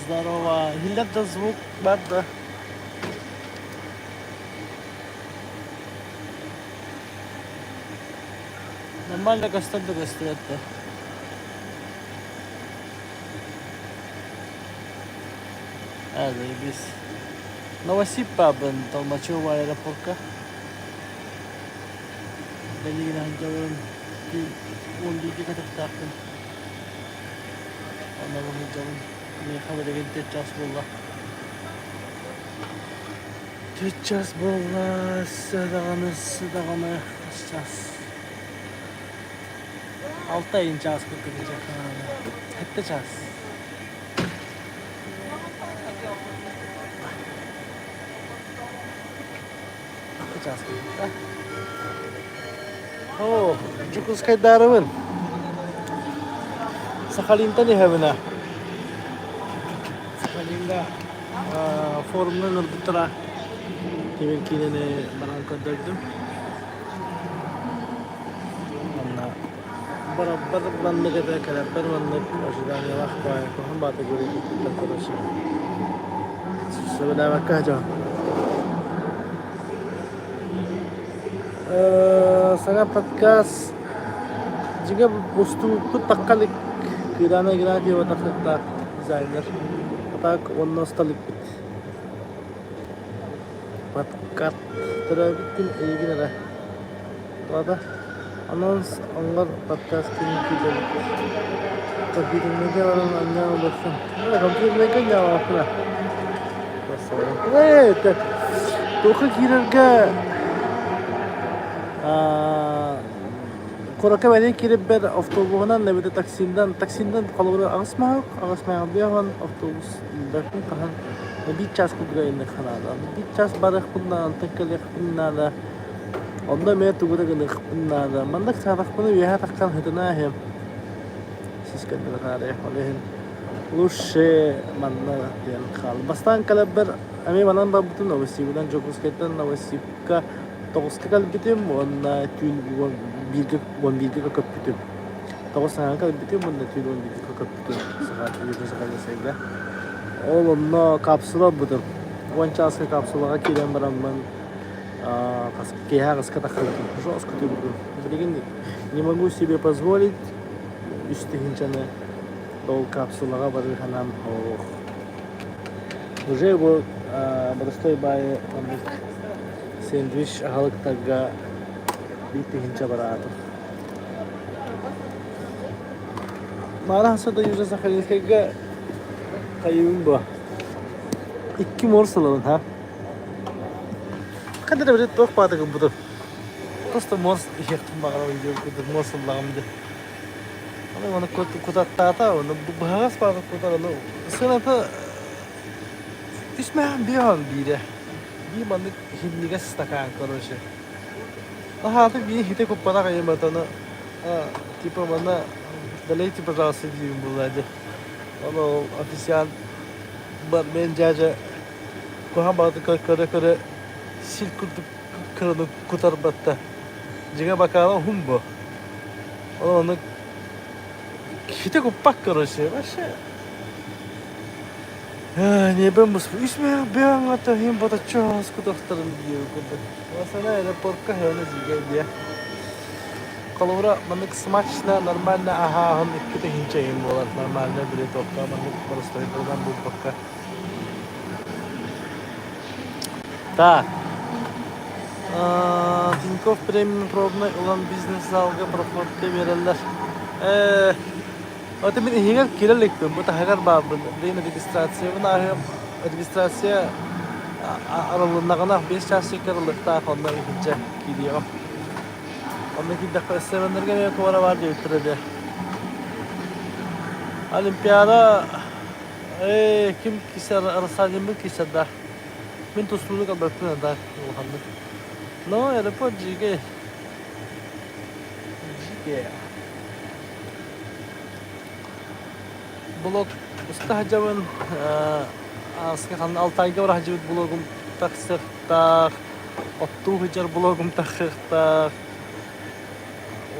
Здорово. Гілля звук, бада. Нормально gösterdi gösterdi. Evet biz Новосиб-Бабын Толмачево аэропортка. Belli hangilerin bir 12 kadar taktım. Onların canım ne haber edin tecas bolla. Tecas bolla sıdağını açacağız. 6 ayın caz kırılacak. Hep de caz. Caz kırılacak. Oh, cukup sekali darahun. Sakalinta nih habena. Sakalinta forumda nurbutra. Kimin kinene barangkot dördüm. Anna. Beraber bandı kadar beraber bandı. Aşıdan yavaş bayağı kohon batı görüyor. Takırışı. Sebelah bakka aja. Sangat podcast juga bostu itu takalik kirana dia watak designer tak one nostalgic bit podcast terbitin ini nara apa announce anggar podcast ini kita tapi ini dia orang anya urusan komputer mereka jawab lah tuh kira ga Koraka beni kirip ber avtobusundan ne bir de taksinden kalır ağısmayak bir an avtobus bakın kahan bir ças kudurayında kanada bir ças barak bundan tekrar bundan onda me tuğra gönül bundan mandak sarak bunu ya takkan hedana hem siz kadar araya olehin Lushe manna diyen kal bastan kalber ami manan babutun avasibudan jokusketan avasibka Tokus kal bitim onna tün bilgi kakap bitim. Tokus sangat kal bitim onna tün bilgi kakap bitim. Saat itu sekali saja. Oh onna kapsula budur. Wanchas ke kapsula kiran baramban kas keha kas kata khalki. Жестко ты буду. Блин, не могу себе позволить üstühinçene dol kapsulaga barır hanam. Уже его простой бай sandwich ahalik taga biti hincha barato. Malah sada yüzde sakal kaga kayın bu. İki mor salalım ha. Kadar bir tok pada kumputer. Tosta mor yakın bakara video kudur mor salalım de. Ama onu kutat tata onu bahas pada kutar onu. Senata isme bir hal biri. Bir manlık himliga stakan короче. Ага, так bir hite kupara kayım batana. Типа mana долейте, пожалуйста, дим булады. Ono ofisyan barmen jaja koha batı kara sil kurdu kutar batta. Jiga bakala humbo. Onu hite kupak короче. Вообще не бэмбус. Исмея бэм ата хим бата час кудахтарым диyor kudu. Masana aeroportka hene ziga dia. Kalora manik smaçna normalna aha hon ikkite hinçeyim bolar. Normalna bile topka manik prostoy buradan bu bakka. Так. Тинькофф премиум пробный olan бизнес залга проходты берелер. O da bir higar kiralektim. Bu da hagar babın. Beyin administrasiya. Buna ahım administrasiya aralığında kana 5 çarşı kiralıkta ondan ikinci gidiyor. Ondaki dakika istemenlerge bir kuvara var diye bitirdi. Olimpiyada kim kisar arasacı mı kisar da. Ben tuzluluk abattım da Allah'ım. No, aeroport jige. Blog ustahjavın aslında 6 ayga var hacıbet blogum taksırtaq 30 hıcar blogum taksırtaq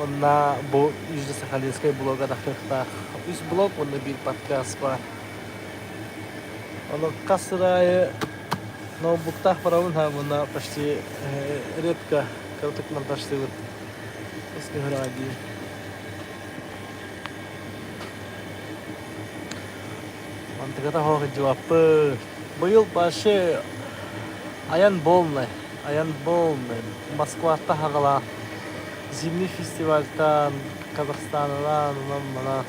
ona bu yüzde sakaliskay bloga taksırtaq 3 blog onda bir podcast var Onu kasırayı ноутбуктах паравын мына почти редко карток монтажтыбыт. Эске хради. Мантыгата хохы жаваппы. Быйыл башы аян болмай. Москвада хагала зимний фестивальтан Казахстандан мына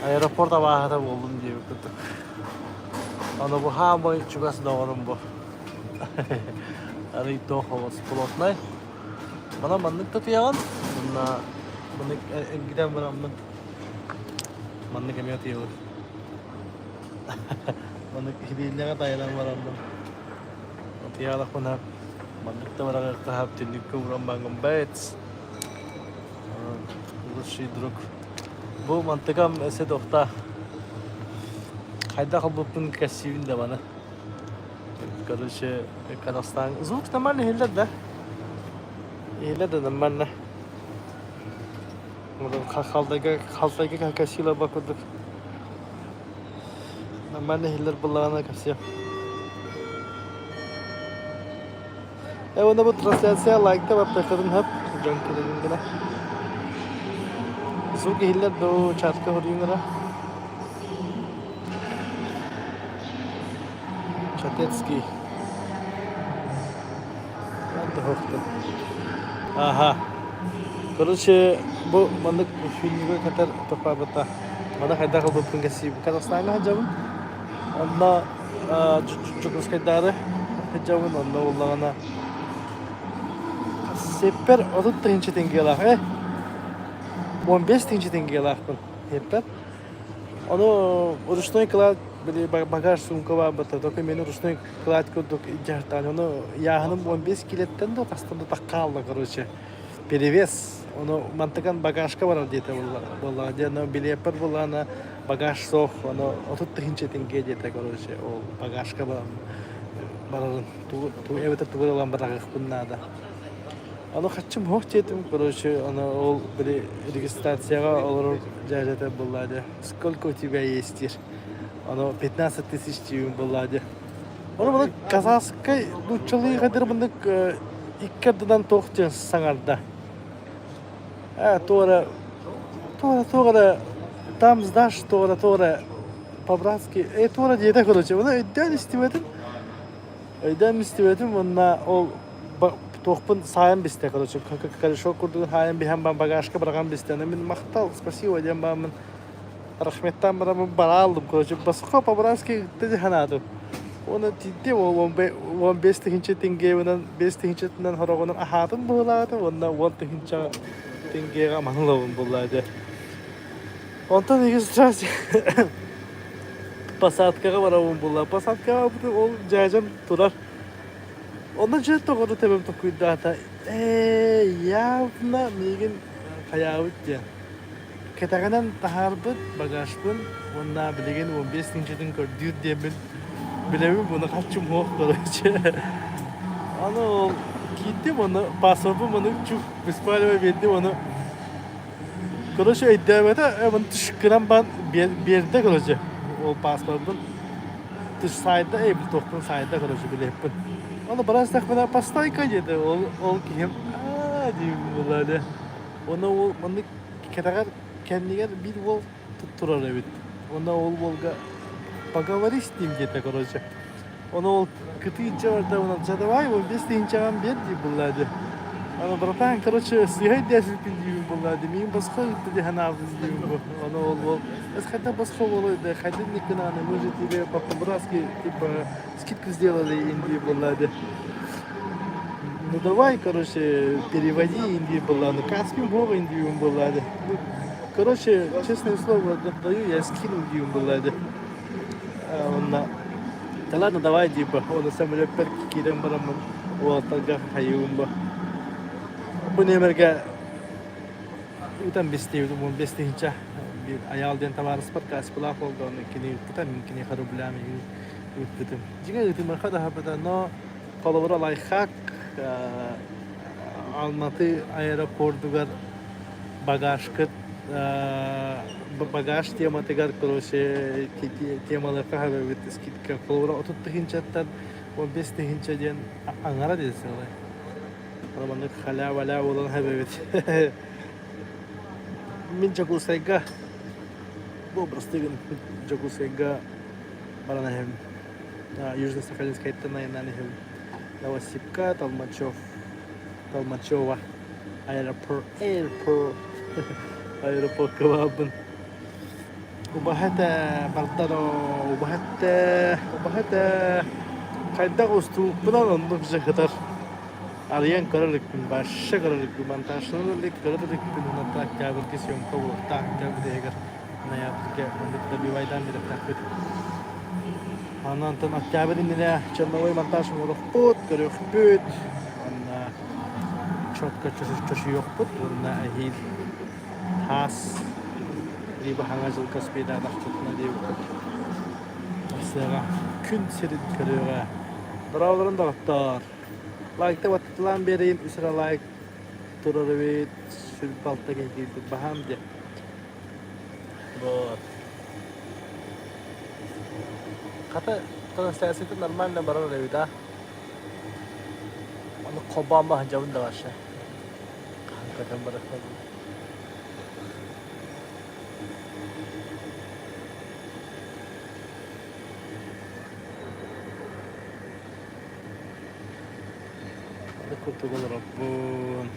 аэропорт абагата болдум деп күттүк. Аны бу хамой чугас дагырым бу. Ары тоховос плотный. Мана мандык татыяган. Мына гидем барамын. Мандык эме атыяган. Мандык хидилнеге тайдан барамын. Атыяган мына мандыкта барага кахап тиликке урам бангам байтс. Лучший друг. Бу мантыгам эсе тохта. Хайда халбупун кассивин да бана. Короче, Казахстан. Звук нормально хилдер да. Хилдер да нормально. Халтайга кассила бакудук. Нормально хилдер буллагана кассия. Оны бу трансляция лайкта бап тахырын хап. Жон келген гына. Звук хилдер до чатка хорюнгара. Чатецкий. Ага. Короче, бу мандык фильмге катар топабата. Мана хайда халбупун касиб. Казахстанга жабын. Анна чукускайдары жабын анна уллагана. Сеппер 30 теңге лах, 15 теңге лахпын. Сеппер. Оно ручной клад багаж сумкава бата, только мен ручной клад курдук жартан. Оно яғаным 15 килеттен до кастанда таққалды, короче. Перевес. Оно мантыган багажка барар дейті болла. Оно билепер боллана багаж соқ. Оно 30 теңге дейті, короче. Ол багажка барарын. Эветер туғыралан барағық бұннада. Оно хачым хоқ жетім, короче. Оно ол регистрацияға олар жайжата боллады. Сколько у тебя есть? Оно 15 тысяч тиюн боллады. Оно бұны казахскай лучшылығы қадыр бұндық иккердідан тоқтен саңарда. Тора там сдашь, тора по-братски. Тора дейді, короче. Оны өйден істеветім, онна ол тоқпын сайын бісте, короче. Корешок күрдігін хайын бейхен бан багажка бараған бісте. Мен мақтал, спасибо дем бамын. Рахметтан барамын бара алдым, короче. Басқа по-братски деді ханадым. Оны тиді, 15 теңге, 5 теңгетінен хорағынан ахатым болады, онна 10 теңгеға маңылауын болады. Онтан регистрация посадкаға барауын болады. Посадкаға ол жайжан тұрар. Ondan önce tokadı tebem tokuydu ata. Явно меген каябыт ya. Кетагынан тахарбыт, багажбын, онна билеген 15 теңгеден көрдүр дебин. Билебин буны качым хоқ короче. Аны ол киттим оны, паспорту мыны чук беспалево берди оны. Короче, айдабата, мын түшкіран бан берді короче. Ол паспортын түш сайда, бір тоқтың сайда короче билеппін. Onu biraz da bana pastayka dedi. Ol kim? Diyeyim bunları. Onu kedagar kendiler bir vol tutturar evet. Ona ol volga поговорить с ним где-то, короче. Onu ol kıtıyınca vardı ona çadı vay bu biz deyince ben bir bunları. Onu bırakan короче сыгай dersin diyeyim bunları. Benim başka dedi hanavız diyeyim bu. Onu ol. Es хотя başka oldu. Ходили к нам, может тебе по-братски типа скидку сделали инди bunları. Ну давай, короче, переводи инди bunları. Каспим бог инди bunları. Короче, честное слово даю, я скину дiyeyim bunları. Onunla да ладно, давай, типа, onu самолет перкидем барамын. Уалтага хайым bu. Bu nemerge utan besteydim, 15 теңге. Bir ayaldan tavarız pat kaspılaq oldu onu kini tutan kini xarubulami ütüdüm. Jiga ütüm xada habada no qalabura layxaq Almatı aeroportuga bagaj kıt багаж тематыгар короче темаларга хабебит скидка колора 30 тыгынчаттан 15 тыгынча ден аңара десе алай. Романны халя валя болан хабебит. Мин жакусайга бу простыгын жакусайга барана хем. Южно-Сахалинская тайнаны хем. Новосибка, Толмачева, аэропорт кабабын. Убахата бардaro, убахата кайда госту будан ондук жахатар. Ариян каралыкпын, башша каралыкпын, монтажлык каралыкпын, натак кабырки съемка болуп, так кабырдегер ноябрьге добивайдан бери таппыт. Анан тан октябрь неде черновой монтаж болуп пут, көрөкпүт. Ана чотко чөшү жокпут, ана ахил тас либо хаңа жылка спейда дактытына деп. Асыга күн серит көрөгө. Дырауларын дагыттар. Лайкта баттылан берейин, үсіра лайк турары бейт, сүріп балта кеңкейді бағам де. Вот. Қата трансляцияты нормально барар эби да. Оны қобама жабын да барша. Қанкатан барақта. Kutu olur Rabbun.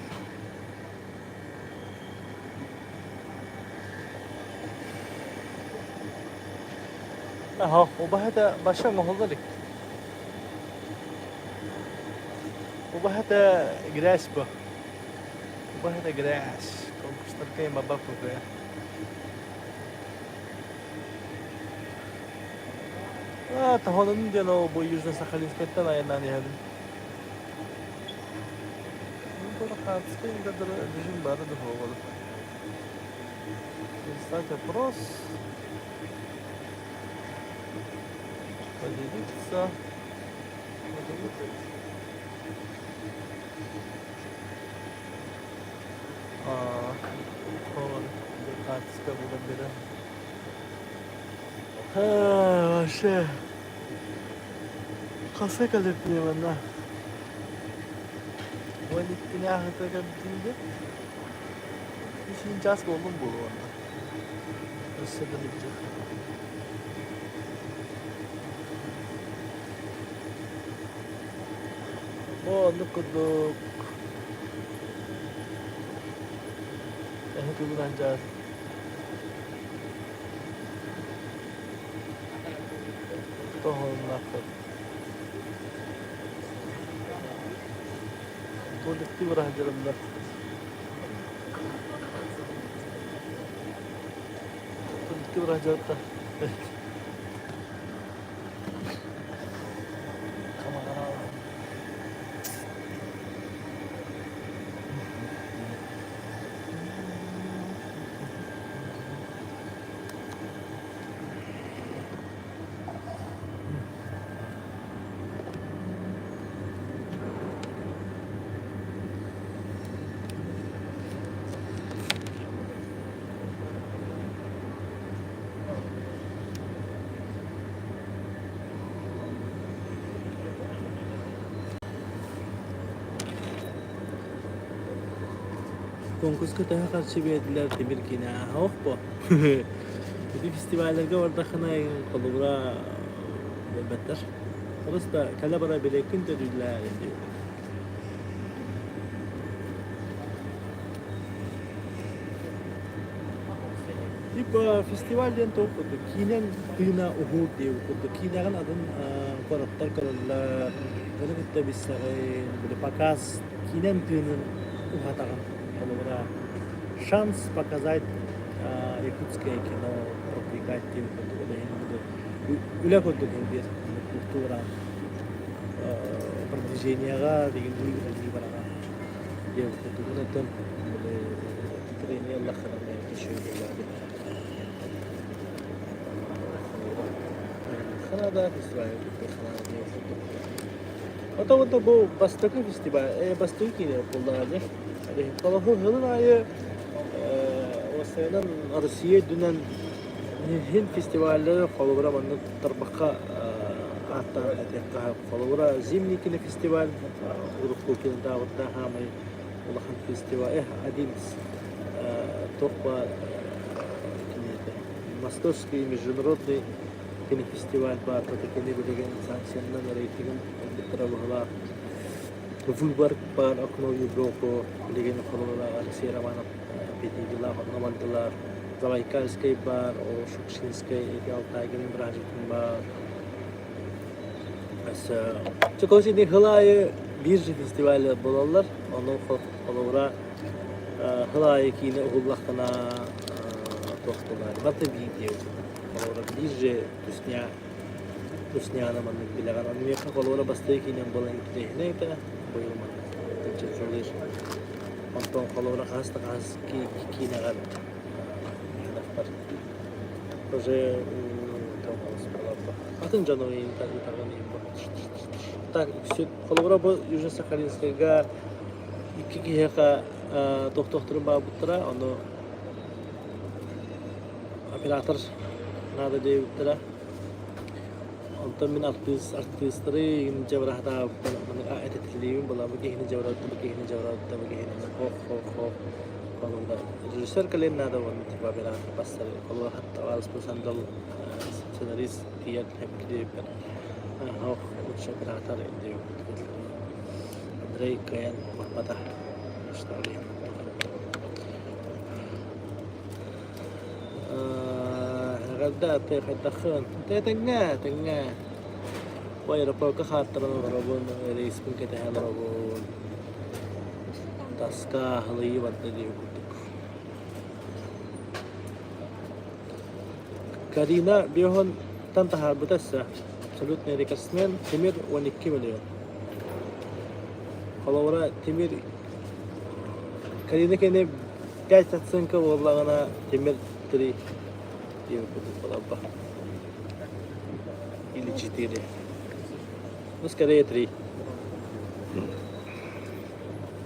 Aha, o bahada başa mı oldalık? O bahada grass bu. O bahada grass. Kompostar kayak mabak bu ya. Tahunun dia no bu Южно-Сахалинская наверное не hadin. Хатский режим бара духового. Кстати, вопрос. Поделиться. Хатская будет беда. Вообще. Касы калып не ванна. Валиттine ahıta bildiğinde işin cas oldum bu onda. Öseden gidecek. Onu kuduk. Ehtulan cas. Tohum nakır. Kolektif rahatlarımda. Kolektif rahatlarımda. Konkurska daha karşı verdiler demir kina. Oh bu. Dedi festivallerge orada xana kolubra better. Orası da kalabara bile kunta düller diyor. İpa festivalden topladı. Kinen kıyına uhud diyor. Kinen adın koraptar kararlar. Bunu kutta bir sarayın. Böyle pakas. Kinen kıyının uhatagan. Колора шанс показать якутское кино, продвигать тему, которая үле көтөк бир культура продвиженияга деген уйгурлугу барага. Деп көтөгөнөтөн тренерлер хана кишилерди. Ханада фестиваль ханада. Bu Bastık'ın festivali, Bastık'ın kine kullanıldı. Kalau hılın ayı, o Senin Rusya dünen hin festivalleri kolubra bana tarbaka hatta tekka kolubra zimni kine festival urukku kine dağıtta hamay ulahan festival один топа Московский международный кинофестиваль бар, такие билеген санкционнан рейтинг битрабыла выбор бар окно Европа билеген холола Алексей Романов бедигила нормальдылар Забайкальский бар, Шукшинский Алтайгин Бражитин бар. Аса чокоси не хлае биржи фестивале болалар, оны холора хлае кине угуллахтана тохтолар. Бата видео. Холора биржи тусняна маннык билеган. Меха холора бастай кине болан китехне та боюман. Теччулеш. Антон холора хаста хаски кинеган. Уже атын жануин так все холора бу Южно-Сахалинскайга икки киһиэхэ тохтохтурун баабыттара ону оператор наада диэбиттара онтон мен артисттары ин жабырахтаа этетилиибин булабы киһини жабыраатта хох колунда режиссер кален надо вон типа бера пассар коло хатта валс пусандал сценарист тият хепкидепер хох учебратар инде Андрей Каян Махмата что ли гадда тэхэдхэн тэнгэ вайрапо кахаттаран робон рейс пункэтэй робон таска хлыйы баддалиу Карина биохон тантахар бутасса абсолютный рекордсмен Тимир 12 миллион. Холовра Тимир Карина кене 5 оценка боллагана Тимир 3 дип болапа. Или 4. Ну скорее 3.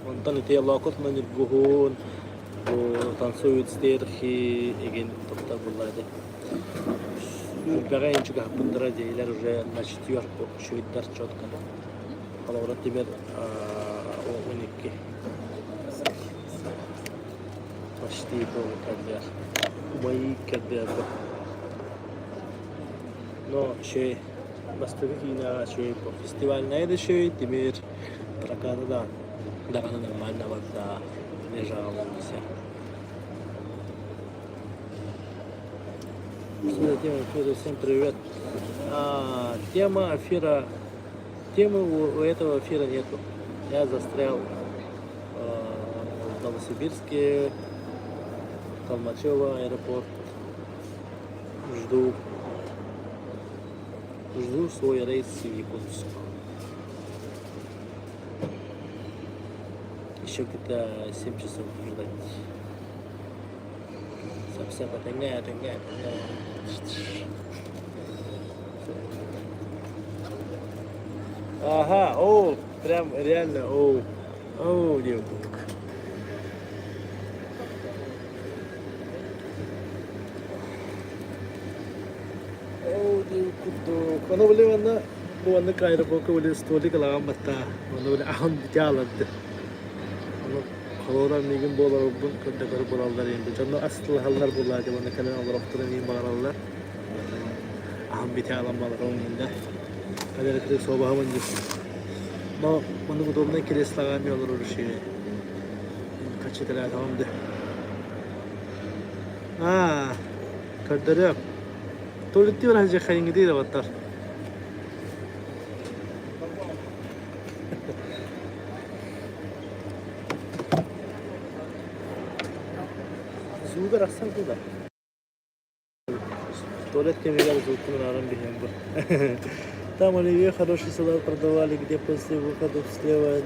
Он танете локот на ниргухун танцуют стерхи igen топта буллады. Бәрәйін чүгә бұндыра дейлер уже на четверку шүйттер четко. Қалаура Тимир 12. Почти был кәдер. Мои кәдер. Но шөй бастығы кейна шөй фестиваль найды шөй Тимир прокаты да. Дағаны нормально бақта не жалуемся. Всем привет. Тема эфира. Темы у этого эфира нету. Я застрял в Новосибирске, Толмачево аэропорт. Жду свой рейс в Якутск. Еще где-то 7 часов ждать. Совсем отгоняет. Ага, прям реально, девушка. Девушка. Оно были ванна кайра пока были столи калагам батта. Оно были ахун битялад. Холора мигин болар бун кадда кар болалдар енді. Жанно асыл халлар болады. Ванна канан алар оқтырын ең бағаралар. Ахун битяламалар оңында. Кадер кирек собаһамын дип. Но моны удобно келеслагами олар уруши. Качетелер тамамды. Каддер. Толитти бар хажа хайынги дейди баттар. Звука рахсан куда? Туалет камера звука наравне бегем. Там оливье хороший салат продавали, где после выхода слева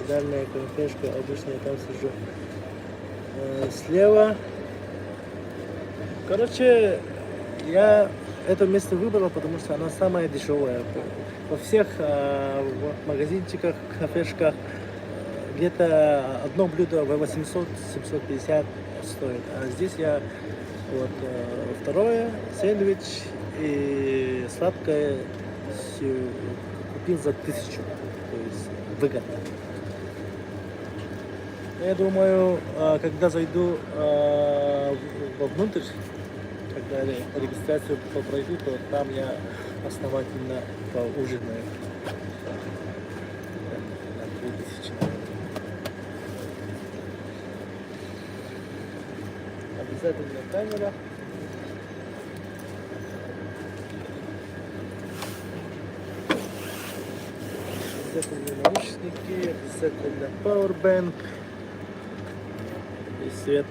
дальняя кафешка, обычно я там сижу. Слева. Короче, я это место выбрал, потому что оно самое дешевое. Во всех магазинчиках, кафешках где-то одно блюдо 800-750 стоит. А здесь я вот второе, сэндвич и сладкое купил за 1000. То есть выгодно. Я думаю, когда зайду вовнутрь, когда регистрацию пройду, то там я основательно поужинаю. На 2000, наверное. Обязательно камера. Обязательно наушники, обязательно powerbank и свет.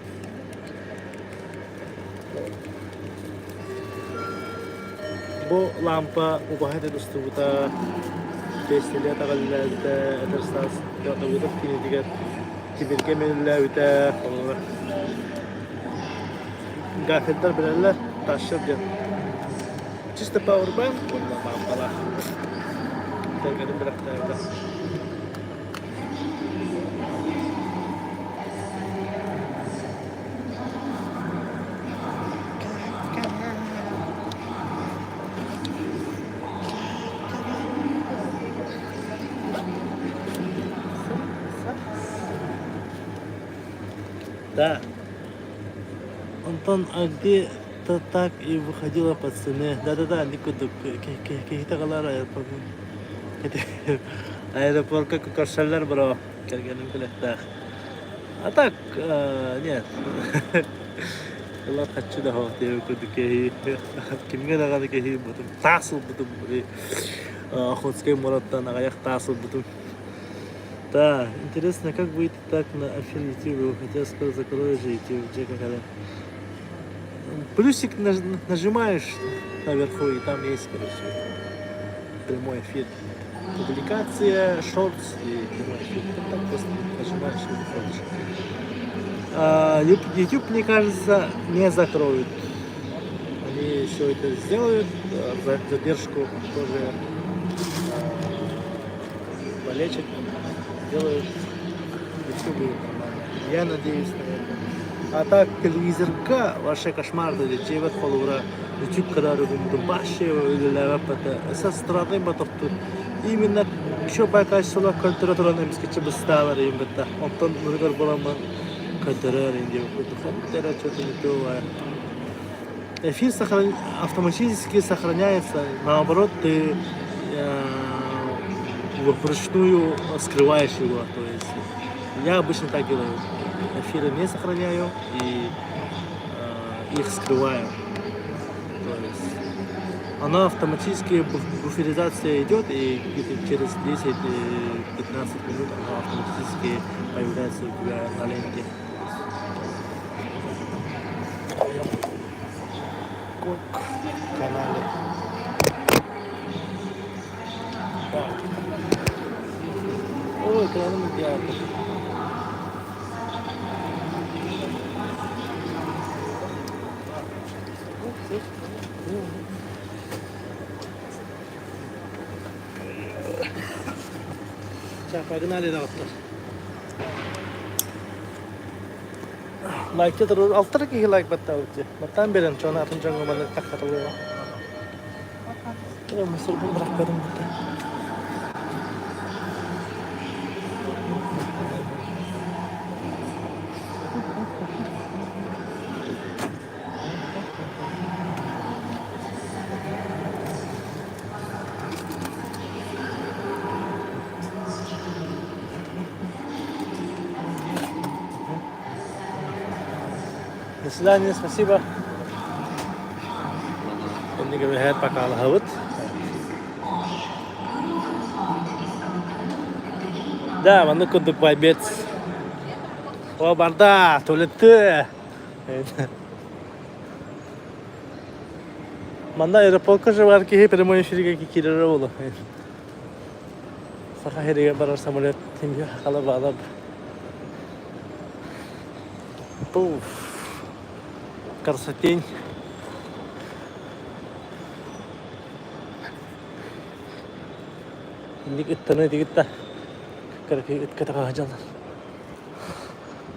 Bu lampa ubahnya terus tubuta testilia tagalla tersas kata udah kini tiga kibir kemilla uta Allah nggak filter benar taşır dia just power bank والله ما طلع تلقى بركته udah Да. Антон, а где то так и выходила по цене? Да-да-да, никуда. Какие-то галара аэропорт. Аэропорт как каршалар, бро. Келгеним келехтах. А так, нет. Allah хочу да хот я куды кеи. Кимге дагады кеи бутум. Тасыл бутум. Охотский мураттан агаяк тасыл бутум. Да, интересно, как выйти так на эфир YouTube, хотя скоро закрою же YouTube, когда плюсик нажимаешь наверху, и там есть, короче, прямой эфир. Публикация, шортс и прямой эфир. Так просто нажимаешь и выходишь. YouTube, мне кажется, не закроют. Они все это сделают, задержку тоже полечат. Делают YouTube нормально. Я надеюсь на это. А так телевизорка вообще кошмар для чего холура YouTube когда рубим баши или лапата со стороны батопту именно еще пока что культура немецкий чеб ставар им бета он там нургар баламан культура инди культура что-то не то. Эфир автоматически сохраняется, наоборот ты вручную скрываешь его, то есть я обычно так делаю, эфиры не сохраняю и их скрываю, то есть она автоматически буферизация идет и через 10-15 минут она автоматически появляется у тебя на ленте. Кок канале. Ой, канал медиатор. Сейчас погнали завтра. Лайк это автор какие лайк बताओ बताएं बेरन चौना अपन जंग मन तक खत्म हुआ तो मैं सब बड़ा करूं बता До свидания, спасибо. Он не говорит, пока лахават. Да, маны кудук байбет. О, барда, туалетты. Манда аэропортка же бар ки прямой эфирге кирер болу. Саха хереге барар самолет темге хала баалап. Пуф. Красотень. Ini kita nanti kita kerja kita kerja jalan.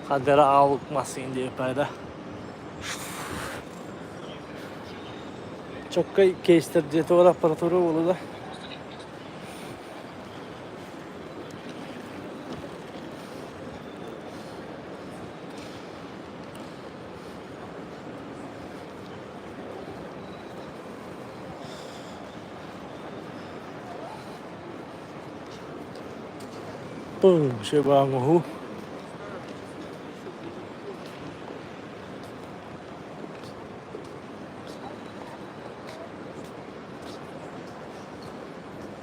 Kadere ağlıkmasın diye payda. Çok keyifli var aparatörü olur da. Boom, şey bangu.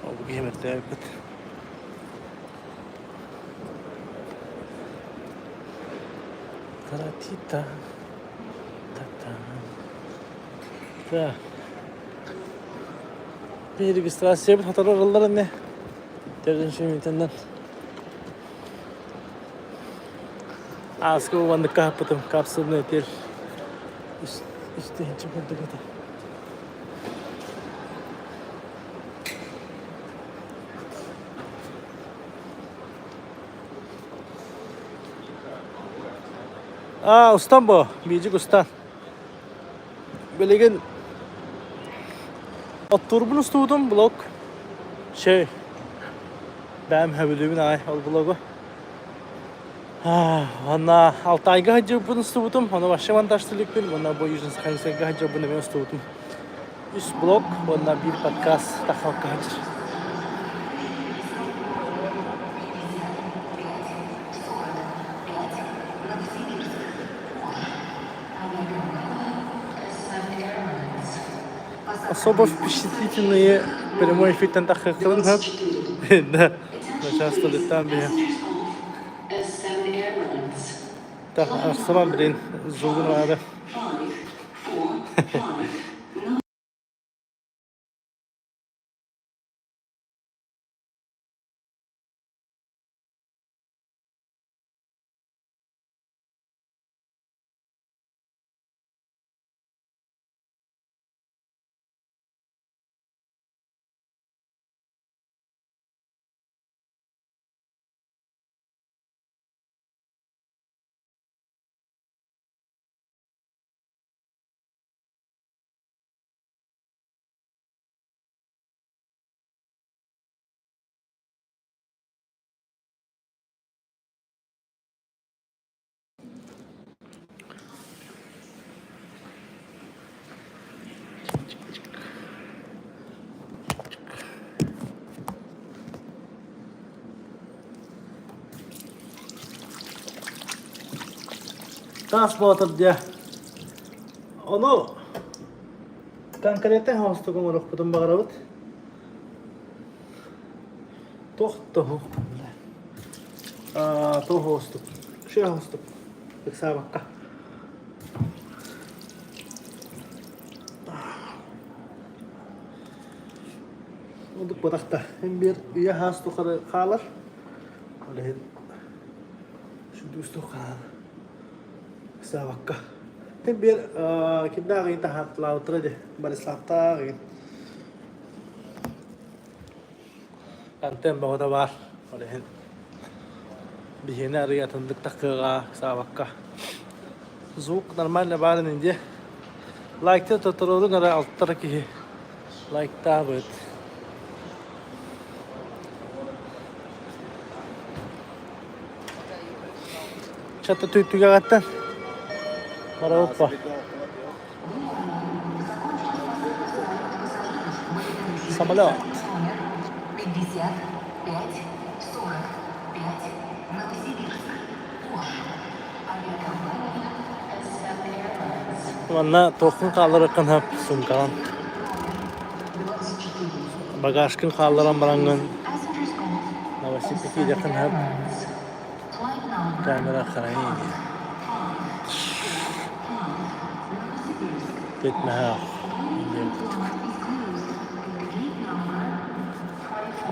Bu kıymetli evet. Taratita. Tata. Da. Bir registrasyon yapıp hatalar alırlar ne? Derden şu intenden. Askı uvandık kapatım. Kapsılını etir. İşte hiç yapmadık hata. Ustam bu. Biyicik ustan. Belegen oturbun ustudum blok. Şey. Ben habilümin ay ol blogu. Ona 6 ayga hacı bunu ustudum. Ona başlaman taştılıktım. Ona bu yüzden sakayısayga hacı bunu ben ustudum. Üst blok. Ona bir podcast takhalka hacı. Особо впечатлительные прямой эфир тантахаклын хап. Да. Начальство летам бия. Так, арсаман блин, зулгун ада. Transporter dia. Onu конкретно хостугум урах бутун багарабыт. Тохто. То хостук. Şey hostuk. Beksa bakka. Untuk batakta. Hem bir iya hostuk kalar. Oleh şu düstü kalar. Beksa bakka. Hem bir kita rin tahat lautra je. Baris lafta rin. Kantem bawa tabar. Oleh Bihina riya tandık takığa sabakka. Звук нормально барин инде. Лайкты тоторорун ара алттара ки. Лайкта бит. Чата түйтүгө гаттан. Кара оппа. Самолет. 55-45 Новосибирск. Ванна тоқын қалырықын хап сумкалан. Багажкын қалыран барангын. Новосибирске жақын хап. Камера қарайын. Кетме хап.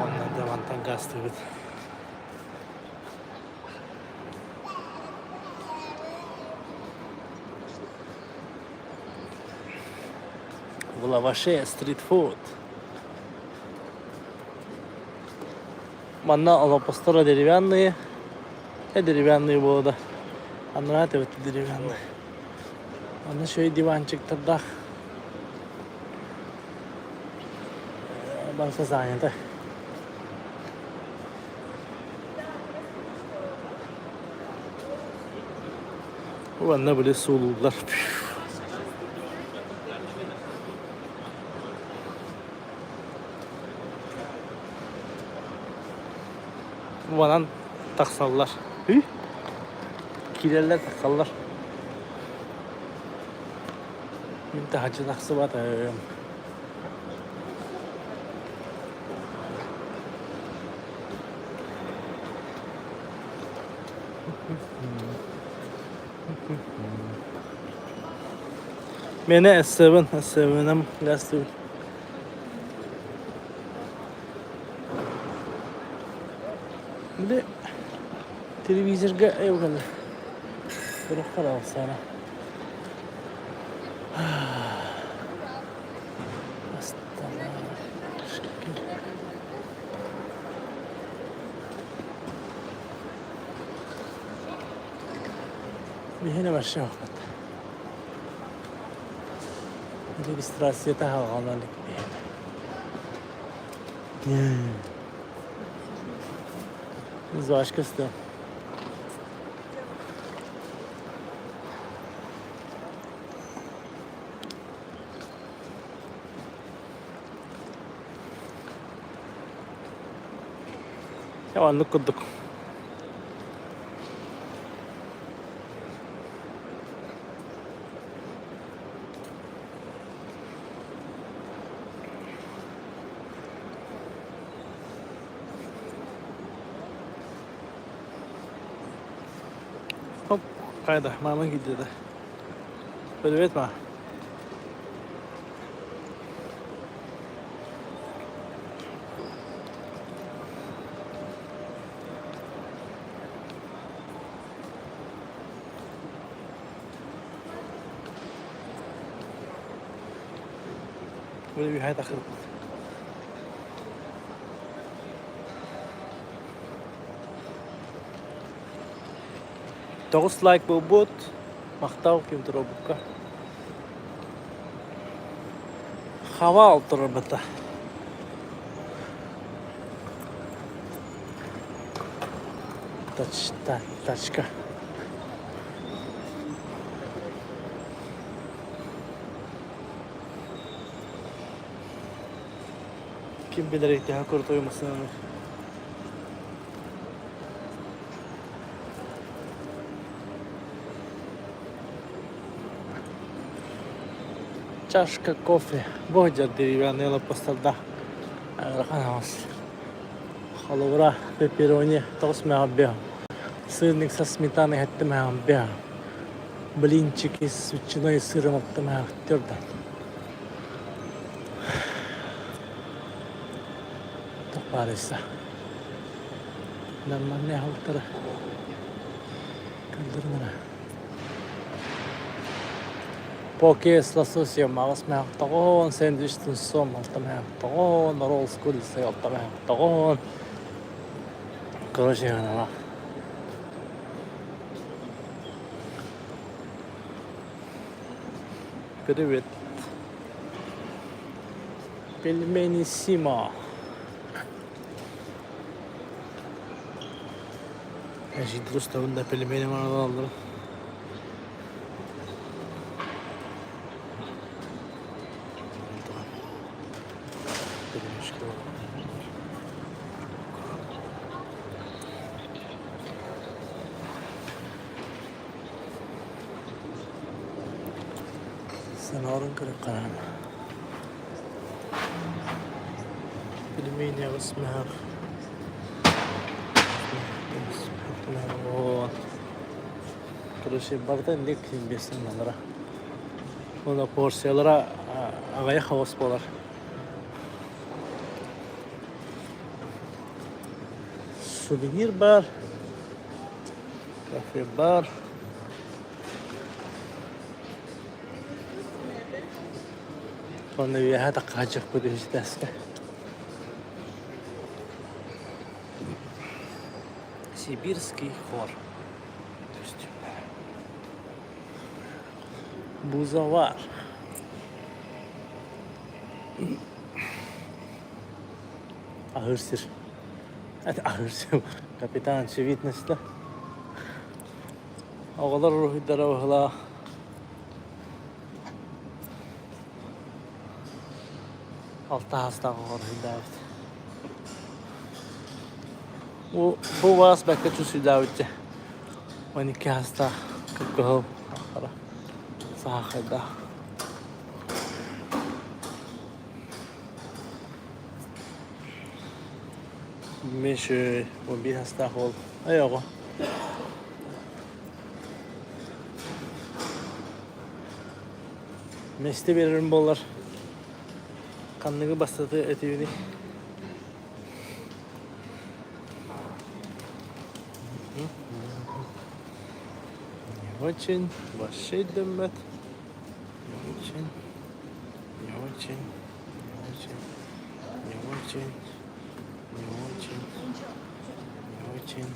Ondan devantan gaz tübüt. В лаваше стритфуд. Манна оно постора деревянные. Деревянные было, да. Anlat evet diri ben. Onu şöyle divan çıktı da. Baksa zannede. Bu ne böyle sulular. Bu bana taksallar. Kilerler taksallar. Bir de hacı taksı var. Mene S7'im lastik. Bir de televizörga ev geldi. Böyle karar sana. Bir hene başa bak. Registrasyete havalandık. Зважка сте. Yavanlık kurduk. Hop, kayda, mama gidiyor da. Böyle etme. Böyle bir hayat akıllı. Togus like bu but. Maqtav kim turubka. Hava altırır bata. Taçka. Kim bilir ihtiyaç kurtulmasını. Чашка кофе. Боджар деревянный лопастарда. Раханамас. Халура, пепперони, тост мягбех. Сырник со сметаной хатты мягбех. Блинчики с ветчиной и сыром хатты мягтёрдан. Топарыса. Нормальный халтара. Калдырмана. Поке с лососем, ağız mehtoğun, sandviçtin som, altta mehtoğun, rolls kulse, altta mehtoğun. Короче, она. Привет. Пельмени Сима. Я же просто вон да пельмени мало. Sanırım kırık karan. Пельмени اسمها Короче, bardan dik besin onlara. Ona porsiyalara ağaya havas bolar. Suvenir bar, kafe bar. Onda bir hata kaçak bu dişteske. Сибирский хор. Buza var. Ahırsır. Hadi ahırsır. Kapitan Çivitnes'te. Oğlar ruhu daravhla. Altı hasta oğlar davet. Bu vas bekle çusu davette. 12 hasta. Kıkıhıl. Sahada. Meşe 11 hasta ol. Ayağı. Mesle veririm bollar. Kanlığı bastırdı etivini. Не очень, вообще дымет. Не очень, не очень, не очень, не очень, не очень, не очень,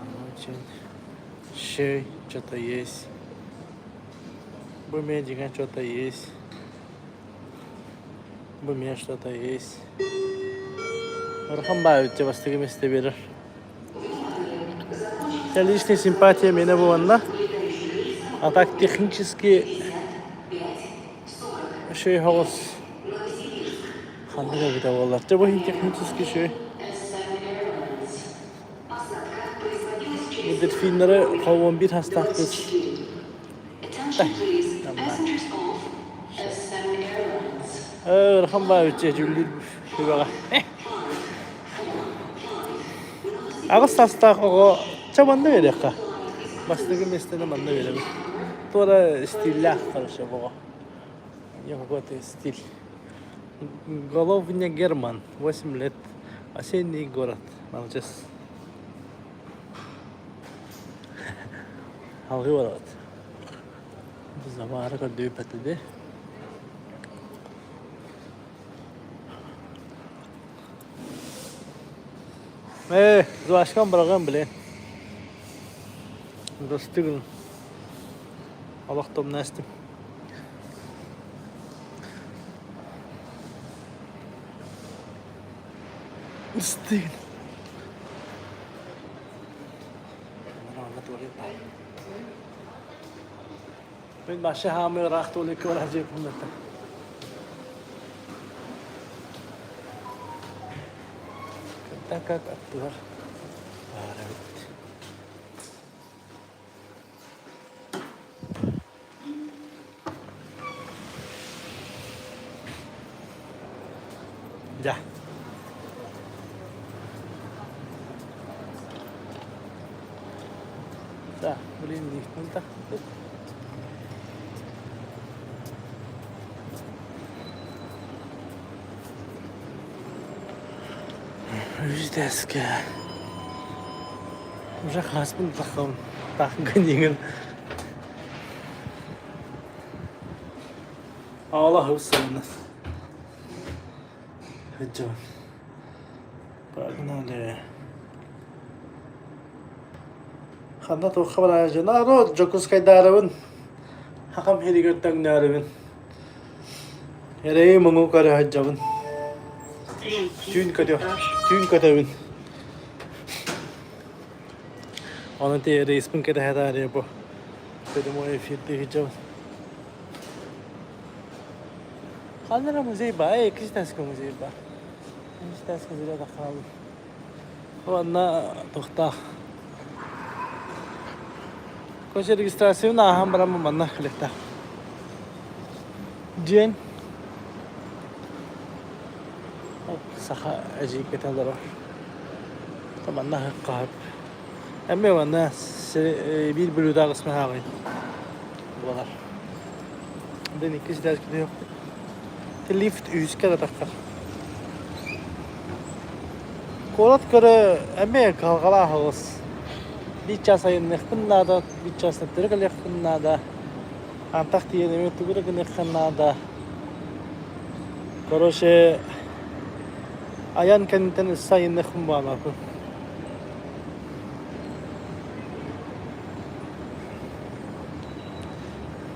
не очень. Что-то есть. Бумедика что-то есть. Буме что-то есть. Рахамбаю тебе бастыгы месте берер. Личная симпатия меня была. А так технически şey havas. Kandıga bir de varlar. Bu технически şey. Bu delfinlere kavun bir hasta kız. Rakam var üç cümle bir bak. Ağız hasta o çabandı verir ka. Bastığı mesleğine bana verir. Sonra stiller karışıyor bu. Yok какой-то стиль. Головня Герман, 8 лет. Осенний город. Молодец. Halkı var evet. Bu zamanı kadar düğüp etdi. Zvaşkan bırakın bile. Dostum. Allah tomnastim. Stegen. Ben başa hamile rahat oluyor ki olacak bunlar. Takak attılar. Evet. Ya. Da, блин, не так. Yüzdeski. Уже хаспын тахым. Тахын еңін. Allah hıfzını. Hıcım. Pagnolle. Xanda to xabar ayacı. Naro Jokus kaydarabın. Hakam heri görtang narabın. Hereyi mungu karı hıcabın. Tün katıyor. Tün katavın. Onun te resmin kata hada bu. Dedim o efirde hıcabın. Kanlara müzeyi ba, kız tasko müzeyi ba. Kız tasko zira da kaldı. O anna tohta. Koşu registrasyonu aham baramı manna kılekta. Jen. Saha aji ketalara. Tamanna hakkab. Emme vanna bir bölüda kısmı hağın. Bular. Deni kız tasko yok. Lift üskere takar. Korat göre emme kalkala havuz. Bir çasayın nekhnada, bir çasda tırgıl nekhnada. Antak diye demek tuguruk nekhnada. Koroshe ayan kanten sayın nekhum bana.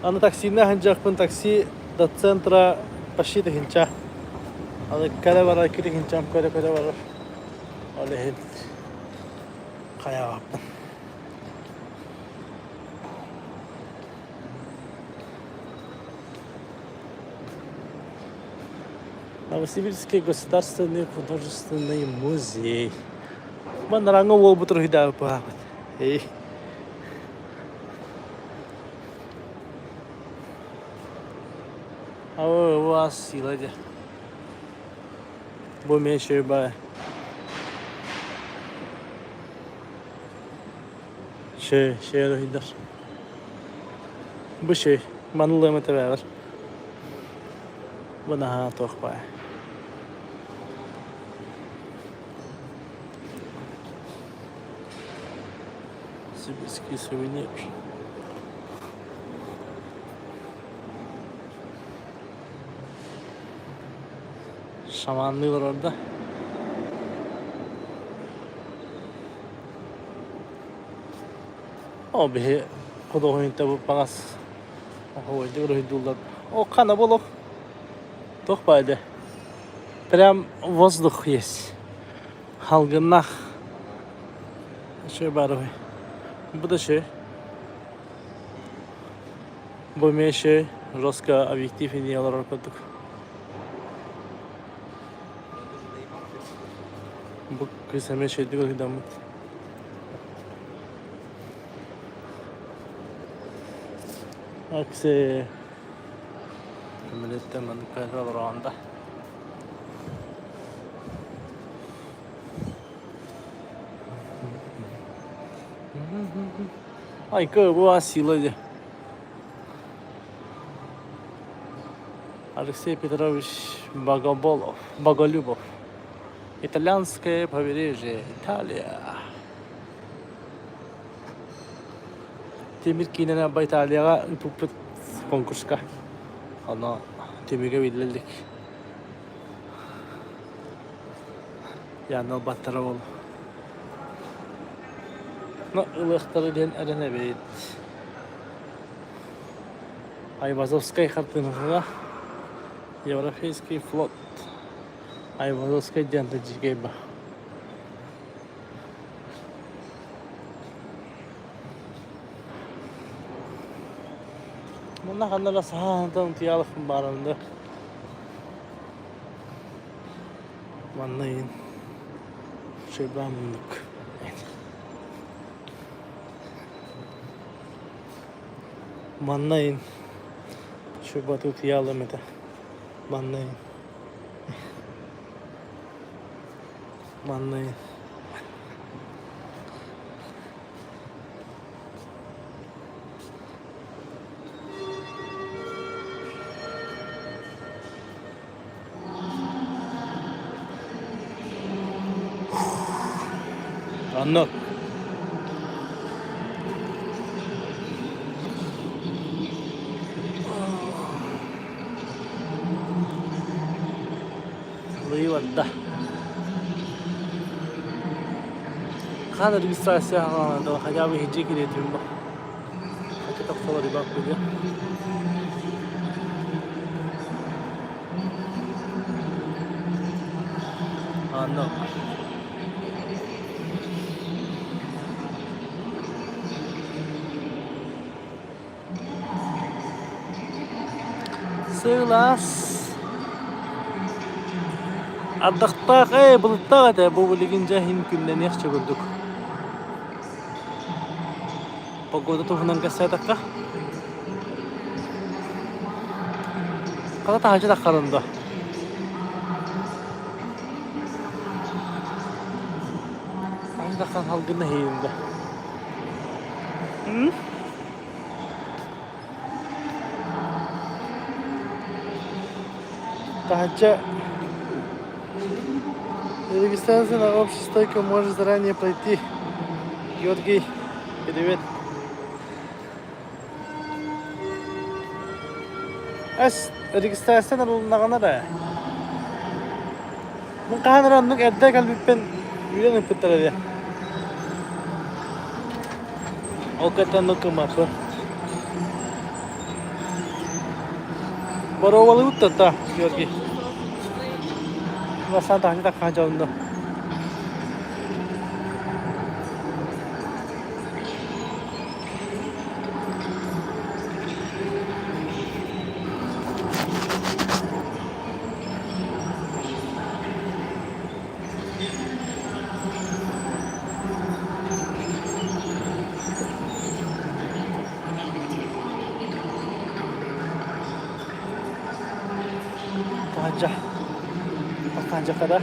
Аны таксине ханжакпын такси до центра почти до хинча. Аны кәле бара кире хинчам кәле бара. Аны хин каягаппын. Новосибирский государственный художественный музей. Мен ранга ол бутур хидап баат. Эй. Ава силаде. Бу мешей ба. Şey hidar. Bu şey manlığımı teber. Buna ha toq ba. Сибирский сувенир. Şamanlı var orada. O bir kudoğun tabi pagas. O öyle bir hidullar. O kana bolok. Toq baydı. Прям воздух есть. Halgınlak. Şey var o. Bu da şey. Bu meşe Roska objektif indiyalar okuduk. Bu kız hemen şey diyor ki damıt. Aksi milletten ben kadar oranda. Ay bu asılıydı. Алексей Петрович Боголюбов. Итальянское побережье, Италия. Темир кинene ба Италияга туплет конкурска. Ана темирге билдик. Yani battara ol. No, ылыктары ден әрене бит. Айвазовская хартыныга Европейский флот. Айвазовская дента жигеба. Мына ханнара саантан тиялык барында. Маннайын. Шебамдык. Маннайын. Шебату тиялым это. Маннайын. Маннайын. Anlat. Lıyıvadda. Kan registrasyon alanında hacabı hicce gidiyorum bak. Hacı taksaları bak böyle. Anlat. Sığlas. Ardaqtaq bulutaq da bu biligince hin günden yaxşı gördük. Погода туһунан кассаатакка. Ката тахачы таккарында. Тахачы таккан халгына хейинде. Тахачы регистрация на общей стойке может заранее пройти. Георгий, привет. Регистрация olunağına da. Bu kahramanlık evde kalbipten yürüyen pıtlar ya. O kadar nokta mı? Бороvalı утта та Георгий. Васан тахни так хан жауында. Kanca. Kanca kadar.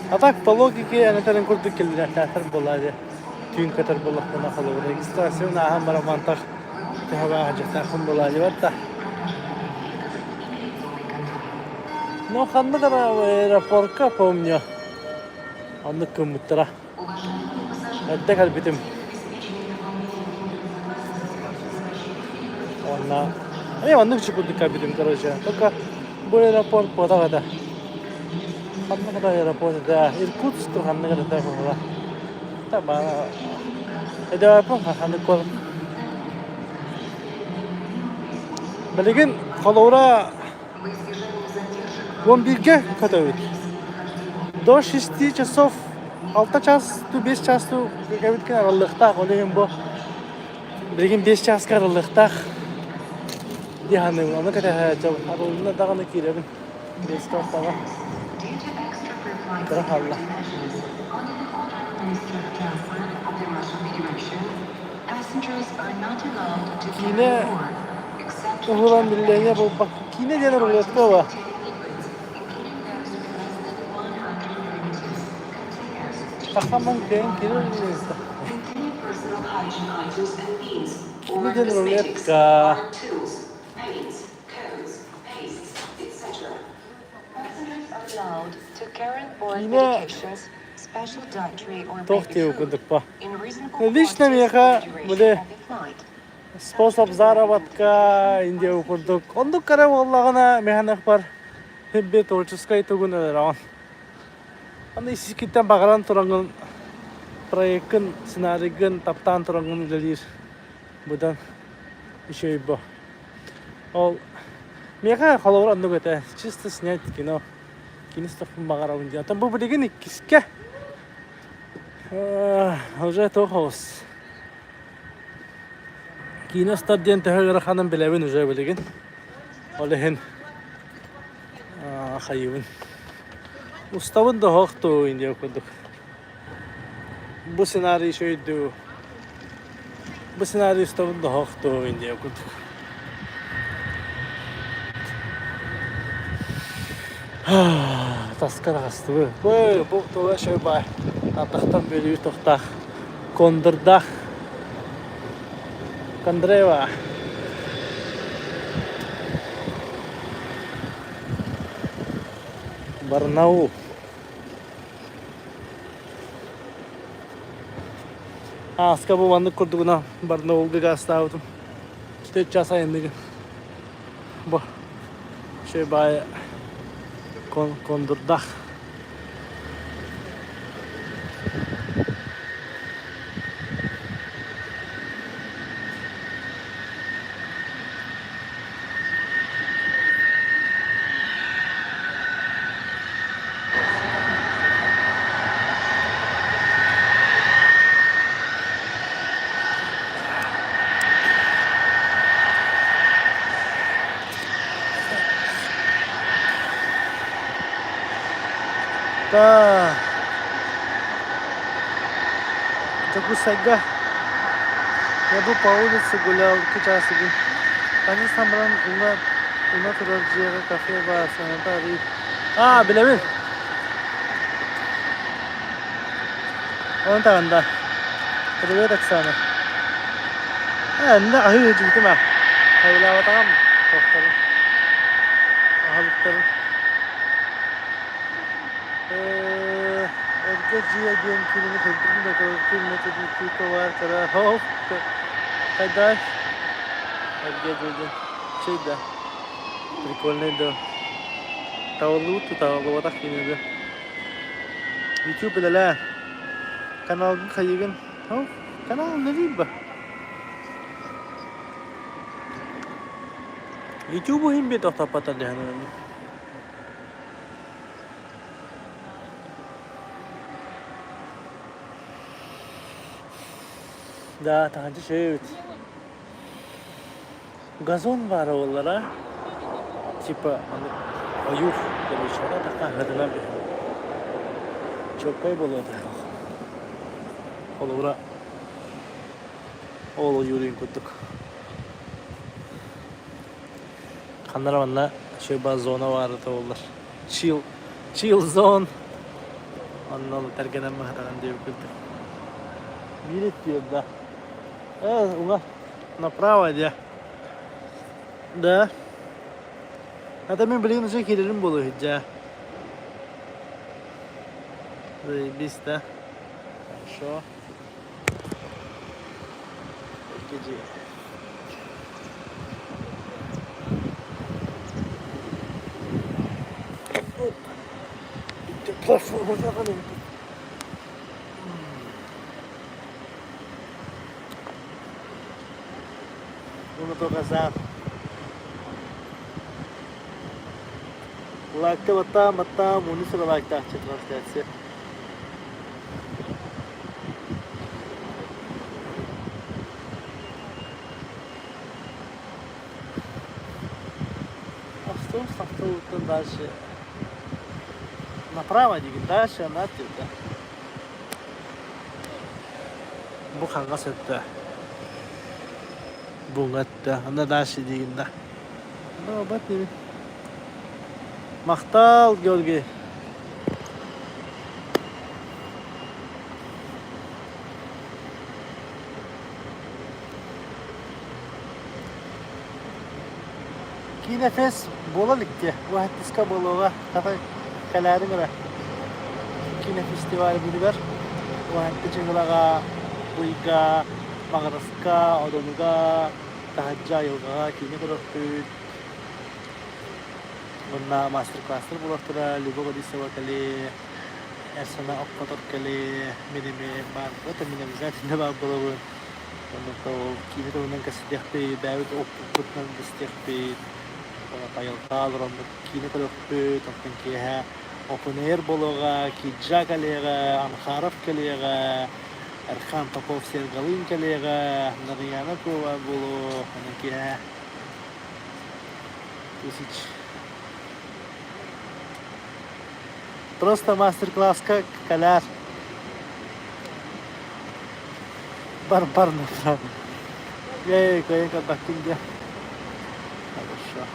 А так, по логике, она там курдук келдер, татар болады. Түйін катар болақтана қалу. Регистрация ағам барамантақ тәхаба ажықтақын болады батта. Но ханны кара аэропортка, помню. Анны көміттіра. Әдді кәлбетім. Анны күші курдук кәлбетім, короче. Только бұл аэропорт бота-бота. Ханны кара аэропорт, да. Иркутск ханны кара тәхаба. Таба. Эдә апам ханны кор. Белеген халаура 11-ге көтөбүт. До 6 часов 6 час, 5 час көтөбүткен аралыкта, олеген бу. Белеген 5 час аралыкта. Диханы, аны көтө жабы. Аралыгына даганы киребин. 5 сааттага. Бирок алла. Кине угулан биллене болбак. Кине дене болотко ба. Тахаман кен кирелес. Кине дене болотка. Тохти укудук па. Лично меха буде способ заработка инде укудук. Ондук кара боллагана механак бар. Хеббе творческой тугунелер. Аны сикиттен багаран туранган проекттин сценарийин таптан туранган илелир. Будан ишей бо. Ол меха халавар андук эте чисто снять кино. Кинистов багарабын дия. Там бу деген иккиске. Уже тохос. Кино стадион тегер ханам билебин уже билеген. Олехен хайыбын. Уставын да хохту инде окудук. Бу сценарий шойду. Бу сценарий уставын да хохту инде окудук. Таскара астыбы. Бу тола шойбай. Атақтан бөлі тоқтақ. Кондырдақ. Кондрева. Барнау. Аска бұл ванды күрдігіна Барнауға ғастауытым. 4 час айындығы. Бұл шойбай кондырдақ. Да. Такой сага. Я был по улице гулял, сейчас иду. Они собран у нас раздела кафе бар, санитарий. Билемин. Он там да. Привет, Оксана. Да, ахи жигти ма. Хайлава тагам. Токтор. Ахалыктар. Erkeciye diyen kilimi kırdım da kılmeti bir tüyko var kara hop kayday erkeciye şey da прикольный да Тавыллы так кинеде. YouTube билеле. Каналдын кайыгын. Канал не либо. YouTube хим бит тапата дехнен. Да, таханчы шөйт. Газон бар олара. Типа, аюр, короче, така хадына бе. Чоппай болады. Олора. Ол юрин күттік. Қандар ванна шөйба зона бары олар. Chill zone. Аннан тәргенен мақтаған деп күттік. Билет диyor да. Уга направо диyor. Да. Hatta ben bileyim nasıl gelirim bolu hicca. Biz de. Şu. Gece. Platforma takalım. Bunu to kasar. Lagta mata muni sudah lagta translasi. Автобус дальше. Направо двигай, дальше напротив. Bu kanka sette. Bungatta. Anda dальше двигай, да. Ну, батни. Мақтал георгий. Ki nefes bolalık diye. Bu hattiska boluğa kafa kaların ara. Ki festivali buluver. Bu hatti çengulağa, buiga, magaraska, odonuga, tahajja yoga, kini kuruput. Bunna master class'lar bulaktura, libo kodi sewa kali, ersana oppator kali, minime bar, wata minime zaten ne bab bulawun. Bunna to kimi to unang kasdihpi, David opput nang kasdihpi. Bunna tayal kalram, kini kuruput, opten kiha, open air buluga, kijja kaliga, anharaf kaliga, erkhan tapov sergalin kaliga, nariyana kuwa bulu, bunna kiha. Тысяч. Просто мастер-класс как коляр. Барбарно. Я кое-как бакинге. Хорошо.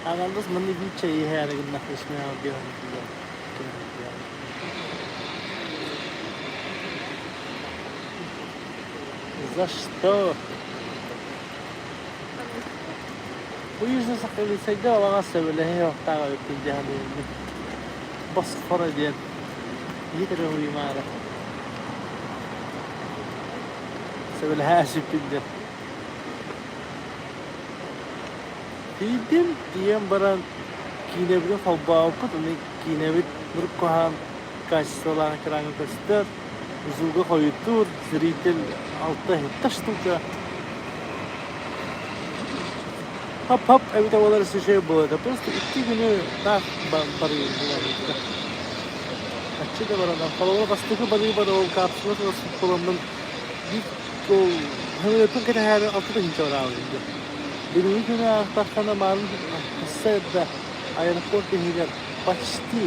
Агалдас мани биче и है लेकिन ना इसमें आ गया За что? ويجلس اللي سجل وغسل ولا هي وقتها بتنجح بس خرج يدري هو ما عرف سوي لها شيء بتنجح Tidin tiang barang kini betul fabau pun ni kini bet berkuhan kasih kerang kasih juga kau seritil alta hitas tu ka hap evi de olar şey bu da просто 2 günü tak bari bu da açı da var adam falan bastığı bari o kapsül kullandım bir ko hemen tüm kete her altı hinç var abi Benim ilk günü aktarkana malum hissede aeroport higer почти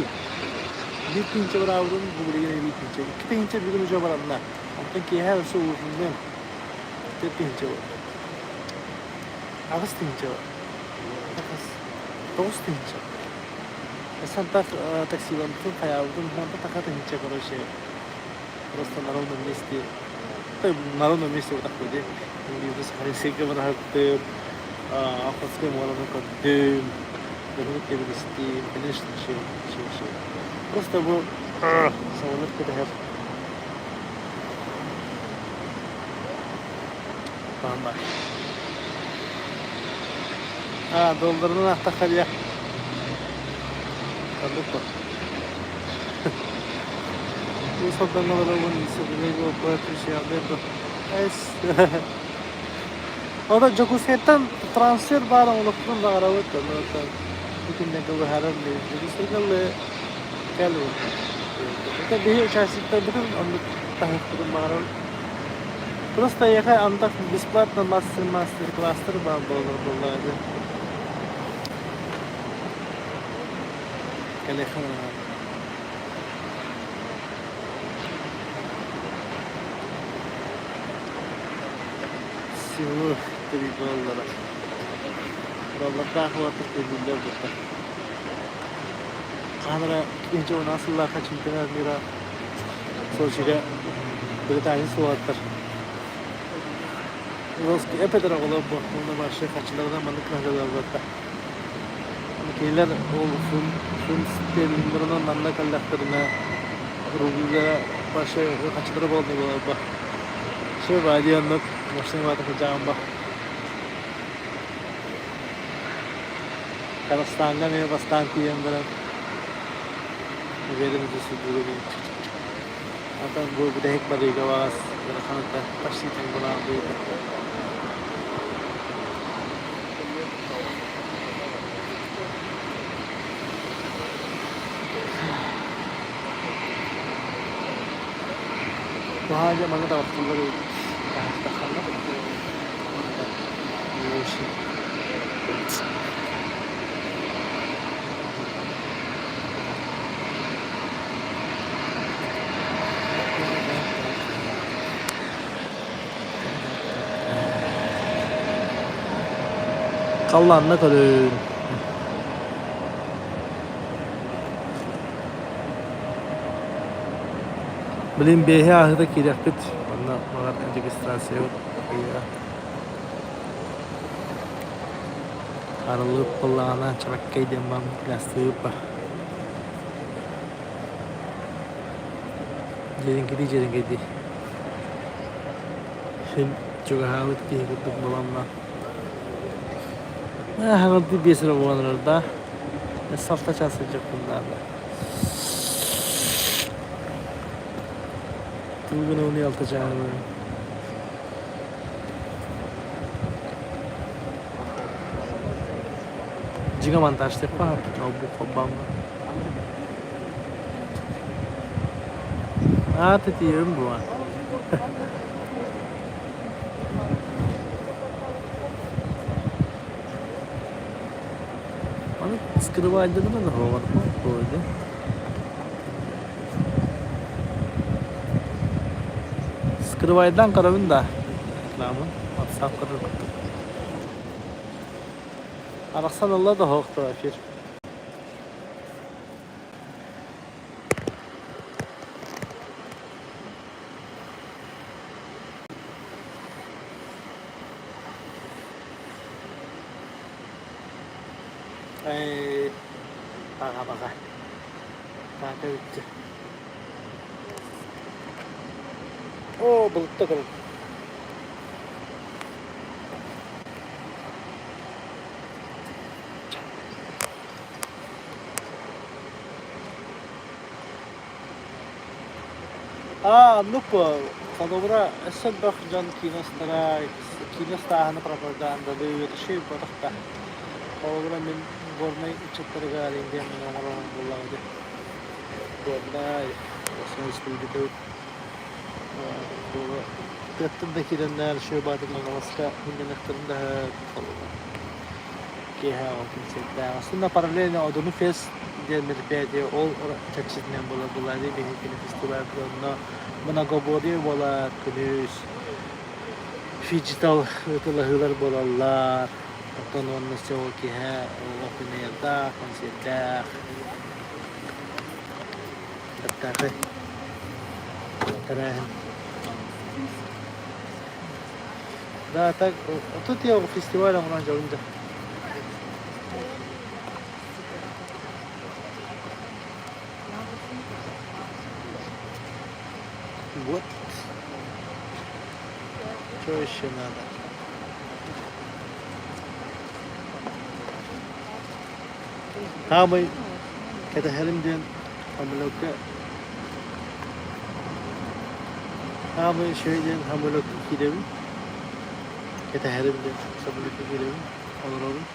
bir pinçe var avrum bu buraya bir pinçe iki pinçe bir gün önce var anla ondan ki her şey uzundan bir pinçe var ağız pinçe var ağız dokuz pinçe sen tak taksivan tüm hayavrum onda takatı pinçe короче просто народном месте то народном месте вот так вот и без харисика браhat Ахватская молоко кодым, Стиль, конечно, все. Просто bu savunur ki de hep bak. Doldurun ahtakar ya. Kaldık bak. Bu sodanlar onun istediğini bu kadar şey yapıyordu. Es. O da Jogus'tan transfer bağlı unuttum da aralık da. Bütün ne kadar haram değil. Jogus'tan geldi. Это бе участников bütün onu tahkikun bağlı. Просто я андах бесплатно мастер-класстар бар болады. Телефон. Всего $3. Долларда хватит $1 burada. Kanara ikinci o nasıllar kaçıncı mira Soçi'de Britanya suatlar. Roski epeydir oğlum bu. Bunda başka kaçılardan mandık nahkalar burada. Kiler o film sterlinlerinin nanda kallaklarına rublere başka kaçıları boldu bu. Şey vadi anlık başına vadı kacağım bak. Karastan'da ne bastan kıyandırın. Verimizi sürdürüyor. Hatta bu da hep bari gavas. Bırakanıda başlayacak buna duydu. Bu hâlde bana da vaktileri daha kalma. Kallanına kalın. Bilim behe ahırda kirek bit. Bunda magat registrasyon. Aralık pallana çarakkay demam plastik pa. Jering kedi. Şimdi juga hawit ki kutuk balamla. Hangi bir sıra olanlarda safta çalışacak bunlarla. Bugün onu yapacağım. Jika mantas tepa, nobu kobam. Teti yerim bu an. Скрывать да надо говорить, вроде. Скрывайдан карабын да. Рекламы. WhatsApp карабын. Араксан Allah da hoqtu afir. Baka. Baka bitti. Bulutta kalın. Lupa. Kalau bura esok jan kinostahana propaganda bir şey bakta. Kalau bura min gornay uçakları galinde numara bulladı. Gornay osman stüdyoda bu kattındaki denler şu badımın alaska hindeneklerinde kalıyor. Kiha o kimse. Aslında paralelne odunu fest diye merpede ol çeşitlen bulladı bir festival programına buna gobori bola kudüs digital ıtılahılar bolallar. Otonom nasıl ki ha okunayda konserda hatta terahan da tak itu tiap festival yang orang jauh Вот. Что еще надо? Хамы, это херимден, хамлока. Хамы шойден, хамлока кидем. Это херимден, саблока кидем. Олором.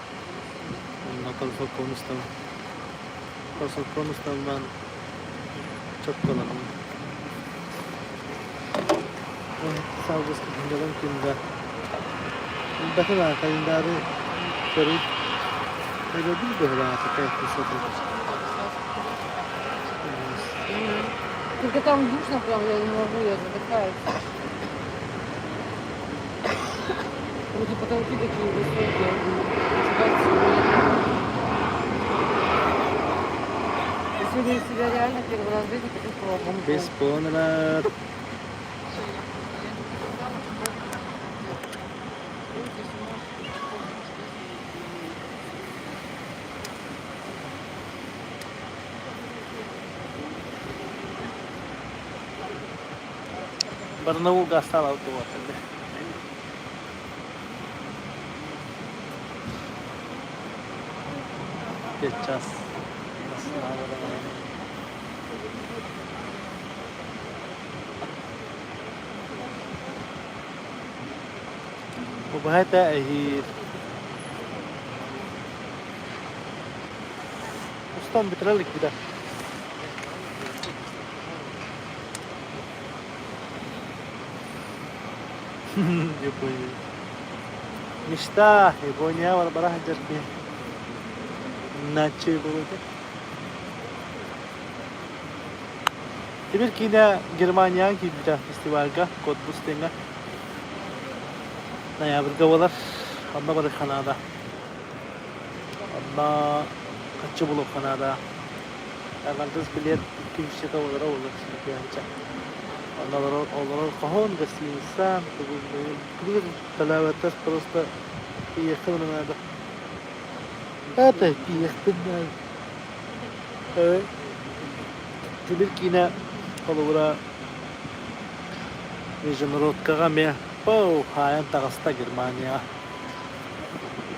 Накалфа конустан. Калфа конустан ben çok kullanım. Savcısı gündelim günde. Bakın kalendarı görüp öyle bir böyle artık yapmışlar. Только там душно, прям я не могу, я задыхаюсь. Вроде потолки такие высокие. Я сегодня себя реально первый раз в жизни почувствовала комфорт. Без понlar. Barnaul gastar auto atende. Geçeceğiz. Nasıl havada var? وبهذا هي ustam bitirelim bir de. Yaponya. Mista, Yaponya var barah jerke. Nache bolete. Tibir kina Germanya ki bir festival ka Cottbus tenga. Naya bergawalar. Anna bar Kanada. Anna kaçı bulu Kanada. Avantaj bilet 200 şaka olur sanki. Onlar kahon gasi insan كبير تلاوتات просто يخدمنا هذا هذا يخدمنا كبير كنا قالوا ميجنرود كغامية باو هايان تغسطا Germania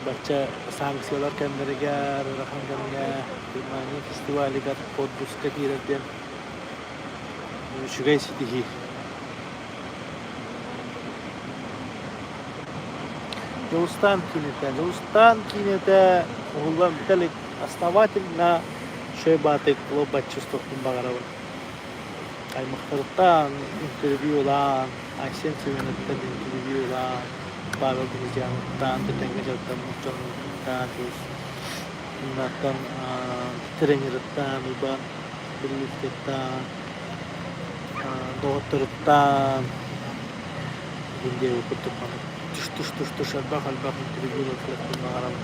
baca sanksiyolar kendileriga rakamlarga Germania festivaliga Cottbus'ka girdim. Şuraya sitihi. Joustan kinete улам биталик основательно шойбатык лоба чувствовал багарау. Аймактардан интервьюлар, Айсен Севенеттен интервьюлар, Павел Дмитриевтан, Тетенгежевтан, Мучоновтан, Наттан, тренерттан, Уба, Билифтеттан, Doktordan günde okuduk bana. Tuş albak interviyular falan bakarım.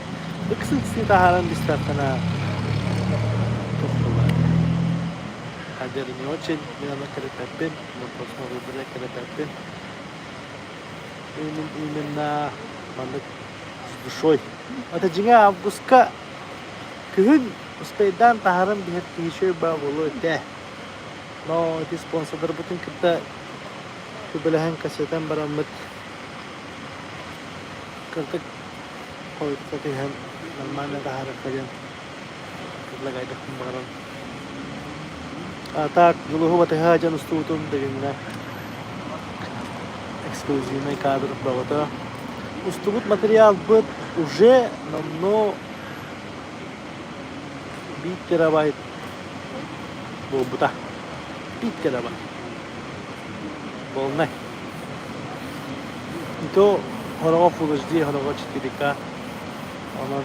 Bu kısım taharan distartana toplumlar. Kaderini için minama kerepepen, mutfakma rubile kerepepen. Именно манdık duşoy. Atacığa avguska kühün uspeydan taharan bir şey bağlı de. No, itu sponsor bütün kita kebelahan kesehatan beramat kerja koi latihan mana taharan kajian lagay dah kembaran atak dulu huwa tahajan ustutun dengan эксклюзивный кадр правда уступут материал будет уже но бит терабайт бута bit kira ba bolna itu horoga full HD horoga 4K onun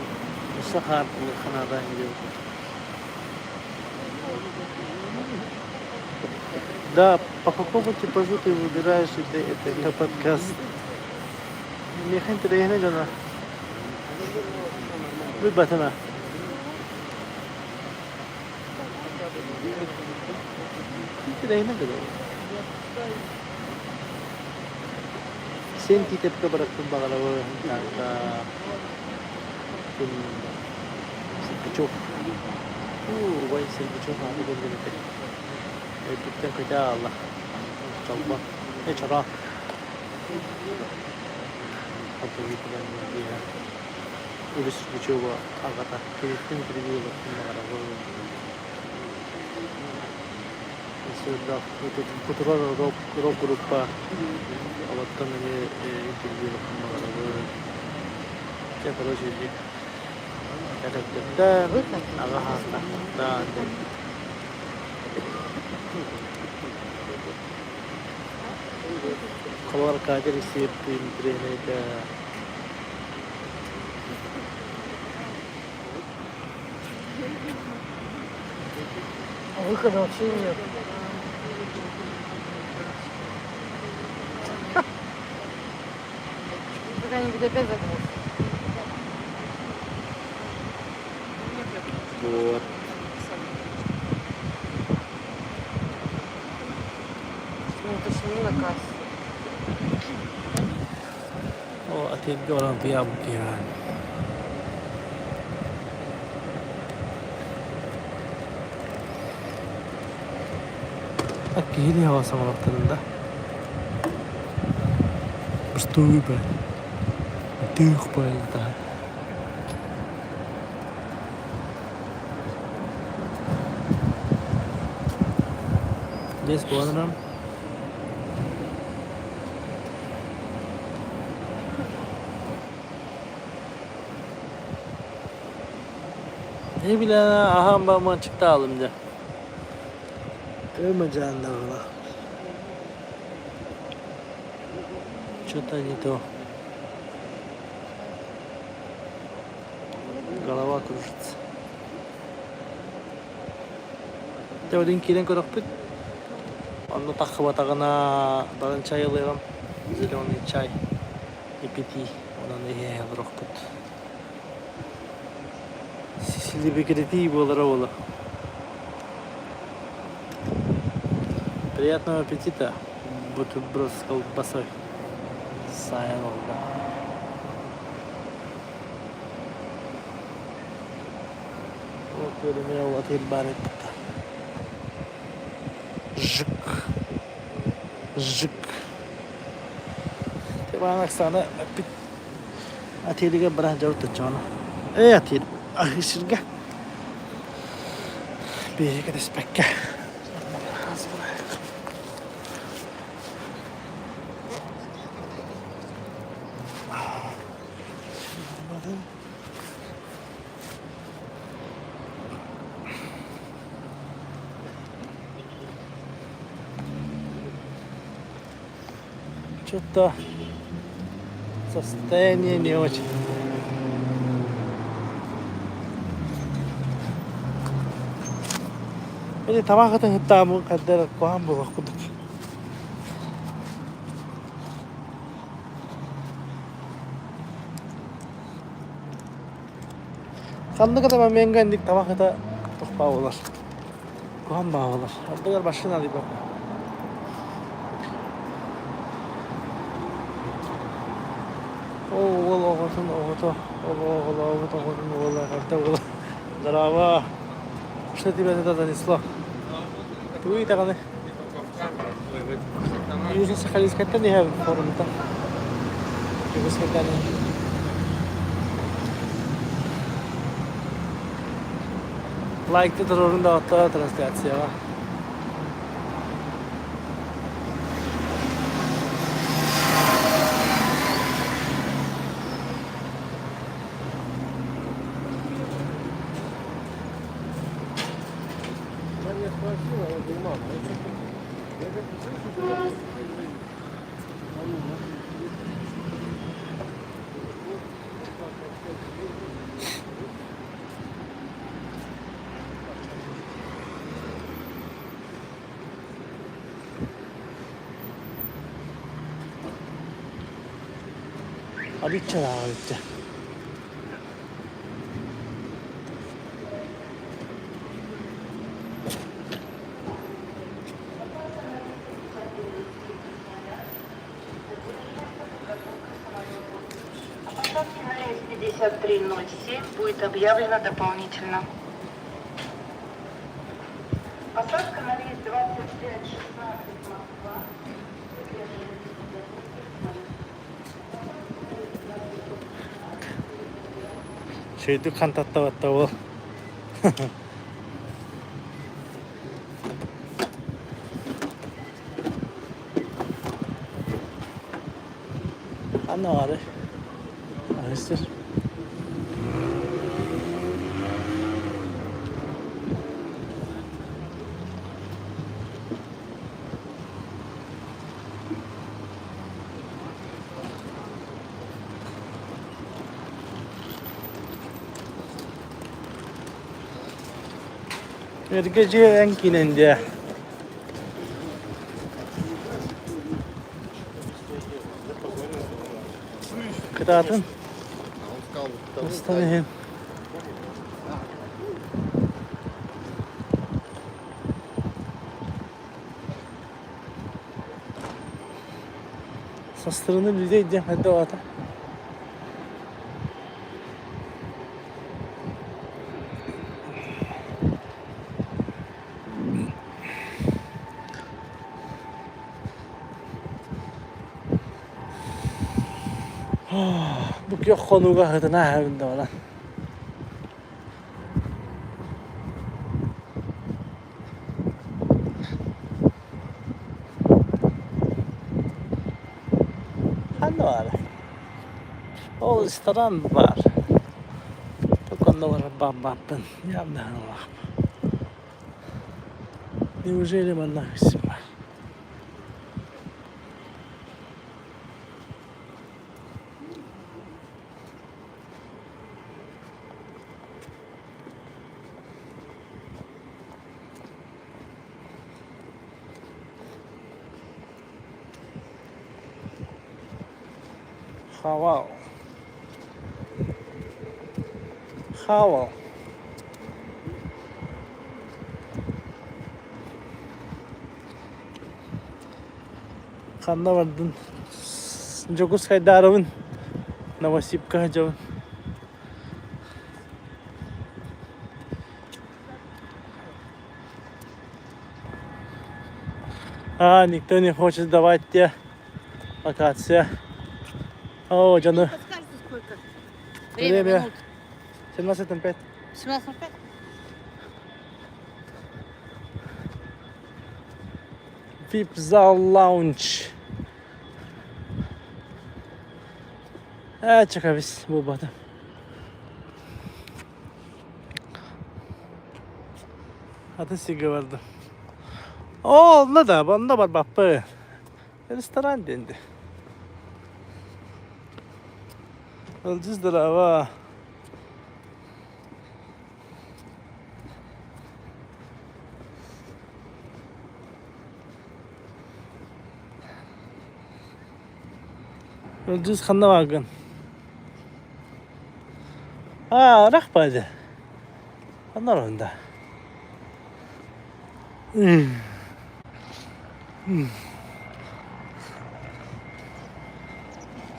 musahar Kanada gidiyor. Да, по какому типажу ты выбираешь это подкаст? Мне интересно, Джона. Выбатана. Интересно, Джона. Sen titip bıraktın bakalım kanka. Çok. Vay sen çok hadi gönderdi. Bitten kıta Allah. Çalba. Ne çara? Kapı gittiler diye. Urus geçiyor agata. Kirittin kiriyor bunlara. Mesela kutular rock gruppa. Avattan ne interview bunlara. Şey projesi. Karakter. Aga hasta. Da. Keluar kader isi pinternya Выхода вообще нет. Когда-нибудь опять загнусь. buat Ну, точнее на кассе. oh akhirnya orang tua bukiran. Akhirnya hava samalatlarında. Bestuğu ben. Dık bayıldı. Yes, bu anlam. Ne bileyim aha babam çıktı alımca. Görmeyeceğin de valla. Что-то не то. Голова кружится. Ты один кирен көрөк бүт. Аны тақы батағына дарын чай алыйгам. Зеленый чай. Ипити. Онан ие алырок бүт. Сисили бекерети болара бола. Приятного аппетита. Бутерброд с колбасой. Саян oldu. Вот bölümüne ulatayım bari. Жик. Жик. Теванак sana ateliga barah jauh tachana. Atel. Ahirga. Bir kere spekka. Что-то состояние не очень. Ini tamam kata hitamu kadar kuam bawa kuduk. Kandı kata ben mengendik tamam kata tok bağlar. Kuam bağlar. Aldılar başına alayım bak. Oh, Allah olsun, Allah, Allah, Allah, здорово. Что тебя это занесло? Ты выйдешь, Южно-Сахалинская не have форум там. Юго-Сахалин. Лайк ты дорогу да отта трансляция. Abi çara bitti. Посадки на рейс 5307 будет объявлена дополнительно. Посадка на рейс 2516 Москва. Şeydi kantatta vatta ol. Anne var. Arkadaşlar. Gece en kinende. Kıraatın. Hastaneye. Sastırını bize gideceğim. Hadi o ata. Bu yok konuğa hıdına evinde olan. Hani var? O restoran var. Только var бабапын. Явно Allah. Неужели Allah isim var? Hava. Hava. Kanna vardın. Jokus kaydaravın. Novosibirsk hajavın. Никто не хочет давать тебе локация. О, canı. Подскажите, сколько? Время. минут. 17:05. 17:05? VIP Zal Lounge. Чакай biz bu batı. Hadi siga vardı. O, onda da, bunda var bapı. Restoran dendi. Alcız drava. Alcız kanna vakın. Rakbadı. Onlar onda.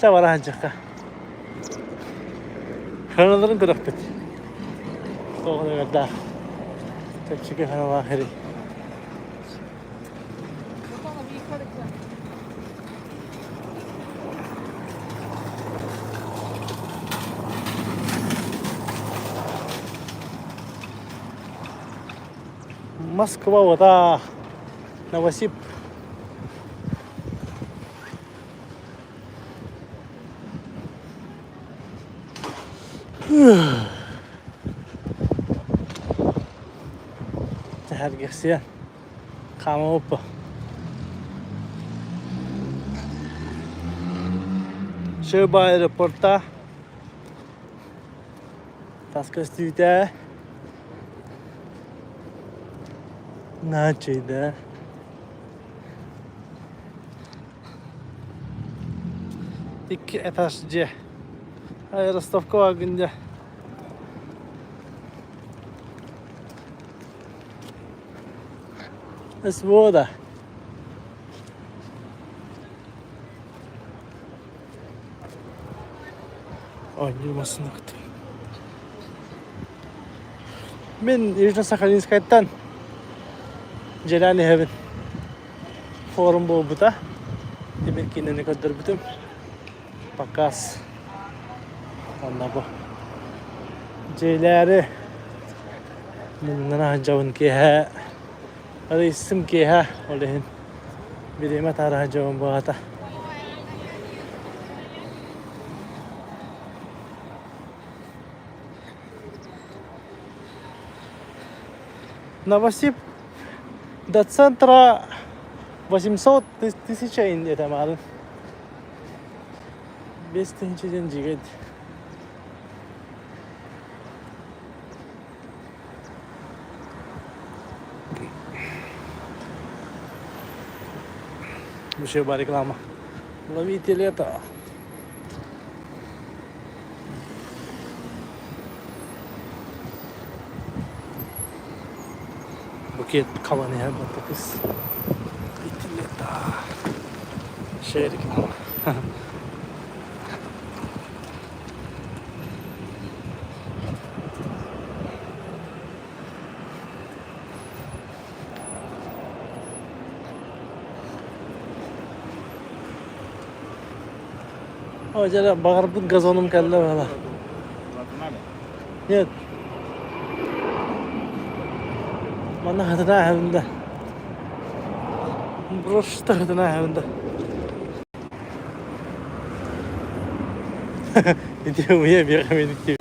Çavara hancaka. Kanaların kırık bit. O kadar da. Tek çıkı kanal ahiri. Bakalım bir yıkadık ya. Moskva вода. Новосиб. Herkese kama upa. Şöyle aeroporta. Taskastüte. Nachıydı. İki etajcı. Ay Rostovka vagınca. Svoda. Ой, yılmasını kıttım. Ben Yuzhno-Sakhalinskay'dan Jelani Heaven forum bu da. Demek ki ne kadar bütün. Pakas. Anla bu. Ceyleri. Bundan jawın keha. Ada isim keha olehin. Birime tarah jawın bu hata. Новосиб до центра 800 тысяч это мало. Без тысячи денег. Вообще была реклама. Ловите лето. Buket kavanı hem bakız. Bitileta. Şey reklama. Acaba bağırıp gazonum geldi valla. Нет. Mana hadana havunda. Просто hadana havunda. Иди у меня бегай идти.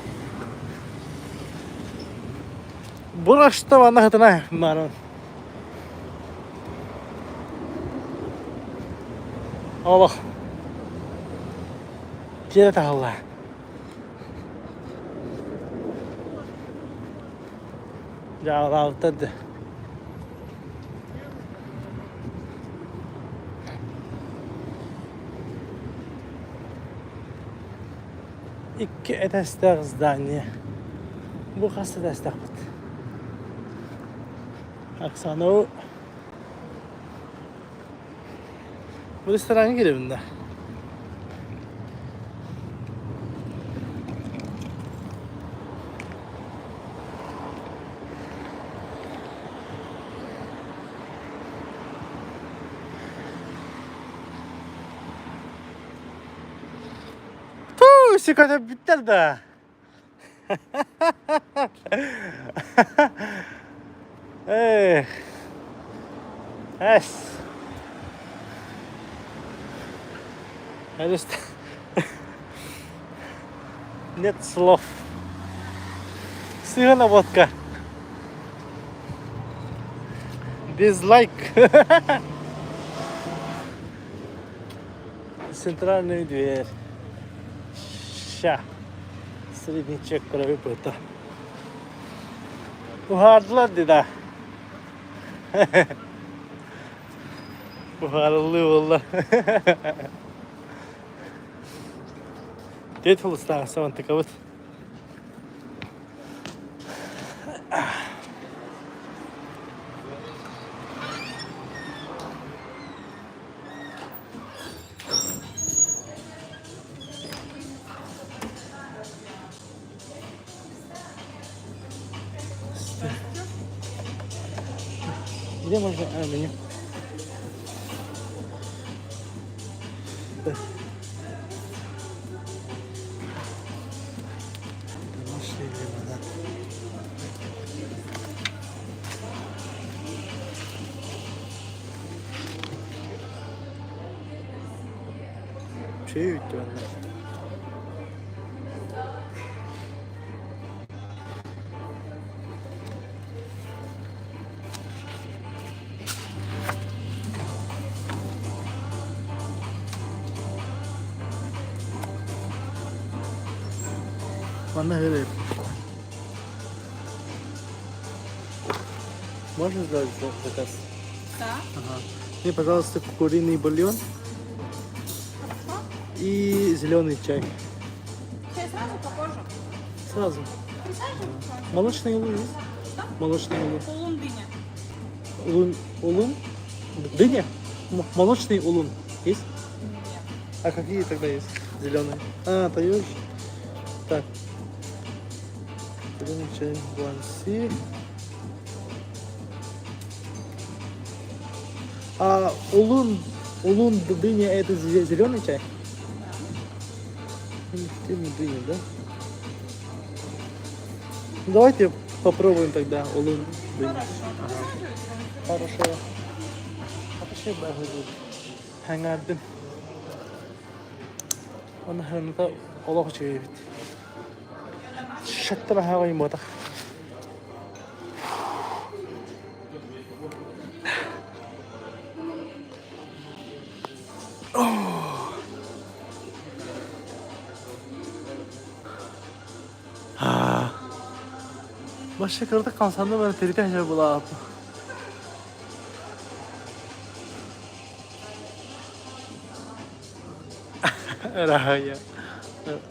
Просто mana hadana мана. Allah. Dia tahu lah. Jauh laut tadi. İki etestek zdание. Bu kası destek bud. Aksana bu restorana girelim de. Сегодня bitter da. Yes. I just нет слов. Сырная водка. Дизлайк. Центральную дверь. Ща. Средний чек крови пыта. Buharladı da. Buharlı valla. Diyet olursa saman tıkavut. Где можно? Меню. Домашний лимонад. Şey bitti benden. Mana hırıp. Можно сделать заказ? Да. Ага. Мне, пожалуйста, куриный бульон и зеленый чай. Чай сразу попозже. Сразу. Присаживайся. Молочный улун есть? Что? Молочный улун. Улун дыня. Улун? Дыня? Молочный улун есть? Нет. А какие тогда есть? Зеленые. А, тающий. Так. Зеленый чай Гуанси. А улун дыня это зеленый чай? Да. Дыня, да? Давайте попробуем тогда улун. Хорошо. Хорошо, бахыды. Хангардым. Оны ханта олох чейбит. Шаттана хагай мота. Başka kırdı kalsanda ben terite şey bulap. Rahaya.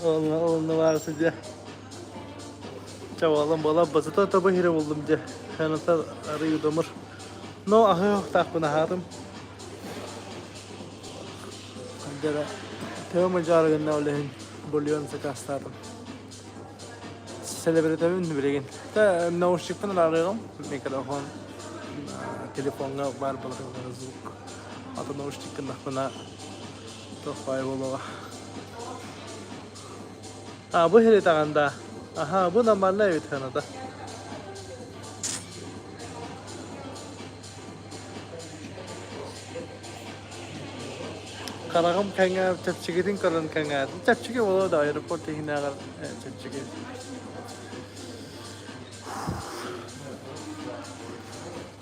Onunla varsa diye. Çavalım bala basıta tabi hire buldum diye. Kanıta arıyor damır. No ahı yok tak bana harım. Dere. Tevme jargın ne olehin. Bulyon sakastarım. Celebritemin bilgin. Ta nauşikten arıyorum. Mikrofon. Telefonga var balıklar zuk. Ata nauşikten bana tofay buluğa. Ha bu heri tağında. Aha bu normalde evet kanada. Karagam kanga çapçıgedin kalan kanga. Çapçıge ola da aeroporta hinagar çapçıge.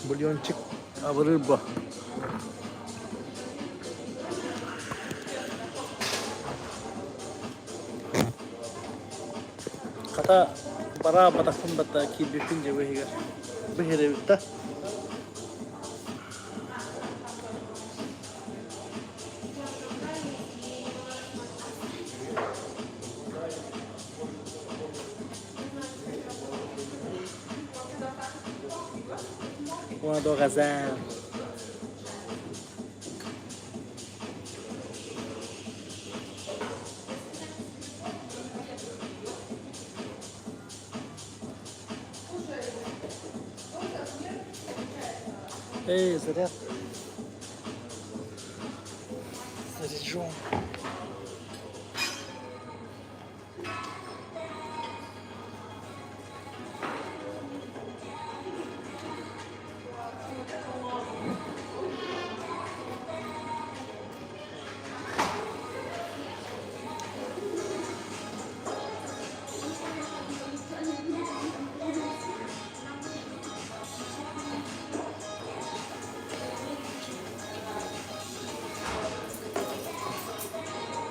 Bulyonçuk avırır bu. Kata para batakun bata ki bütün cevehigar. Behere bitta. Ona do gazan. Эй, заряд. Заряжен.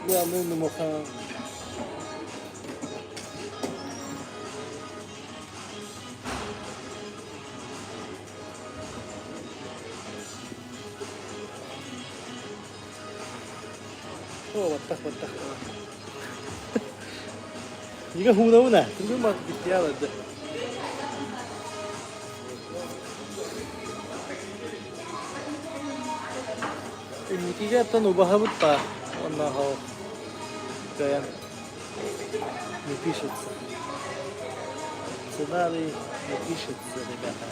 Bu anın mukha. Oh, batak. Jika huna, tunggu mak kita ada. Ini kita tan ubah butta. Allah hao. Kayan. Не пишется. Сценарий не пишется, ребята.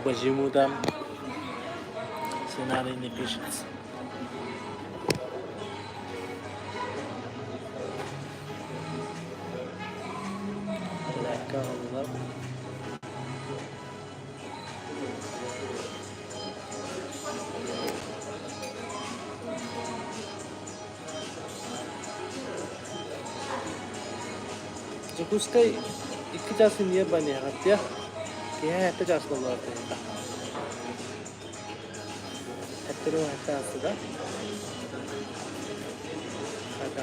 Почему там сценарий не пишется? Легко oldular. Закускай iki час niye bani ya? Kaya hatta час oldular. Hatta o hatta aslında. Hatta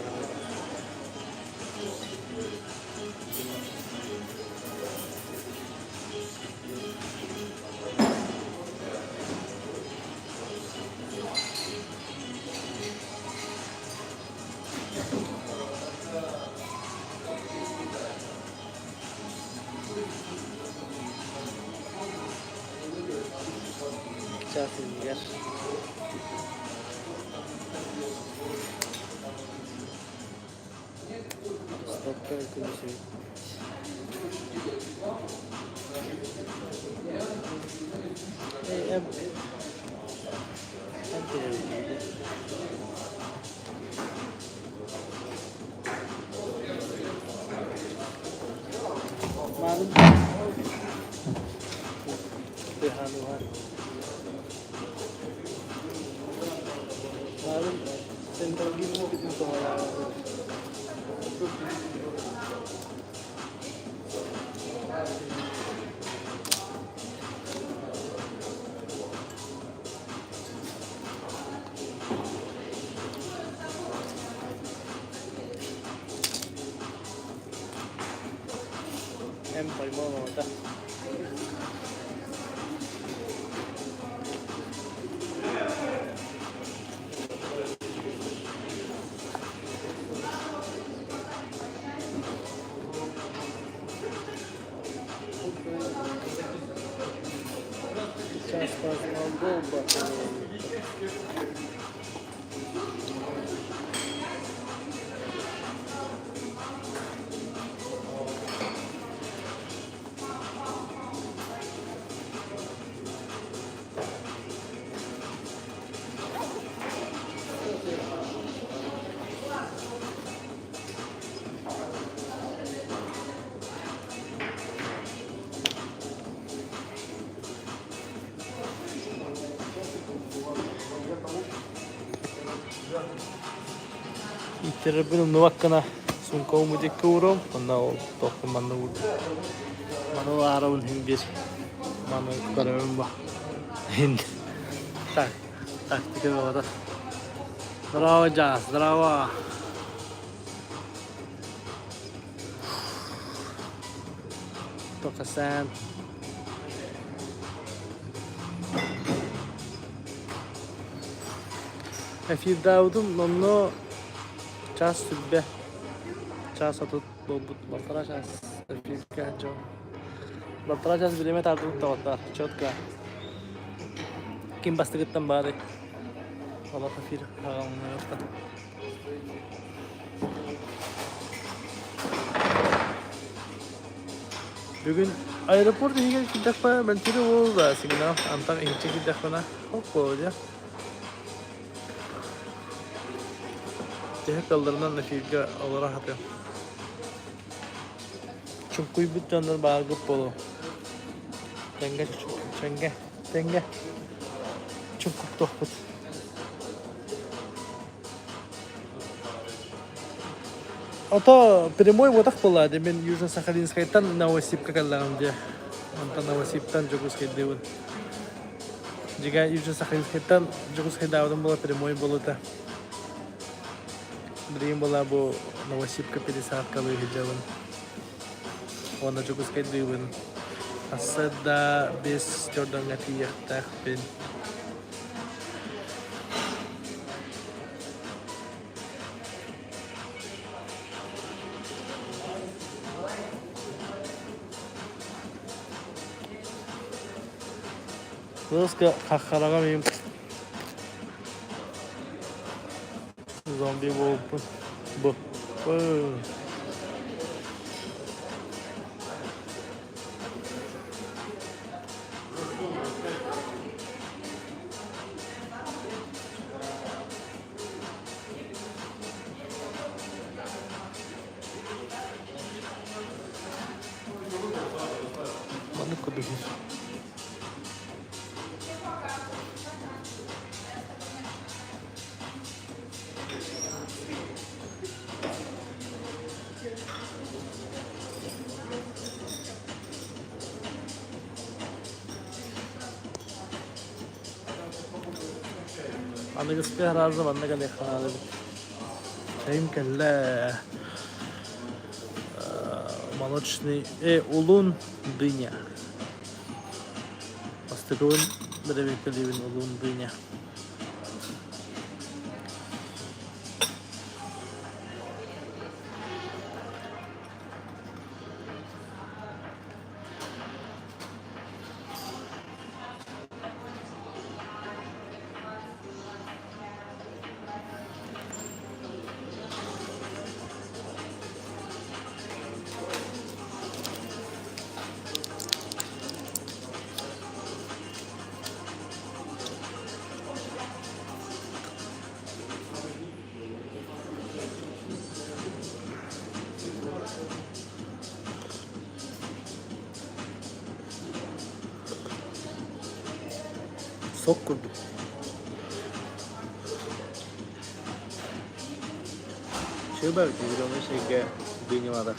Casin yer. Stopper kulüsü. Em Tehanuhan. Narin, central game mo kitang tumaya. Empay mo mga. Сейчас возьму голуба. Iterabin nuwakkana sunko mo di kuro manaw tok manu araw hindi manu karam ba hindi tak tika ba ta darawa tokasan if you davdum nomno час себе час тут бобут батра час физика жо батра час билеме тарту тавтар четко ким бастыгыттан баары ала кафир агамына йокта бүгүн аэропорт ийген кидакпа бентири болду да сигнал антак инчи кидакпана окко ja Tehek kallarından nefilge olarak yapıyor. Çünkü bu canlar bağırıp bolu. Tenge. Çünkü tohbut. Ото прямой вот так была, де мен Южно-Сахалинскайтан Новосибка каллагам де. Онта Новосибтан Жогускай деуін. Жига Южно-Сахалинскайтан Жогускай давдан была прямой болута. Дрим была бо Новосибка 50 выезжала. Он на Жогускай деуін. Асада без чорданга тияқтақ пен. Terus ke kakaraga mim zombie bu mana kudu أنا قصدي رازم أنا قال لك هذا يمكن لا молочный улун дыня. Построен древекаливен улун дыня. Sok kurduk. Şey belki bir onu şeyge dünyada.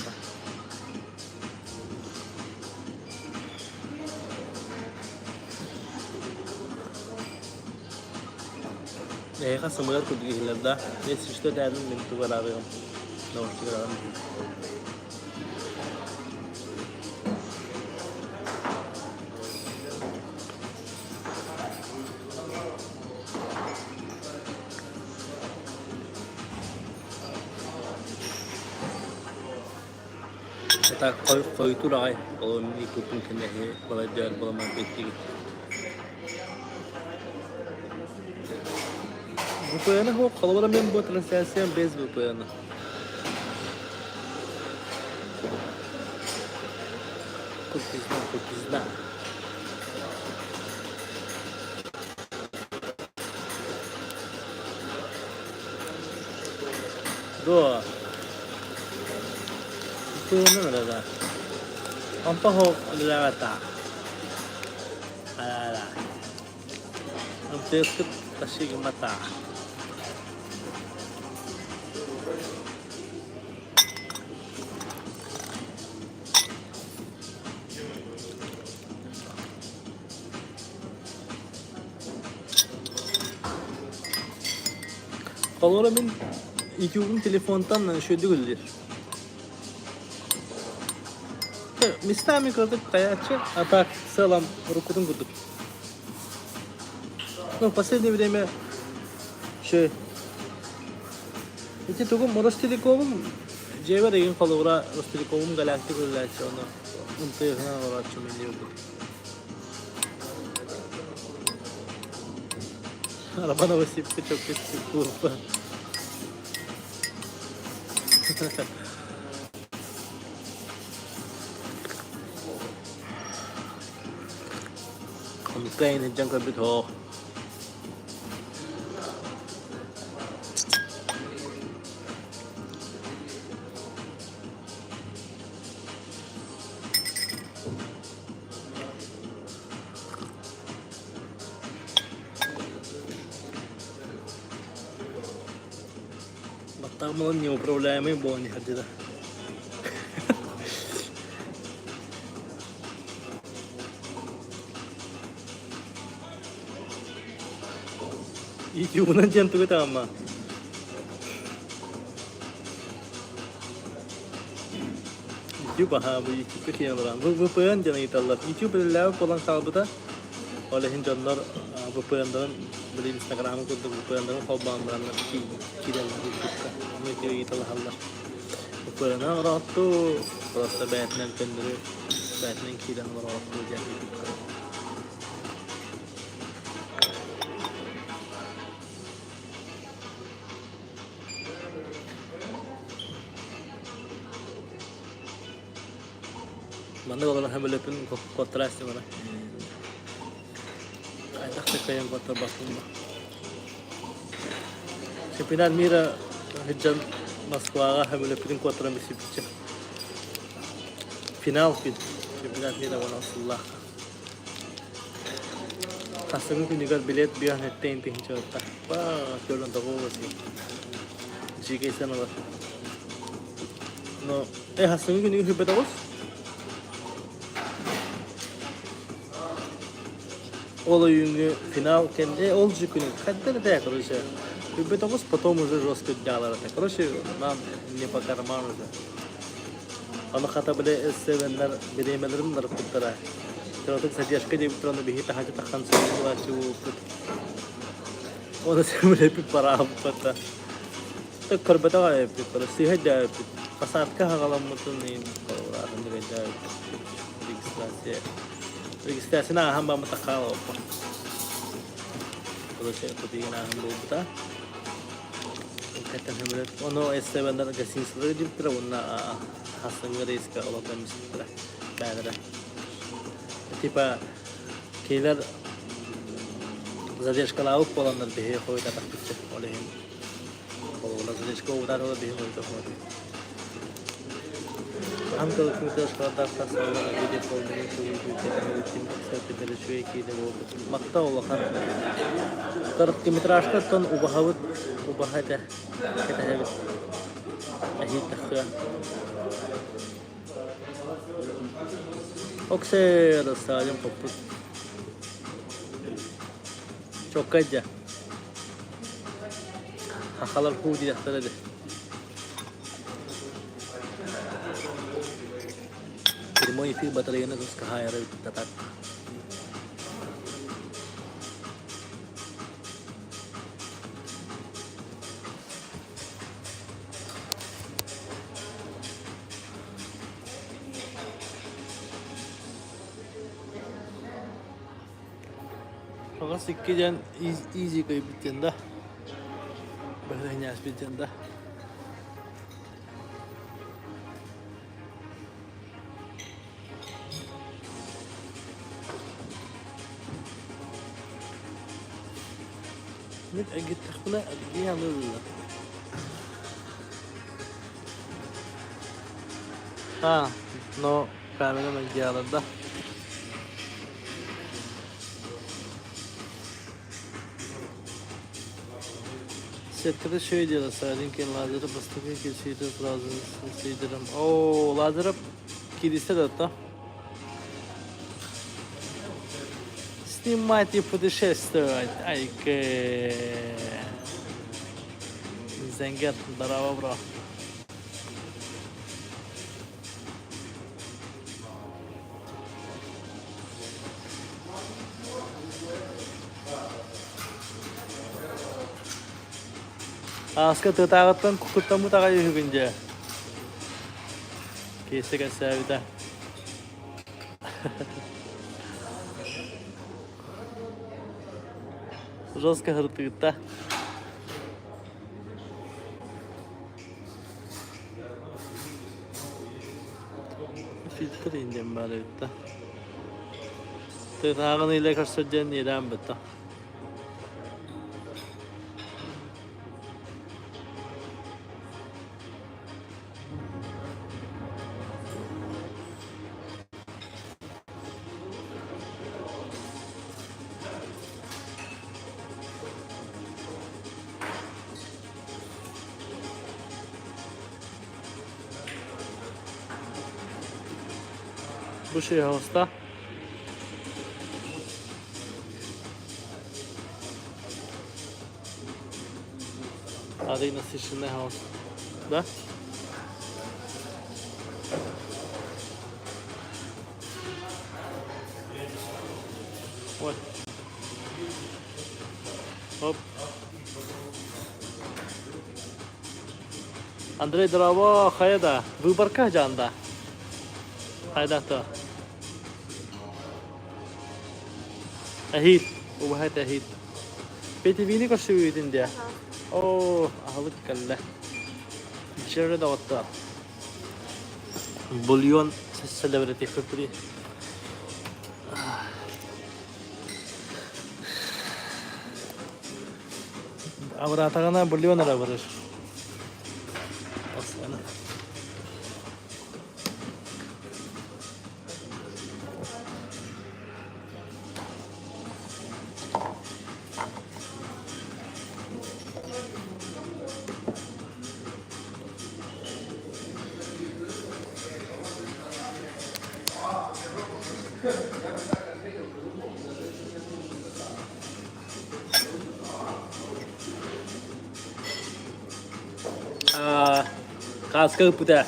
Kasımlar kurduk ihlarda. Neyse işte derdim benim tuvar arıyorum. Ne hoş çıkaralım. Kita koy tu ay kalau ikutin kena belajar belajar PT. Bu yana ho kalau bala men buat transaksi yang base bu yana. Kukizna. Dua. Itu mana ada? Apa ho ada kata? Ada. Hampir kasih mata. Kalau min YouTube'un telefondan şöyle güldür. Mistami kırdık kayaçı atak salam rukudun kurduk. No последнее время şey İki tuğum Rostelekom'un cevher egin kalora Rostelekom'un galaktik ulaçı onu untayına uğraşım ediyordu. Arabana basıp çok kötü kurba. Complain hết chẳng có biết hồ. Bắt đầu nhiều problem ấy buồn thật chứ. YouTube'dan cantığı tamam. YouTube aha bu YouTube kesiyan orang. Bu peran jangan kita lihat. YouTube level pulang kalbeta. Olehin jonlar bu perandan beli Instagram ku bu perandan hoban beran kidan YouTube. Mesti kita lihat. Bu perandan orang tu prosta Batman kendiri Batman kidan orang tu jadi. Mana kalau nak boleh pun kontras mana. Ada sekali yang kotor bakum. Sepinan mira hejam maskuara boleh pun kotor mesti pecah. Final pun sepinan mira wala Allah. Kasih pun juga bilet biar netain tin cerita. Wah, jualan toko sih. Jika sana lah. No, hasil pun juga hebat terus. Olayın final kendi olacak günü kadar da yaklaşıyor. Bir de biz patomuzda roskut dağlara yaklaşıyor. Ben ne pakarman orada. Ama kata bile sevenler bireyimlerim var kutlara. Terus saja şkaya bir tane bir hita hacı takkan sonra çubuk. O da sebeple bir para pata. Tak karbata var ya bir para. Sihat da bir. Kasat ka hagalam mutun nin. Orang mereka registrasi. Registrasi na hamba matakao pa. Kalau saya putih na hamba buta. Kata hamba ono S7 dan gasin sore di pira unna hasang race ka Allah kami sitra. Kaya tipa killer zadesh kalau polanlar behe hoy ta takçı olehin. Polanlar zadesh ko udar ho behe hoy ta ho. Ankara Kümüt'e sırada kasarlar, gidip olduğunu söyleyip için sertifikleri şu ekiyle oldu. Makta olakan 40 kilometre ton ubahavut ubahada ketahebit ahit takya. Okse rastacım koptu. Çok kayca. Hakalar hudi yahtaradı. Termo itu baterainya terus ke higher tatak. Fakat sikkijen easy kayak bitenda. Bahasanya as bitenda. Net agit takuna agit alır. Ha, no kamera megyalarda. Setkede şey diyorlar sadece ki lazer'ı bastığı kesiydi lazer'ı seydirim. Oo lazer'ı kilise de hatta. Снимайте путешествовать. Айке. Зенгер, здорово, бро. Аска тытагыттан кукуттан мутага жүгүнже. Кесеге сәбита. Жестко хыртыгытта. Фильтр инден бары битта. Тытагын иле көрсөтжен иран битта. Bu şey hasta. Adı nasıl işinde house? Da? Ой. Оп. Андрей, здорово, хайда. Выборка жанда. Хайда то. Ahit. Ubahat ahit. PTV'ni koşuydun diye. Oo, ahlık kalle. İçeride de otta. Bulyon celebrity fırtırı. Avratagana bulyon ara varır. Aslanı. Kaskı puta.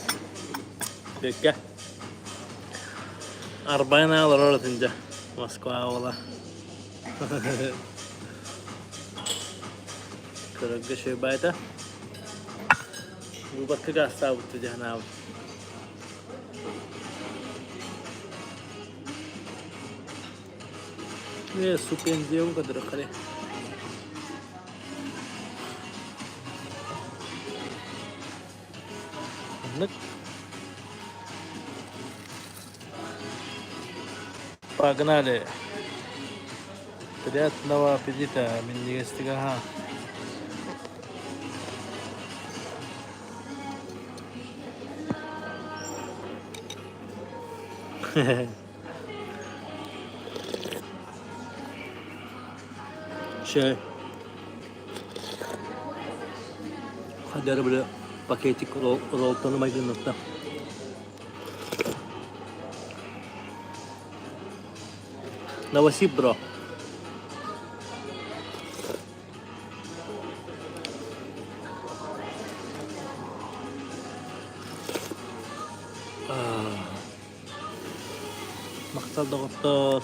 Bekle. Arbayana alır orasınca. Moskva ola. Kırıklı şey bayda. Bu bakı gasta buttu cana. Ne su penziye bu kadar kare. Nek. Pagnaale. Terlihat nawa pidita minjestigaha. Şey, kadar böyle paketik rol tanıma günlükte. Новосиб, bro. Maksal dokter.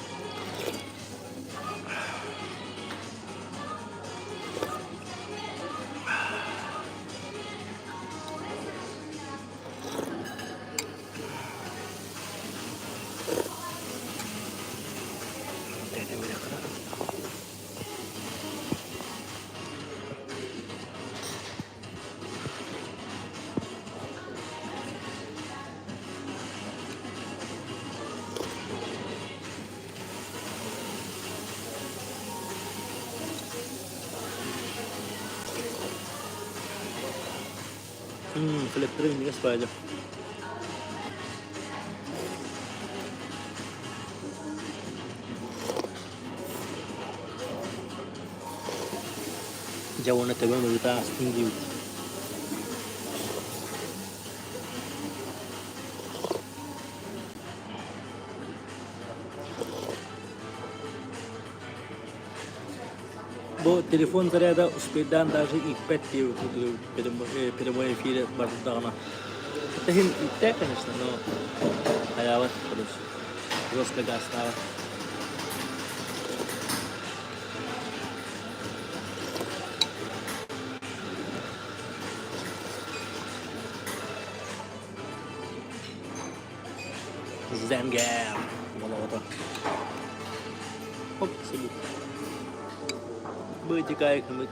Filtre ini kan supaya aja. Jauh nanti bang berita tinggi. Bu telefon ternyata sepeda даже ipet dia untuk перемой эфире бардагана. Это им ипет, конечно, но хаяват плюс жестко газ ставят. Зенгер. Вот. Оп, сидит. Быти кайк мы.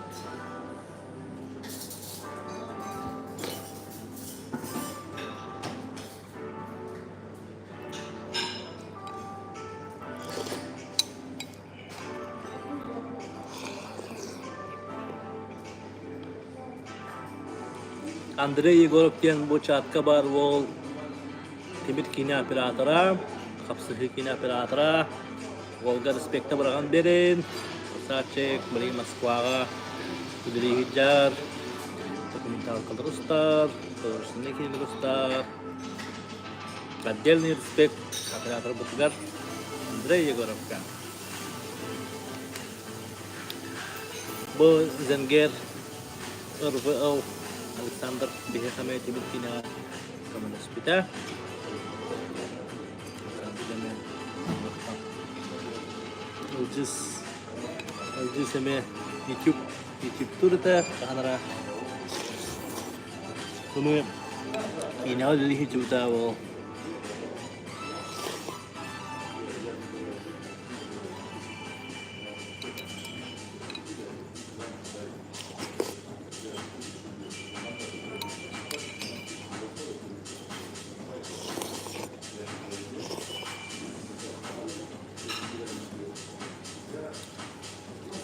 Андрей Егоровтен bu çatka bar vol Timir kine operatora, kapsıhı kine operatora, Volga respekte bırakan berin, Saçek, beri Moskvaga, Kudri Hijjar, документал Rustar, Torusundaki Rustar, Отдельный респект оператор Бутгар Андрей Егоровка. Bu Zenger RVO Alexander Bihakame Timur Kina Kementerian Hospital. Ucuz sama YouTube tur ta kanara. Kamu ini awal dari hijau tahu.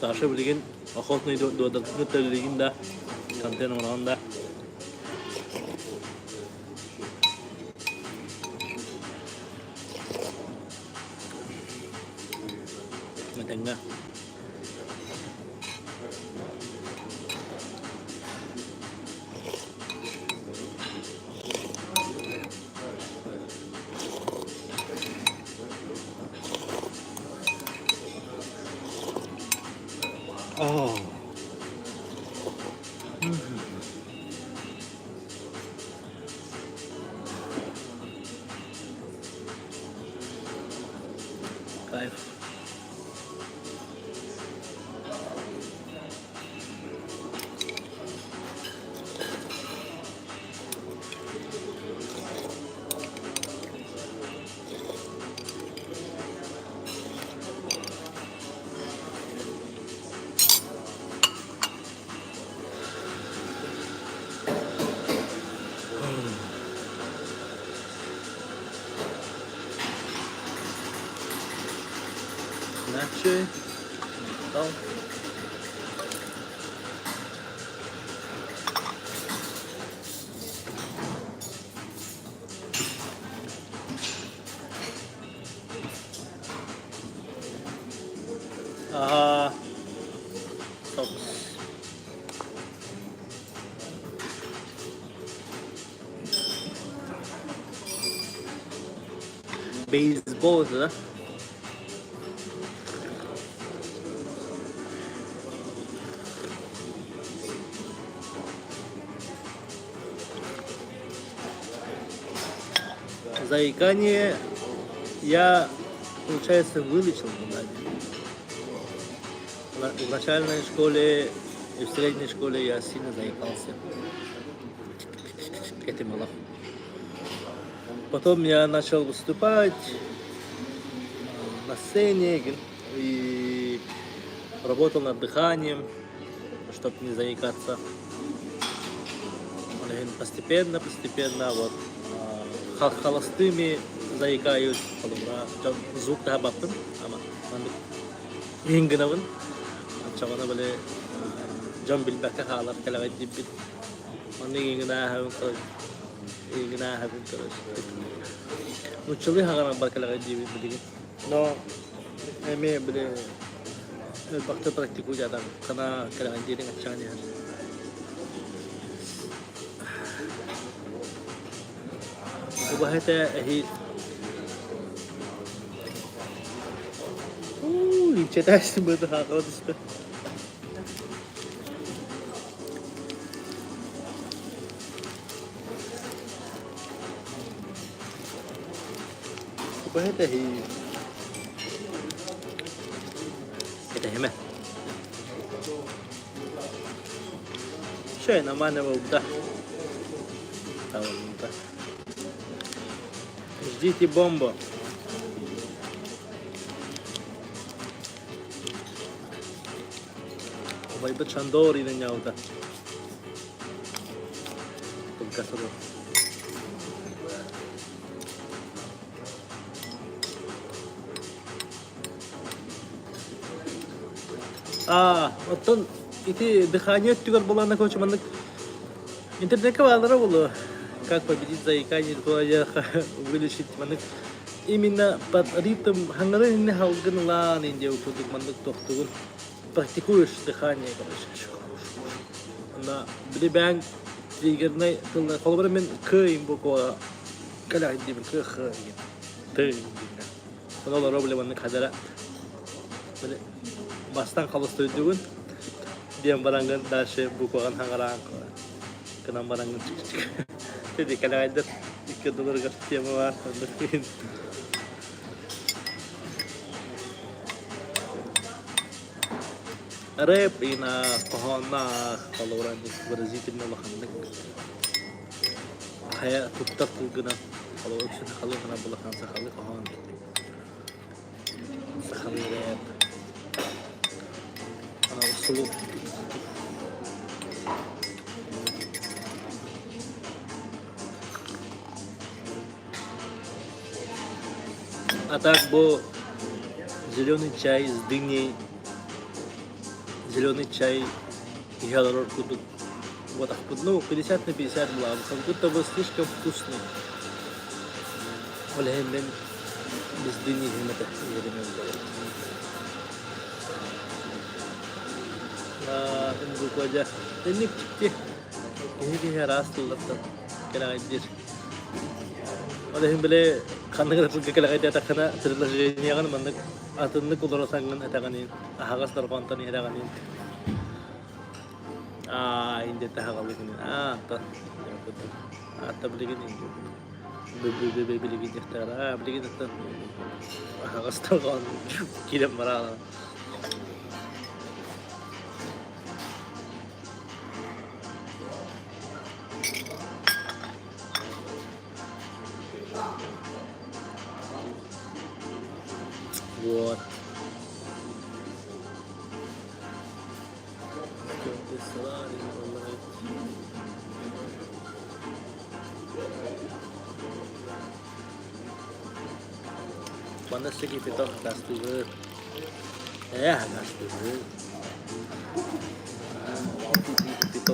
Саша bilgin охотный додатны төлеген да контент орнаған да мәтәңгә Oh. Кайф. Иначе там Socks. Baseball itu lah. Заикание я, получается, вылечил в начальной школе и в средней школе я сильно заикался. Этим было. Потом я начал выступать на сцене и работал над дыханием, чтобы не заикаться. Постепенно, вот холостыми заикаюсь, звук табаптым, ама ингнавын, чагана беле жан билбекке халар келегет дибит, аны ингнахын корос. Ну чили хагана бар келегет дибит билген, но эме беле бакта практикуй жадан, кана келегет дибит ачаны. وبهتا هي читаешь быдха одысты. وبهتا هي это هما شيء نمانه وبده Ждите бомбу. Вайбет шандори на няута. Только сюда. Вот он эти дыхание тюгар была на коуче мандык. Интернет кавалера было. Как победить заикание, вылечить мандык. Именно под ритм хангары не хауган ла ниндя упудук мандык тохтугун. Практикуешь дыхание, короче. На блибанг триггерной тылна холбара мен кыйм буко кала дибин кы ты. Онолар робле мандык хадара. Бастан калыстырдыгын. Диям баранган даше букоган хангаран. Канам баранган чик. Jadi kalau ada $3 kerja mawar, mungkin. Rep ina kohona kalau orang Brazil ni makan kayak tutup guna kalau option kalau kena belakang sekali kohon sekali rep. Ana usul А так был зеленый чай с дыней, зеленый чай и гиалурон кудук. Вот так, ну 50 на 50 было, как будто бы слишком вкусный. Олегенден без дыни гимета зеленый был. Ингу кваджа, дыник чикти, гири раз туллаптан, кена айдир. Олегенден Kandıgı pulga kala gayda takana trilogy yagan mandık atındık ulura sangan ataganin ahagas darqantan iraganin inde tahagaligin ta biligin biligin ihtara biligin ta ahagas darqan kilam marala Вот. Panas lagi kita gas dulu. Gas dulu. Kita.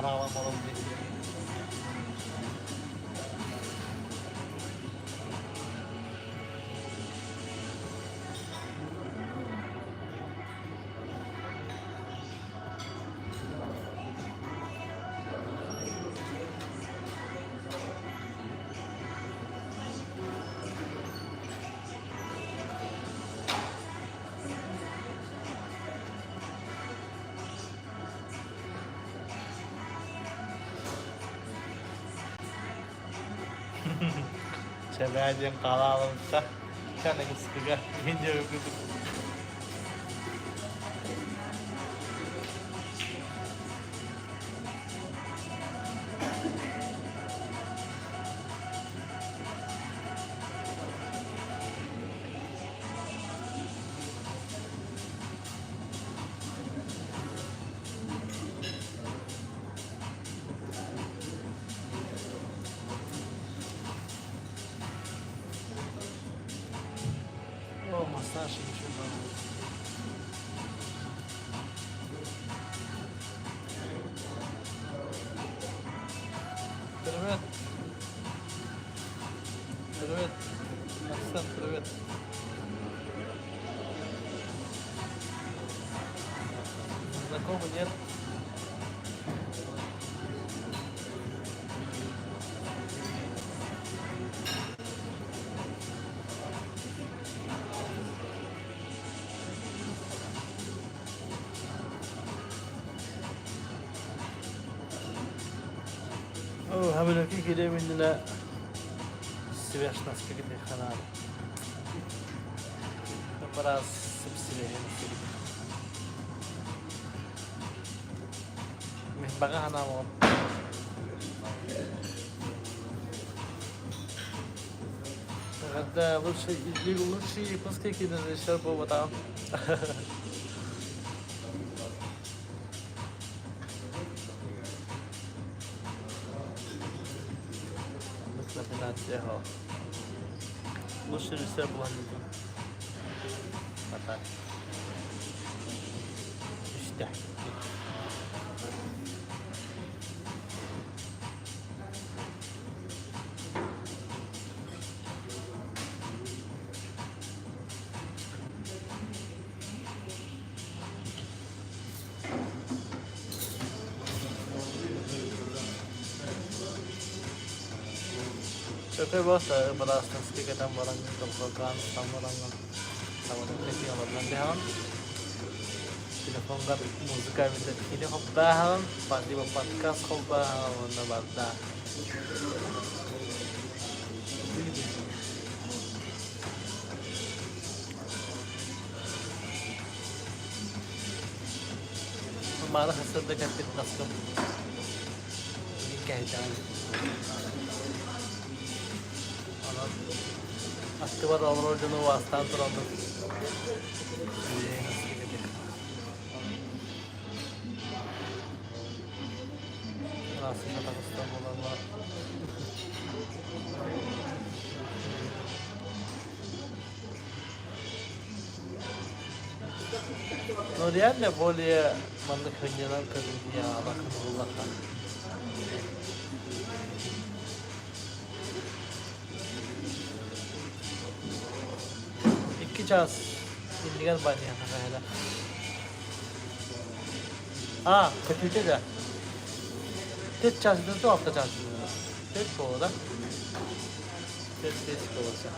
Karavan olan bir şey. Cewek aja yang kalah loh, kan yang ketiga ingin jauh gitu. Oh, masaj gitu banget. Привет. Привет. Арсен, привет. Знакомы, нет? Oh, haben wir noch gegeben in der Севершнадский канал. Para subsidi. Мин бага ханамон. Когда лучшие выпуски кинорежиссер был вот там. Номинация ho. Лучший режиссер был он. Mata. İşte. Çok bahasa berasal sedikit orang terpekan sama orang dengan dehan. Telepon kan musika bisa ini hobahan, pasti podcast hobahan na bata. Malah hasil dekat fitness kan. Ini kaitan. Aktivar avrođenu vastan turanda. Aslında takıstan olanlar. Nurian ne boleh mandık hınyalar kadın ya bakın Allah'a. İki çaz. Ini kan banyak kayaknya. Ah, kecil aja. Tet çarşıda da hafta çarşıda. Tet bu da. Tet olsa.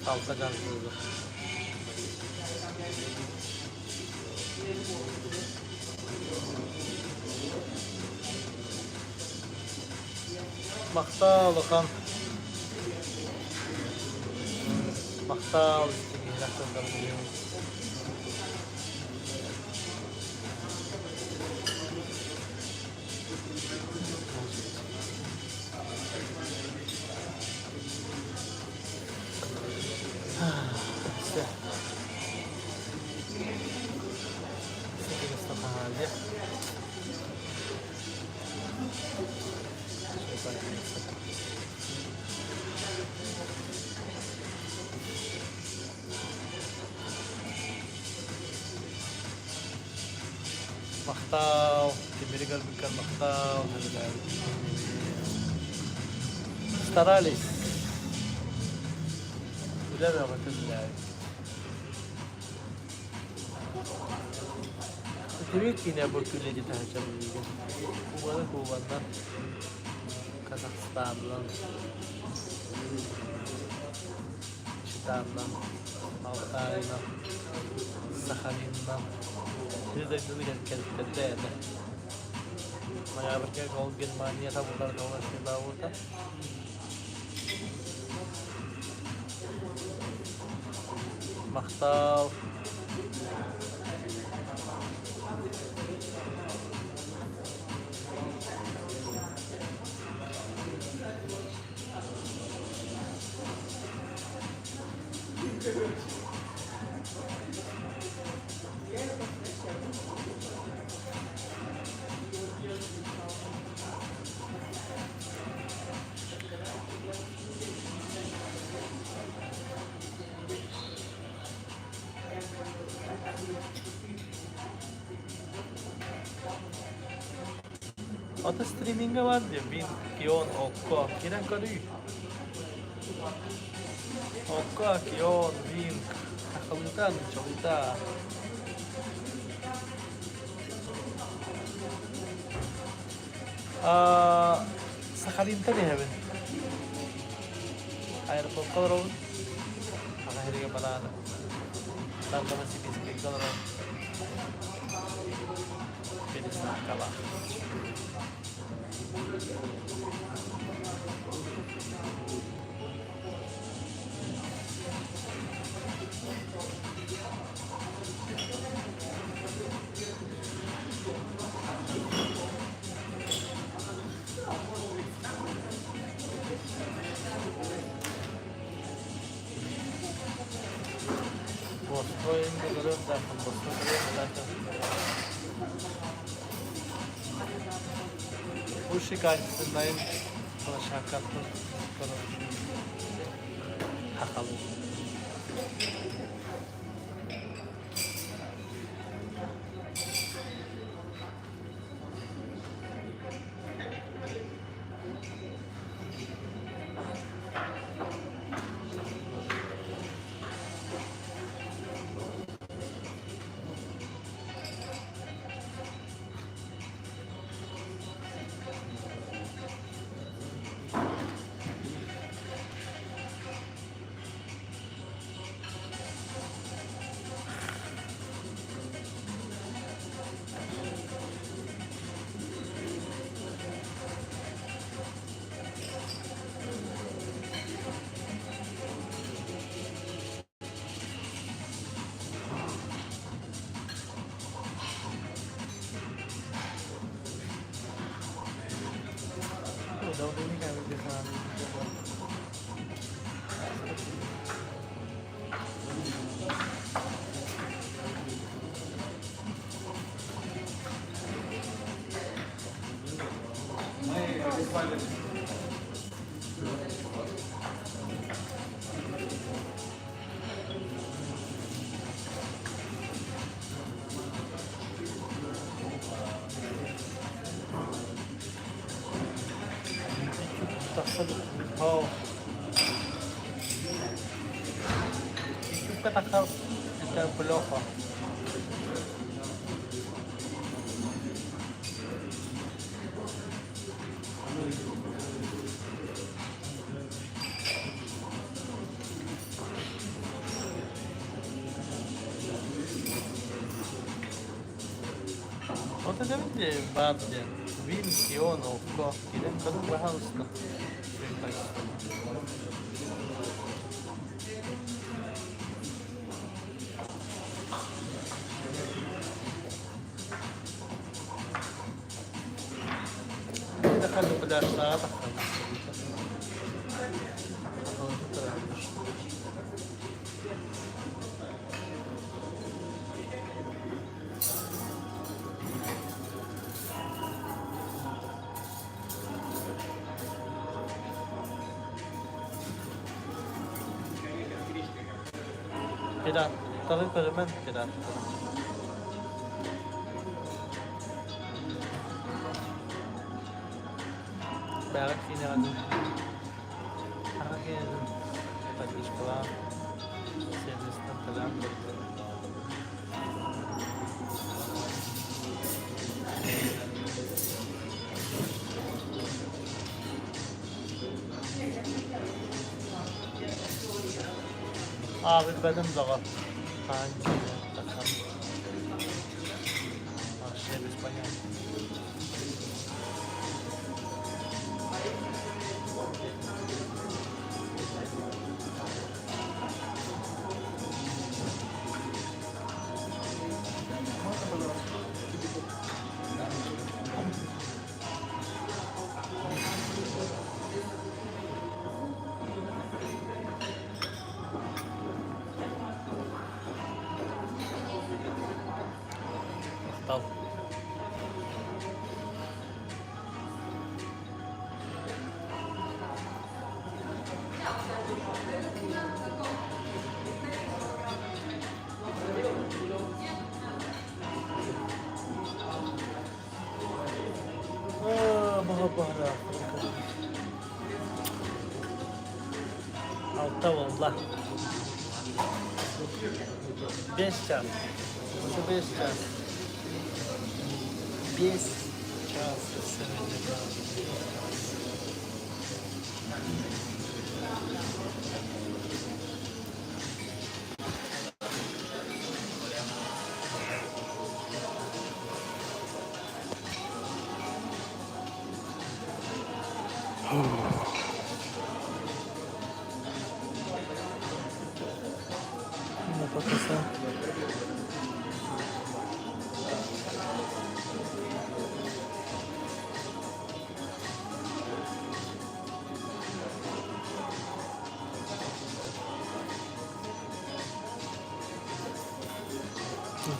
Hafta çarşıda. Makta lokan. Makta istigil hakkında biliyorum. İşte. Sekiz hali. مختار تمري قلبي كان مختار ستراليس ولا ما بتلاقي تبي كنا بقول لي تهجم ولا هو ولا كازاخستان لان Çiğdem lan, Altay lan, Sakhalin lan. Bir de bunu geldi yani. Maya berke gol Germania ta bunlar da ona şimdi daha orada. Maktal. Ata streaming'e var diyor. 1000 Kion Okko. Kiren kadıyor. Okko Kion 1000. Nakalimutan. Chalita. Sakalimutan ya ben. Airport ka ron. Makahili ka pala na. Saan ka masipisipig ka ron. Pinis na ka ba? Bosco yung gagawin dahil Bosco gagawin dahil bu şikayetindeyim sana şarkatlı hakalı. Daw din kami dito sa amin. Oh. Yung katakaw, ito buloko. O da demek ki bazı Vin, Kion, Okko, giden kadın daha hızlı. دخلوا بدار صار Tidak, tapi permen tidak. dagat finale. Hagen Patriskova Serbistan talan. Abi benim dagat. Hangi takım? Şehir İspanya. Aptal. Bahara. Altta valla. 5 çarp. Şu 5 çarp. 5 çarp. Napakasa.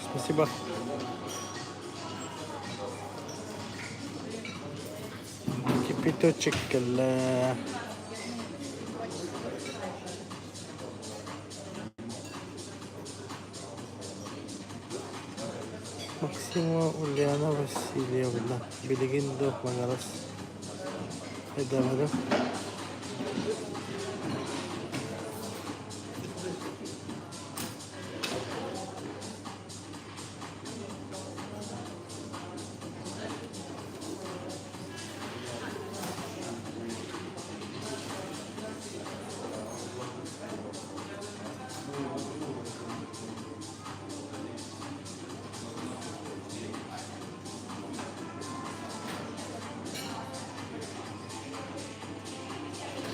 Спасибо. Кипяточек. Максима Ульяна Васильевна. Билигин до Магарас. Эдамада.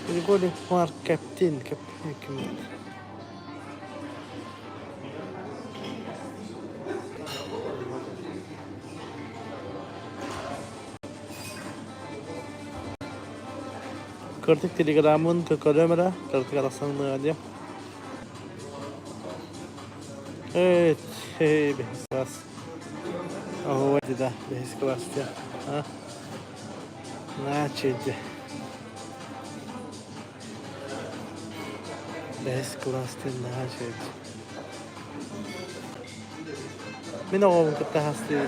Григорий Марк Каптин. Kertik Telegram'ın kökölömere. Kertik arasında aja. Evet. Hey behis kelas. Oh tidak behis kelas ya. Nah cede. Behis kelas nah cede. Minum kita hasti.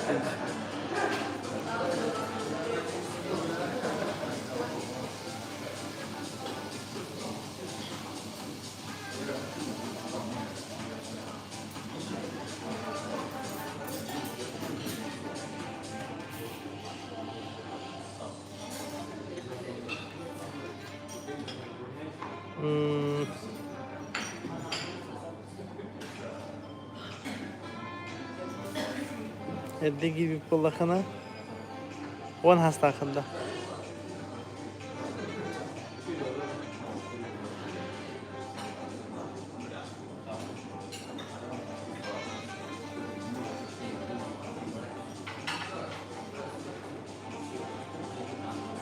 Eddigi Vipulakana. One hasta hakkında.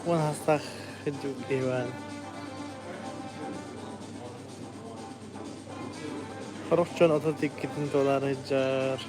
One hasta hidup hewan. Harufcan ototik kitin dolar hijar.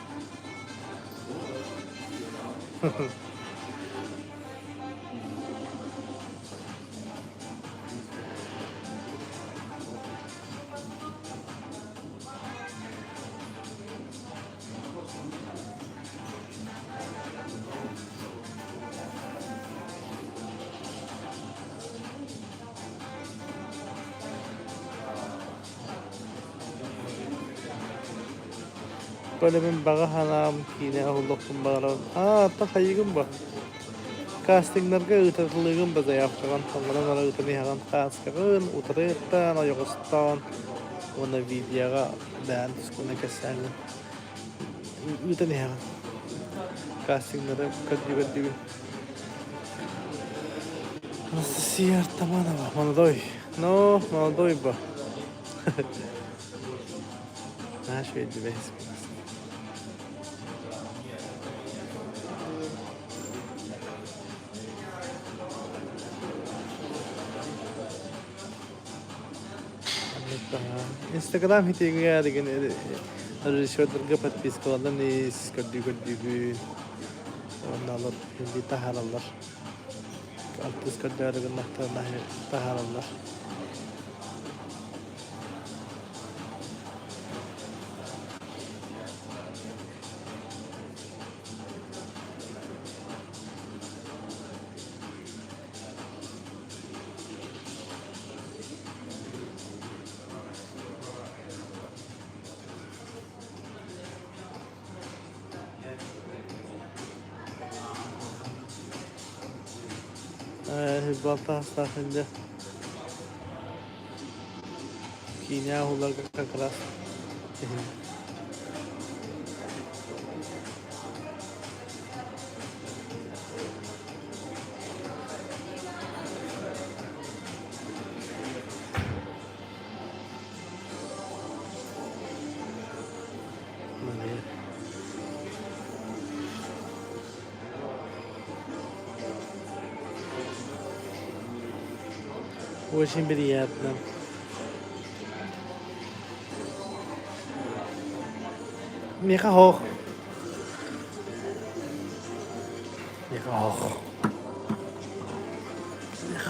Böyle ben baga hanam kine hullukun bağırın. Ta sayıgın bu. Castinglarga ıtırlığın bize yaptıran, onlara ıtırını yalan kaskırın, utarıktan, oyuqustan, ona videoga ben tuskuna keserdim. Itırını yalan. Castingları kötü. Nasıl siyar tamam ama молодой. No, молодой bu. Ha şöyle bir hesap. Instagram hitiga digin rishwadarga подпискалардан is kötü onlarla hindi taharallar. Altıs kaddarıgın noktalarına taharallar. Balta hastasında kimya hular kakras. Очень приятно. Mega hoog. Mega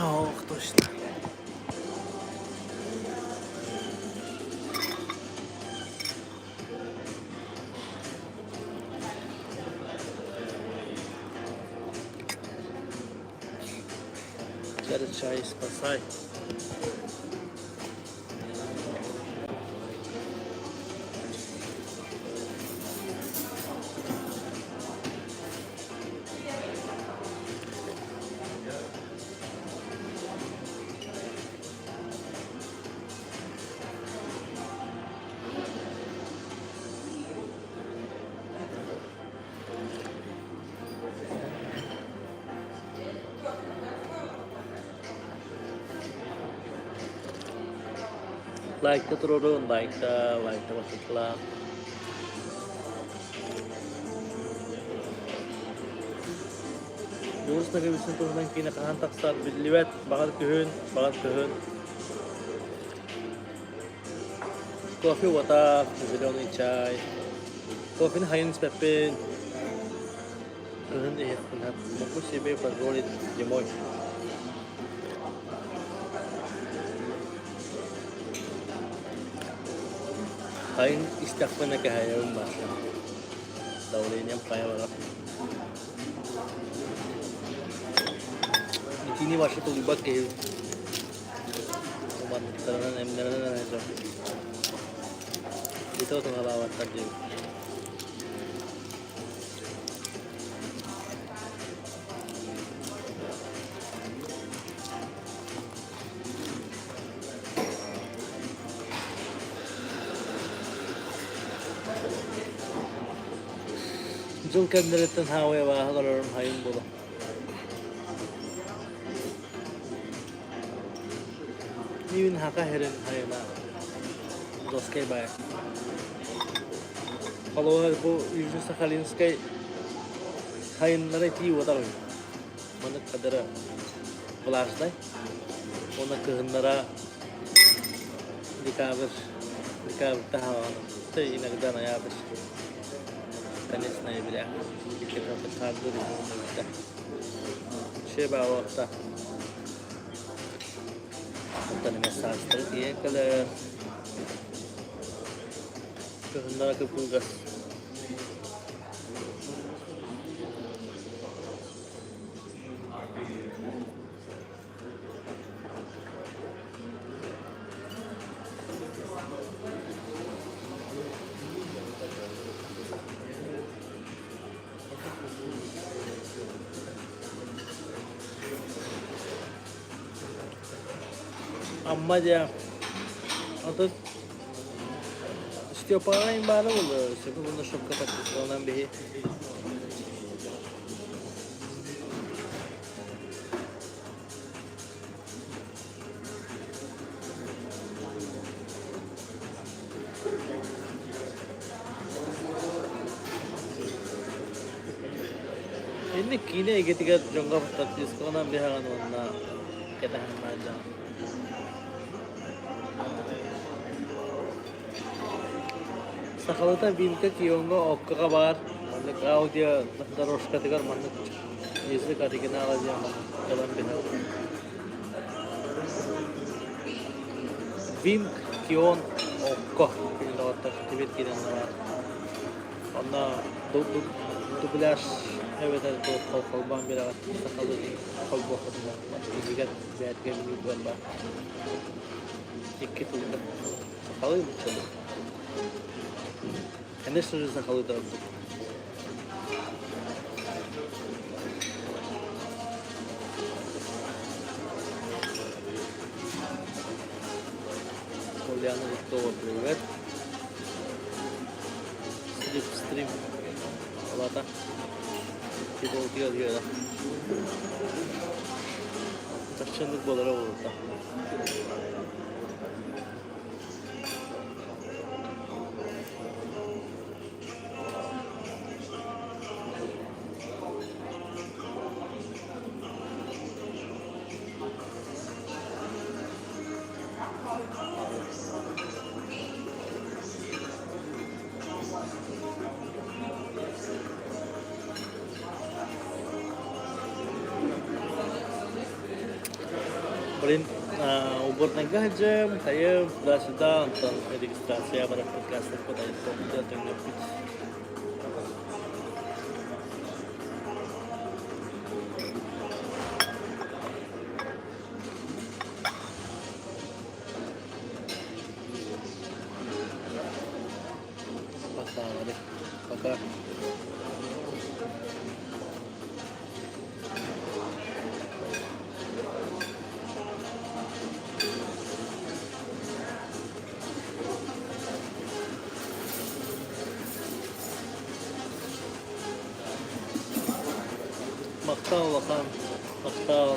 hoog, точно. Сейчас чай спасай. Like turun, like masuklah. Yunus na gawin ito ng kinakahantak sa liwet, bakal kuhun. Coffee water, nasilaw ni chai. Coffee na hayon sa pepin. Kuhun ihit punhat. Mako sibe pag-rolit jimoy. Hayon istak pa na kahayawang basa. Dawlin niyang payawarap. Ini masih terlibat ke umat terana itu tengah lawat tadi Zulkan dari tanhawe wa kalau hayun bola Yun haka herin hayana doskay bay. Kalau bu yüzü sakalin skay hayin nare ti wata loy. Mana kadara kelas nai. Ona kehendara dikabir tahawan. Tei inagdana ya bes. Tanis nai bila. Kita bertadur di mana. Sheba wakta. Tani mesaj diye kadar kehendara kepugas Amma atau setiap orang yang baru loh, siapa pun shop ketat kalau nambahi. Ini kini ketika jongkok tertis kalau nambahi kan warna kita aja. Sakalutan binka kiyongo okka kabar, mana kau dia terus ketika mana Yesus ketika nala dia dalam bina. Bim kion okka ini otak tibet kira nala. Karena tu belas evet itu kau bang bila sakalutan kau buat ketemu, ini kan bad game ni bukan bah. Ikut tu sakalutan macam Ini sudah sakalutan. Kemudian itu private stream apa tak itu dia lah tercentuk bola tak Brin ubur negah jam saya sudah nonton registrasi pada podcast kota itu datang lebih pasal deh pakar maktal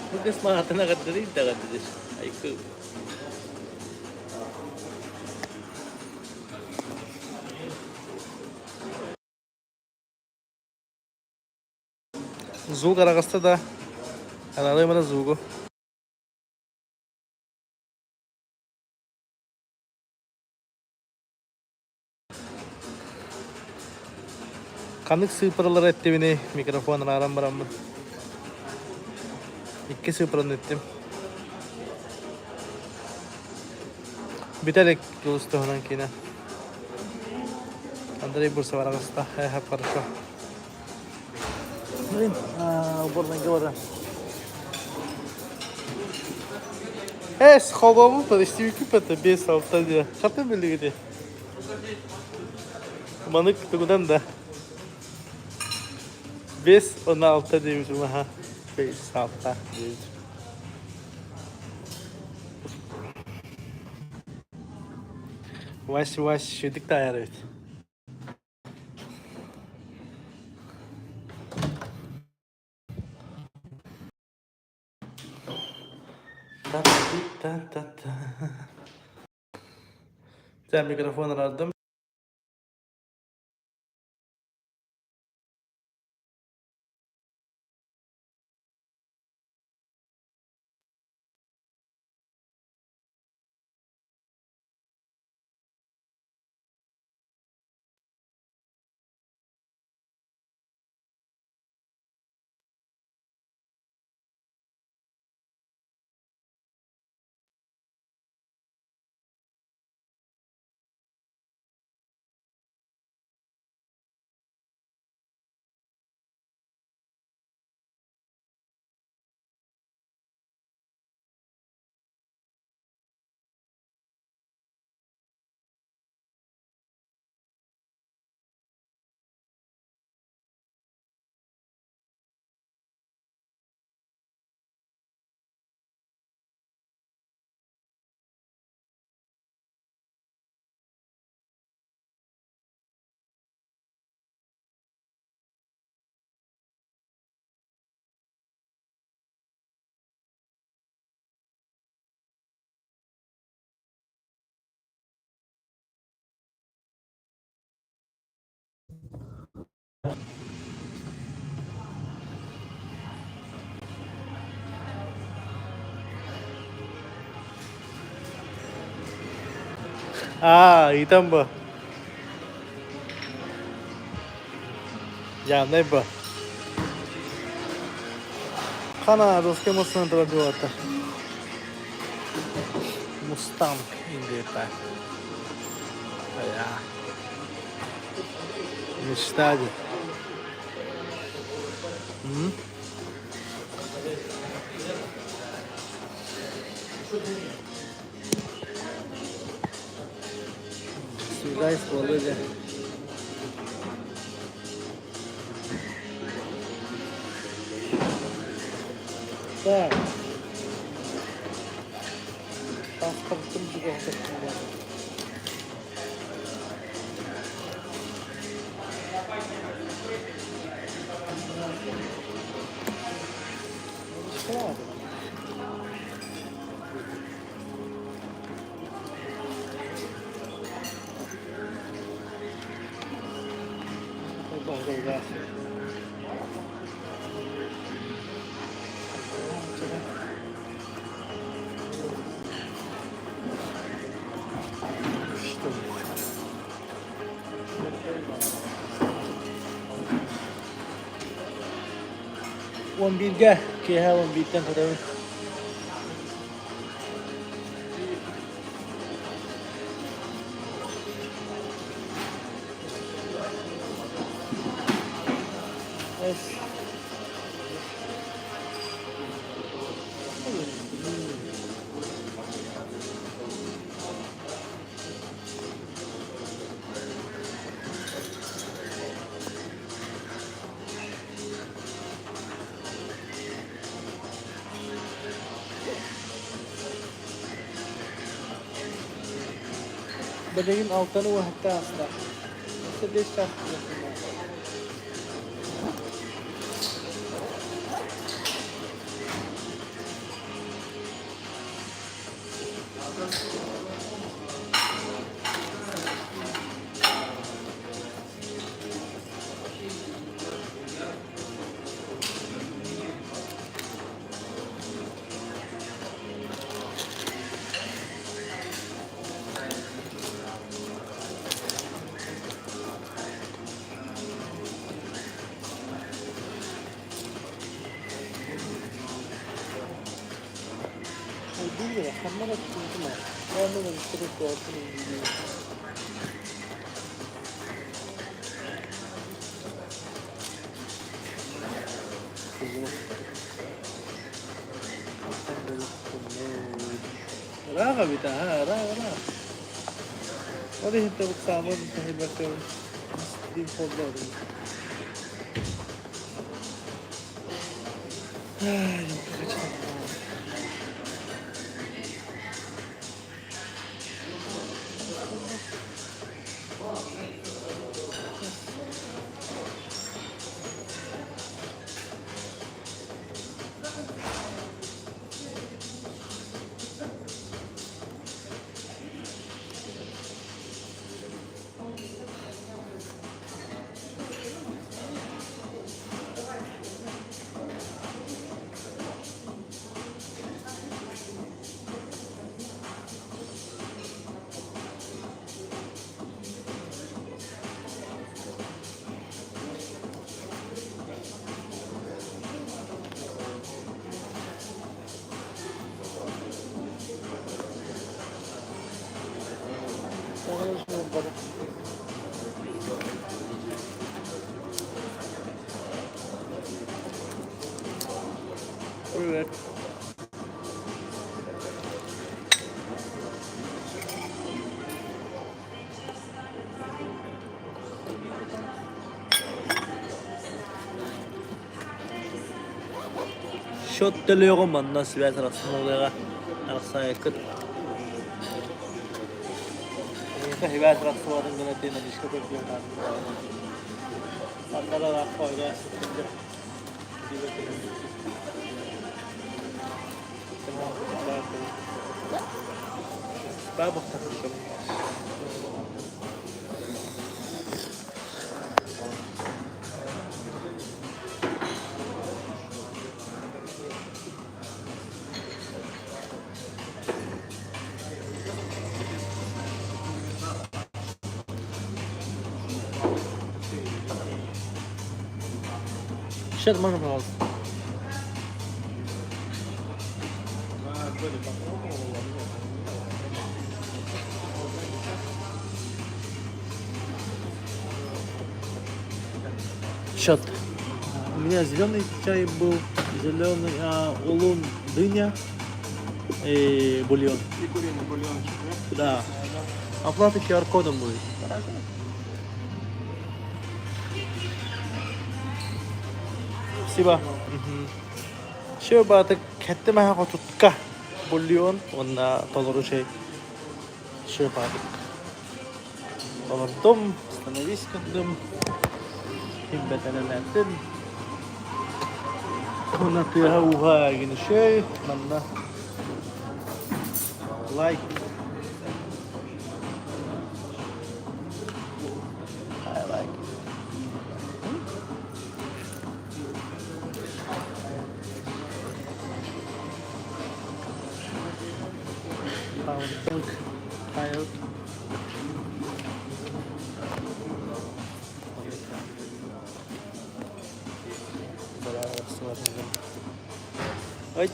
mungkin semangat agak derita kan jadi aiku zoo karakasta da analay mana zoo ko kanık sıfırlar etti beni mikrofonun aram. İki sıfırını ettim. Biterek dostu honan kina. Andrei bursa var arasında. Hep хорошо. Блин, уборная говоря. Сховал, подожди, кипета без автодия. Что ты были где? Манık tuğdan da. 5-16 demişim ha. 5-6 demişim. Yavaş şudik de ayar et. Sen mikrofonu aradım. 이딴 봐. Ya ne bu? Kana ruske muslim to bata. Mustang indeta. Ya. Müştadi. Hı? Guys, boleh deh. Так. Паспортым juga ketemu. One beat guy, kaya one beat lang kadaw. Yes. Bebeğin altını o hatta aslında. İşte 5 saat. Bilmiyorum, kamera tutundu mu? Ben de bir sürü korktum. Raga bita, raga. Oleh itu bersama kita hebatkan di folder. Evet. Shot deliyorum 만났어 왜 살았어 내가 알았어 끝. 그러니까 해가 살았어 하는 거는 때는 이슈가 될 기억 나는 거. 만나러 가고 이래. Babu takıldım. Сейчас можно, пожалуйста. Счет. У меня зеленый чай был, зеленый улун, дыня и бульон. И куриный бульончик, Да. Оплата QR-кодом будет. Спасибо. Şu batık kette meha kotutka bульон, onda толору şey. Şu batık. Толордum, становись кандым. Himbetenenettin. Ona tüya uha gini şey. Manna. Like. I like. Pound tired. Ой.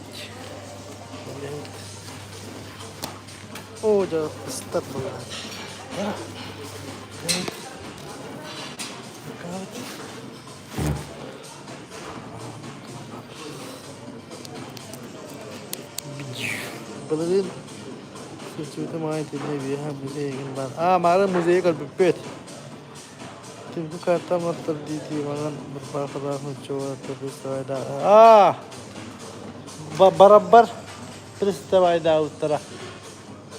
О, да, стат была. Balın Sürçüte mahit edildi ha müzeye gittim. Mara müzeye kalbip pet. Tinku kata matar didi mangan berpakar mencoba terus ada. Barabar terus ada utara.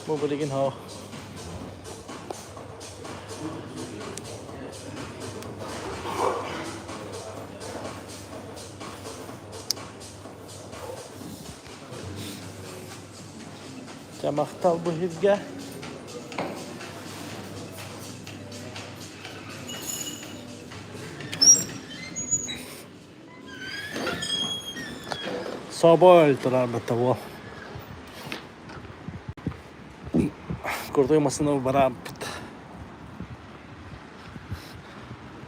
Mau balikin ho. Camaktal bu hizgah. Sabah albatta bu. Kurtulmasını barab.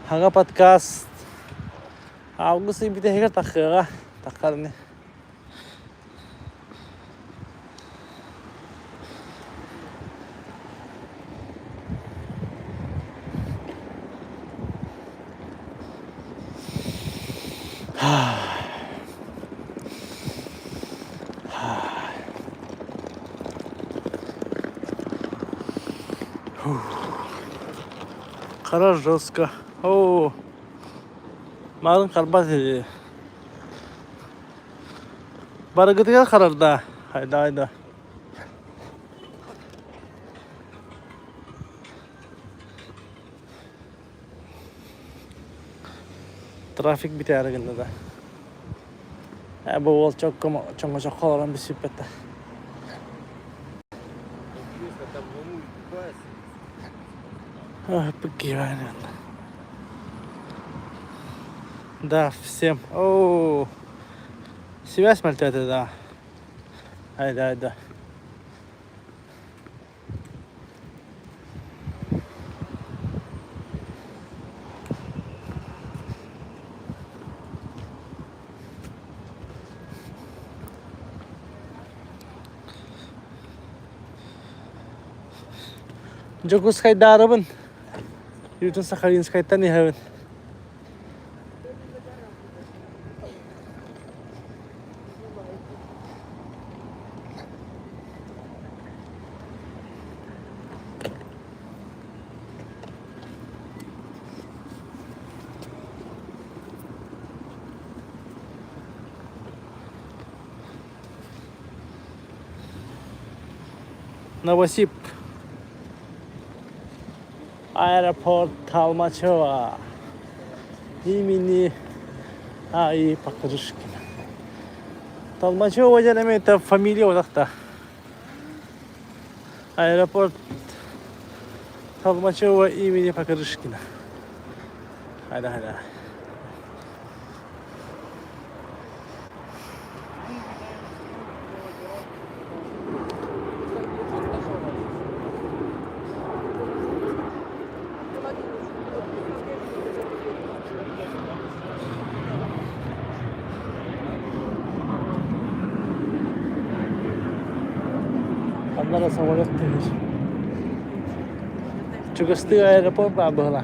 Haga podcast. Ağustos bir de heger takıga. Takar ne? Karar жестко. О, малын карбат еді. Барыгытыга карарда. Hayda. Trafik biter gında da. Bu ol çok kalan bir süpette. Покивание. Да, всем. О, связь мальтета, да. Айда. Jogos kay darabın. Yutun Sakhalin kaytan ni havin. Новосиб. Аэропорт Толмачево. Имени А.И. Покрышкина. Толмачево это фамилия вот так. Аэропорт Толмачево имени Покрышкина. Hayda. Onlara savarak denir. Çıkıstığı aeroport da böyle.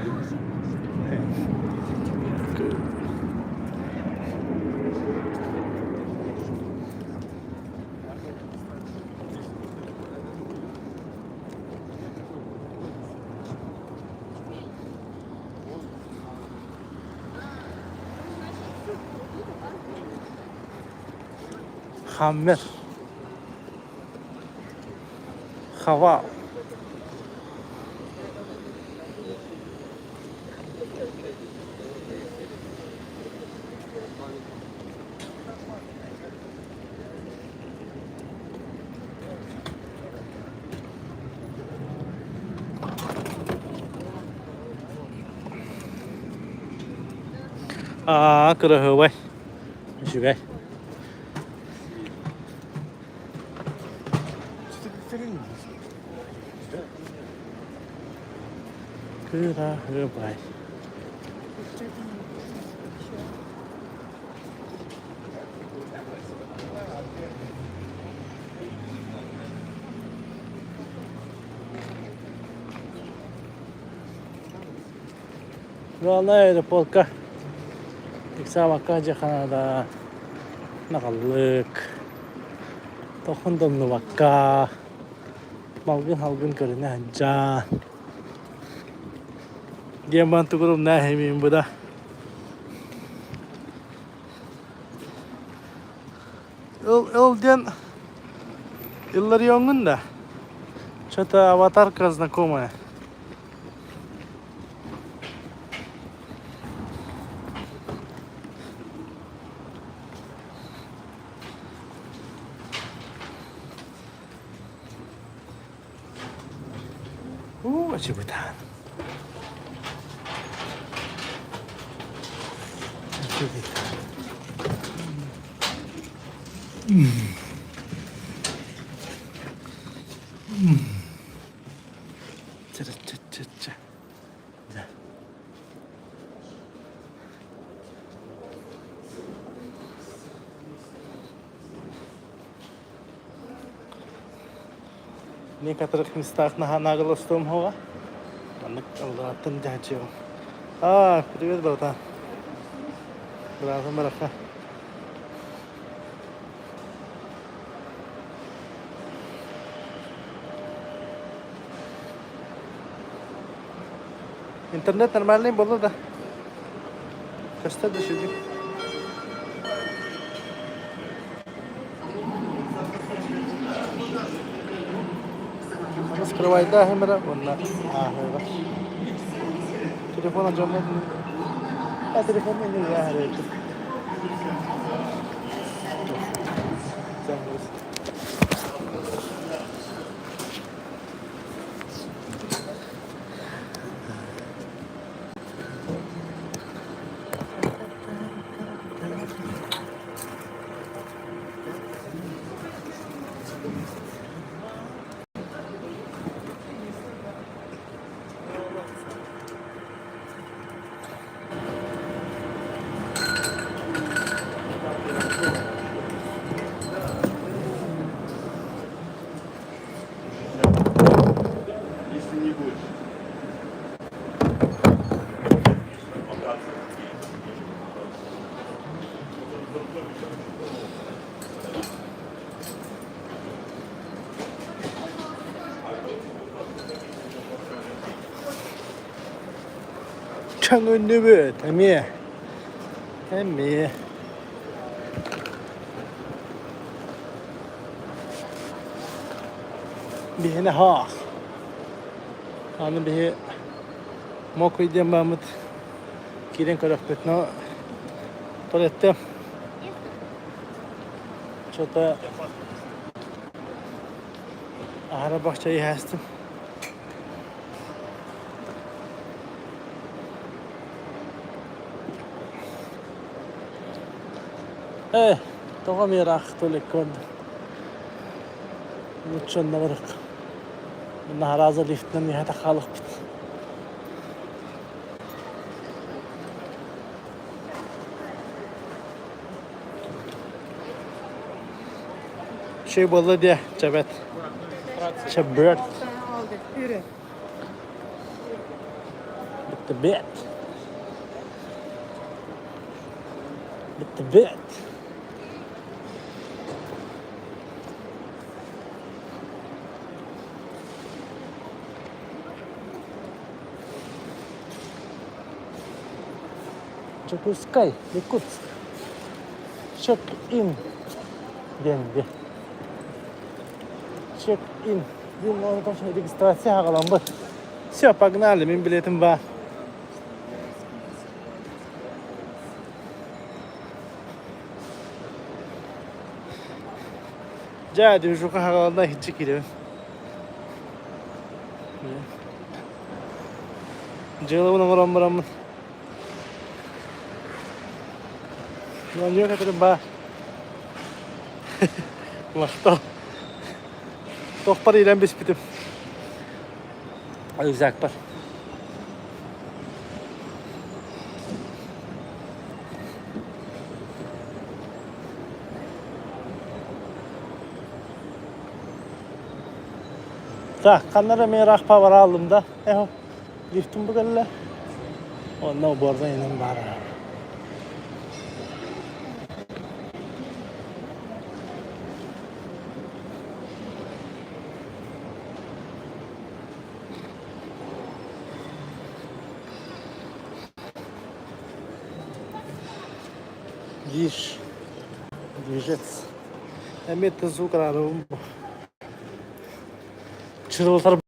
Hammer. Hava. Kira hơ bay. Şu gay. Kira hơ bay. Vallahi aeroport ka. Iksa bakka Kanada nakalık. Tokundum nu bakka. Malgın karına hanja. Diyan bantu kurum na hemim bu da. Diyan yılları yongun da. Çata avatar kazna koma. Cebutan. Некоторых местах наголостом хова. Привет, братан. Братан, братан. Интернет нормальный был, да? Кашта düşürdük. Скрывай, да, камера, вон на. Телефон отжимает. Телефон не ярый. 창은 누구? 담이. 담이. Bihine ha. Hanım bihi mokoydum Mahmut. Kiren karakterine tuvalettim. Çota ahara bahçeyi hastim. Toga mirak tolikod. Lütfen de bırak. Nahraza liftten nihayet kalıp bit. Şey boldu diye cebet. Çabret. Sen aldık. Yürü. Bitti bet. Bitti bet. Запускай, Якутск. Check-in. Деньги. Check-in. Блин, надо там еще регистрация агаламбы. Все, погнали, мен билетим бар. Ja, движуха агаланда хитчи кирем. Жылыбын оңоромбарамын. Lan yok efendim ba. Masta. Tohpar ilan bispitim. Uzak par. Tak, kanlara men rahpa var aldım da. Eho. Liftim bu galle. Ondan bu arada inen var. Движется. Заметно звук рарым. Чырылтар.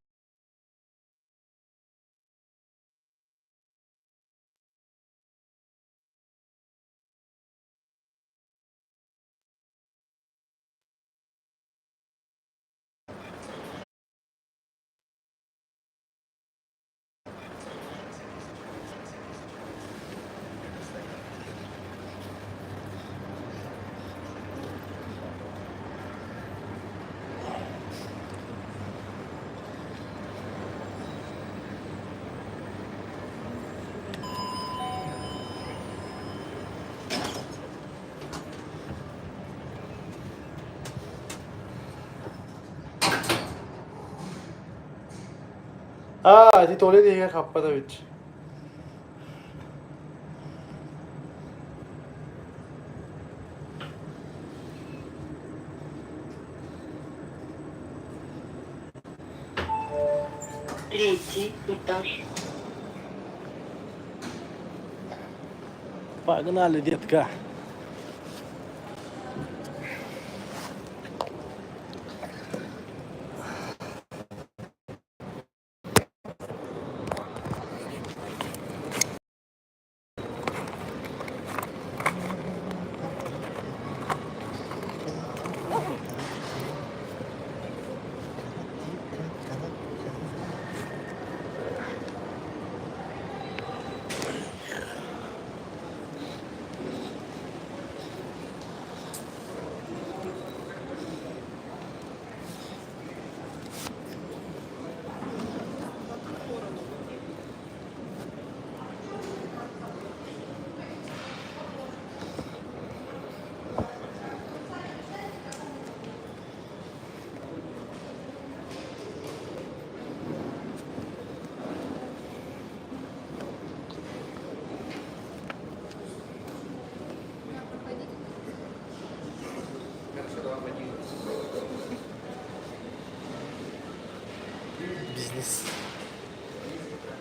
Di tole diye kappada ਵਿੱਚ Третий этаж. Погнали, детка.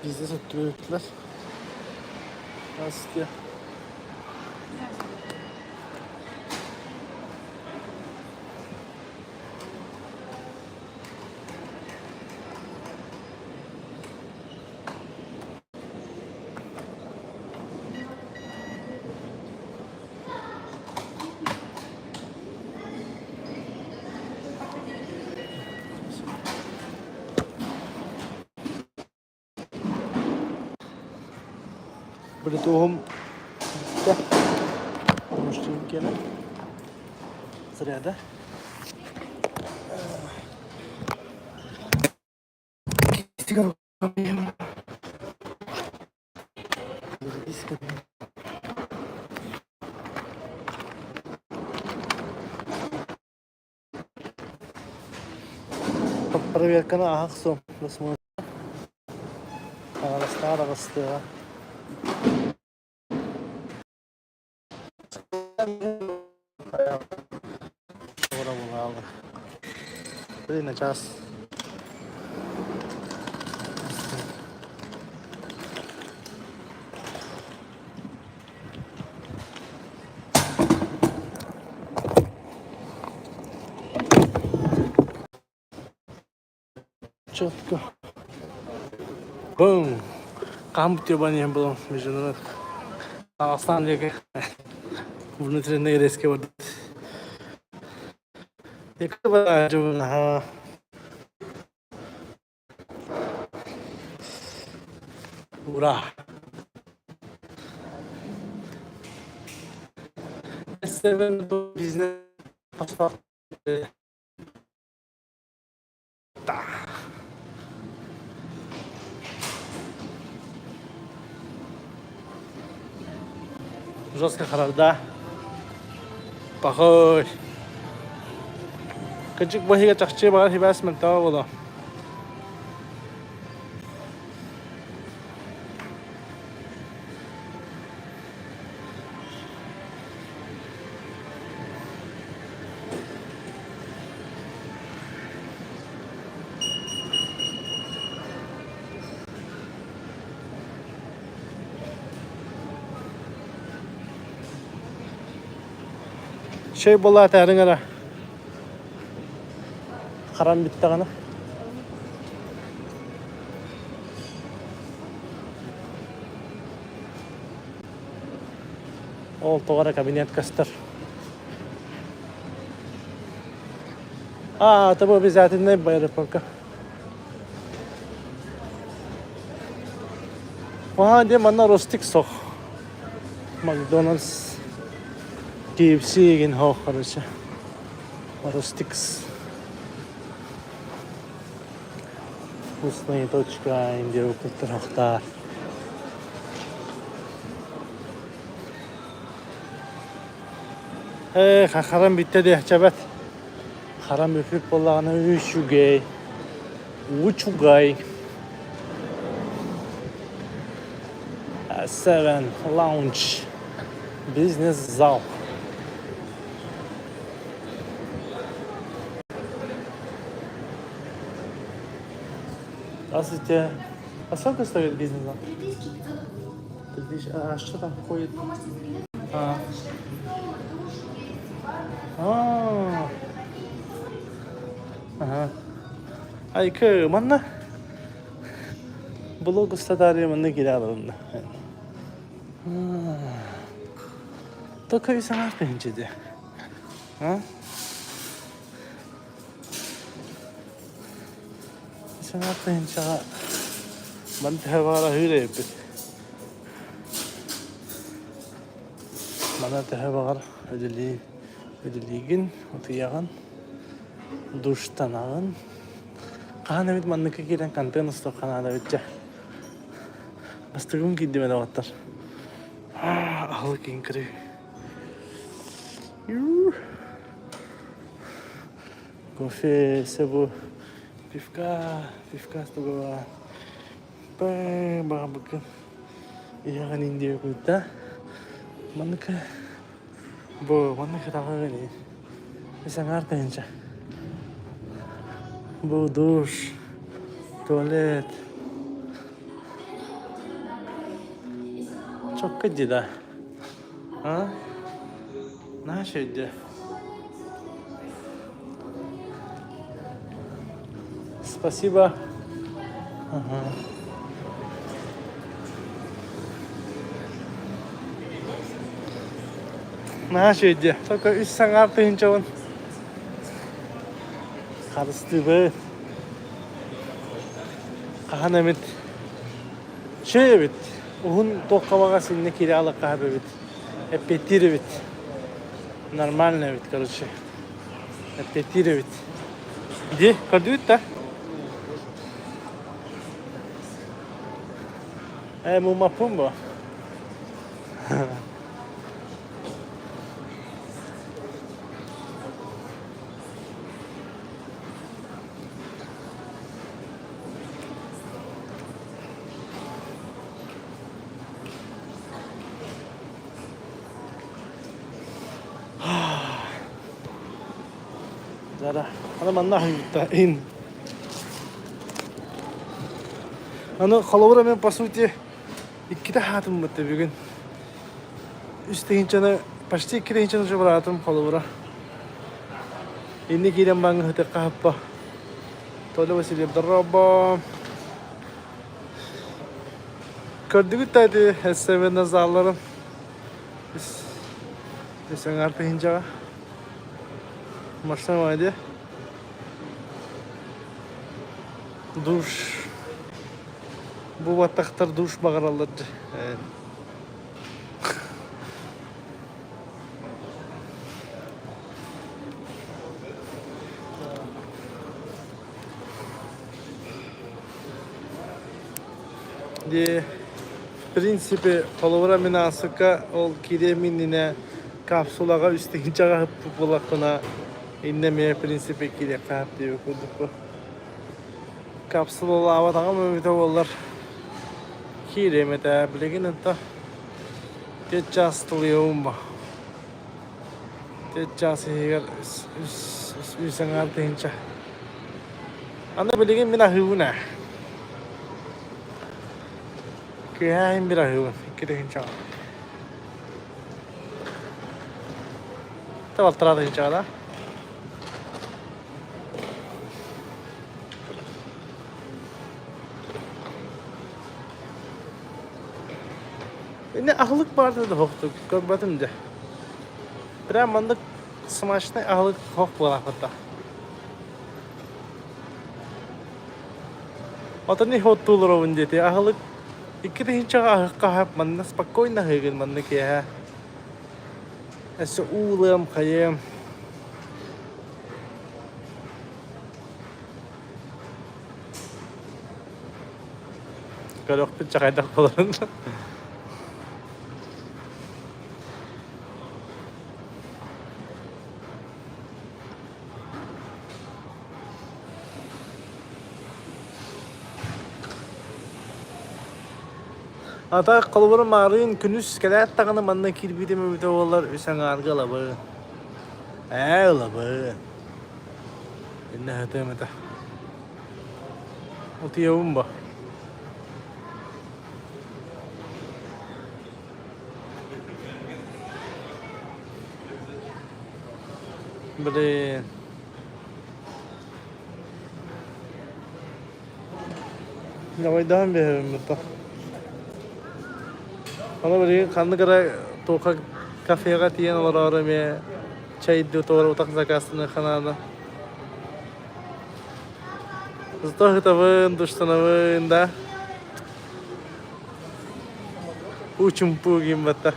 Biznes öttürüyorlar. Nasıl ya? Berituhum ya mesti kena sudah ada tiga проверканы ақсом. Посмотрим. Ағастыға. Ора болалы. Біріне час. Четко. Бум. Камбутебание было международное. Казахстан леге внутренние резкие воды. И как бы даже ура. Seven business passport. Жестко харалда. Похож. Качик бахига чахче багар хибас ментава боло. Şey bolla tәріңара. Қарам бітті ғана. Ол тоғара кабинет кастыр. Это был обязательный аэропорт. Вहाँ де манна ростик сох. Макдональдс. KFC ген хоқ, короче. Ростикс. Вкусная точка, индия культурахтар. Харам битте де чабат. Харам өпіп болағына учугай. Seven Lounge. Бизнес-зал. Здравствуйте. А сколько стоит бизнес-зал? 3000. А что там входит? Ага. Ай, манна? Блогу стадари манна кираларында. Только и сама пенчеде. Сама пенчага мантавара хүреппит. Мана тахабагар өдөлигин, утыяган, душтанаган. Кана бит манныка кирен контент стокханада битче. Бастыгым кидди мене баттар. Ахлы кинкри. Кофе, себу, пивка стогова. Бага-бага. Ияган индия куйта. Манныка тагагани. Исаңар тайынча. Бу душ, туалет. Çok kötü da. Ne şeydi? Спасибо. Ne şeydi? Только üç sangar tayınca on. Karıstı be. Kahan bit. Şey bit. Ухун тоққабаға сенне келе ала қабы бит. Аппетиты бит. Нормально бит, короче. Аппетиты бит. Где? Көрді бит, да? Мумапум ба? Zara. Ana manna hayutta in. Ana kalavura men по сути ikki de hatım bitti bugün. Üsteyinçana почти ikki de inçana şobaratım kalavura. İnni giren bana hıtı kahpa. Tola Vasily Abdurrabba. Gördük tadı hesabı nazarlarım. Biz sen artık ince. Maçtan vardı. Duş. Bu vataktar duş bağırırlar. De принципе kalavura minasıka ol kireminine kapsulaga üstünce hıp bulakına innemeye prinsipe kire kap diyor kuduk. Kapsul olava tamam mı ollar. Kiremete bilegin anta. Teçastılıyım ba. Teçası higar üsen artınca. Anda bilegin mina hıvına. Kaya hem bir ahıvın. Kire hinca. Taval tarada hinca da. Ne ahlık vardı da hoktu. Görmedim de. Bir amandık smaşta ahlık hok var hatta. Ota ne hottular ovun dedi. Ahlık iki de hinca ahlık kahap manna spokojna hıgın manna ki ha. Ese uğulam kayım. Kalau aku cakap dah kalau ata kalbur marın günüz kelet takını manna kirbide mi bitolar üsen arga la bu. La bu. İnne hate meta. Otiyum ba. Böyle Yavaştan bir evim burada. Ana böyle kanlı kara toka kafeye katiyen olur aramaya çay diyor doğru otak zakasını kanada. Zıta hitabın duştanavın da uçumpu gibi batta.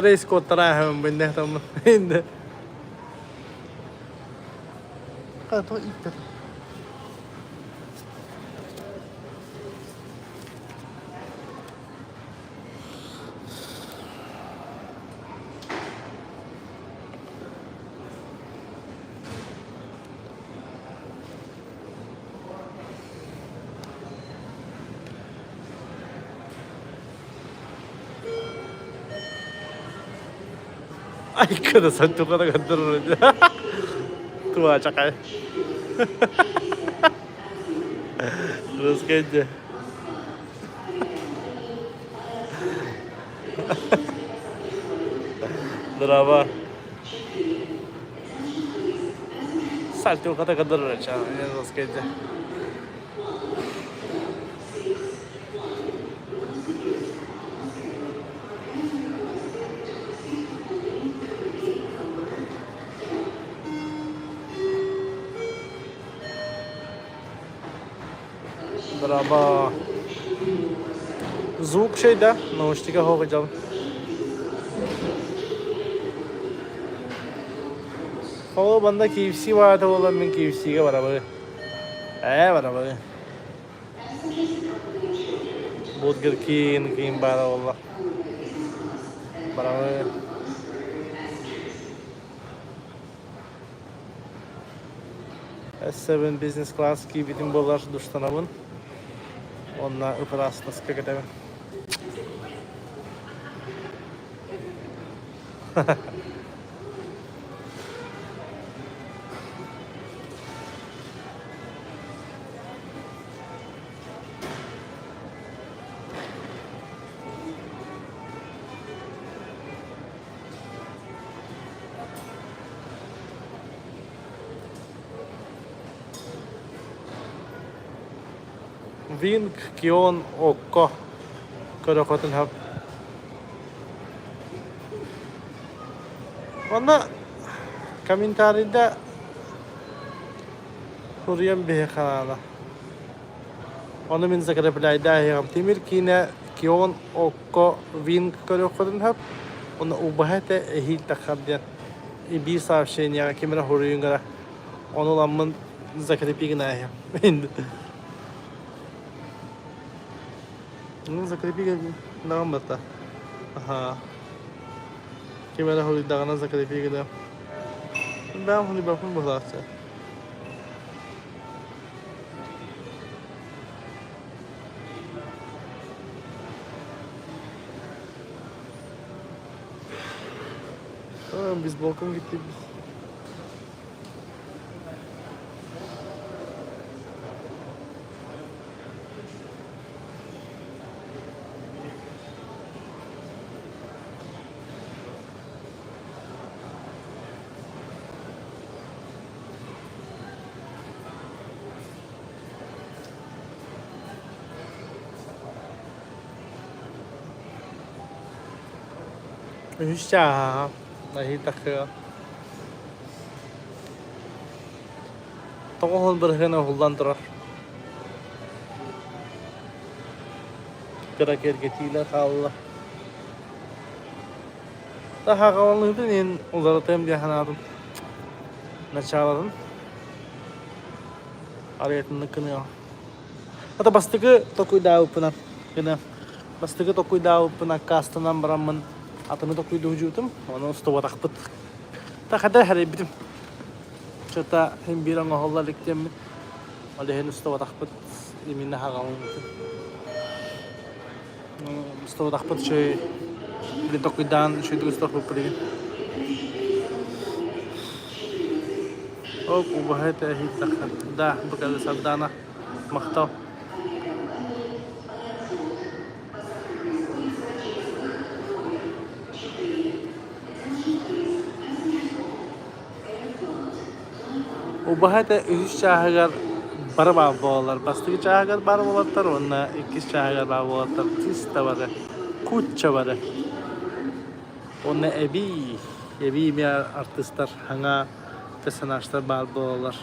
Reis kotara hem bende tamam. Bende. Kato iptal. Ay kada santo kada gantar aja. Tua cakay. Terus kayaknya. Drama. Salto kada gantar aja. Terus kayaknya. Bravo. Звук şeyde, nauştika hoğacağım. O banda KFC vardı olan ben KFC'ye beraber. Beraber. Burger King beraber. Beraber. S7 business class gibidim bolar duştanabın. Onunla ıpırasına sıkı gidelim. Vink Kion Okko Körökotun hap. Ona komentarida Hurriyem bihe kanala. Onu min zakara bilayda hiyam timir kine Kion Okko Vink Körökotun hap. Ona ubahete ehil takabdiyan. Bir savşeyin ya kimera Hurriyem gara. Onu lamın zakara pigna hiyam. Закрепи нам это. Ага. Kimera holi dağına zakrepi gidelim. Ben holi bakın bu zaten. Biz balkon gittik. Hüsya. Nahi takı. Toğun bırhına hullandırar. Kırak ergetiyle kallı. Daha kavanlıydı en uzaratayım diye hanadım. Началаdım. Arayatını kınıyor. Hatta bastıkı tokuy dağı pına. Kına. Bastıkı tokuy dağı pına kastanan baramın. Atını tokuy duhucutum. Onu ustava takpıt. Tak ada hari bitim. Çota hem bir an Allah liktem. Oleh ustava takpıt. Imin ha kamu. Ustava takpıt şey. Di tokuy dan şey du ustava pupri. Oh, ubahete ahit takhat. Dah bekal sabdana. Maktaw. Ubahete üç çahagar barba bolar. Bastığı çahagar barba bolar. Onna iki çahagar barba bolar. Tista var. Kutça var. Onna ebi mi artistler hanga персонажlar barba bolar.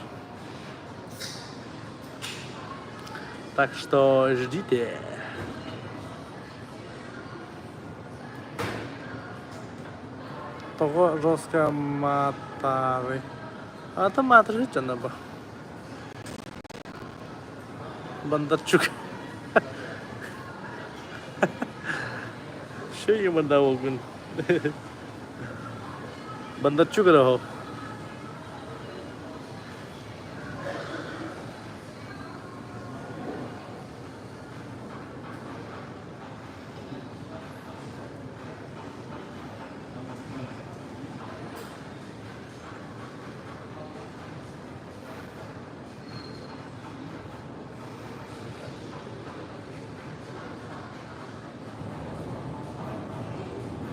Так что ждите. Того жестко матары. А там матары canım bu. Bandarçuk. Şey banda o gün. Bandarçuk raho.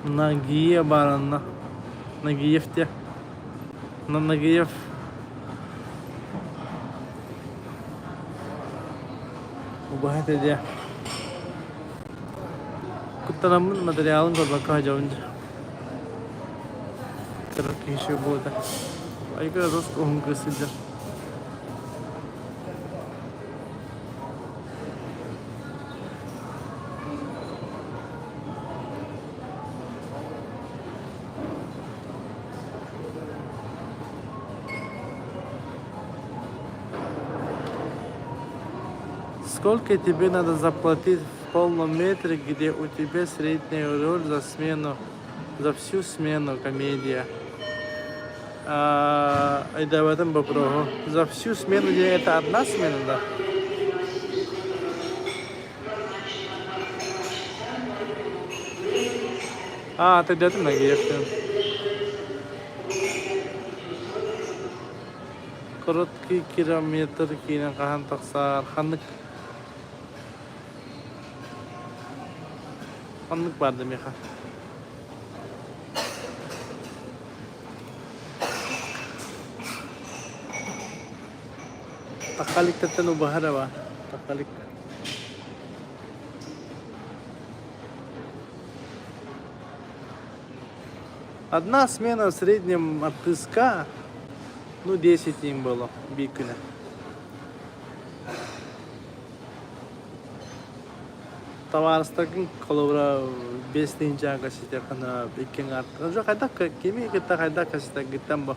Нагиев баранна. Нагиев те. На Нагиев. Ubah te dia. Kutaramın materyalın kadar kaçınca. Terus kişi bu da. Ayık arız kohum kesildi. Сколько тебе надо заплатить в полном метре, где у тебя средняя роль за смену, за всю смену комедия? да, в этом попробую. За всю смену или это одна смена, да? Ты где-то на гефте. Короткий километр кейінен қахан тақсар. Ханнык барды меха. Тақалик тәттен убахара ба. Тақалик. Одна смена в среднем от песка, 10 им было бикуля. Товарстардың қалуыра 5 тейінчі қасите қана беккен артығы. Жоқ, қайда кеме кетті қайда қасите кеттен ба.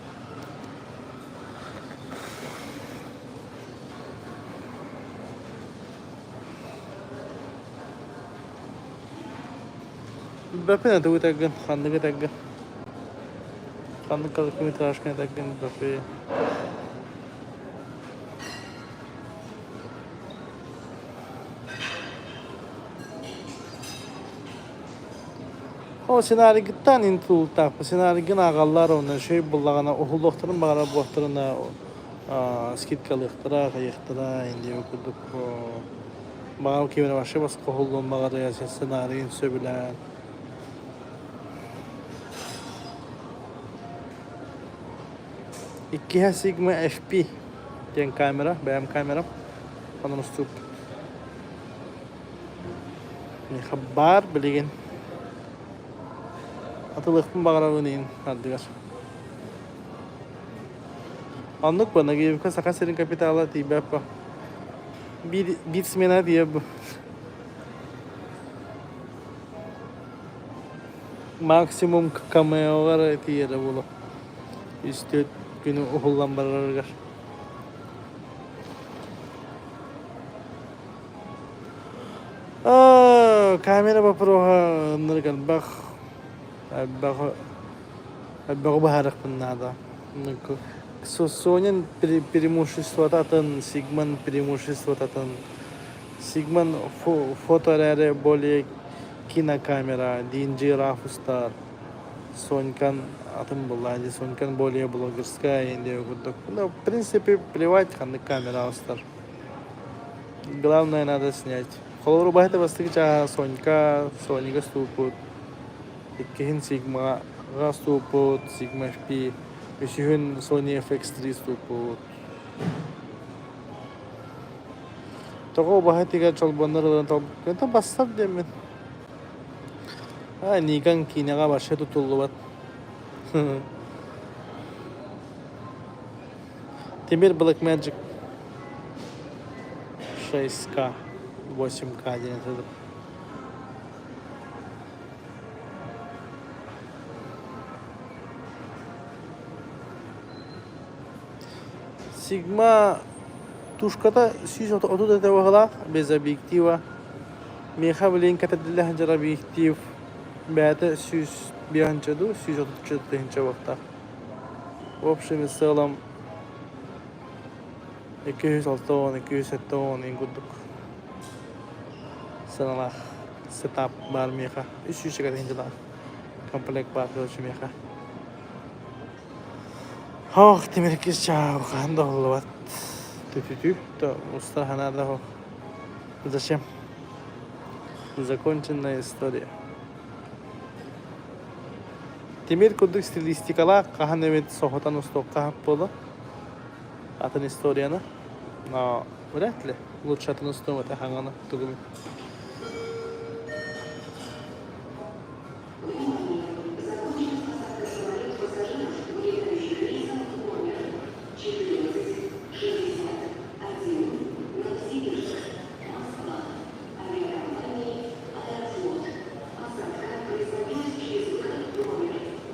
Бәпен әті өтәгін, қандығы әтәгін. Қандық калкометражкын әтәгін бәпе. O senari gittan intul tap. Senari gina ağallar ona şey bullagana oğulluqtırın bağıra buqtırına skitkalıqtıra, qayıqtıra, indi okuduk. Bağım kemine başı bas qoğulluğun bağıra yazı senariyin söbülen. İki Sigma FP diyen kamera, benim kameram. Onun üstü. Haber bilgin. Atılıqtın bağırağını in addıgar. Anlık bana gibi saka serin kapitala tiba pa. Bir smena diye bu. Maksimum kamera tiye de bulu. İşte günü uhullan barargar. Kamera baproha nırgan bak. Аббағы бағарық бұннада. Сонен преимущество татын, Sigman преимущество татын. Sigman фоторәрі более кинокамера, DNG рафустар. Сонькан атын была, Сонькан более блогерская, инде окудок. В принципе, плевать, ханны камера астар. Главное надо снять. Холору бахта бастык чаға Сонька, Сонига ступут. Ikkihin Sigma stuput, Sigma FP, üçühün Sony FX3 stuput. Togo bahatiga çolbanlardan tolbukta bassab demin. Nikon kinaga başa tutuldu. Temir Blackmagic 6K, 8K denetledim. Sigma тушката 630 тавагала без объектива. Меха блин катадилля ханжар объектив. Бәті 100 биянчаду 634 тенча вақта. В общем, в целом 260 270 ингудук. Саналах сетап бар меха. 300 тенча комплект бар короче меха. Ох, теперь кича, уханда холоват. Тю-тю-тю, то устраха надо. Зачем? Законченная история. Теперь кодек стилистикала, каханевит сохотан устокка пола. Атан история на. Но вряд ли. Лучше атан устом это хангана тугуми.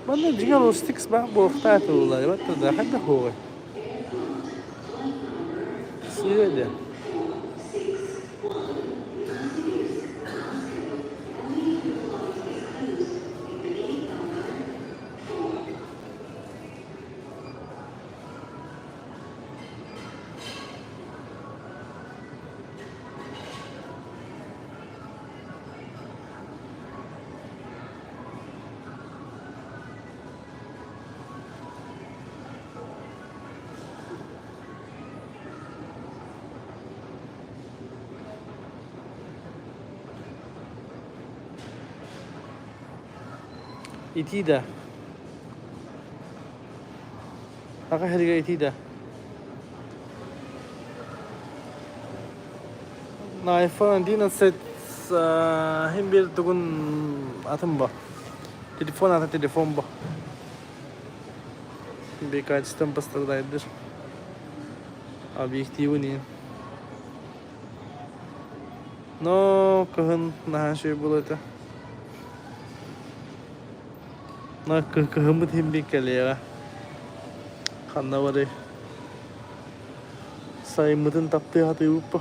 Mana jika sticks bah bofta tu lah, lepas tu dah ada hoi. Siapa dia? Itida. Aka herga itida. Na iPhone dina set himbir tukun atam ba. Telepon ata telepon ba. Bir kaçtan pastırdaydır. Objektivi ni. No kahın nahan şey bulata. Na kahın bu himbi kalera. Kanna var. Sayımın taptı hatı yupa.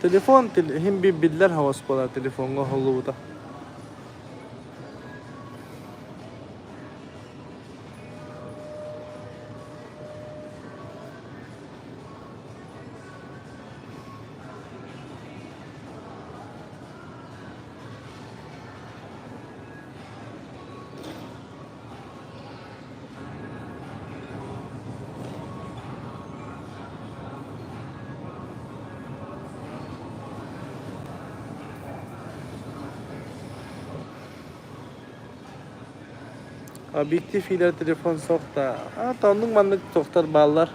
Telefon hem bir biller havas pola telefonga holluda. Objektif ile telefon sokta. Tanıdık manlık soktar bağlar.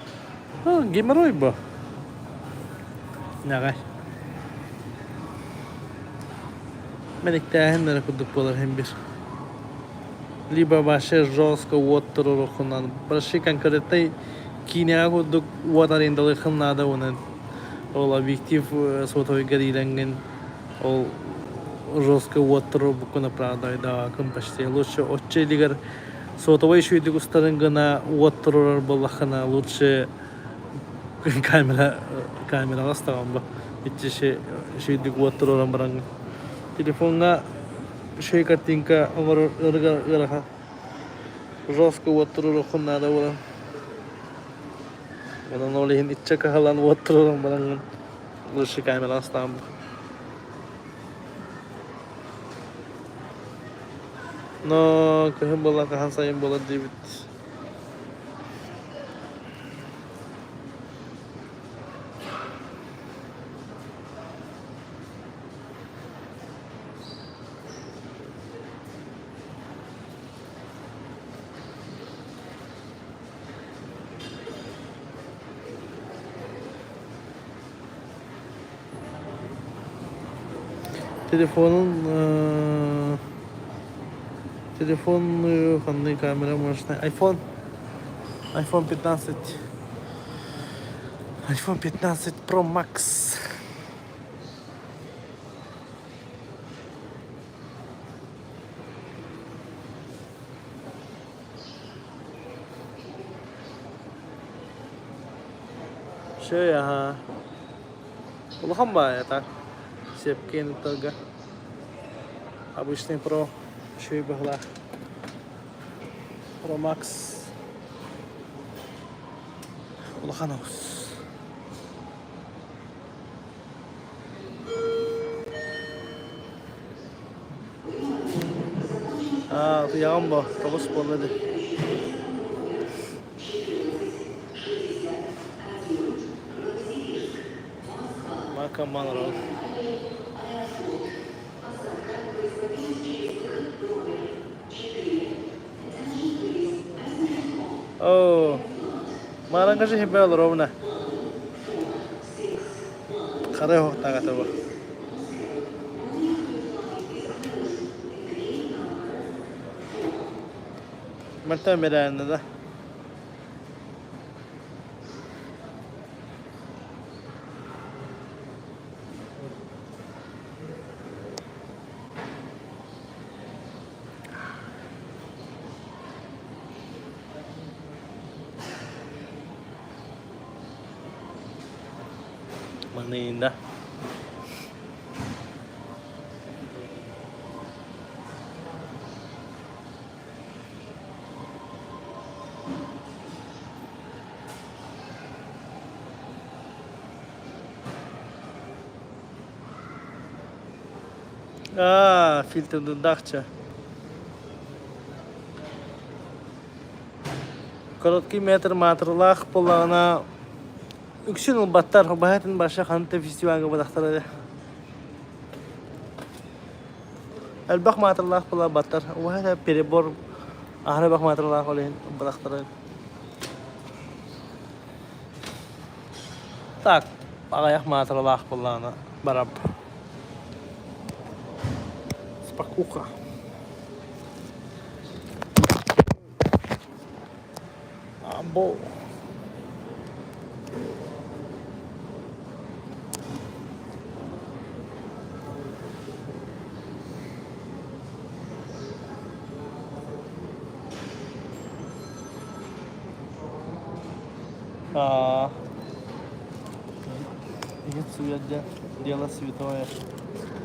Gamer oy bu. Ne gay? Ben ilk de kuduk bolar hem bir. Liba başa roska water rokunan. Başı kankaretay kine kuduk water indalı kılnada onun. Ol objektif sotoy garilengen. Ol roska water bukuna prada da kampashte. Лучше очелигер сотовый шуйдик устарын гына water болахана лучше kamera astagan ba. İçi şuйдик water olan barang. Telefonga şey kartinka amar ırga roska water rokunna da olan. Bana nolihin içe kahalan water olan barang. Lучше kamera astagan ba. No, kahın bola kahan sayın bola David. Telefon kanlı kamera başına iPhone 15 iPhone 15 Pro Max. Şey ya. Ulah ya tak. Siapkan toga. Обычный Pro. Şey bahla. Pro Max. Ulhanos. Itu yang ba, terus boleh deh. Maka mana Oh, marang kasi hebel rovna. Kare ho ta kata ba. Mata mera nada. Mana indah. Filtr dudakça. Korotkий metr matırlaq bolağına Үксін ұлбаттар бағатын баша қаныты фестивалға бадақтар. Әлбақ матырлақ бола баттар. Уағыда перебор ағыры бақ матырлақ олейін бадақтар. Так, бағаяқ матырлақ болағына барап. Спакуха. Амбо. Ini sudah dia lah святое.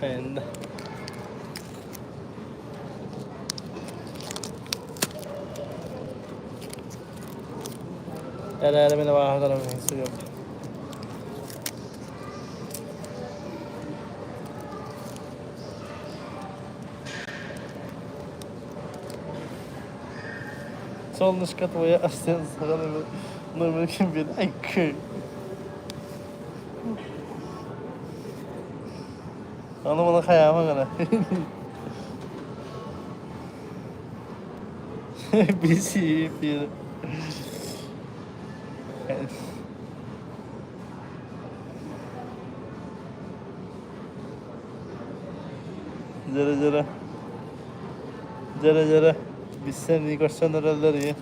Пенда. Ada benda wah dalam sudah. Солнышко твое осталось сразу. Normal kim bir ay kır. Onu bana kayama kadar. Bizi bir. Jara. Biz sen iyi korsan oralar iyi.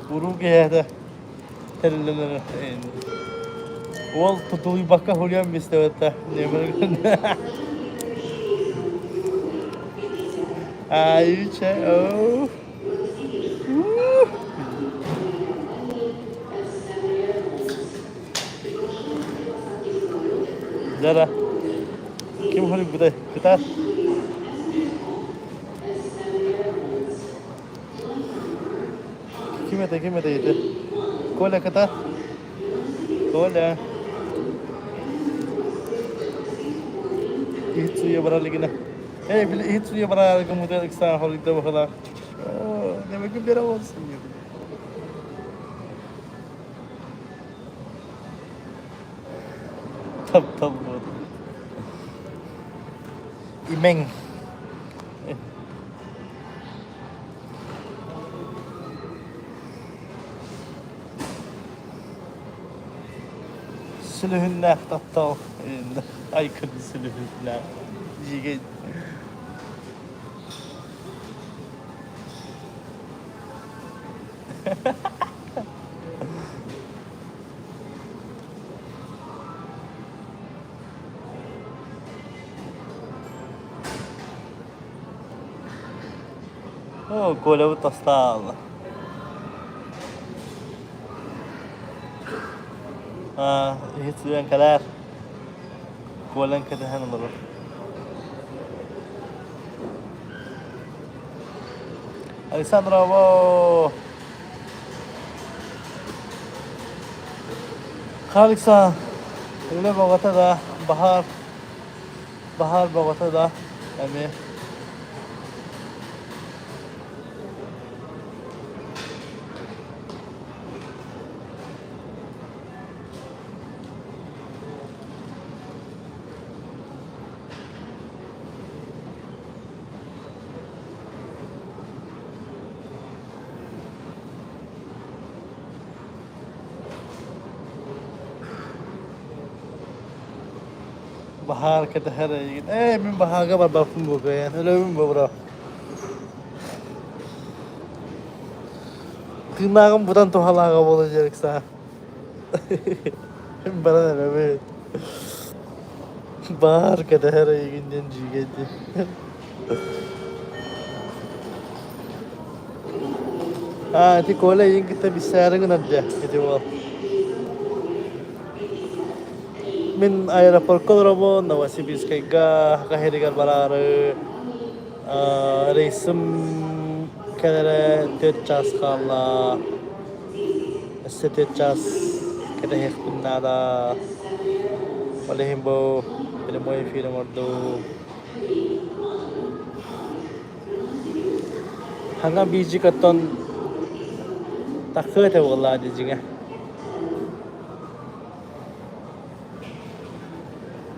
Buru geyede. Terleler. Ol tutuluy bakka hulyan biz de vetta. Ne Ay oh. Jara. Kim hulik buday? Kita. Kim ete itu? Kola kata. Kola. Hiç suya bara lagi na. Bile hiç suya bara lagi muda iksa holik da bakala. Oh, demek ki bir olsun. Tab bu. Imeng. Sülühünler tattal. Aykırı sülühünler. Jigit. Oh, cola bu tostada. Hiç suyan kadar. Kolan kadar hanım olur. Alessandro, wow. Hariksa. Öyle Bogota'da bahar Bogota'da yani bahar kita hari ini. Min bahar ka berbapun buka ya. Hello min bro. Kınağım buradan tohalağa olacaksa. Min bana ne be. Bahar kita hari ini jigedi. Ti kola yang kita bisa rengen aja gitu wal. Min aeroport Colorado Novosibirsk ka kahirigar barar reisim kenara 4 ças kala 4 ças kita hekpunada olehim bo pinamoy film ordo hanga biji katon Takıte vallahi diyeceğim.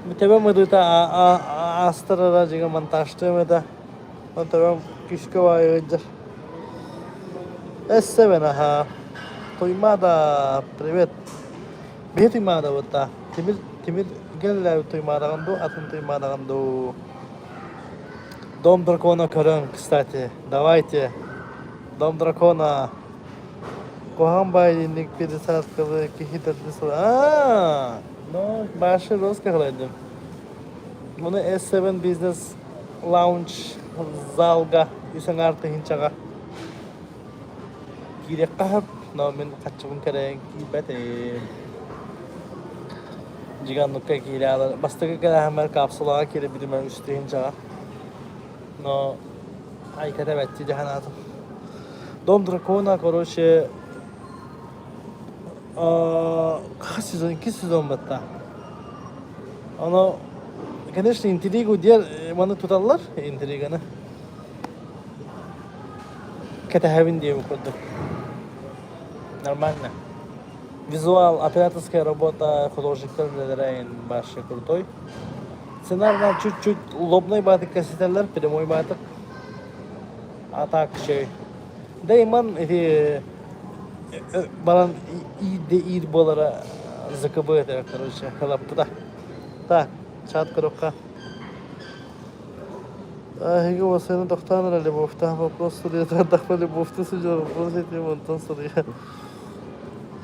Mütebe mıdıta astırara diyeceğim mantaştı da. Mütebe küçük vayıcır. Essevena ha. Tuymada, привет. Bir tuymada вот. Timir gel tuymada kandu, atın tuymada kandu. Дом дракона Карен, кстати. Давайте. Дом дракона. Kohan bayinlik 50 kılı kihiter disur. No, başı roz kahlaydım. Bunu S7 Business Lounge zalga üsen artı hinçaga. Girek kahap. No, men kaçımın kerek gibete. Jigan nukka kiralar. Bastığı kadar hemen kapsulağa kire bidimen üstü hinçaga. Но айката бәтті жаханатым. Дом дракона, короче, kaç сезон? 2 сезон бәтті. Оно, конечно, интригу дер, маны туталар, интриганы. Кәтәхәбін деймі көрдік. Нормально. Визуал, операторская работа, художниктер дедерәйін башы крутой. Сценарно чуть-чуть лобной батык кассетерлер, прямой батык. А так şey. Дейман эти балан ир болара закыбы это, короче, халапты да. Так, чат коробка. Хиги осыны доктаныр әлі бофта вопрос сурия, тардақпа любовты судя вопрос этим онтан сурия.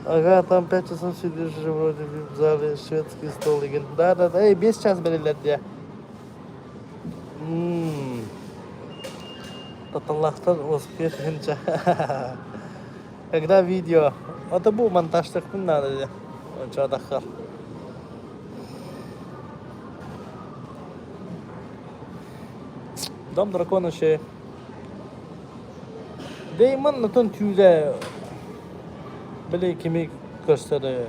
Ага, там 5 часов сидишь же вроде в зале, шведский стол. Да, эй, 5 час берилер diye. Таталлахтар успех хинча. Когда видео? Это был монтаж так не надо. Он что дахар. Дом дракона şey. Деймон натон тюле. Böyle kimi gösteri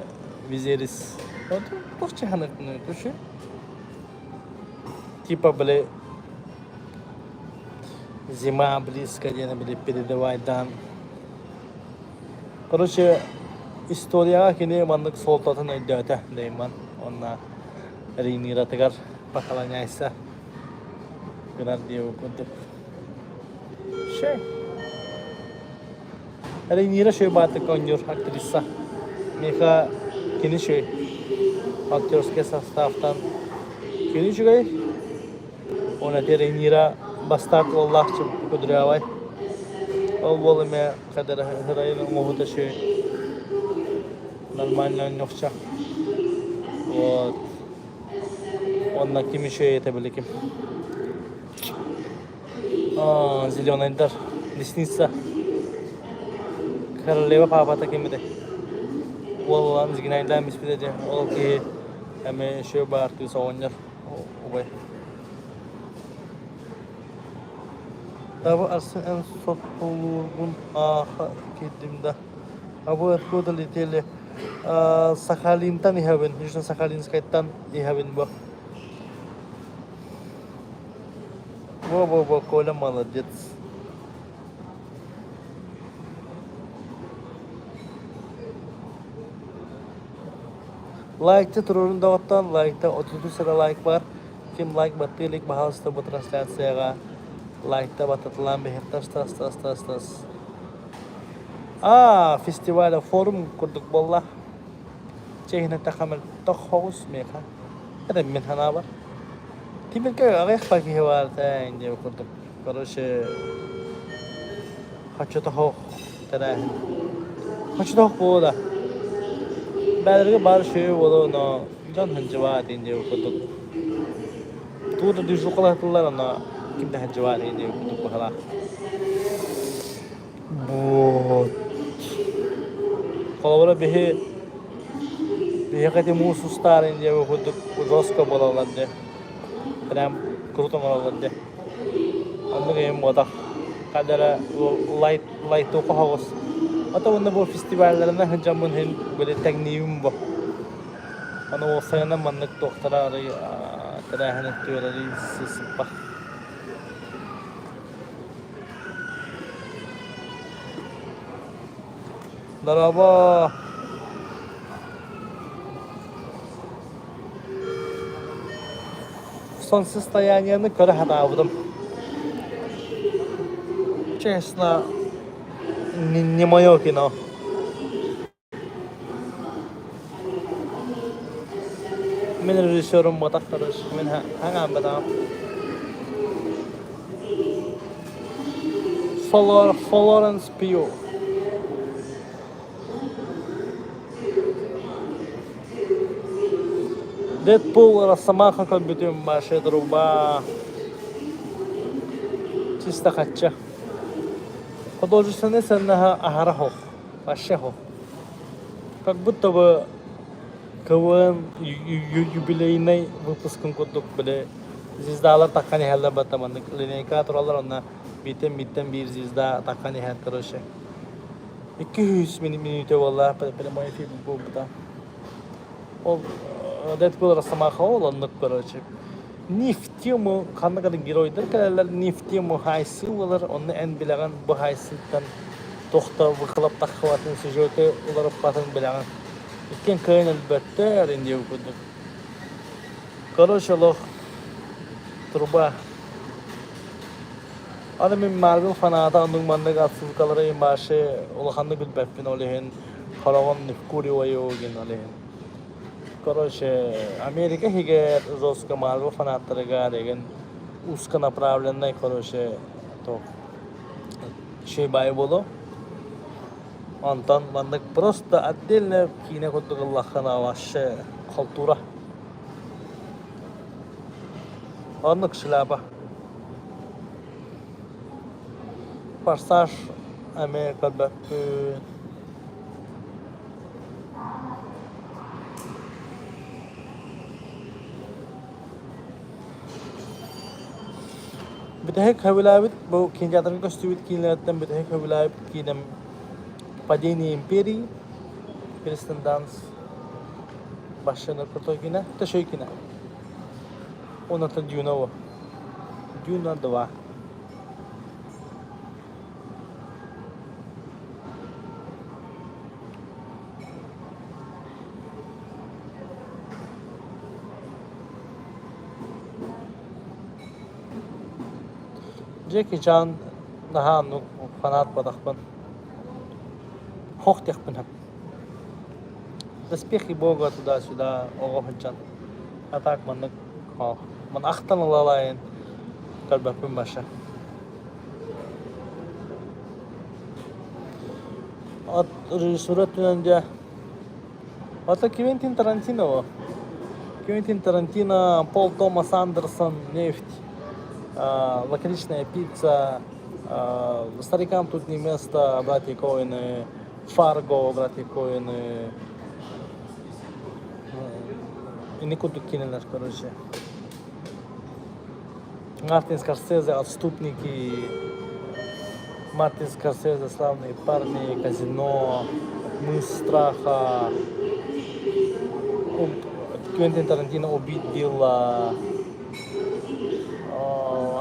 vizeriz. O da çok hanıklı düşü. Типа böyle зима близко, где-нибудь передавайдан. Короче, история kini manlık soltatın ödüyordu Deyman. Onunla Rhaenyra tekrar bakalanaysa. Kadar diye okuduk. Şey. Rhaenyra şey batık oynuyor aktrisa. Meka kini şey aktörske sastavdan kini şey. Ona de Rhaenyra bastak Allah için kudurayavay. O volme kadar Rhaenyra muhta şey. Нормально нёхча. Вот. Он на ким еще это были кем. Зеленый дар. Десница. Королева папа таким это. Воллан зигнайдан беспреде. Окей. Аме еще барту соонер. Ой. Tabi aslında en son bulurgun kedimde. Abu erkoda liteli. Sakhalintan ihabin, Южно Сахалинскайдан ihabin bu. Во, Коля молодец. Лайкты турурунда оттан, лайкта 33 sıra like var. Kim like battıylık bahalısında bu transляцияға. Лайкта батаtılan bir tas. Festivalde forum kurduk bolla. Çehine takamel tokhous meka. Ada min hana var. Timin köy ağayak paki var ta indi kurduk. Короче, хочу тохох тараhin. Хочу тохох boda. Belirge bar şey bolu no can hanjwa indi kurduk. Tuğda düşük kalattılar ona. Kimde hanjwa indi kurduk bahala. Bu Kalau bihi kati musustar ini dia untuk roska bola lande, terang kerutan bola lande. Anu game botak, kadara light tu kahos. Atau anu bu festivallerine hencamun hen böyle tekniğim bu. Anu o sayana manlık doktora terang teori sesepah. Здорово. Son состояниені көрі хатабыдым. Честно, не мое кино. Мен режиссерім Ботақ Тарыш. Мен хаңам бадам. Florence Pugh. Дэдпул Росомаха көбітім башы друба. Чисто хатча. Художественный сцена ахарахох. Башехох. Как будто бы КВН юбилейный выпускын курдук биле. Звездалар такканы хәлләр батамандык. Линейка туралар онна биттен bir звезда такканы хәл короче. 200 минуты валла прямой эфир был да. Ол Дэдпул Росомаха оланнык короче. Не в тему канаган геройдар келелер, не в тему хайсыллар, онны эн билеген бу хайсылтан тохта выкылап такхватын сюжеты улар патын билеген. Иккен кайын әлбәттә ренде укыдык. Короче лох труба. Аны мен Marvel фанаты андың мандык отсылкалары ең башы улаханны гүлбәппен олеген қарағын нефкури ойоген олеген. Короче, Америка хигер жестко Marvel фанаттарыга деген узконаправленный, короче, то şey бай болу. Антон мандык просто отдельно кине курдук Аллахына ваша культура. Аннык шляпа. Форсаж Америка бәппі. Бітәхек хәвіләбіт, бұл кинжатырын көстүбіт кинлерден бітәхек хәвіләбіт кинем падение империи, Кристен Данс, башыны крутой кине, тәшөй кине. Он это Дюнова. Дюна 2. Джеки Чан daha ну фанат подахпан. Хох техпен хап. Доспехи Бога туда-сюда, огохчан. А так ман хох. Ман ахтан лалайын. Калбапын баша. От режиссура төнінде ата Квентин Тарантино. Квентин Тарантино, Пол Томас Андерсон, Нефть. Лакричная пицца, старикам тут не место, братья Коэны, Фарго, братья Коэны, и никуда кинулер, короче. Мартин Скорсезе, Отступники, Мартин Скорсезе, Славные парни, Казино, Мыс страха, Квентин Тарантино, Убить Билла,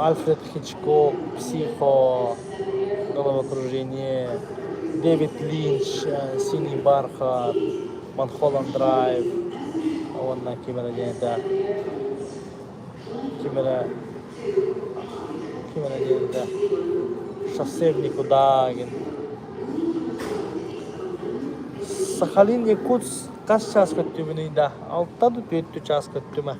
Альфред Хичкок, Психо, Головокружение, Дэвид Линч, Синий бархат, Малхолланд Драйв, он на Кимера Денеда, Кимера Денеда, Шоссе в никуда, Сахалин Якутск, kaç час көттүмүнүйда? 6-4 час көттүмө.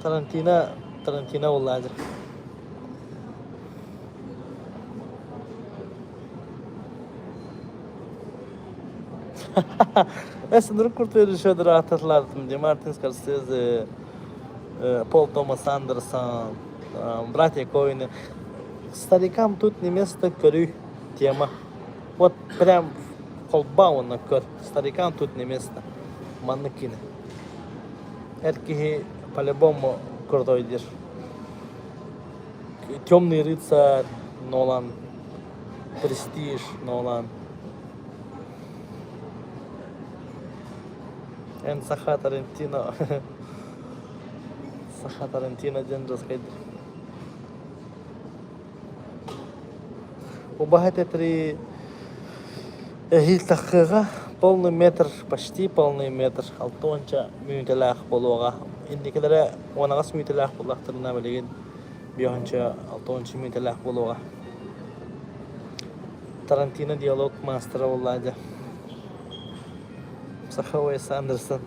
Тарантино улладыр. Эсин рекорд веришөдүр ататлардым. Мартин Скорсезе, Пол Томас Андерсон, братья Коэны. Старикам тут не место көрүү тема. Вот прям колбауна көр. Старикам тут не место. Манныкины. Эркихи по-любому крутой дир. Темный рыцарь, Нолан. Престиж, Нолан. Саха Тарантино. Саха Тарантино ден раскайдыр. Убахать три хилтахыга полный метр, почти полный метр. Алтонча мютелах болуга. Индикелere 10 мютелах болактырына билеген. Бьонча алтонча мютелах болуга. Тарантино диалог мастера Владя. Саховый Сандерсон.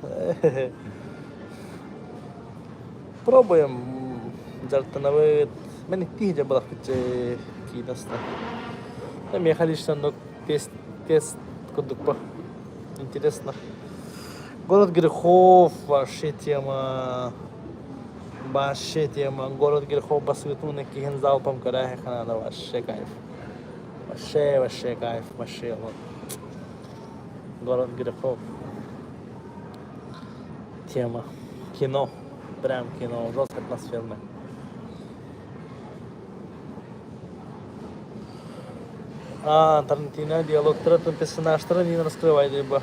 Пробуем. Жартановый. Мен иттиже балак битче киноста. Я халиштан док тест кудукпа. Интересно. Город грехов, вообще тема. Вообще тема. Город грехов посветуны кихен залпом карахе ханада. Вообще кайф. Вообще кайф. Вообще вот. Город грехов. Тема. Кино. Прям кино. Жестко атмосферное. Тарантино диалог персонаж не раскрывай либо.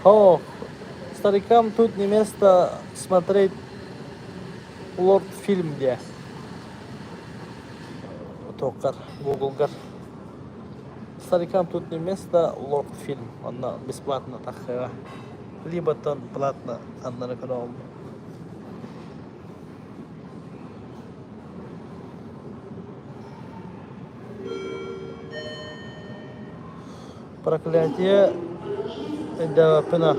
О, старикам тут не место смотреть лорд фильм где. Токар, Гуглгар. Старикам тут не место лорд фильм. Он бесплатно так. Либо то платно, на рекламу. Проклятие да пена.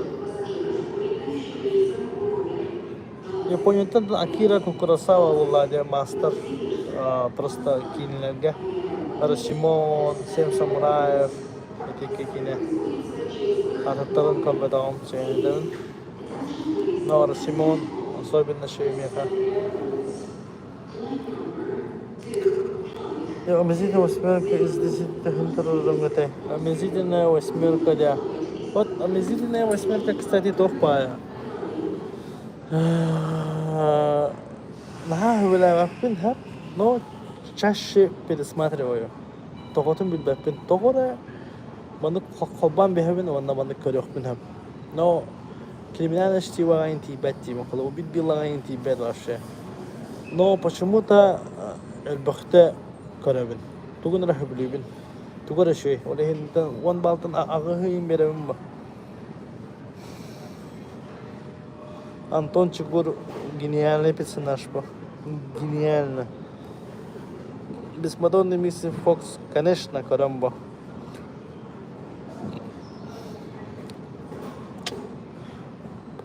Я понял, это Акира Куросава Владя мастер. Просто кинолега. Рашимон, 7 самураев. Эти кине. Ататаран кабедам чейден. Но Рашимон особенно шеймеха. Омезительная восьмерка из 10 хинтеров. Омезительная восьмерка, да. Вот омезительная восьмерка, кстати, топая. Но чаще пересматриваю. Тохотун битбэппин. Тохора банык хоббан бэхэбин, ванна банык көрөхпин. Но криминальное чтиво интибет тима. Когда убит билла интибет вообще. Но почему-то элбахте көрөбүн. Тугун рахыблыбын. Тугара шөй. Олехинтен он балтын агыгын беребин ба. Антон Чигур гениальный персонаж ба. Гениально. Бесподобный мистер Фокс, конечно, көрөм ба.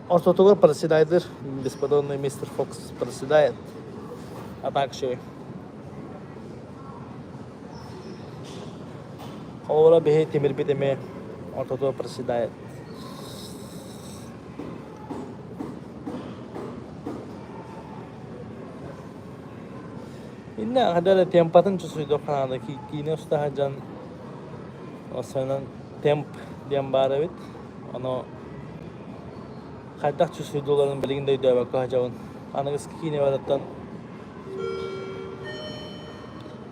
Ортотугар проседайдыр. Бесподобный мистер Фокс проседает. А так шөй. Олора бихе темир битеме ортото проседает. Инна ada tempatan чувствую ханада кине устахаджан. Осанан темп диамбаравит. Оно хаддах чувствую долларын билгиндей дөбө кахажавын. Анагыс кине бараттан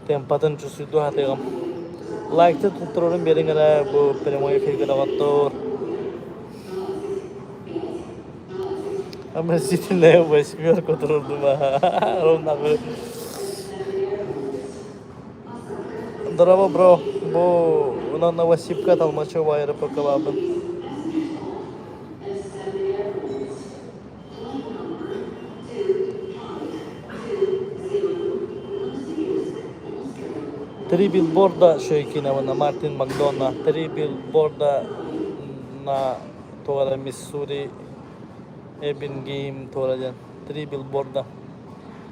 темпatan чувствую хатыгам. Лайкты туттурурун бериңера бу прямой эфирге дагаттыр. Омерзительная восьмерка турдума. Ровнагы. Здорово, бро. Бу на Новосибка талмачева аэропорткалабын. Три билборда шойкинава на Мартин Макдона. Три билборда на Тора Миссури. Эбин Гейм Тораден. Три билборда.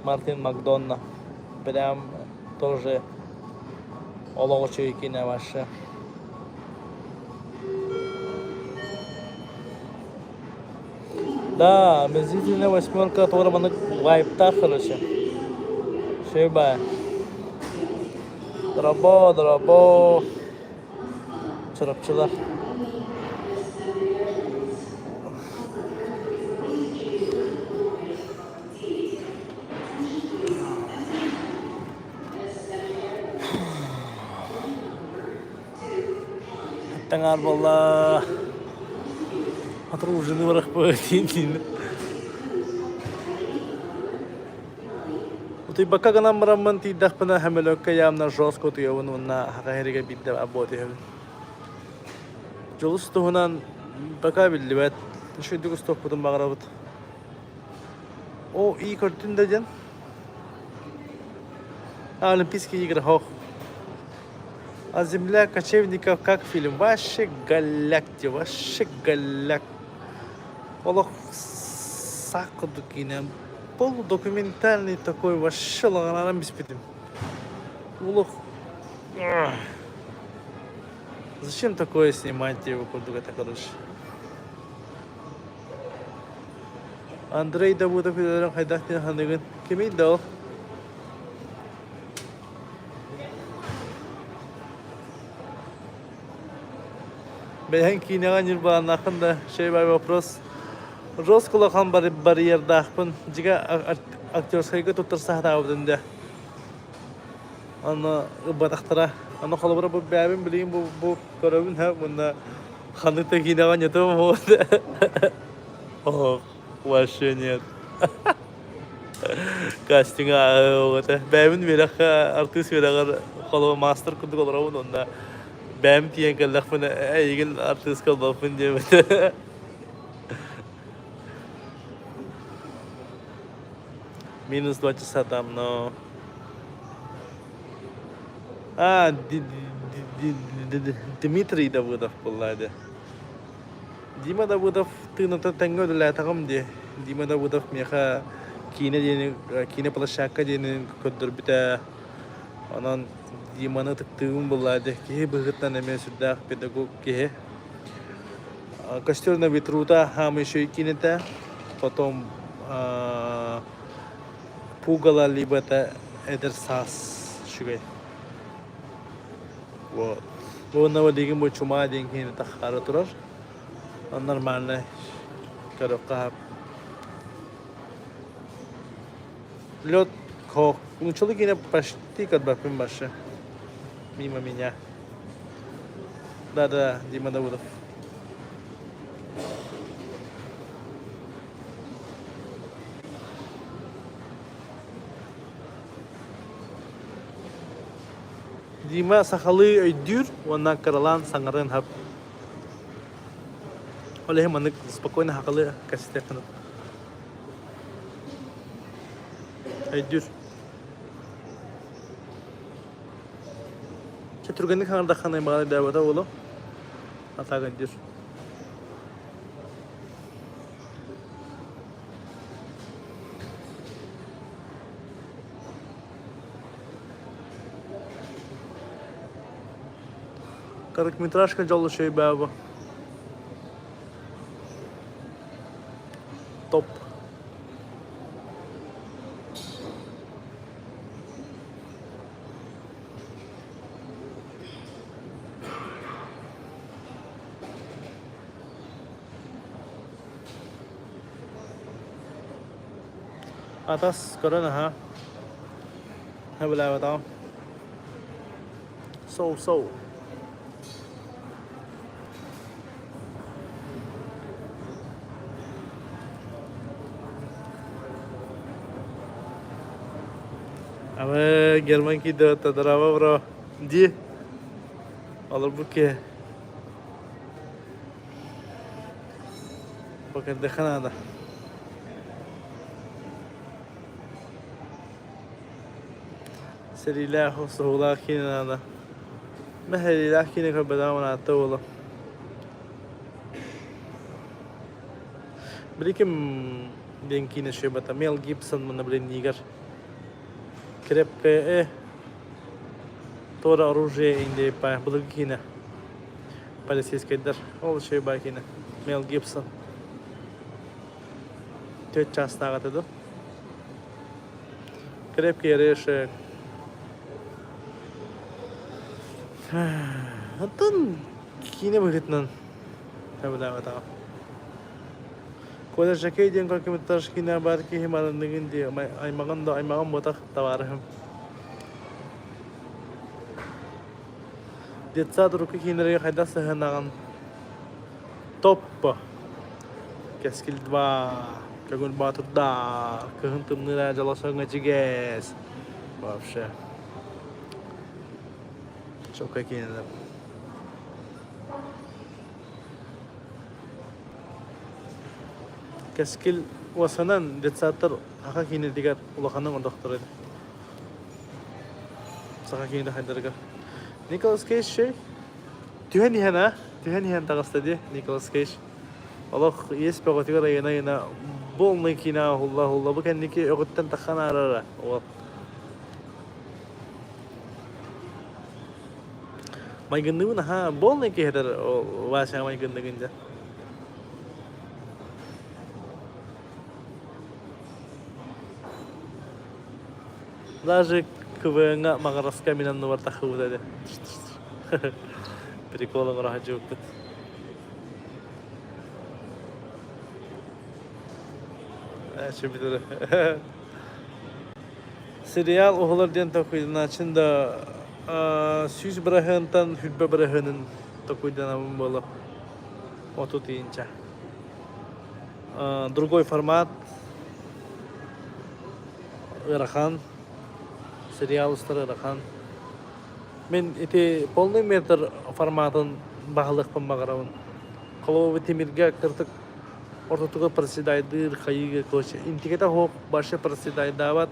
Мартин Макдона. Прям тоже олого шойкинава ше. Да, омерзительная восьмерка Тора маны вайпта хорошо. Шейба. Дробо. Çorapçılar. Tengar valla. Hatırı ucunu bırak böyle değil. Ты бака ганам марамман тидах пана хамелөкка ямна жоско түйөвін онна хақахериге бидді абботы хевін. Жолыс туһунан бака билли бәт. Шөйдік ұстық бұдың бағыра бұд. О, iyi көрттін да жан. Олимпийский игры хох. А земля кочевников как фильм. Вообще галяк, вообще галяк. Олох сақыды кинем. Полудокументальный такой, вообще лағанарам беспетим. Олох. Зачем такое снимать его курдуга так короче? Андрей Давудов идерен хайдахтин ханығын. Кем ейді ол? Бәйін кейінеған ел бағын ақында шей бай вопрос. Роскулақан барьерді ақпын. Жиға актерскайға тұттырса хатауыдында. Аны ұбадақтыра. Аны қолыбыра бұл бәбін білейін бұл көрөбін. Мұнда қандықта кейінеған етім болды. Ох, вообще нет. Кастинг оғыты. Бәбін бераққа артист бераққа қолыбы мастер күндік оларауын онда. Бәм тиен кәлдақпын әйгіл артист қалбақпын демеді. Минус 2 часа там, но... А, Дмитрий Давыдов бұллайды. Дима Давыдов тыны тәңгі өділі атағым де. Дима Давыдов меха кейіне площадка дейін көддір біті. Онан Диманы тықтығым бұллайды. Кеге бұғыттан әме сүрдақ педагог кеге. Костер на ветрута хамы еще и кинета. Потом пугало, либо это эдерсас. Шугай. Вот. Онного дегім бұл чума дейін кейіне таққары тұрар. Он нормальный. Коробка. Лед хох. Ну, человек не почти как бы больше. Мимо меня. Да, Дима Давудов. Дима сахалы өйдүр, онна каралан саңарын хап. Олег манык спокойно хакалы кастехнут. Өйдүр. Четурганны хаңарда ханай мағаны дәуада олу. Атағын дүр. Короткометражка жолы шөй бәуі. Топ. Atas corona ha. Hay bala बताओ. So. Ama German ki de tadarava bro. Di. Alır bu ki. Bakın dekana da. Serilah وصولة كينا هذا ما هي لا كينا كبداون عالطولة بريكم بين كينا شيء بتا ميل جيبسون من برين نيجر كريب تورا оружие عندي باي بلوك كينا полицейский дар all شيء باي كينا ميل جيبسون تيت часто агатыды كريب كيريش Антон кине выгодно. Я бы дал. Коля жакей день как мы тоже кине барки хималан нигде. Ай маган ботах товарهم. Детса друг кине рей хайда сахнаган. Топ. Кескил 2. Кагун батуда. Кагун тумныра жаласанга жигес. Вообще. Çok ekinelim. Keskil wasanan detsatar haka kini digar ulakanan on doktor edi. Saka kini de haydarga. Nicolas Cage şey. Tühen ihana. Tühen ihan tağısta diye Nicolas Cage. Allah yes pagatiga yana bolnay kina Allah bu kendiki ögütten takhan arara. O may ganda mo na ha bolnay ki hedar o wasa may ganda ganda. Даже КВН магараска минан нуар таху да. Приколын раха жукту. Şimdi serial oğlar diyen takıydın açında süz bırakıntan hübbe bırakının takıydın amın bolu otu deyince. Другой формат Ирахан сериал устары Ирахан. Мен эти полный метр форматын бағылық памбағарауын. Қалауы темірге кіртік ортотуга проседайдыр хайыга коч интигета хоп башы проседайдават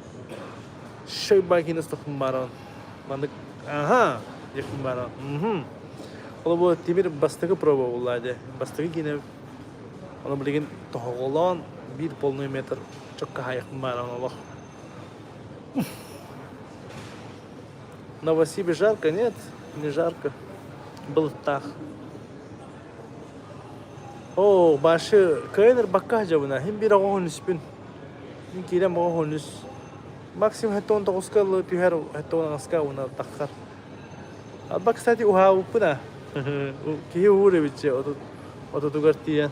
шой багинес тохум баран мандык ага якын баран ол бу темир бастыгы проба улады бастыгы кине аны билген тоголон 1,5 метр чокка хайыкын баран Аллах. В Новосибе жарко? Нет, не жарко. Был так. О, başı kayınır bakka jabına hem bir ağonus bin. Min kirem ağonus. Maksimum heton ta uskalı tüher heton aska una takkar. Bak sati uha upuna. Ki ure biçe oto tugartiya.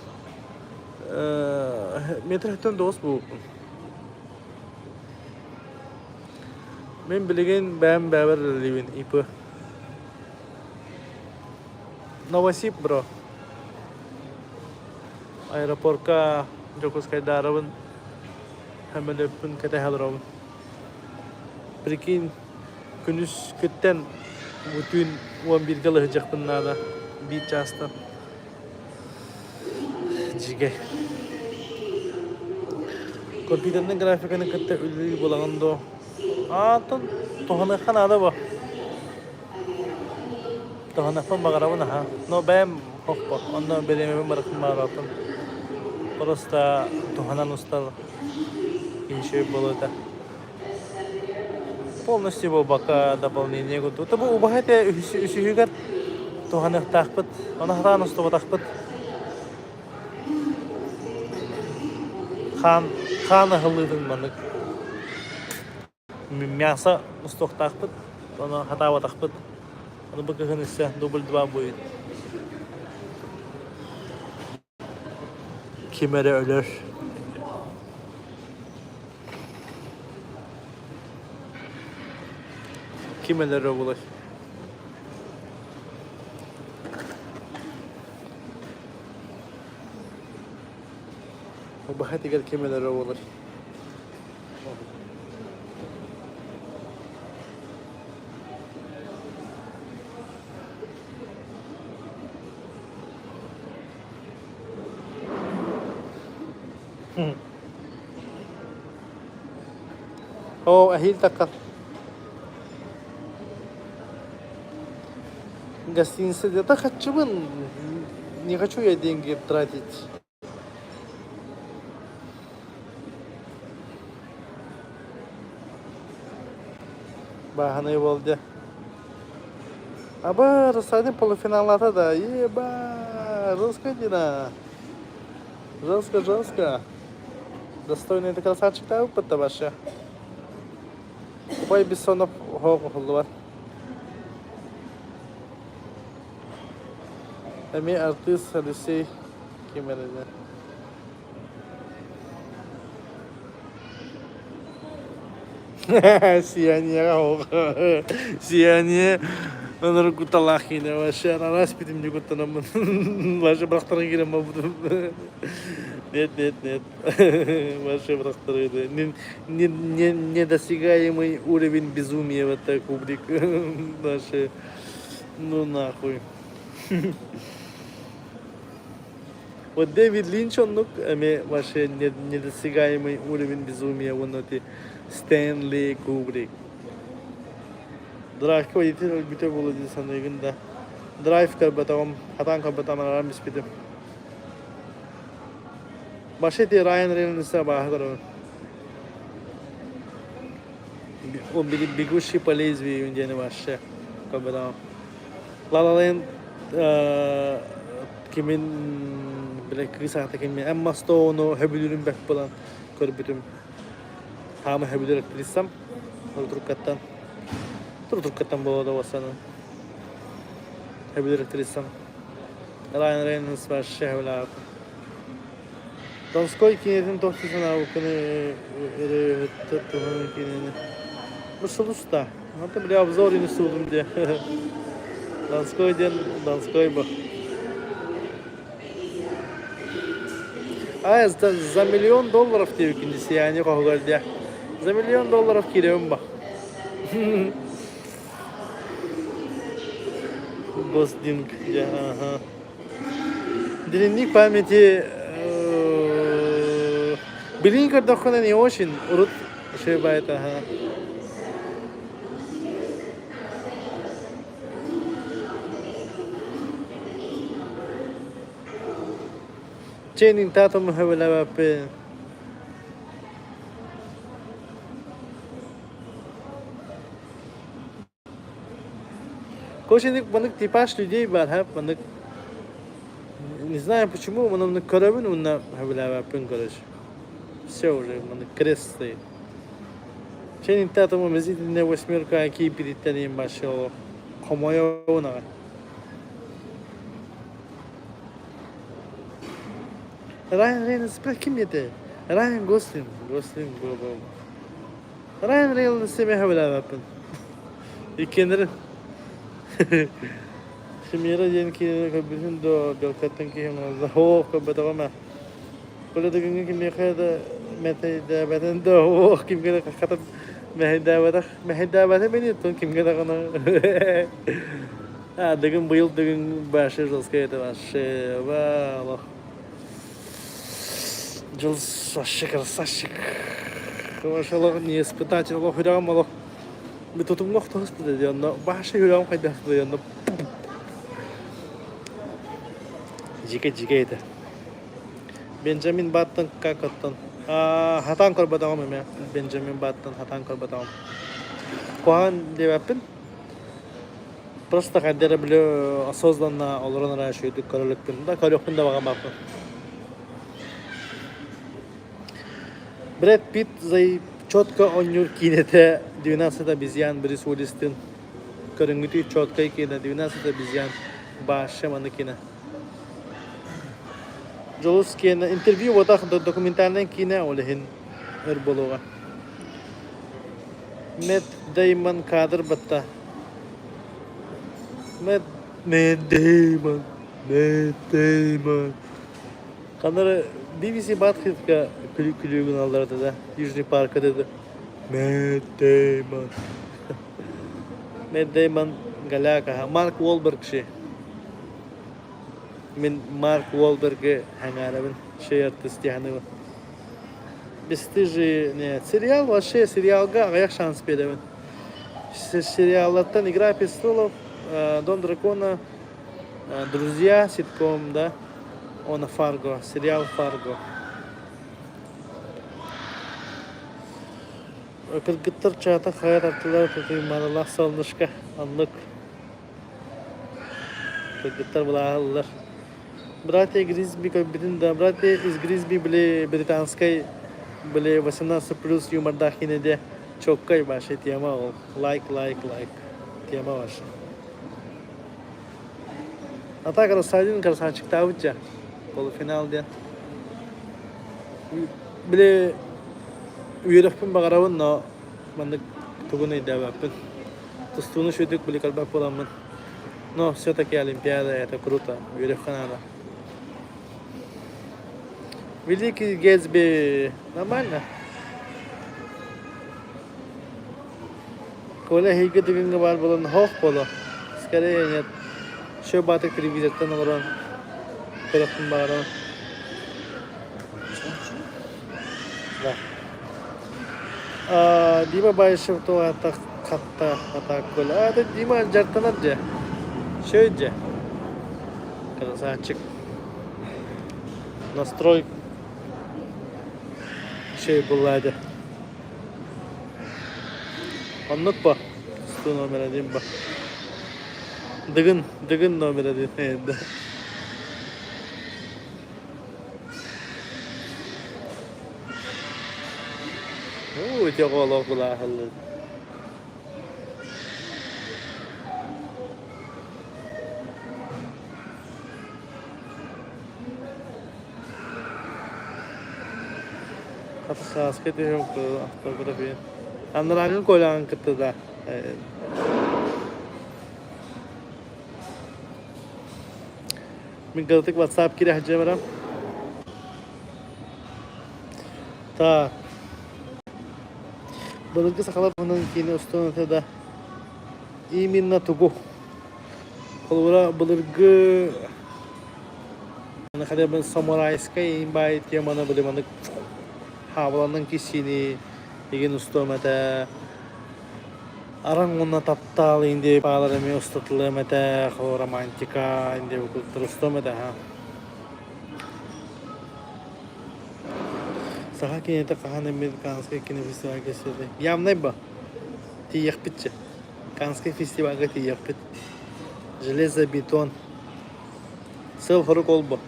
Metre heton dos bu. Men bilegen ben beraber livin ipi. Novosib bro. Aeroportka Jokos Kaydarov'un hemen öpün kete halrov'un. Прикинь, күнүс күттен бүтүн 11 галы жакпын нада бит часта. Жиге. Компьютерден графиканы кытта үлү болагандо. Атын тоханы ханада бо. Тоханы фон багарабын ha. Но бэм хоппа. Онно беремем баракын баратын. Просто туханан устал. Еще было-то. Полностью был бока дополнение. Это был убагате усюгат. Туханах тахпыт. Он хран устал тахпыт. Хан ахылыдын манык. Мясо устал тахпыт. Он хатава тахпыт. Он быкыгын isse дубль 2 будет. Kimere ölür. Kimelere bulur. O bahati gel kimelere bulur. О, ahil takal. Гостиница где-то хочу бы, не хочу я деньги тратить. Bahane oldu. Aba рассадим полуфиналата да. Еба, жестко дина. Жестко. Достойный это красавчик да, опыта ваша. Купай Бессонов хохолуар. Ами артист Алексей Кимерede. Сияние хох. Сияние. Onları kutalak yine. Başa raspidim diye kutanamın. Başa bıraktırın giremem. Нет. Ваши врахтары. Недосягаемый уровень безумия вот так Кубрик. Наши. Ну нахуй. Вот Дэвид Линч, он, ну, вообще недосягаемый уровень безумия, он эти Стэнли Кубрик. Драйв водитель бите было здесь да. Драйв как потом, хатан как потом арам беспидем. Баши те Райан Рейнольдса бахадыр. Он бегущий по лезвию индианы вообще как потом. La La Land kimin bile kısakta kimin amma stoğunu hebülürüm bek bulan körbütüm hama hebülür aktilisam Turkattan bu da vasanın hebülür aktilisam Ryan Reynolds var şehvela Donskoy kinetin tohtisana ukunu ere tuttuğunu kineni Nasıl usta? Hatta bile обзор yine sordum diye Донской был. А за $1 миллион тебе киндиси, я не могу за $1 миллион киреем ба. Гостинг, ага. Дневник памяти. Блинкер дохода не очень, урод ошибает, ага. Channing Tatum hevela vape. Очень манык типаж людей бар, манык. Не знаю почему, но на карабин он на хевела вапе, короче. Все уже, манык крест стоит. Channing Tatum мезительная восьмерка, какие перед тем башил. Хомоёна. Ryan Reynolds kim yedi? Ryan Gosling bu. Ryan Reynolds'ı ben havale yapın. İkendirin. Şimdi yere diyen ki bütün do belkatten ki hem ho kabada ama. Böyle de gün kim yakada mete beden do ho kim kere katat mehedavada beni ton kim kere kana. Ha degin bu yıl degin başı rozkaydı başı. Allah. Жил красавчик. Машаллах, не испытать, но хурям, но мы тут много кто испытали, но ваши хурям хотят, но жике это. Бенджамин Баттон как оттон? Хатан корбатам мы, Бенджамин Баттон хатан корбатам. Куан девапин? Просто когда были осознанно олорон раньше идут королектин, да королектин да вагамапын. Брэд Питт зай четко онюр кинете 12 обезьян Брюс Уиллистин. Көрүнгүтү четко кине 12 обезьян башы маны кине. Жолус кине интервью вот документальный кине олехин өр болуга. Мэтт Деймон кадр батта. Мэтт Деймон. Канары BBC Батхитка külüğün allarda da Yüzlü Park'a dedi. Matt Damon galaka. Mark Wahlberg şey. Min Mark Wahlberg'e hangarabın şey artisti hanı. Бесстыжие, нет, сериал вообще, сериалга, а я шанс передавен. Сериалаттан «Игра престолов», «Дом дракона», «Друзья», ситком, да, он Фарго, сериал Фарго. Kırgıttır çağda hayat attılar, kırgıtlar солнышко, anlık. Kırgıttır bulağırlar. Братья Гризби, как битин, да, братья из Гризби были британской, были 18+, юмор дахинеде, чоккай ваша тема, лайк, тема ваша. А так рассадин красавчик Тауча, полуфинал ден. Были Уйрахпын бағарауын, но мандык тугуны дәвәппін. Тустуны шөйтік білі қалбақ боламын. Но все-таки Олимпиада, это круто. Уйрахпын ада. Великий Гэтсби. Нормально. Коля хейге дегенге бар болон хох боло. Скорее нет. Шо баты телевизордан олорон. Көрөктүн багаран. Да. Дима Байшев то катта Коля. Это Дима жартанат же. Шо же. Красавчик. Настрой. Şey bulaydı. Anlat ba. Stu номер один ба. Dıgın номер один. Evet. Çok oğlu kulağılı. Khas cái điều của автографии. Андрангын койлаған кытты да. Мен гылтык WhatsApp кире хажа барам. Так. Былыгы сақалап мұның кейіне ұстан да. Именно тугу. Қолуыра былыргы Хотя бы самурайская имбай теманы білеманы хаваланын кисини деген ұстам әті аран онна таптал инде бағалар әме ұстатылым әті романтика инде бүкілтір ұстам әті Саха кенеті қахан әмеді Канскай кинофестиваль кеседі. Ямнай ба? Тиек бітші. Канскай фестивальға тиек біт. Железобетон. Сыл құрық ол ба?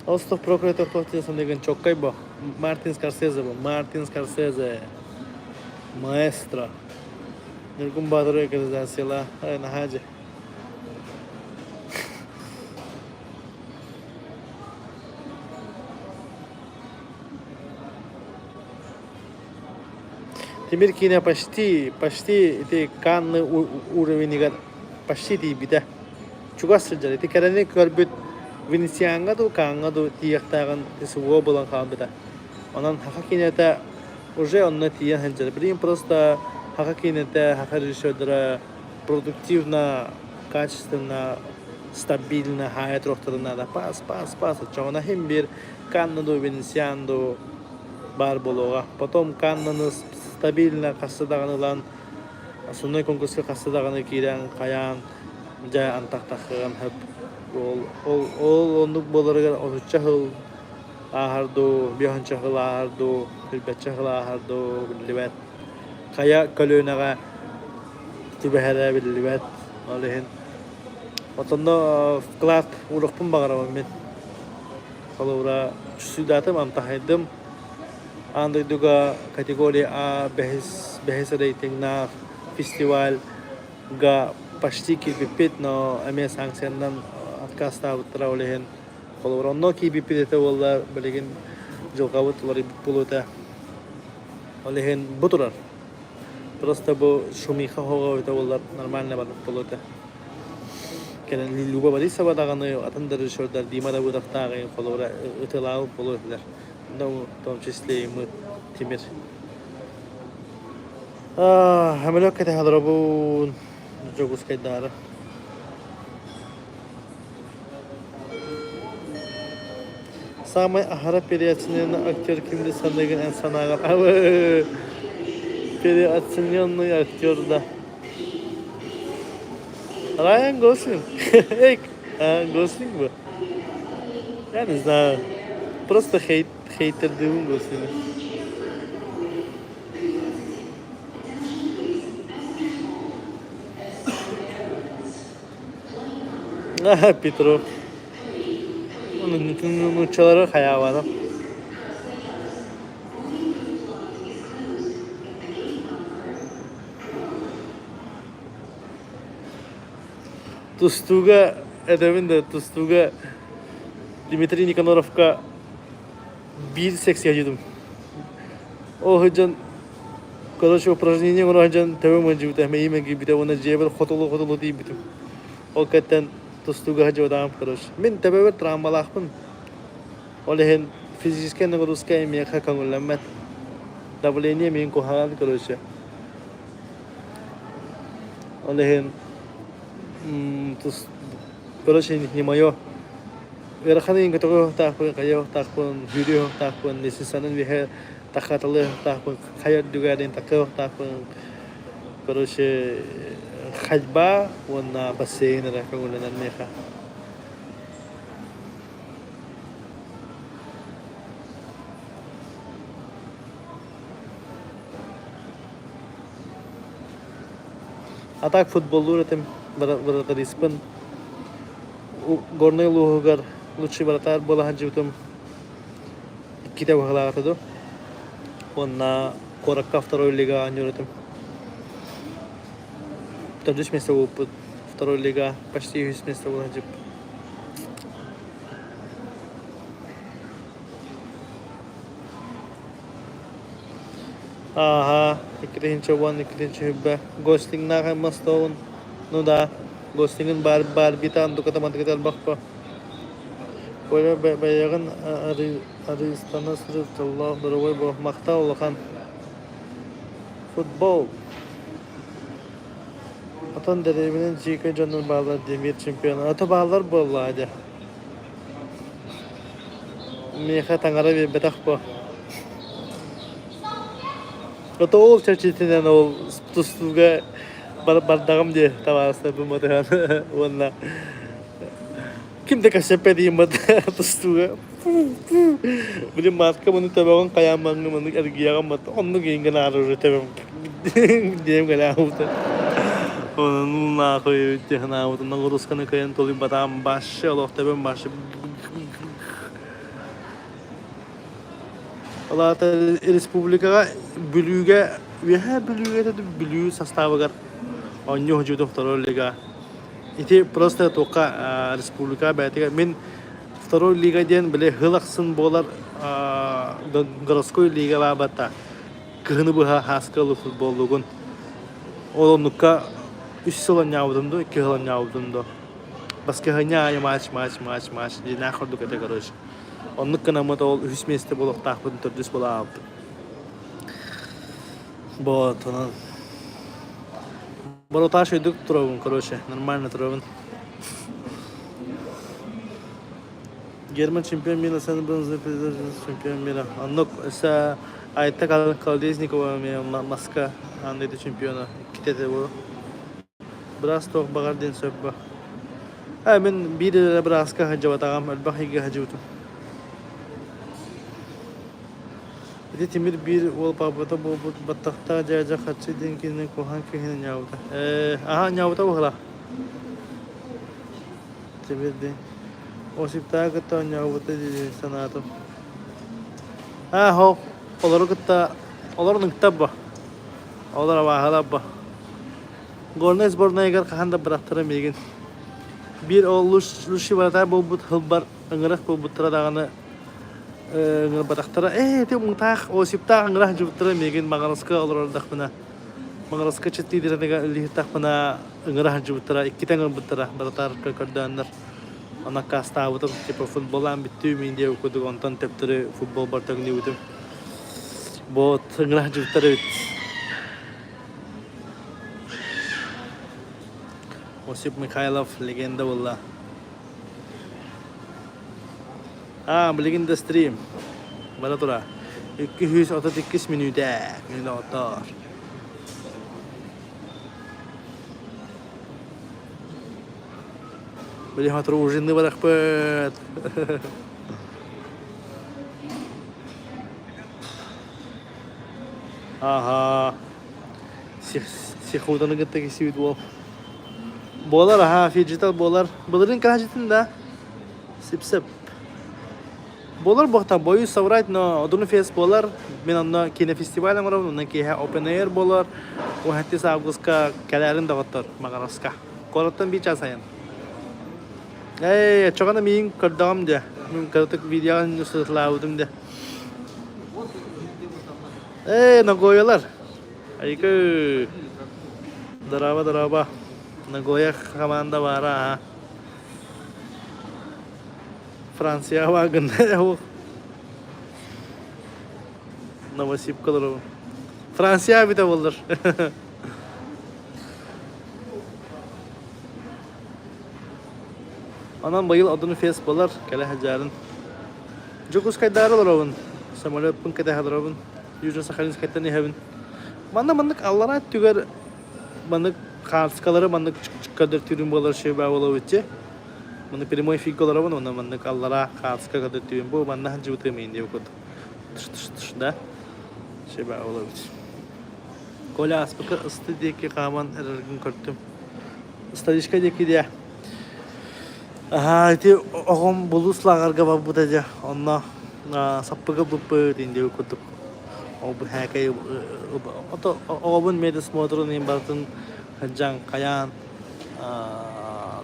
Остов прокуратор тоқтесін деген чоккай ба? Мартин Скорсезе ба? Мартин Скорсезе. Маэстро. Нұргын бадыры экранизациялар. Айна хажы. Теперь кино почти эти канны уровень почти тибита. Чугас сыджали. Ты когда не көрбүт Венецианга ду канга ду тияктаган тесуо болан калбыта. Онан хака кинота уже онна тиян ханжали. Блин просто хака кинота хака режиссердера продуктивно, качественно, стабильно хаят рохтарына да пас. Чона хим бир канна ду Венециан ду бар болуга. Потом каннаны стабильно кассадаган основной конкурска кассадаганы кирен каян жай антактахын хөп ол ондук боларга 13 жыл ахарду 5 жыл ахарду 5 жыл ахарду билбет кая көлөнага тибеһере билбет олehen отондо вклад урукпун багарам мен колура чүсүдатым антахайдым Андайдуга категория А бехес рейтинг на фестиваль га почти кибипит, но аме санкцияндан отказ табыт траулehen. Колоронно кибипит это волла билеген жылгабыт лари булута. Олehen бутурар. Просто бу шумиха хога это волла нормально бат булута. Кен Люба Борисова даганы атандар режиссердар Дима Давыдовтагы колора ытылау булутлар. Ну, в том числе и мы, Тимир. Хамелек это хадрабун, джогускай дара. Самый ахара переоцененный актер кимди сандеген энсанагар. Переоцененный актер, да. Райан Гослинг. Эй, Гослинг бы. Я не знаю. Просто хейтер дивим Гослинга. Петров. Ну, человек хаявана. Тустуга, Тустуга Дмитрий Никоноровка bir seks yajudım. O hıcan короче упражнение onu hıcan tevim önce biter meyime gibi biter ona cebel xotulu deyip bitim. O katten tustuga hıcı odam короче. Мен тәбәбер травмалахпын. Олehen физически нагрузка имеха кангулэмэт. Давление мен кухаган, короче. Олehen короче, не моё. Верханы инготого тахпын, каяв тахпын, видео тахпын, несисанын вихе тахаталы тахпын, каяр дугадын такав тахпын. Короче, ходьба вон на бассейн ракагулэнэн меха. А так футболу этим вратариспын. Горный лугар лучший вратарь была хадживтым. Кита вахлагатаду. Он на Коракка второй лига анюритым. Второе место был второй лига, почти весь место был хаджиб. Ага, ikrihin чаван, ikrihin чавба. Гостинг на хамастон. Ну да, гостингын бар битан дуката мантыкатал бакпа. Коля баягын аристана сырып таллах дурой бо макта улахан. Футбол. Atan derevinin Jika Can'ın bağlar demir çempiyonu. Ata bağlar bu hadi. Meha tangara bir betak bu. Ata ol çerçetinden ol tustuga bardağım diye tavasında bu modehan. Valla. Kim de kaşep edeyim moda tustuga. Bilim matka bunu tabağın kayamangı bunu ergiyagan mat. Onu giyingen arıyor tabağım. Diyem gala oldu. Onun nahı tehna oldu. Nagoruskanı kayan tolim batam başı Allah tabağım başı. Allah ta Respublika bölüge ve her bölüge de bölü sastavı var. Onyo hocam doktor liga. İti prosta toka Respublika belki min doktor liga diyen bile hılaksın bolar Goroskoy liga var bata. Kıhını bu haskalı futbolluğun. Olumlukka 3 yıl nyavdundu, 2 yıl nyavdundu. Başka hanya ya maç. Dina kurdu kategori. Onluk kanama da ol 3 mesle bolak takpın tördüs bola aldı. Bu tonan. Baro taş ödük turabın короче, нормально turabın. German çempiyon mira sen bronz çempiyon mira. Onluk esa ayta Kolesnikova maska andaydı çempiyonu. Kitete bu. Biraz tok bagardin söp bu. Ben bir de biraz ka hacıvatağım, elbaki hacıvatum. Jadi timir bir wal pabata bobot batakta jaja khatsidin kinin kohan kinin nyauta. Aha nyauta wala. Timir de. Osipta kata nyauta di sanato. Ho. Olar kata olar nungtab ba. Olar wahala ba. Gornes borna egar kahanda bıraktırım egin. Bir o luşi varata bobot hılbar ıngraq bobot dağını ngerbataktara ti mungtah osipta ngrah jutra megin mangaraska olor dakpana mangaraska cheti direga lihtakpana ngrah jutra ikkita ngerbatra baratar kardanlar ana kasta awutum tipe futbolan bitti mindia okudu ontan teptere futbol bartak ni utum bot ngrah jutra bit Osip Mikhailov legenda valla. Legenda stream. Bana tura. 238 minuter. Minuter. Beli hatru ujinni barakpet. Aha. Sikhudan gıtta kisi bu. Bolar ha digital bolar. Boların kahjitinde. Sip. Bolar bohta boyu savrayt no odunu fes bolar. Ben anna kine festivalem var onun ki ha open air bolar. O hatta savguska kalarin dağıtır magaraska. Koratan bir çasayan. Çokana min kardam de. Min kartak videoan nuslatlaudum de. Nagoyalar. Aykı. Daraba. Nagoya kamanda var ha. Fransa var gında Новосиб kalır o. Fransiya bir de olur. Anam bayıl adını fes bolar. Kale hajarın. Jokus kaydar olur onun. Samolyot pun kadar hadır onun. Yüzün sakhalin kaytan yahavın. Mandık Allah'a tüger. Mandık karskaları mandık çık kadar türün bolar şey bağlı vicce. Mandık primoy figurlar onun ona mandık Allah'a karska kadar türün bu mandık hangi utemeyin diye okudu. Tış da. Şey bağlı vicce. Kola aspaka ıstadiyeki kaman erergin korktum. Istadişka deki diye. Aha itu orang bulus lah harga babu aja. Onna sappaga bubu tindi ukutuk. O bu hakai atau obun medes motor ni bartun hajang kayan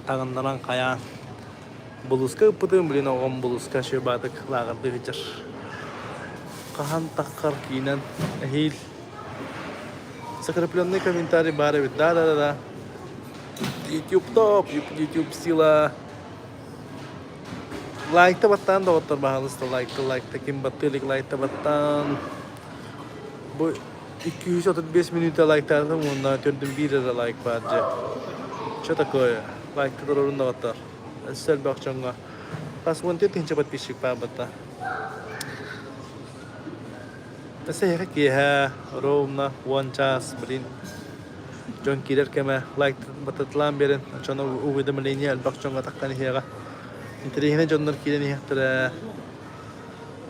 tangan narang kayan. Buluska putum beli orang buluska sih batak lagar tu hijar. Kahan takar kinan hil. Sekarang plan ni komentari bare da. YouTube top, YouTube sila. Like ta batan da otar bahalız da like ta kim battelik like ta batan. Bu 235 minuta like ta da bunda gördüm bir de like varca. Çata koy. Like ta dorun da otar. Sel bakçanga. Pas monte tin cepat pisik pa bata. Saya ki ha Roma one chance brin. John Kider kema like batatlan berin. Çana uvida millennial bakçanga takkan hiya. İnterihine canlar kireni yaptıra.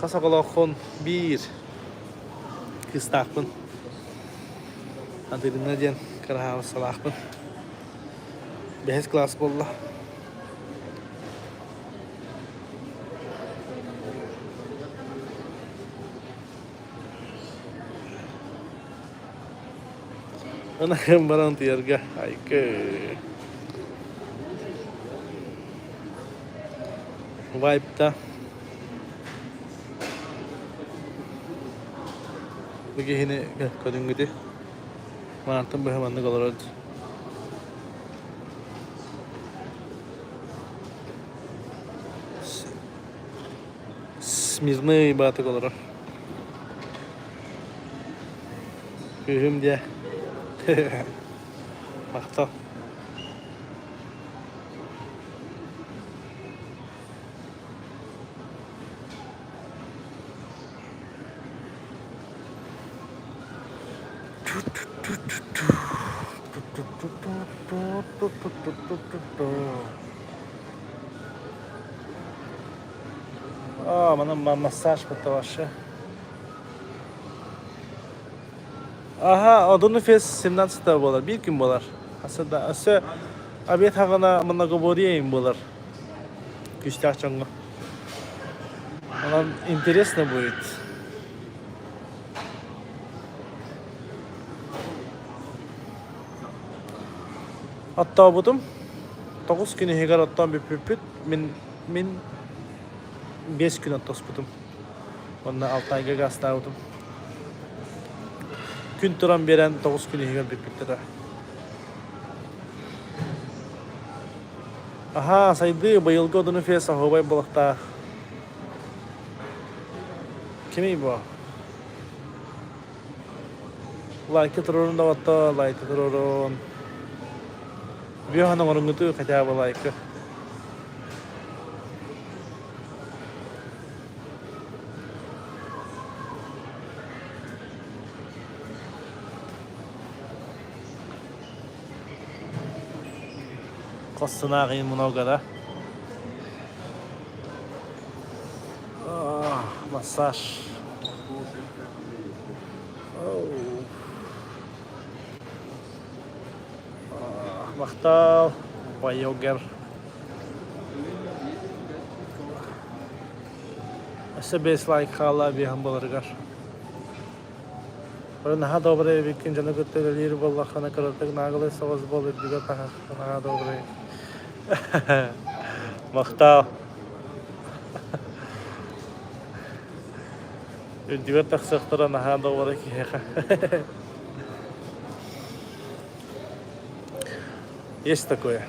Kasakalıkın bir kıstakın. Adırına diyen karahav salakın. Behes klas bolla. Ana gambaran tiyarga. Ayke. Vibe ta. Begini kadang gitu. Mantap bahman kalau Smizme ibarat kalau Kehum dia. Makta. Bana masaj потоваше. Aha, adını fes 17 bolar. Bir gün bolar. Aslında ase abiyet hagana mana goboriyim bolar. Güçlü çanga. Ona интересно будет. Hatta budum 9 günü hegar attan bir püpüt min 5 gün attas budum. Onunla 6 ayga gasta budum. Gün turan beren 9 günü hegar bir püpütlere. Aha saydı bayılgı odunu fiyasa hovay balıkta. Kimi bu? Like turun da vatta, like turun. Bir hanım orang itu kaca like. Kosuna gin много da. Masaj. Maktal, bayoger. Sebes like kala bir hamburger. Nah dobre bikin jana kutte lir bolla khana karatak nagle savaz bolle diga ta nah dobre. Maktal. Diga tak sektara nah dobre ki heqa. Есть такое.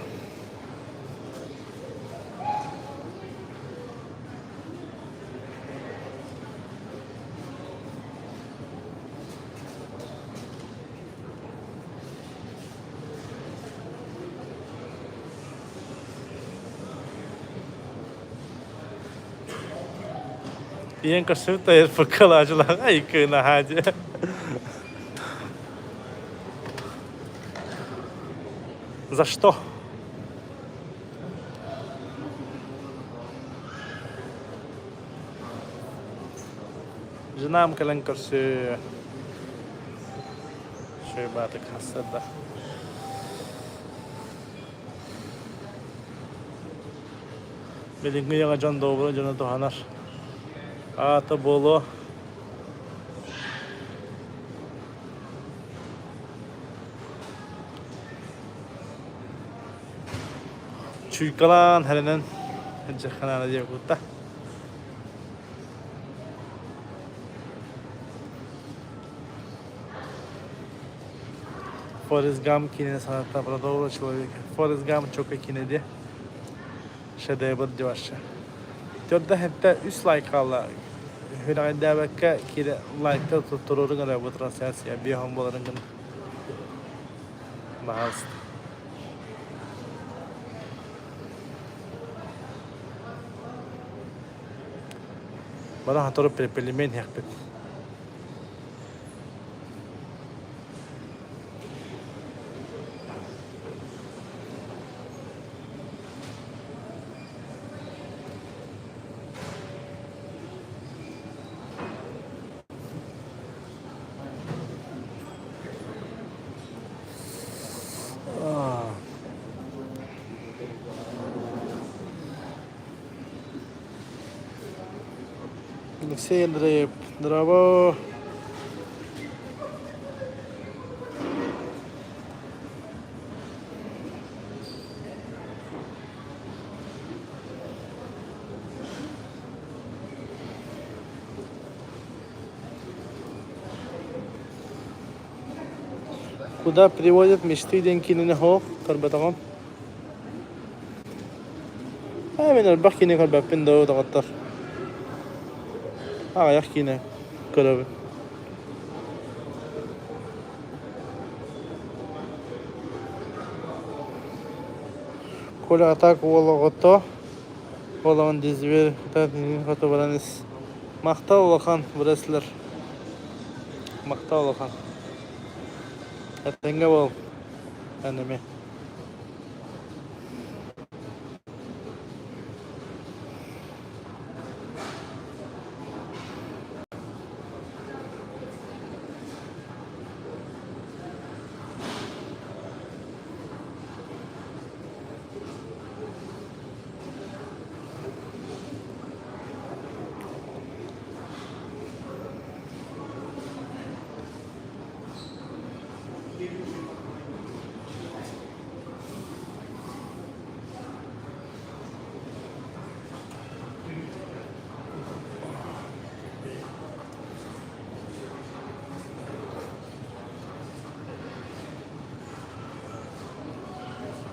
Iyan kasut ayer pagkalajlang ay kinahaja. За что? Женам кален корсы шойбатык хасада. Белинги яга жан добро жана туханар. Аты боло. Чуйкалан хәренен жаханана дип кутта. Форест Гамп кине санатта продолжил человека. Форест Гамп çok kinedi. Şedevr diyorlar. Törde hatta 3 like aldı. Hüne devekka kire like'ta tuttururun kadar bu transfer bir hamboların gün. Mahas. Bana hatırı prepelimen yapıp. Алексей Андреев, здраво. Куда приводят мечты денькины хох, карбатагам? Мен албахкины карбапин дау дагаттар. Ayakine görevi. Kola atak olagoto. Olan dizver tatinin fotoğrafınız. Makta olakan burasılar. Makta olakan. Atenge bol. Anneme.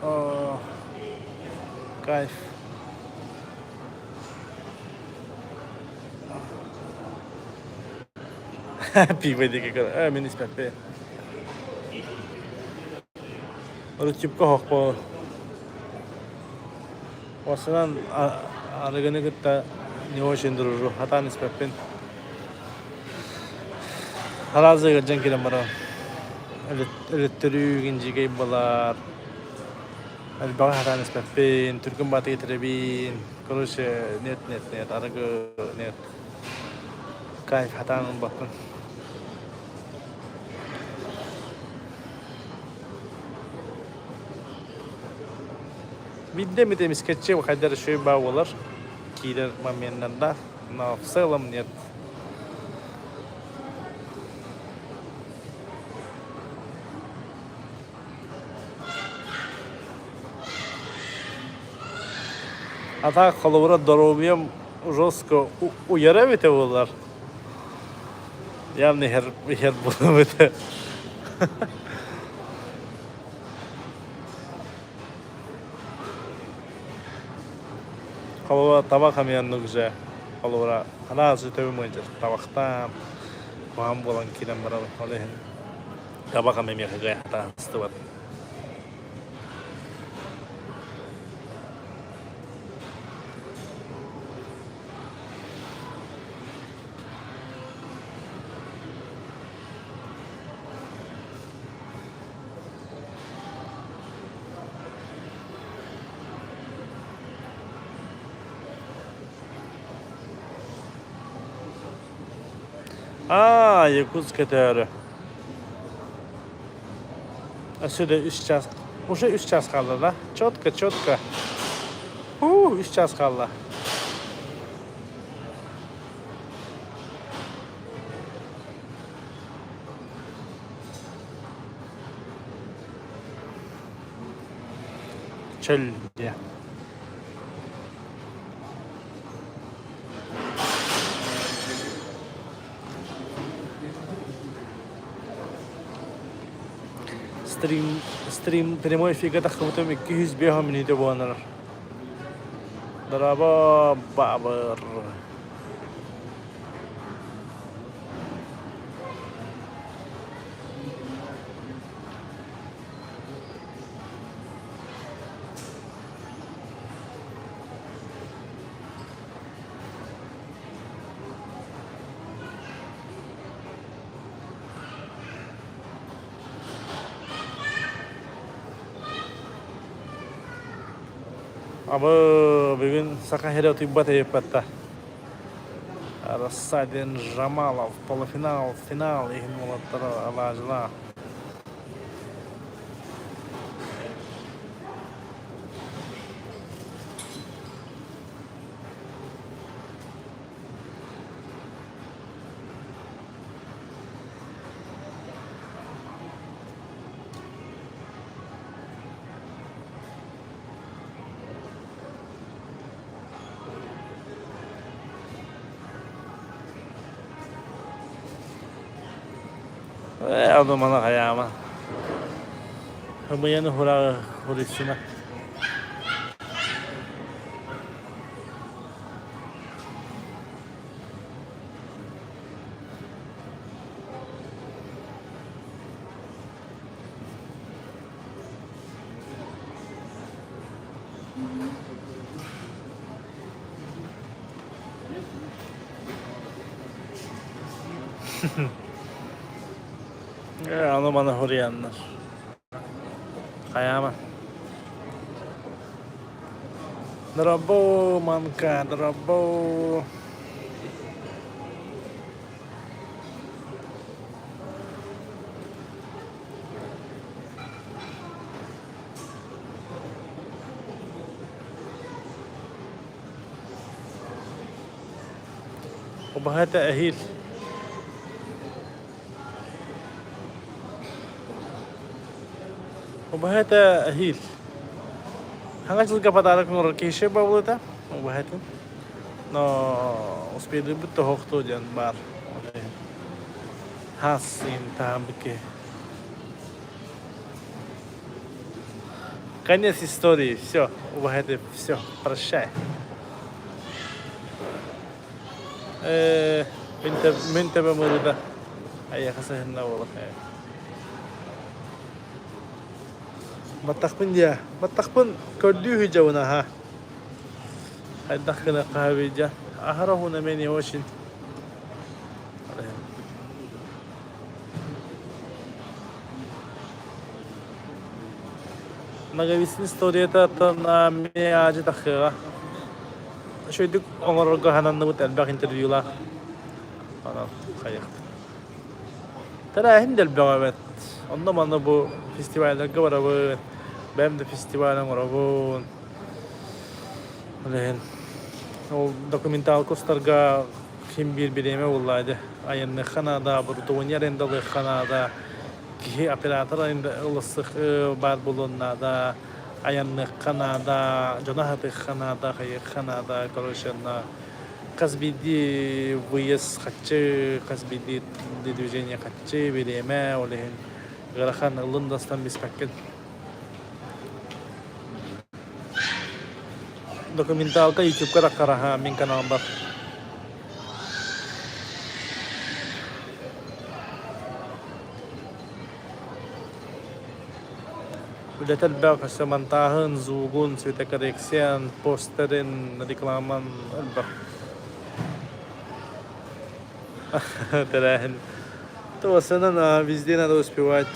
Oh, kayf. Piva di kekal. Minis pepe. Orada çipka hakpa. Wasanan aragane kita niwa shindururu. Hata nis pepe. Haraza gajan kira mara. Elektrik inci kaybalar. الباقي حتى نسبة بين تركم باتي تربين كلش نت أرجع نت كيف حتى نبكون بدي متى مسكتشي وخدر شوي باولر كيدر ما مننا نفصلهم نت Ата қалуыра здоровьем жестко уяравит олар. Явно хер будет. Қалуыра табақ амиянны уже. Қалуыра ана сөйтөбі мойынча табақтан қоғам болан келем барал. Олеген табақ амиянға ғайқта сты бар. Якутска teori. Сюда 3 час. Уже 3 час kaldı da. Четко. 3 час kaldı. Çölde. Стрим прямой эфирге тақымытым 205 минуты боланар. Драба бабыр. Ama bugün Sakahira Tibbat yapıtta. Rassadin Jamalov, polofinal, final, ihim olatları alacılar. Aldım ana ayağıma. Hımayanı hurisine. Aldım ana huriyanlar. Ayağıma. Drabo manka, drabo. وبهذا تأهيل وبهذا تأهيل هناك تلقى بدارك نور كيشة بقولتها وبهذا no uspeli buto hokto jan bar hasin tambke конец истории все وبهذا все прощай من تبى مريضة أي خسرنا والله بتخبن dia بتخبن كرديو هجونا ها هيدخل قهوة جا أهره هنا مني وشين نجيبسين ستوريتا تنا مي أجي تخيرا شو يدك عمر رجعنا نبغى تلبق انترفيو لا أنا خيرت ترى هند البعوات أنا ما نبغى فيستيوال الجو ربون بهم ده فيستيوال ربون لين o dokumental kostarga kim bileme olaydı. Ayın Kanada, Burtonya rendalı Kanada, ki operator ılısık bar bulunada, ayın Kanada, Jonahatı Kanada, hayır Kanada, короче, казбиди выезд хочу, казбиди движение хочу, билеме, олehen, гарахан Лондонстан без пакет. Dokumentalka YouTube ka rakaraha min kanal bar. Udah terbang ke semantahan, zugun, cerita koreksian, posterin, reklaman, albak. Terahin. То на везде надо успевать.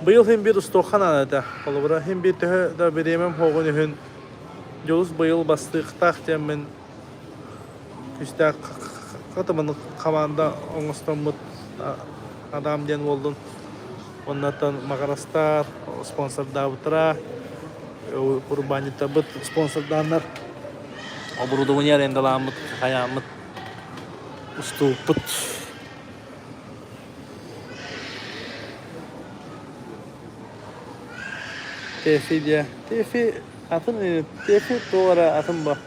Bu yıl hem bir ustokan anada. Kolubura hem bir tühü da biremem hoğun ühün. Yoluz bu yıl bastık tahtiyem ben işte katımın kamanda oңостоммут адам ден болдун. Оннан Магарастар спонсор давтыра. Урбанита быт спонсорданнар. Оборудование арендаламыт, хаямыт. Уступыт. Tefi diye. Tefi atın tefi doğru atın bak.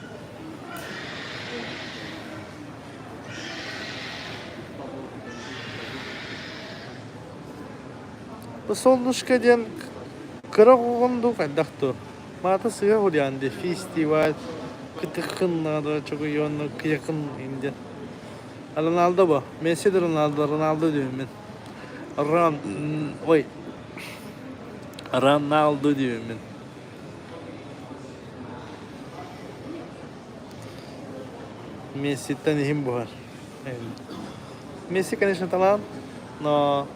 Bu solnuşka diyen kıra koğundu kaydaktu. Mata sığa huryandı. Festival kıtıkınlarda çok yoğunlu yakın indi. Ronaldo bu. Messi de Ronaldo diyorum ben. Ronaldo diyorum ben. Месси-то не бухар. Месси, конечно, талант, но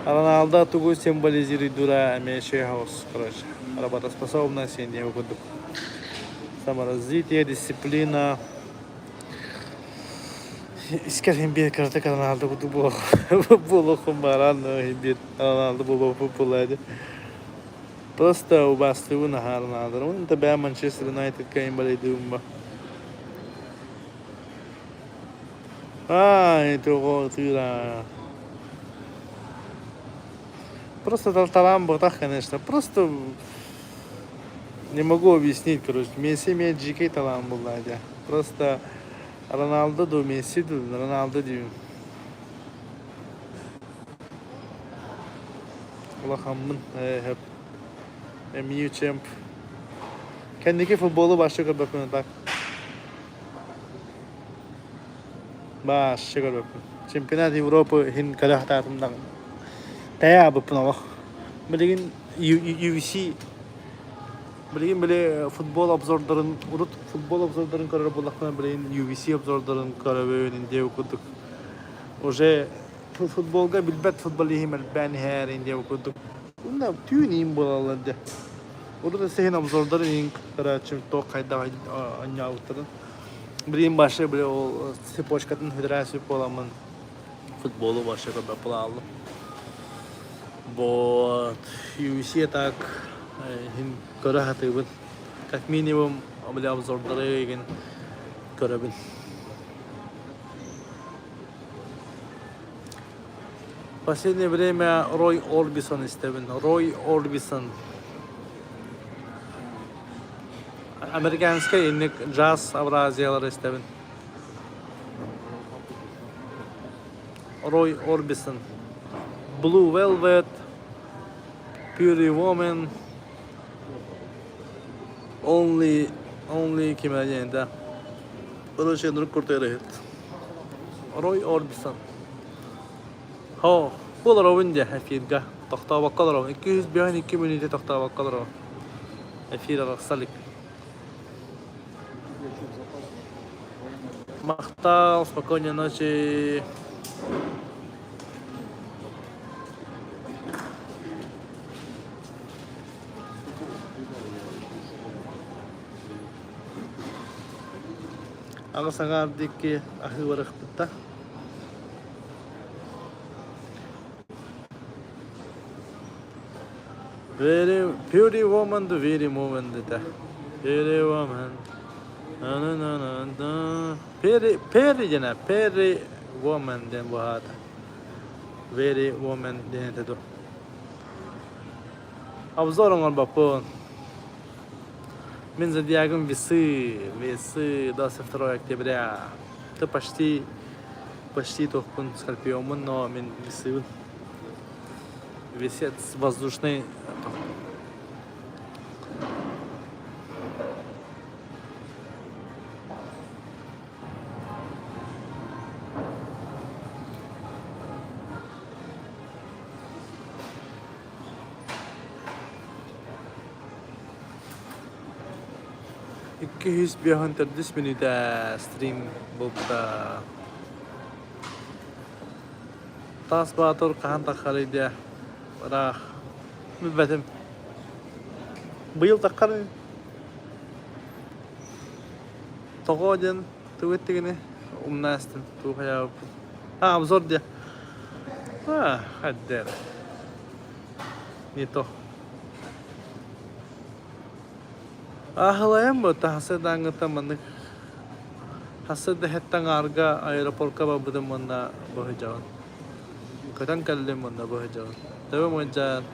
Роналдо тугу символизирует дура имеющий хаос, короче. Работоспособность, саморазвитие, дисциплина. Искать имбир карты Роналдо буду было хумаран, но имбир Роналдо было популярен. Просто убастываю на Роналдо. Он тебя Манчестер Юнайтед кем более думба. Это вот игра. Просто талант был так, конечно. Просто не могу объяснить, короче. Месси имеет дикий талант был, да. Просто Роналдо до Месси до Роналдо дим. Allah'ımın hep MU champ. Kendiki futbolu başka bir bakın tak. Başka bir bakın. Şampiyonat Avrupa hin kalah tarafından. Taya bu pınava. Bugün UFC. Bugün böyle futbol obzorların karar bulaklarına bugün UFC obzorların kararı önünde okuduk. Oje futbolga bilbet futbolihim ben her India okuduk. Bunda tüyüneyim bulalardı. Orada sehin obzorların in kararçım tok kayda anya utarın. Bugün başka böyle o Sporçkat'ın federasyon olamın futbolu başka bir yapılalım. Вот UFC так хин көрәһәтебен как минимум абли обзордары еген көрәбен. Последнее время Рой Орбисон истебен. Рой Орбисон. Американский инник джаз абразиялар истебен. Рой Орбисон. Blue Velvet, Pure Woman, Only kime diyende. Bunu şeyleri kurtarır. Roy Orbison. Ha, bu da oyuncu hafifga. Tahta bakkalır. 200 beyan 2 minute tahta bakkalır. Hafif araksalik. Махтал, спокойной ночи. Ako sangat dikki ahi warak pita. Very beauty woman, the very woman dita. Very woman. Peri jana, peri woman den buhata. Very woman den tedo. Обзором он бапон. Мен задиагом весы 22 октября. Это почти тохпун скорпион, но мен весы. Весец воздушный. Yüz bir hunter düz minüde stream bulda. Tas batur kahan tak halide. Para Bilmedim. Быйыл таққар тоғоден төгеттігіне умнастын туғаяу. Обзор де. Хаддер. Не то. Ахылайым бұ тахсы даңғыта мандық. Хасы да хеттан арга аэропортқа бабыдым мында бұғы жауын. Көтен кәлдім мында бұғы жауын. Төбі мұнжан.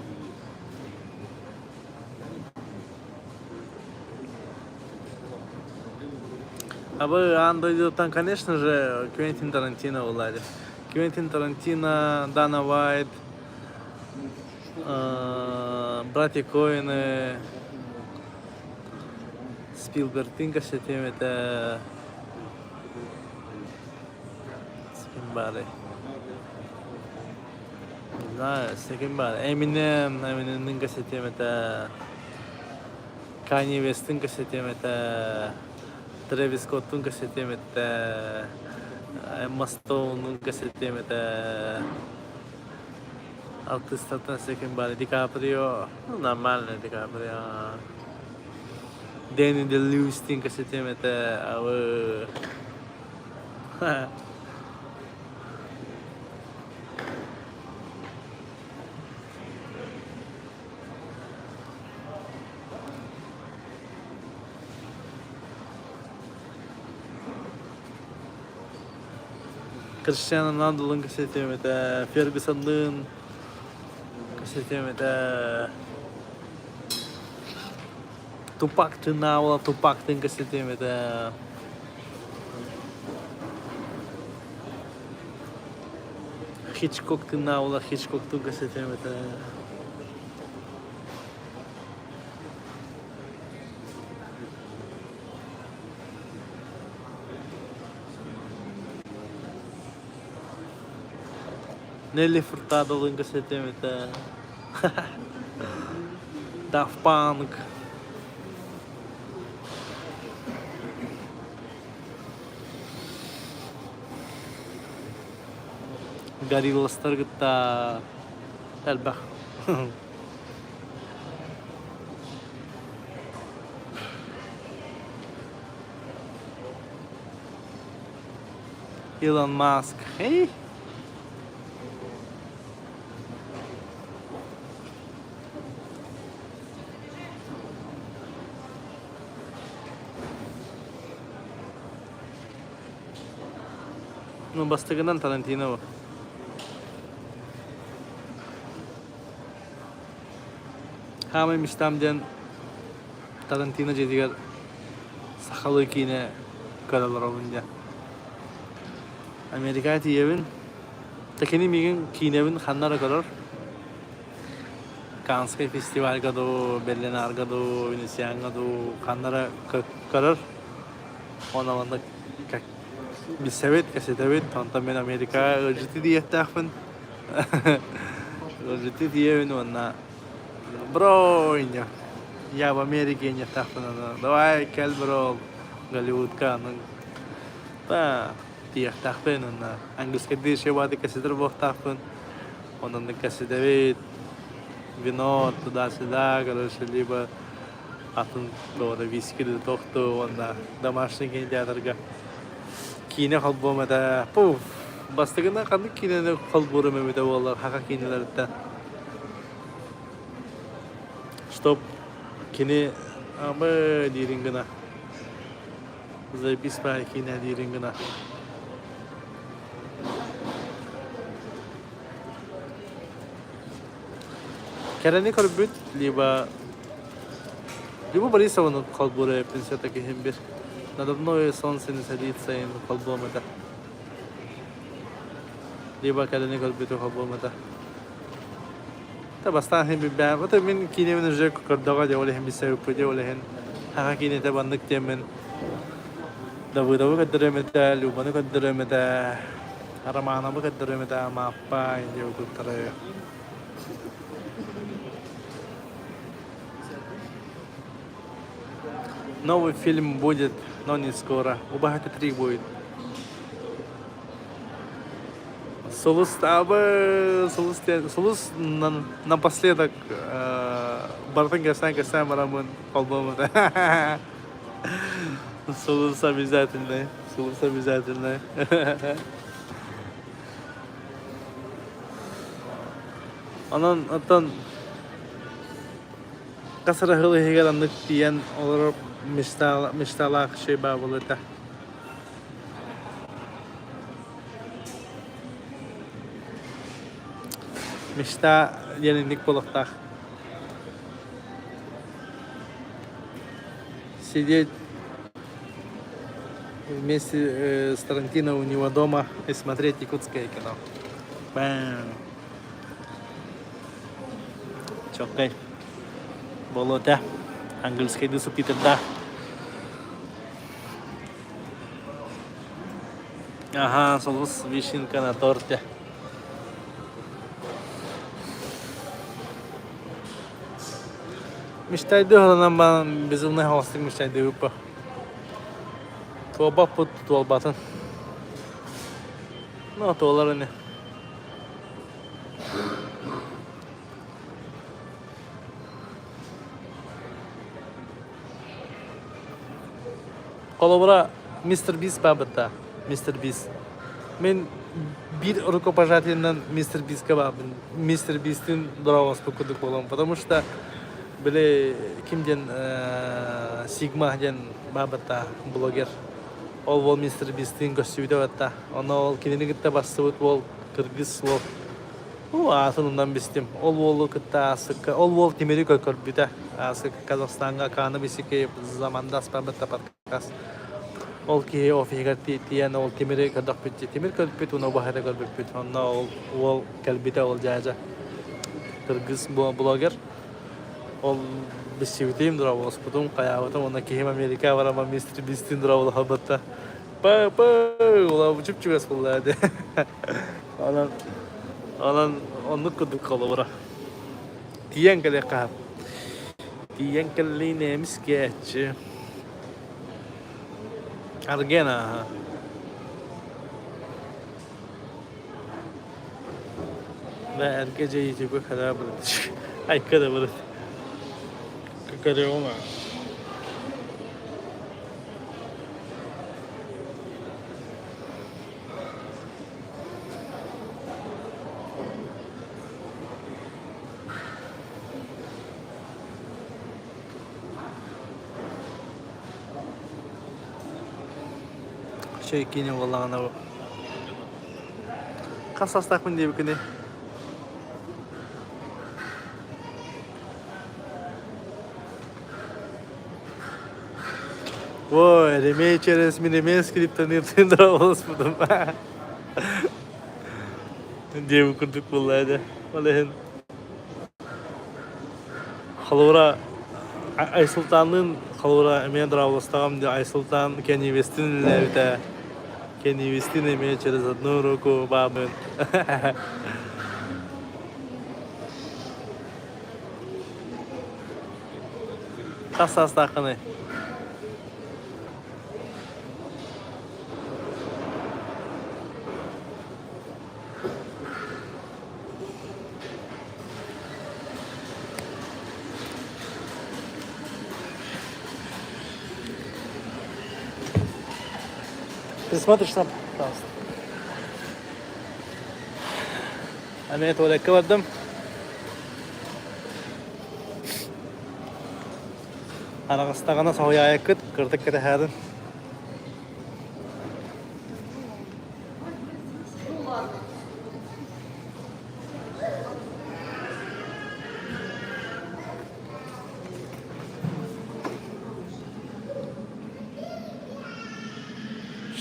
Абы андойдутан, конечно же, Квентин Тарантино улади. Квентин Тарантино, Дана Уайт, братья Коэны, Спилберг, тинка се темете Скимбаре. Не знаю, Скимбаре. Эминем, тинка се темете Канье Вест, тинка се темете Travis Scott nunca se temete, Emma Stone nunca se temete, artista tan sekembali, DiCaprio, normal DiCaprio, Danny DeLuise nunca se temete, Cristiano Ronaldo'nun kasetemete, Ferguson'un kasetemete, Tupac'ın kasetemete, Hitchcock'un kasetemete. Nelly Furtado'nun kasetemete, Daft Punk, Gorillaz'lar gıtta, elbaq. Elon Musk, hey. Бастығынан Тарантино bu. Hamim İslam'dan Tarantino jedigar sakalı kine karalar olunca. Amerika'ya tiyevin tekeni migin kinevin xanlara karar. Kanskay festival gado, Berliner gado, Venesian gado xanlara karar. Ona vanda bir sevet kasetevet tantam ben Amerika ciddi diye tahmin ciddi diye ben ona bro inya ya bu Amerika inya tahmin ona давай gel bro Hollywood kan ta diye tahmin ona angusket diye şey vardı kaseter bu tahmin onun da kasetevet vino туда-сюда короче либо atın doğru viskili toktu onda домашний кинотеатрга Kine kalbomada, puf, bastığında kandık kine kalboru memede oğullar, haka kinelerden. Stop, kine ama diringina, zayıf pay kine diringina. Kerane kalbut, liba bari savunun kalboru prinsiyata ki hem bir. Надо солнце садится и колбом это. Либо когда не колбит колбом это. Та бастан хем бибя. Вот мен кине мен уже кардага делали хем бисай упаде оле хен. Хака кине та бандык темен. Давыдавы каддырым это, любаны каддырым это. Араманамы каддырым это, маппа инде укуттары. Новый фильм будет, но не скоро. У Багата 3 будет. Солус табы, солус напоследок бартын кассан барамын колбамын. Солус обязательно, солус обязательно. Анан аттан касара хылы хегер аннык тиян олар мечталак şey бабылы та. Мечта янинник болуктак. Сидеть вместе с Тарантино у него дома и смотреть якутское кино. Бам. Чокай. Болота. Английский субтитр да. Ага, солус вишенка на торте. Мечтайды ғалынан баған безумный хавастық мечтайды өпі. Туалбақ бұд туалбатын. Ну, туалар өне. Қолыбыра мистер Бис бабыта. Мистер Бис. Мен bir рукопожатиянан мистер Биске бабын. Мистер Бистин дұрауыз бұкыдық болам. Потому что Біле кимден Сигма ден бабыта блогер. Ол мистер Бистин көстүбүдө бата. Оны ол киненигитте басыбыт ол кыргыз ол. Атынынан бистим. Ол кытта асык. Ол темери көрбүтө. Асык Казахстанга каны бисике замандас бабыта подкаст. Ол ки офигер тиен ол темери кырдак бит. Темир көрбүт, уну бахара көрбүт. Оны ол келбите ол жажа. Кыргыз блогер. Ол бисивтим дравос, потом каяватам, она кем Америка варама мистер Бистин дравол хабата. Па, ола чуп-чугас булады. Анан онны кудук калыбыра. Тиен келе кап. Тиен келе немис кетчи. Аргена. Ve erkece yiyecek kadar bıraktık. Ay kadar bıraktık. Kakarioma. Şey kini vallahi ana bu. Kasas takmin diye bir kini. Ой, ремей через минимей скриптонир тендравалыс будum. Деу курдук булайды. Олehen. Халура Айсултанның халура мен дравалыстагам де Айсултан Кени Вестин левте. Кени Вестин ремей через одну руку бабын. Касас такыны. Присмотришь там, пожалуйста. А мен туалетке бардым. Арагыстагана сауя аякыт, кырдык кете хадым.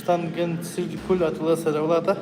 Штанген сиркуль атылы саралата.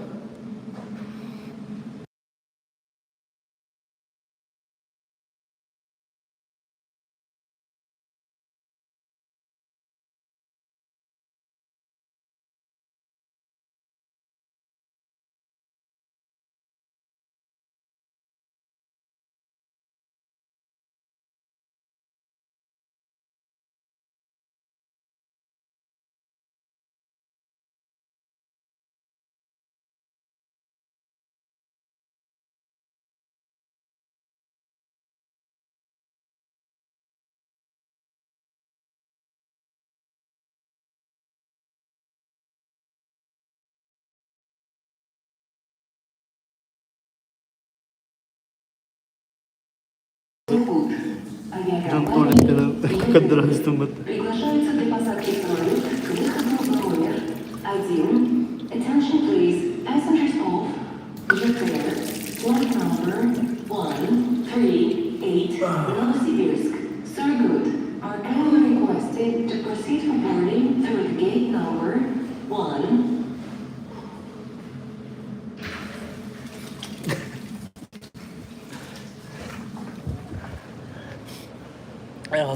Жон туалеттен каддыра истемет. Приглашается для посадки самолет к выходу в номер 1. Attention please, passengers of Japan, flight number 138 Novosibirsk, Surgut, are kindly requested to proceed for boarding through the gate number 1.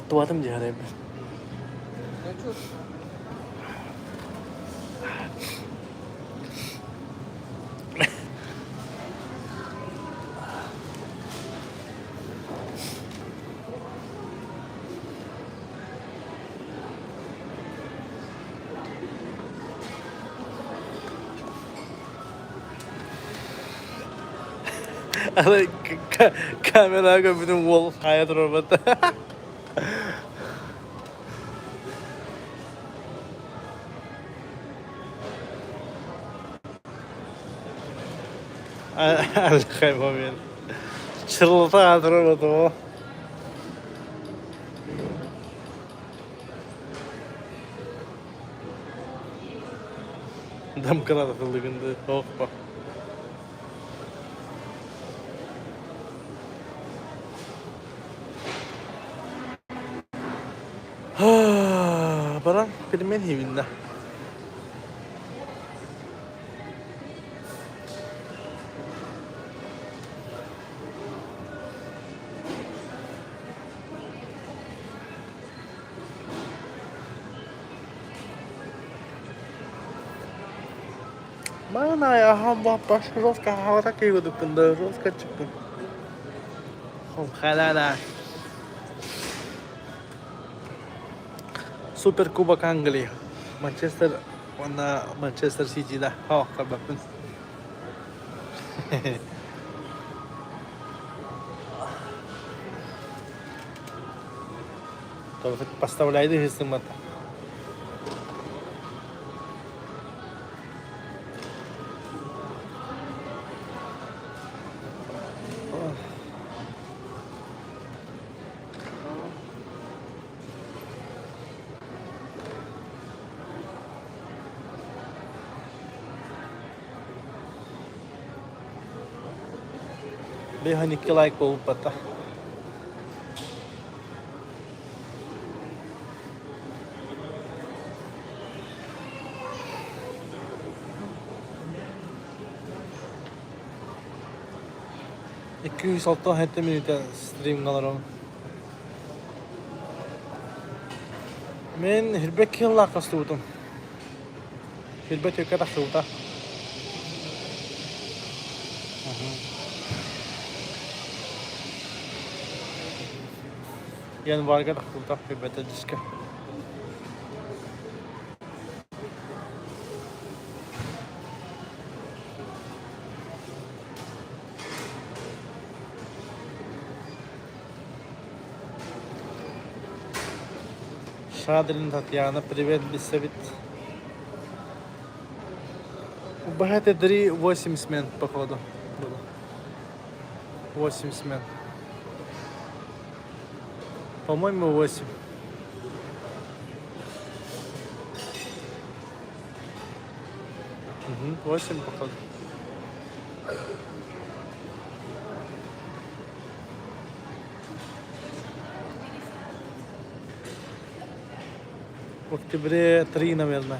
Туатым жарайм. Я чё? Kameraga bütün wall hayat robot. Alkhay moment. Çırıltı hayat robotu o. Dam kıradı kıldığında. Hoppa. Baran filmin hivinde. Mana ya hamba pas roska hawata kayo dukunda roska çıktı. Halala. Super Kubak Anglia. Manchester wana Manchester City da. Ha kabakın. То поставляй системата. Bir hanikki like olup bata. İki saltta hette minute stream kalarım. Men hirbek yılla kastudum. Hirbek yok kadar kastudum. Yani varga da kastudum hirbete diske. Шадрин Татьяна, привет, Бессовет. У Багаты 8 смен, походу, было. 8 смен. По-моему, 8. Угу, 8, походу. В октябре 3, наверное.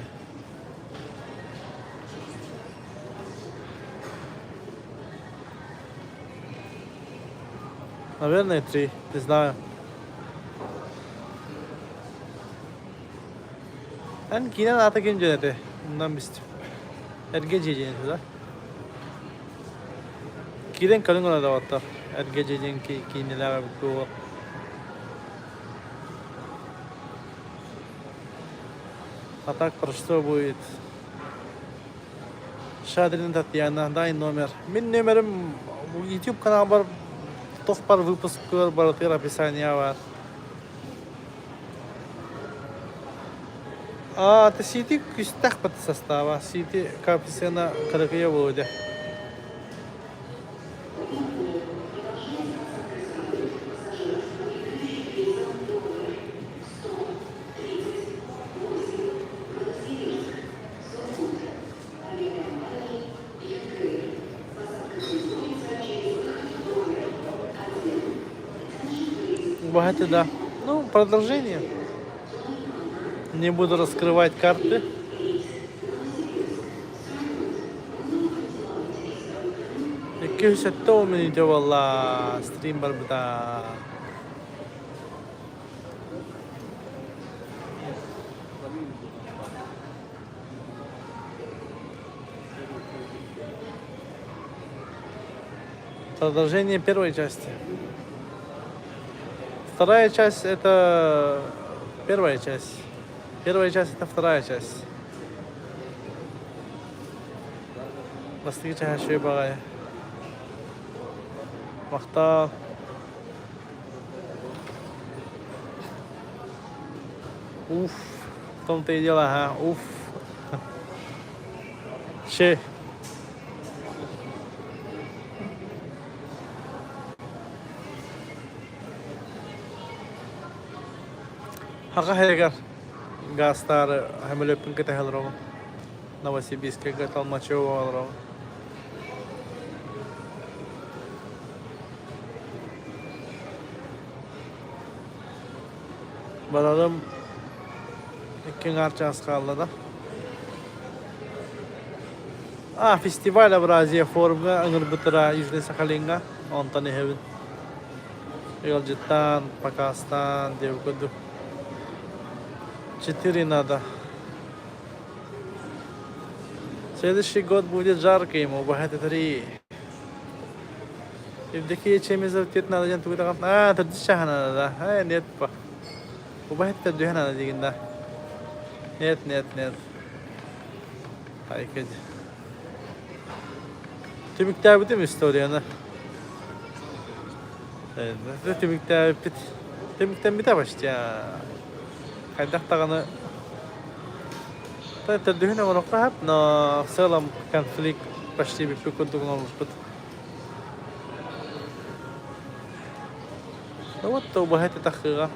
Наверное, 3, не знаю. Ben Kine ata gelince de bundan biz ergececeğin da. Kinen kalın ona da hatta ergececeğin ki kineler bu. А так про что будет? Шадрин Татьяна, дай номер. Min номерім YouTube канал бар. Тоқ бар выпусктар бар, описание бар. Это Сити күстәк бит состава. Сити коэффициенты 40 болды. Богатый, да. Ну, продолжение. Не буду раскрывать карты. Якщо мені дівала стрім барбита. Продолжение первой части. Вторая часть это первая часть. Первая часть это вторая часть. Бастыгыча хашуй багай. Мақтал. Уф. В том-то и дело, ага. Уф. Че. Хака хегар. Гастар хамелөпін кете хелрого. Новосибирске гатал мачево алрого. Барадым иккен арчасы қалды да. Фестиваль Абразия форумга ыңыр бытыра Южный Сахалинга. Онтан ехевін. Ялжиттан, Пакистан, Девгоду. 4 надо. Следующий год будет жаркий, ему бахать 3. И в такие чемизов тет надо жан тугда. Тадишаха надо, да. Нет па. Убахать тадуха надо дигинда. Нет. Ай кэд. Тümükler bitti mi istoriyana? Evet, tümükler bitti. Tümükten biter başta. Kaydak tağını tadduhuna varokta hep na sağlam konflik başta bir pekuduk olmuş bit. Evet, bu bahane takıga.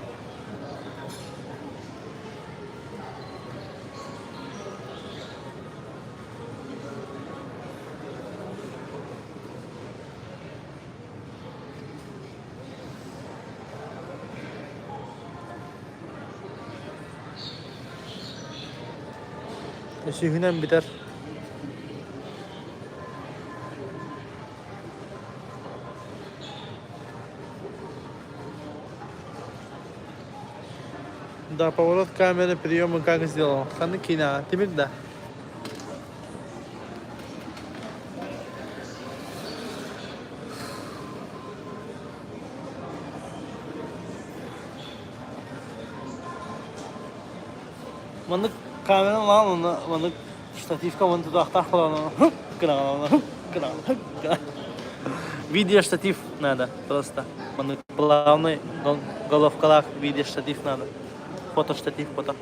Sühünen biter. Да, поворот камеры, приемы как сделал. Ханы кино, теперь да. Манık камера lan onu, манык штативка вон туда ахтахла onu. Видео штатив надо просто. Манык плавный головкалак видео штатив надо. Фото штатив фото.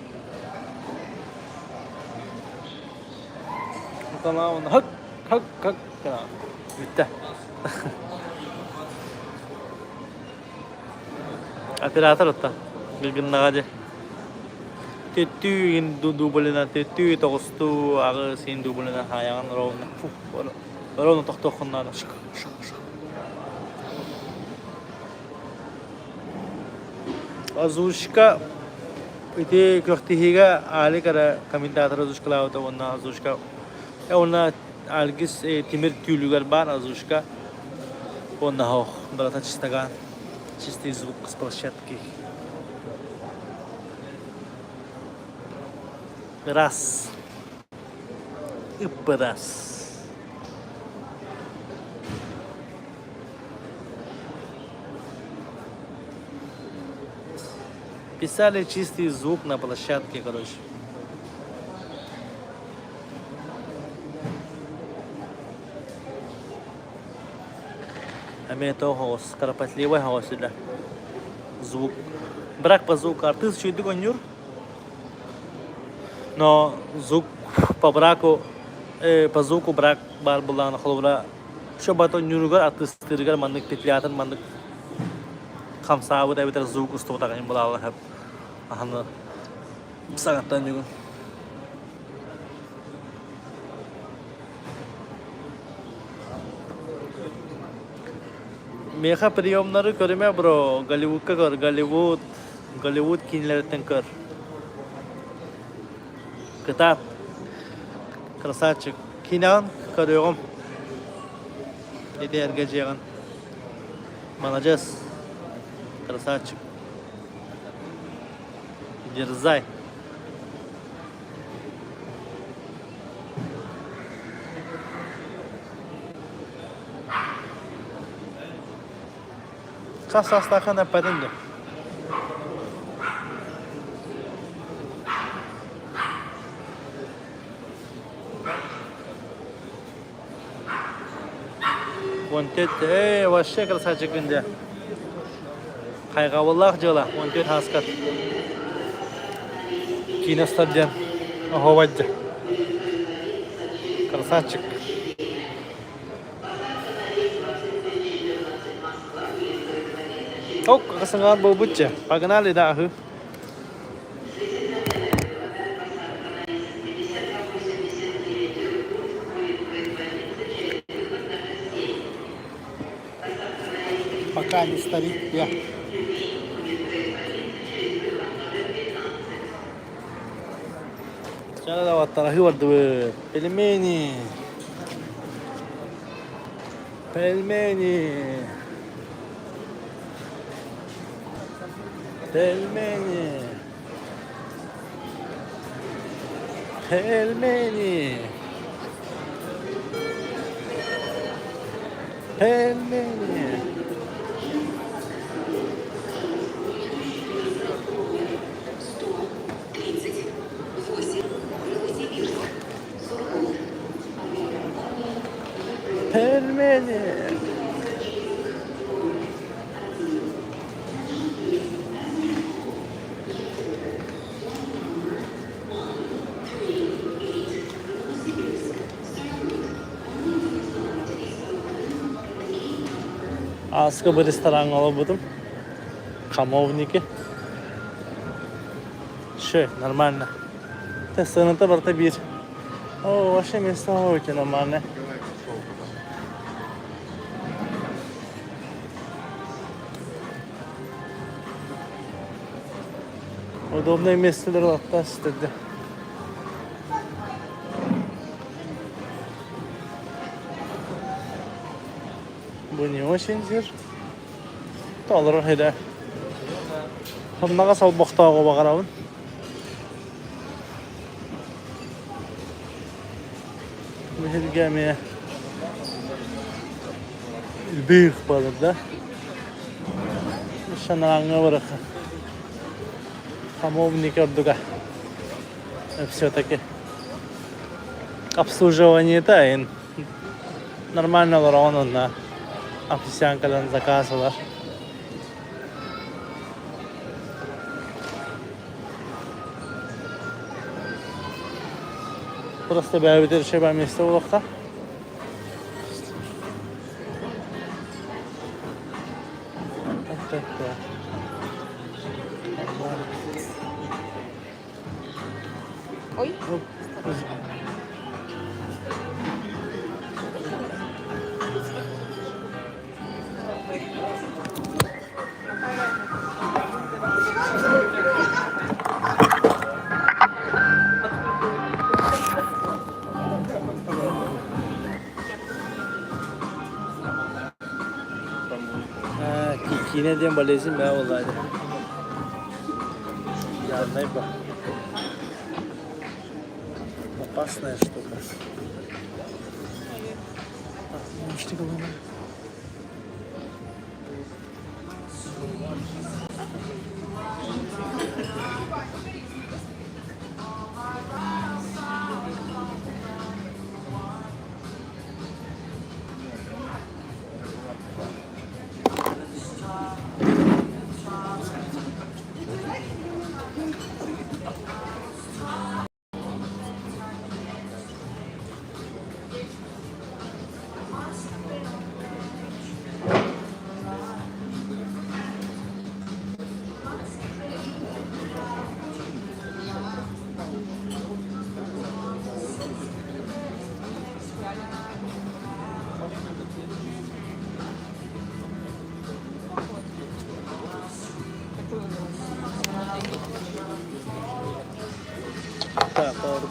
Канал он хак. Bitti. Оператор отта. Гылгыннагады. Tettu in dubulina tettu togustu aga sin dubulina hayan rovna. Ровно тохтохун надо. Озвучка эти кохтихига али кара комментатор озвучкалау то вона озвучка. Она алгис тимир тюлюгар бар озвучка. Вона хох брата чистый звук с площадки. Раз. И раз. Писали чистый звук на площадке, короче. А мне это голос, скоропотливый голос сюда. Звук. Брак по звуку. Артист чуть догонюр. Но звук по браку, по звуку брак бар была на холовра. Что батон нюргар артистыргар маннык петлятын маннык хамсабы да битер звук усту тагын булалар хеп. Ахны сагаттан жүгүн. Meha priyomları görme bro. Gollywood'a gör. Gollywood. Gollywood кинолерден gör. Kitap. Красавчик. Кинон görüyorum. Eder geceğin. Молодец. Красавчик. Дерзай. Kas aslarken yapadın da. Wanted, вообще красавчик инде. Хайгаваллах жила, wanted хаскат. Киностадион, Говаджа. Красавчик. Ок, kesenangan bau butcha. Pagkanali dah aku. Пока не старик, я. Cara dah terakhir waktu pelmeni. Pelmeni. Pelmeni. Pelmeni. Pelmeni. Pelmeni. Аска bir restoran alabildim. Kamovniki. Нормально. Те сцената върта бир. О, ваше место очень нормально. Удобные места для латастеда. Bu не очень зир. Толыр хеде. Хымнага сал боқтауға бағарабын. Мехиргеме. Илбейх балыр да. Шанараңа бараха. Хамовник ордуга. Все-таки обслуживание-то нормально ровно на официанткадан заказывалар. Просто бәбетер шеба место болықта. Ой. Yine diyen balezim ben vallahi. Ярная ба. Опасная штука. Что голова?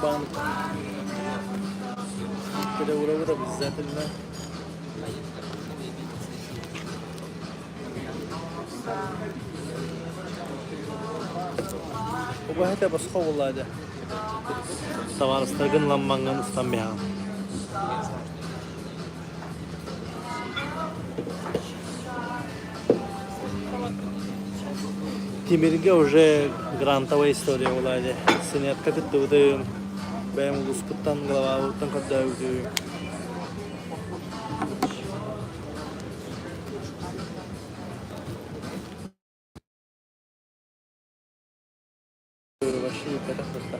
banget. Kira ura-ura bisa na. Ubah ito bas ko wala da. Sawar stagan lammangan istambihan. Тимирге уже грантовая история владе. Синет как это удаем. Бэм лускуттан голова утан когда удаем. Вообще это просто.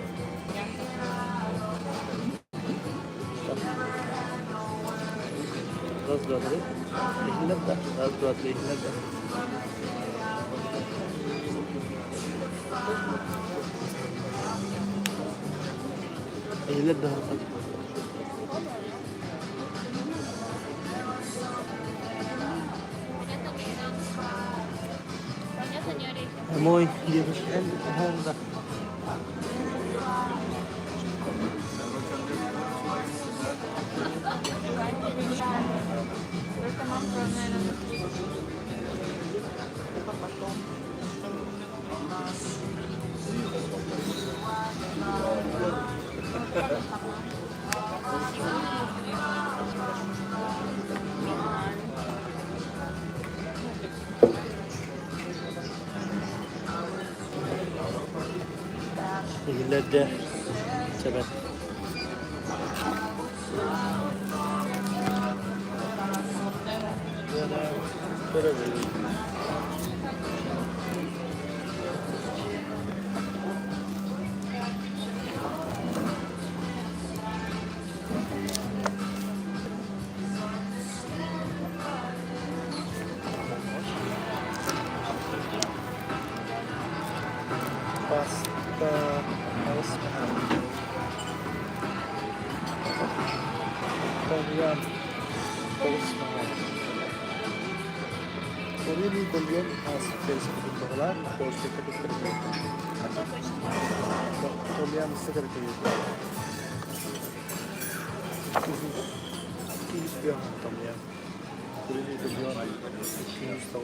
Раз, два, три. Ихнада. Раз, два, три. Ихнада. Ihlet daha. Muy, diyorsun Honda. İleride sebep. Böyle böyle. Pasta Italian Korean Italian as Facebook dolar post करके Italian से करके किस भी हम Italian Korean Italian किस तो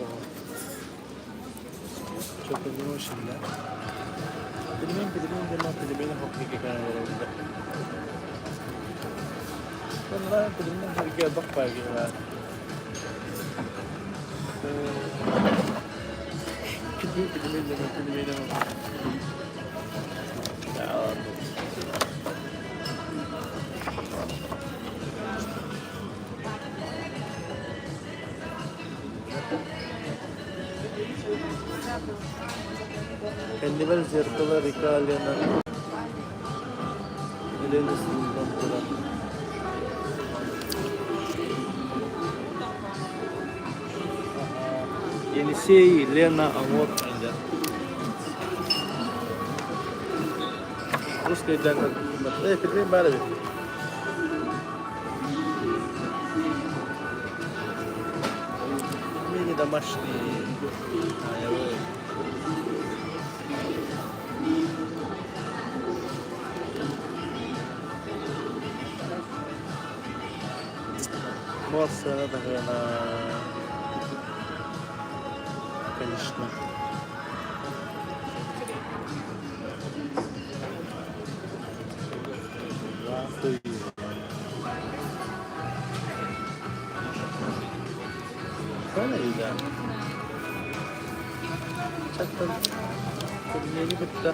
çok önemli şeyler. Filmin hakiki kanallarında. Bunlar filmin harika bak var gibi var. Filmin ya Annual Circular Italian Villainous Ventura. Yenisei Lena Amor Anda. Terus kayak jangan film baru. Ini домашний. Моssa, наверное, конечно. Правильно, да? Как-то мне не как-то.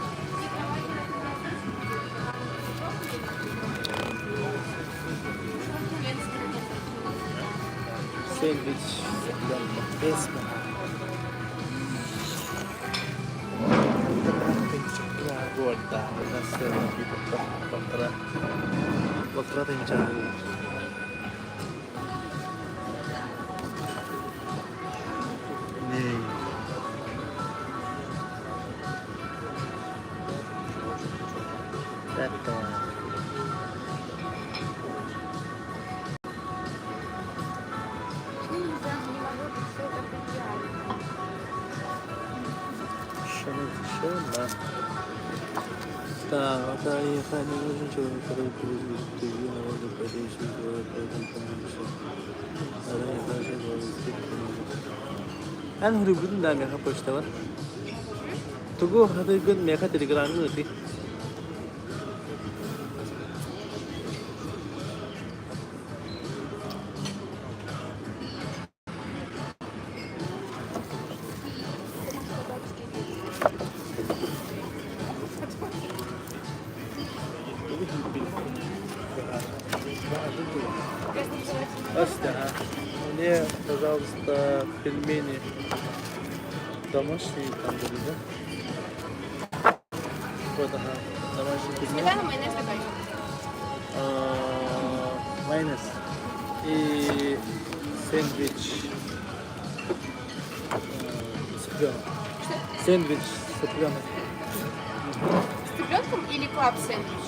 Сэндвич песня. Gorda, nasa bakra tinjau. Nih. Betul. Şöyle. An hurubun da me ka posta wa. Tugu hurubun me ka telegram ngerti. Астана. Мне, пожалуйста, пельмени домашние там были, да? Вот, ага, домашние пельмени. Сметана, майонез, добавь. Майонез. И сэндвич с цыпленком. Сэндвич с цыпленком. С цыпленком или клаб сэндвич?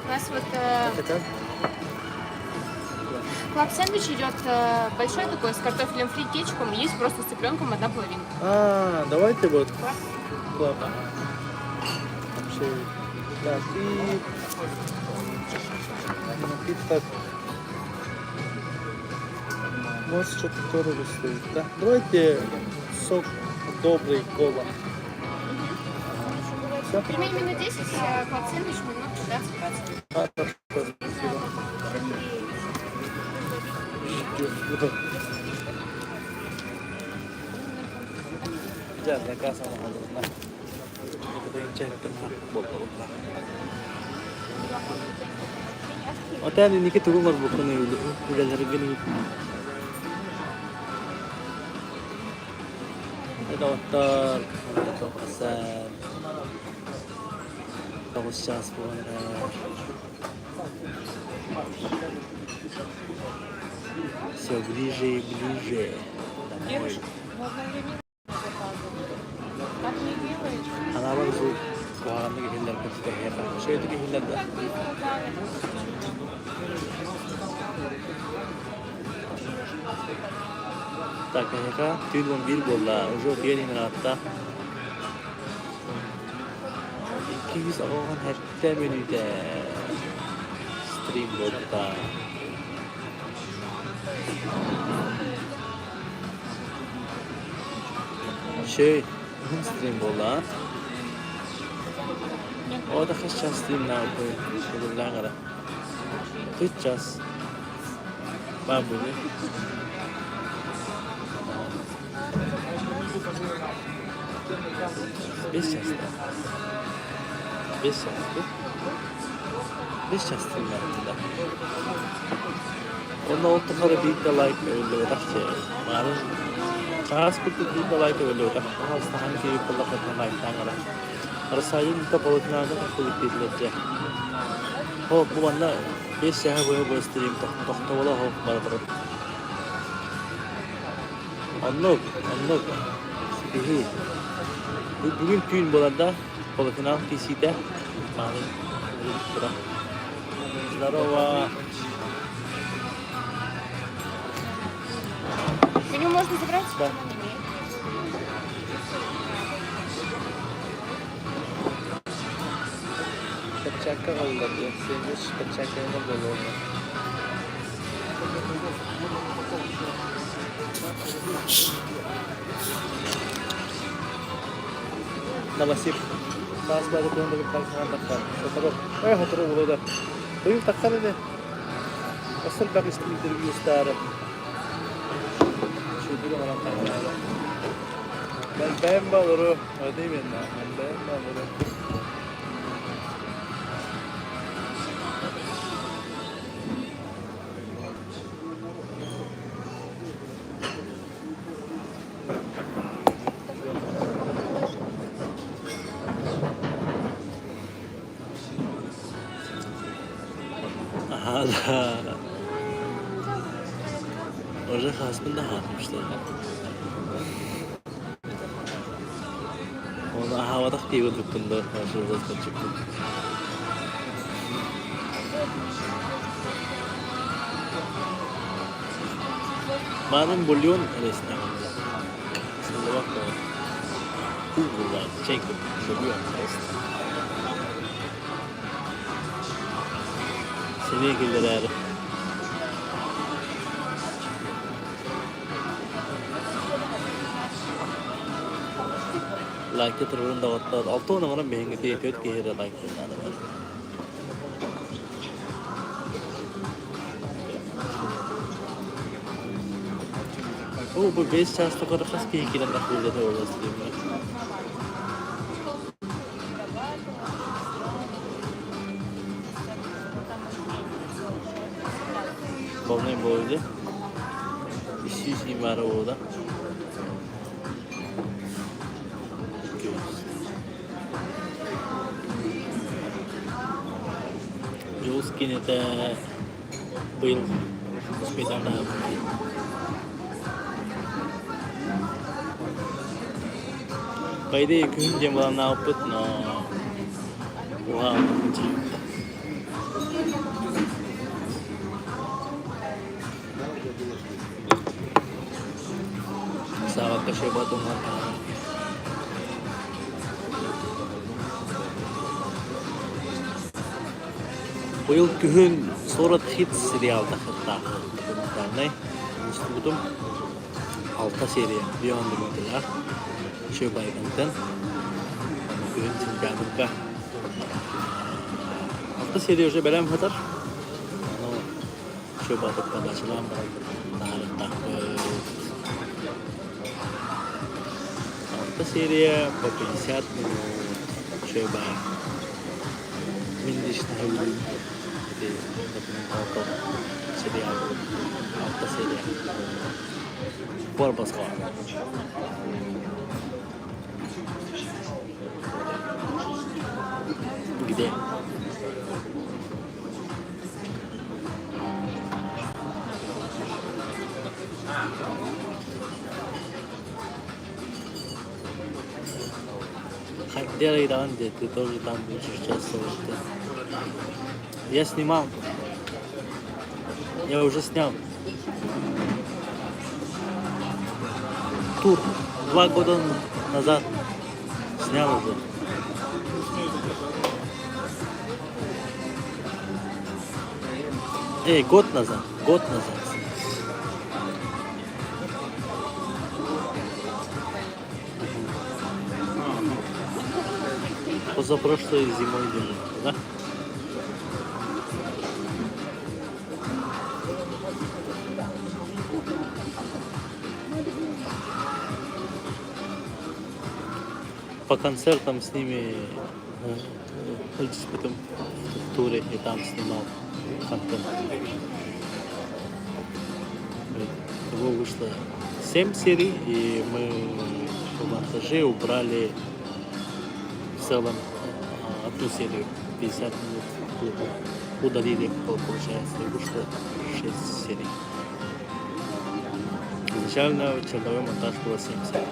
У нас вот Это как? клаб сэндвич идет большой такой, с картофелем фри, кетчупом, есть просто с цыпленком одна половинка. Давайте вот. Клаб. Клаб. Вообще. Так, и напиток. Может, что-то дорого стоит, да? Давайте сок добрый, кола. Все? Пельмени минут 10, клаб сэндвич минут 15-20. Хорошо, спасибо. Ya, la casa no hay nada. Hotel ini kita rumah bukan ini udah dari gini. Ada hotel, ada pasar, ada час pun. Все ближе и ближе. Домой. Она вот тут кухарны гиллер кытта хера. Шойду гиллер да. Так, хека түйдөн бир болла. Уже бери минутта. 200 алган хатта менүдө. Стрим болду. Şey, stream bola. O da kaç ças stream ne yapıyor? Şöyle kadar. Kaç ças? Ben bunu. Beş ças da. Beş ças. Beş ças stream yaptı. Onda ortaları büyük de like öyle bir şey. Malum. Khas betul kita like dulu dah. Khas tahan kiri pelak kita like tangan. Rasanya kita bawa naga kulit aja. Oh, bu mana? Biasa bu stream tak tahu ho bar. Anlık. Seperti. Bugün tüm bolada pelakna TC-de malum berapa. Здорово. Меню можно забрать? Да. Пачака oldu. Sandviç pachaka'yla bol oldu. Nabasip. Pas baru tuh untuk pasangan takkan. Terus, haturu bolu da. Tuh takkan ini. Asal bak interview star. Şurada olan takkan. Ben baluru. Öyle mi ya? Ben baluru. Hala. Orada hasbında hatmışlar. Onu havada diye tuttular. Şurada çıktı. Malum bulyon resmen. Şimdi bak o. Google'dan çekip bulyon resmen. Seni girdiler. Like turun da watta. Altı ona bana beğengi diye kötü kere like turun. Oh, bu 5 çasta kadar kas ki ikilen de burada da olası değil mi? Kolay böyle. İşi var orada. Joskin это был специально. Pwede yung hindi mo lang na-output na wow. Sawat ka siya ba itong mga bu yıl gün sonra hit serialda hatta ne? Üstüdüm 6 seri bir anda bittiler. Şu bayramdan gün çimkanlıkta 6 seri önce belem kadar ano şu batıkta başlayan tarihte 6 seriye по 50 минут şu bay Mindiş tahulu jadi dokumen serial 6 seri Borbas kok gede хотя и раньше ты тоже там будешь участвовать. Я снимал. Я уже снял. Тур 2 года назад снял уже. Год назад. Позапрошлой зимой делали, да? По концертам с ними потом в туре и там снимал контент. Его вышло 7 серий, и мы в монтаже убрали в целом одну серию, 50 минут удалили, получается, и вышло 6 серий. Изначально черновой монтаж было 7 серий.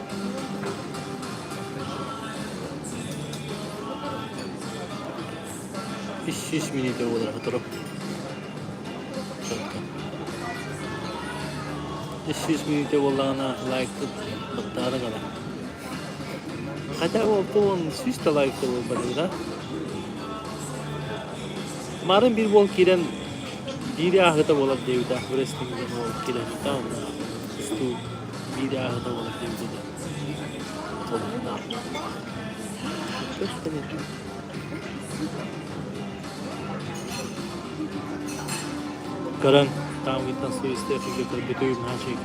Ищись минуты удара, которых четко. Ищись минуты удара, лайк подтаргала. Хотя он süs de like olmadı da. Marın bir bol kiren bir ahıta olab devda. Wrestling'de bol kiren tamam mı? Üstü bir ahıta olab devda. Tamam. Çok temiz. Karan tam gittan su ister çünkü terbiyetiyim her şeyin.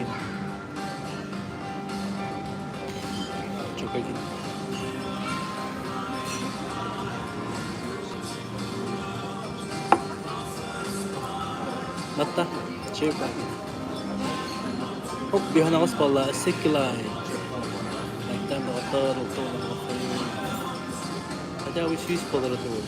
Çok iyi. Natta, çevre. Hop bir hana vaspalla sekilay. Nekten de atar otoğuna bakayım. Hadi abi şu iş poları da olur.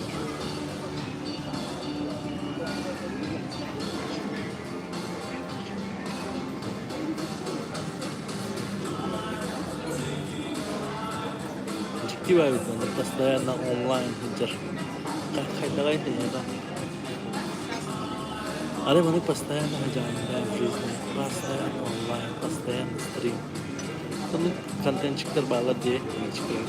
Ciddi var bir tane. Постоянно онлайн хиджар. Кайда да. Аре мы постоянно хожаем в жизни, постоянно онлайн, постоянно стрим. Тому контентчиктер bağlar diye çıkıyor.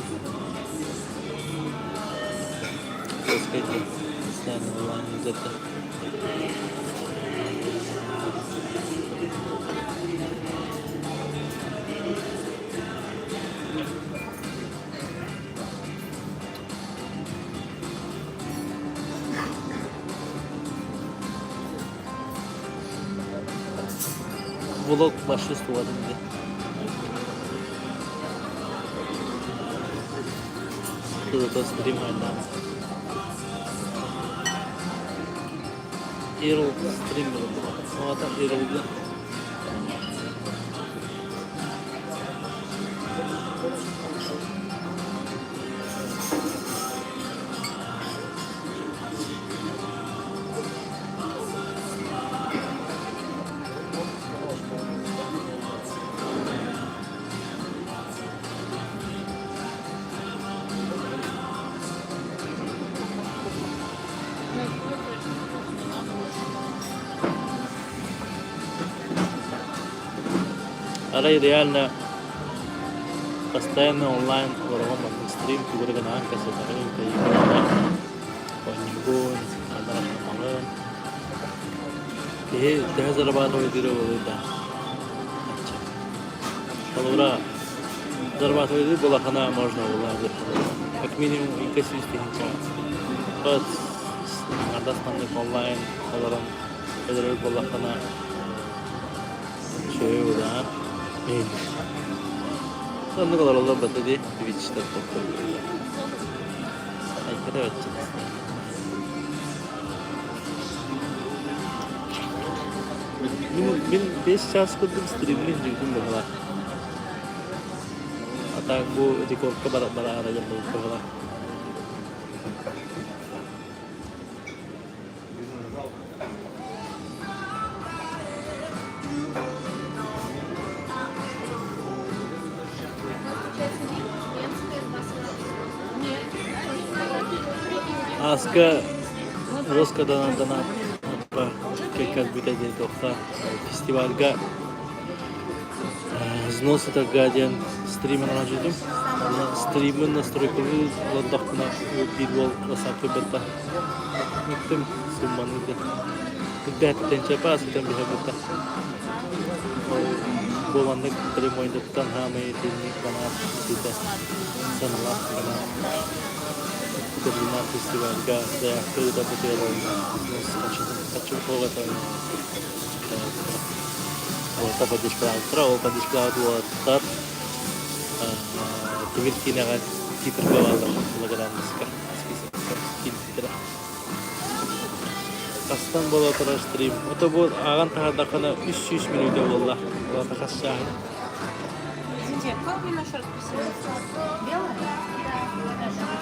Постоянно онлайн zaten. Vlog başlıyor şimdi. Şurada stream hala. Erol stream oldu. O adam Erol'da. Арай реально постоянно онлайн ворогом стрим juga dengan angka sekarang kayak gimana ponyibun ada malam dah zarban itu udah kalau udah zarban itu bola kana можно улажить как минимум и косить тихо pas ada standar online kalau orang bola kana şey udah Sen ne kadar olan batı diye Twitch'te topluyor. Aykırı açacağız. Ben 5 saat kıldım stream'ini indirdim bu kadar. Hatta bu rekorda bara arayacağım bu kadar. Аска Роскадан донат как бы это доктор фестивальга взнос это гаден стример начали стример настройки лодахна бидвол красавцы бета мектем сумманы да тенче пас там бихабта боланды прямойды танхамы тени канат это санала канат Terima festival ga saya sudah berjalan хочу повода вот apa display вот так теперь киноган титр бавалар благодарен список Кастан бола тора стрим это бұл аған тағадақана 300 минута болла олата қасша Извините, как вы наш расписание? Белое?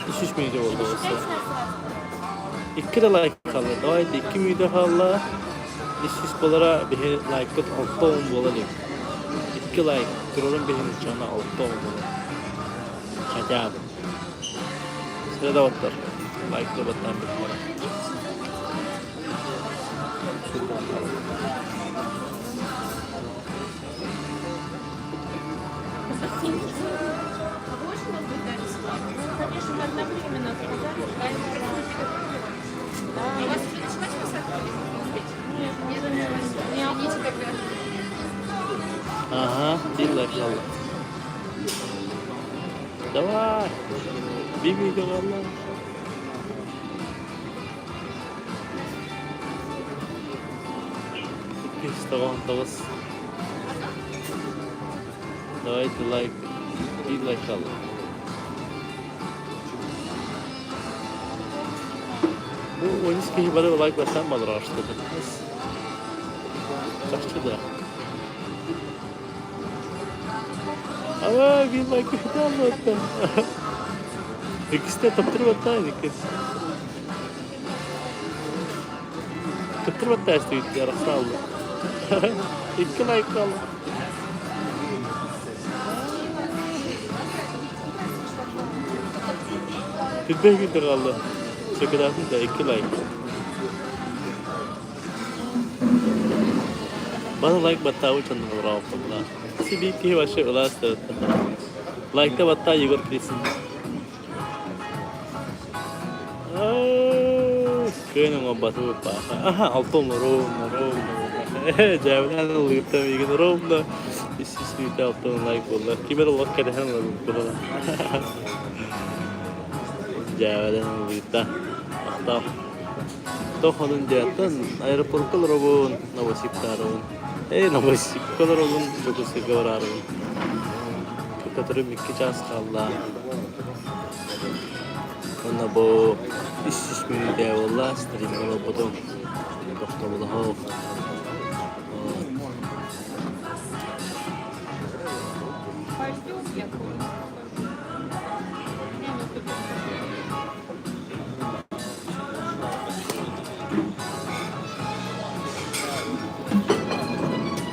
300 minute oldu olsa. 2 de like kaldı. Davaydı 2 minute kaldı. 300 dolara bir like kat 6 on bolalım. 2 like. Dururun benim cana 6 on bolalım. Şacağım. Sırada batlar. Like da battan bir para. Конечно, одновременно сказали, у вас флешбэк не охота тогда. Ага, дилай kaldı. Давай. Биби говорила. $109. Давайте лайк. Дилай kaldı. Bu oyuncu ki bana like versen mi alır araştırdı? Kaçtı da. Ama bir like bir anlattı. İkisi de taptırmattaydı ki. Taptırmattaydı işte yarasa aldı. 2 like kaldı. Bir günde kaldı. Çekilersin de 2 like. Bana like battağı uçandı bu rahatlıkla. Sibi ki başı ulaştı. Like da battağı yıgır krisin. Kaya nang bato pa. Aha, auto Rome. Javan luta vegan Rome da. Isisli auto like bolla. Kimer walk kare han lagu bolla. Javan luta. Auto. To honun jatan airport kal robon Novosibirsk taron. Novosibirsk kal robon Jogusik gavararun. Katırım 2 ças kaldı. Ona bu iş minute valla stream kalau potong doktor bodoh.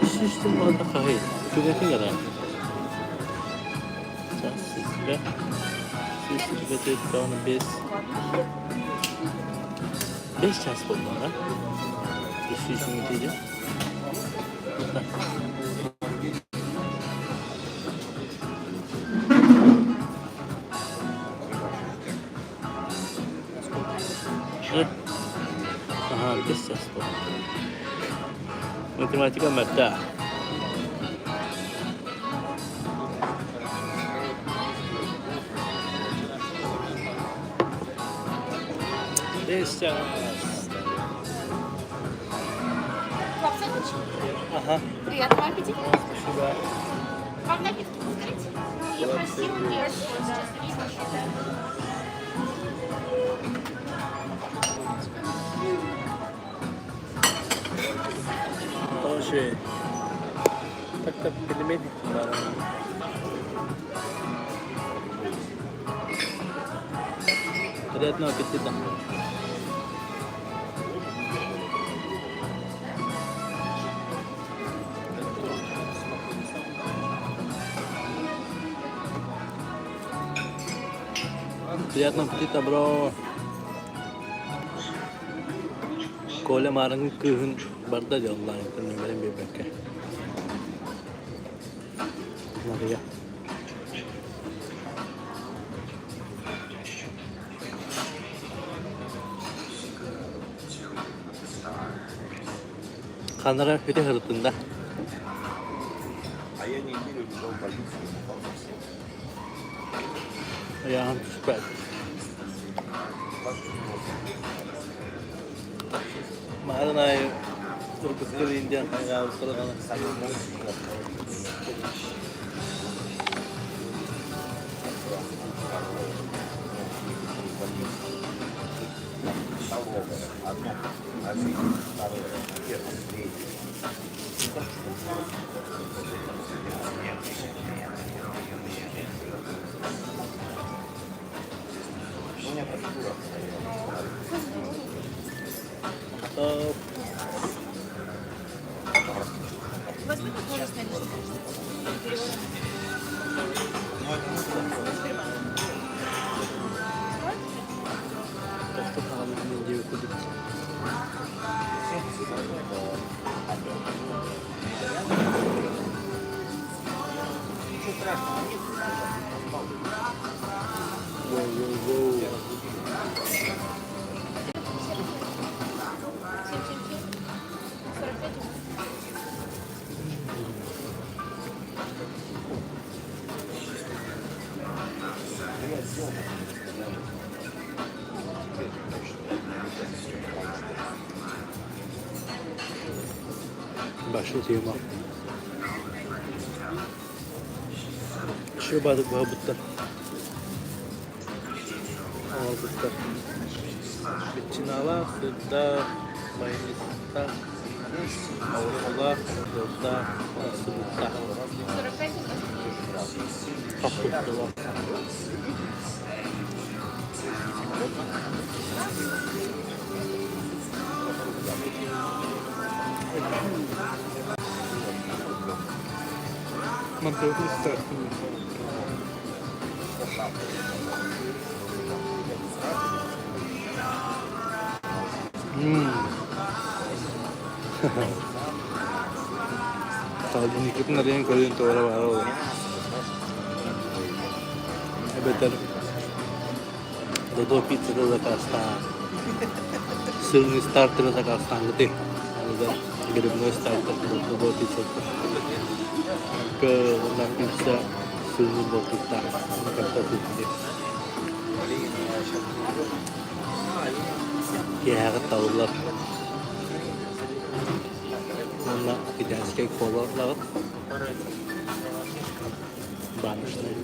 Sistem ada kahit. Sudah tinggal dah. Sudah. Sudah tahun habis. 5 ças buldu ha. İşin gideceğim. Aha, 5 ças buldu. Matematika madda. Сейчас. Ага. Приятного аппетита. Спасибо. Вам напитки повторите? Я просила девушку, сейчас видно, что Тоже. Так-то пельмени. Приятного аппетита. Приятного аппетита, bro. Kola marang kehun barda jalan itu nembelin bebek. Mari ya. Kanara hüte hırtında. Ayağım süper. Mahal na yung turkos ko rin dyan. Kaya gusto lang na. возьми тоже снять. Просто kahvaltı diye okuduk. Wow. Başlatayım ha. Şu balık babutta. Babutta. Bitçinala, suda, bayınlıkta, avrola, suda, suda. 45 Kaputta var. Mantıklı istersin. Tadi ikut na rin ko yung ito araw-araw. Better. Dodo pizza da pasta. сырный стартер такая стангты. Грибной стартер, вот и все. На пицца сырный болтута, картофель. Я готовлар. Она китайская кола лават. Баночная.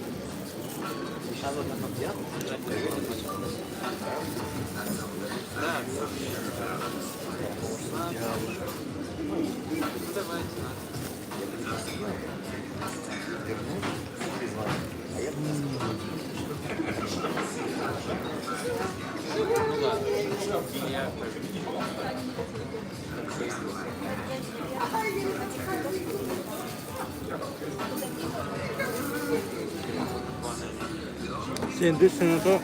Şimdi sınıfta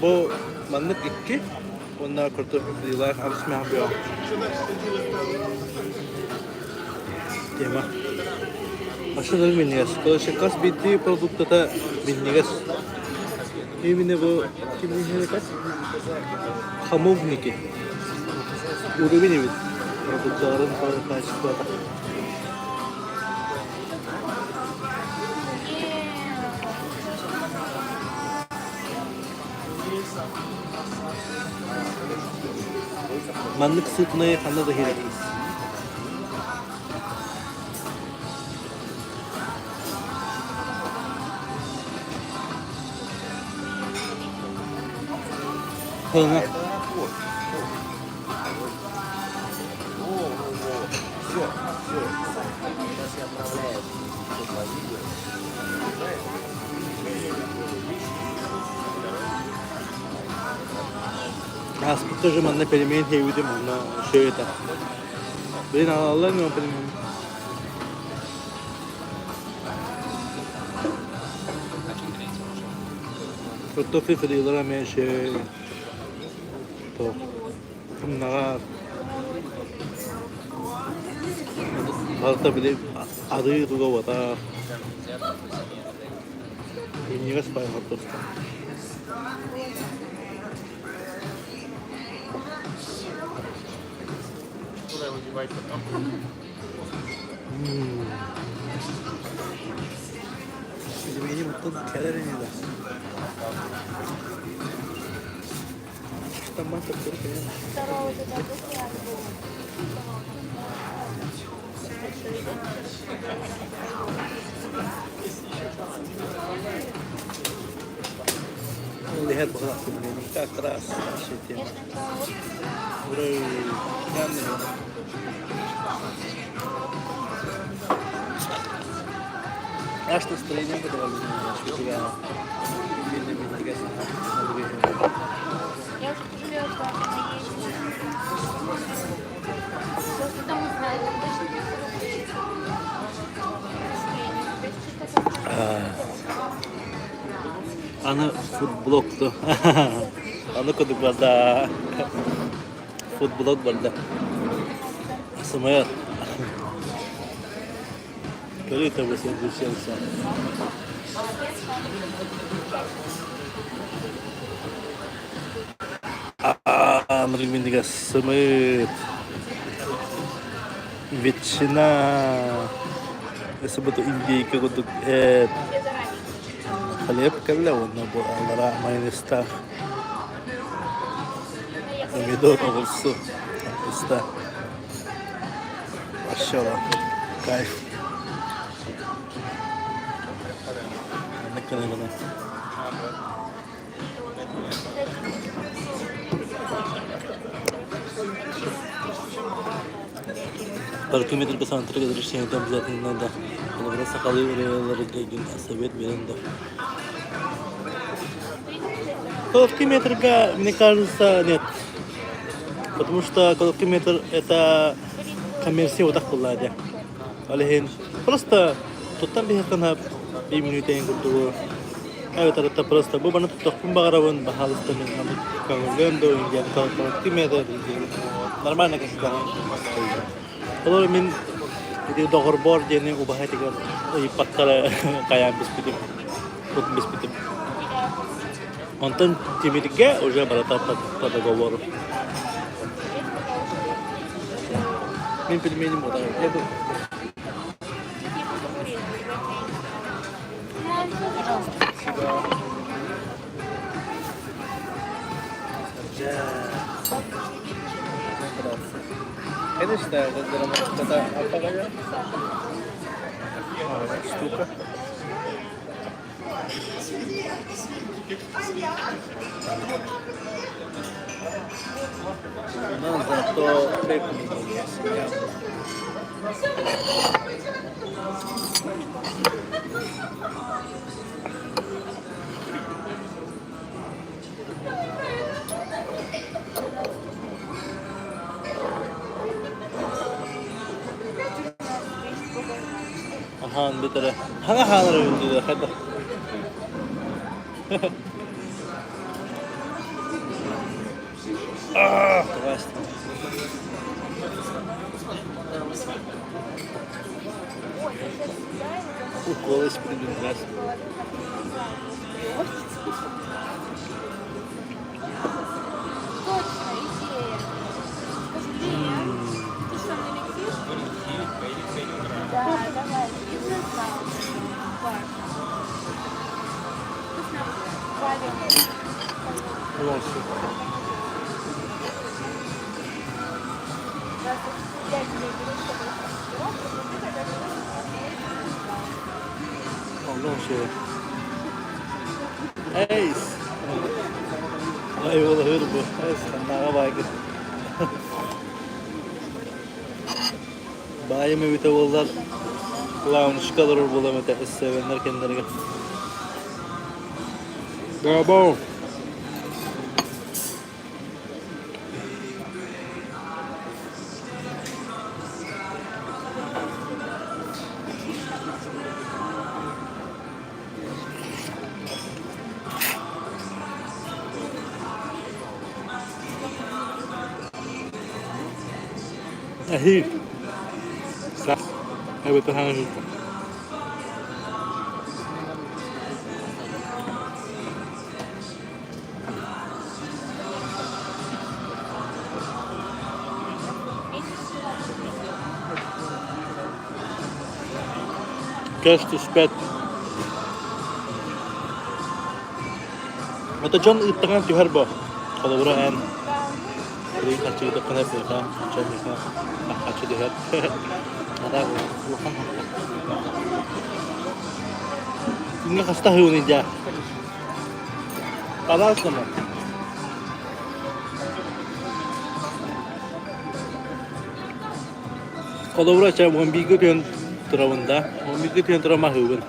bu manlık iki, onlar kartoffeller arasında yapıyor. Tema. Aşağıda biliniz. Dolayısıyla kas bittiği produkta da biliniz. İyi bu kim biliniz kas? Hamur niki. Udah biliniz. Produkların karşısında. Manlık sırtına yakanda da hileyiz. Hına. Тоже манна пельмень хевидим, но что это? Блин, Allah не пельмень. Картофель фрилера меньше. То. Нага. Барта били адры другого та. И не распаивал просто. Пельмени мутlu калорийный. Tamam çok çok iyi. Lihat bahwa pemilih keras, seperti burai kan. Аж настроение подавали, что тебя видно газ. Я уже пожалела, что она есть. Просто там узнала, там точно не Ana foodblog'tu. Ana koduk bada. Foodblog bada. Semayat. Kali itu bahasa Indonesia. Merin tiga semayat. Ветчина. Sebetulnya Индейка koduk хлеб кавля, он набор, алара, майонезта, помидор, огурцу, капуста. Машалла, кайф. Наконец-то. 1 километр косантырга решение там обязательно надо. Когда сахалы уреларыгын совет беренде. 1 метр, мне кажется, нет. Потому что 1 метр это коммерция вот так была, да. Алехин просто тут там бихакана 5 минут yang kedua. Это просто бубана тут пумбагараван бахалстан нам кангендо индиан 1 метр. Нормально как-то. Kalau min itu dokter bor jadi ubah itu kan ipatkala kayak biskuit, put biskuit. Nonton tim itu juga udah berapa pada gowor. Min пельменем вот так. Я бы... Конечно, это аппарат. Штука. Но зато хлеб не есть. Ага, битаре. Хана өндү хада. Здрасте. Уколы спрыгнули. Точно, идея. Скажи, Леня, ты что, мне летишь? Да, давай. Eis. Ay ola hır bu. Eis kanlara baygın. Bayım evite ollar. Kulağını çıkalır bulamete. Sevenler kendilerine. Bravo. Ahi. Sah. Evet, hangi? Кажется, спят. Это Джон и Таран Тюхарбо. Kalau beraan, jadi kacu itu kena berapa? Jadi kacu dihat. Ada bukan. Ini kasih tahu nih jah. Padahal sama. Kalau beraan saya mau bikin yang terawanda, mau bikin yang teramahubun.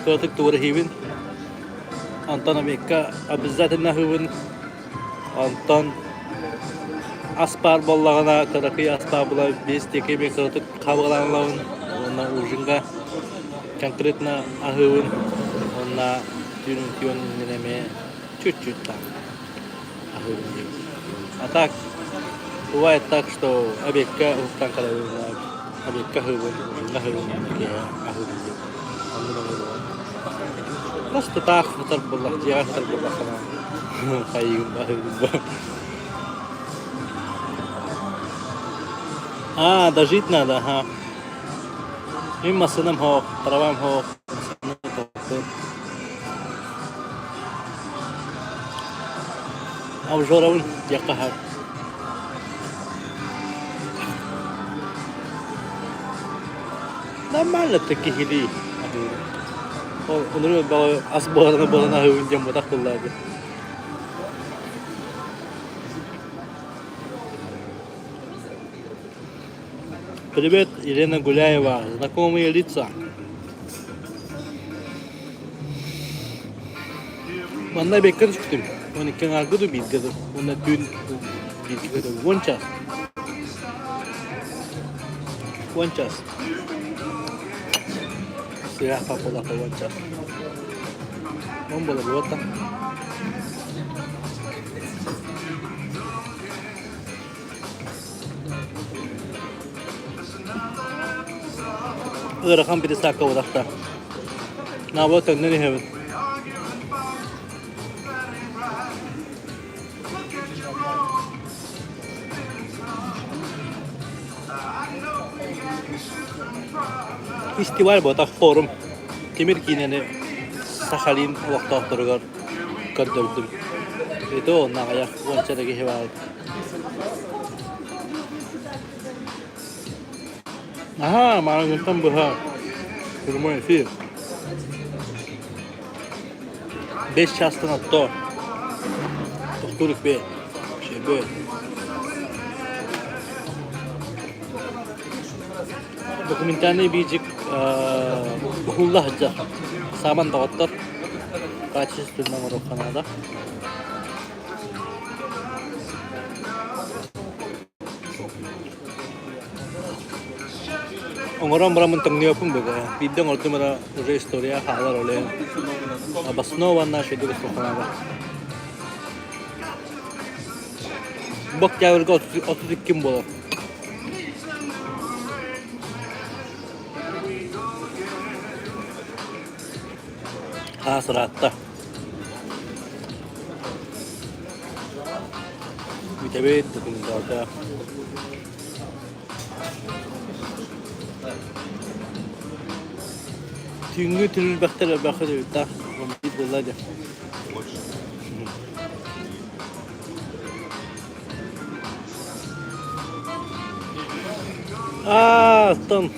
Kalau tak turahibun. Anton Amerika bizzat nahuvun Anton aspar bollagana taraqi aspar bola biz teke be qırtık qabıqlanlaun ona ujunga конкретно ahuvun ona tün neme чуть-чуть ahuvun. А так бывает так, что Америка устранкала Америка ahuvun ahuvun Просто так, тарбуллах, диар тарбуллах ана. Хайгын бахыгын. Дожить надо, ага. Им масынам хо, травам хо. Обжоравын якахар. Нормально таки хили. Onları asbarına balına hövüncem batak kullardı. Привет, Елена Гуляева, знакомые лица. Bana bekler çıktım. 12 argıdı bilgidi. Ona dün bilgidi. One chas. Siyah papola ka one chas. Mambola buata. Rakam bir sakka odakta. Ne yapıyorsun? Ne diyorsun? Festival botak forum. Timir kineni Sakhalin waqtaqtırıgar gördürdüm. Itu ondan ayak onçadaki heval. Aha, mana guntam buha. Kurmoy fi. 5 çastın attı. Doktorluk be. Şey be. Dokumentarный бийчик Ухулла хаджар. Саман дагаттар. Качественного руханада. Orang beramai tengnya pun begitu. Bidang orang tu mana уже история хала роле. Обоснованно что это руханада. Бог тяверга отут ким болар. Hasratta. Mütebet dokumentada. Tüngü tülül baktılar bakıyor da. Romantik dolaydı. Tam.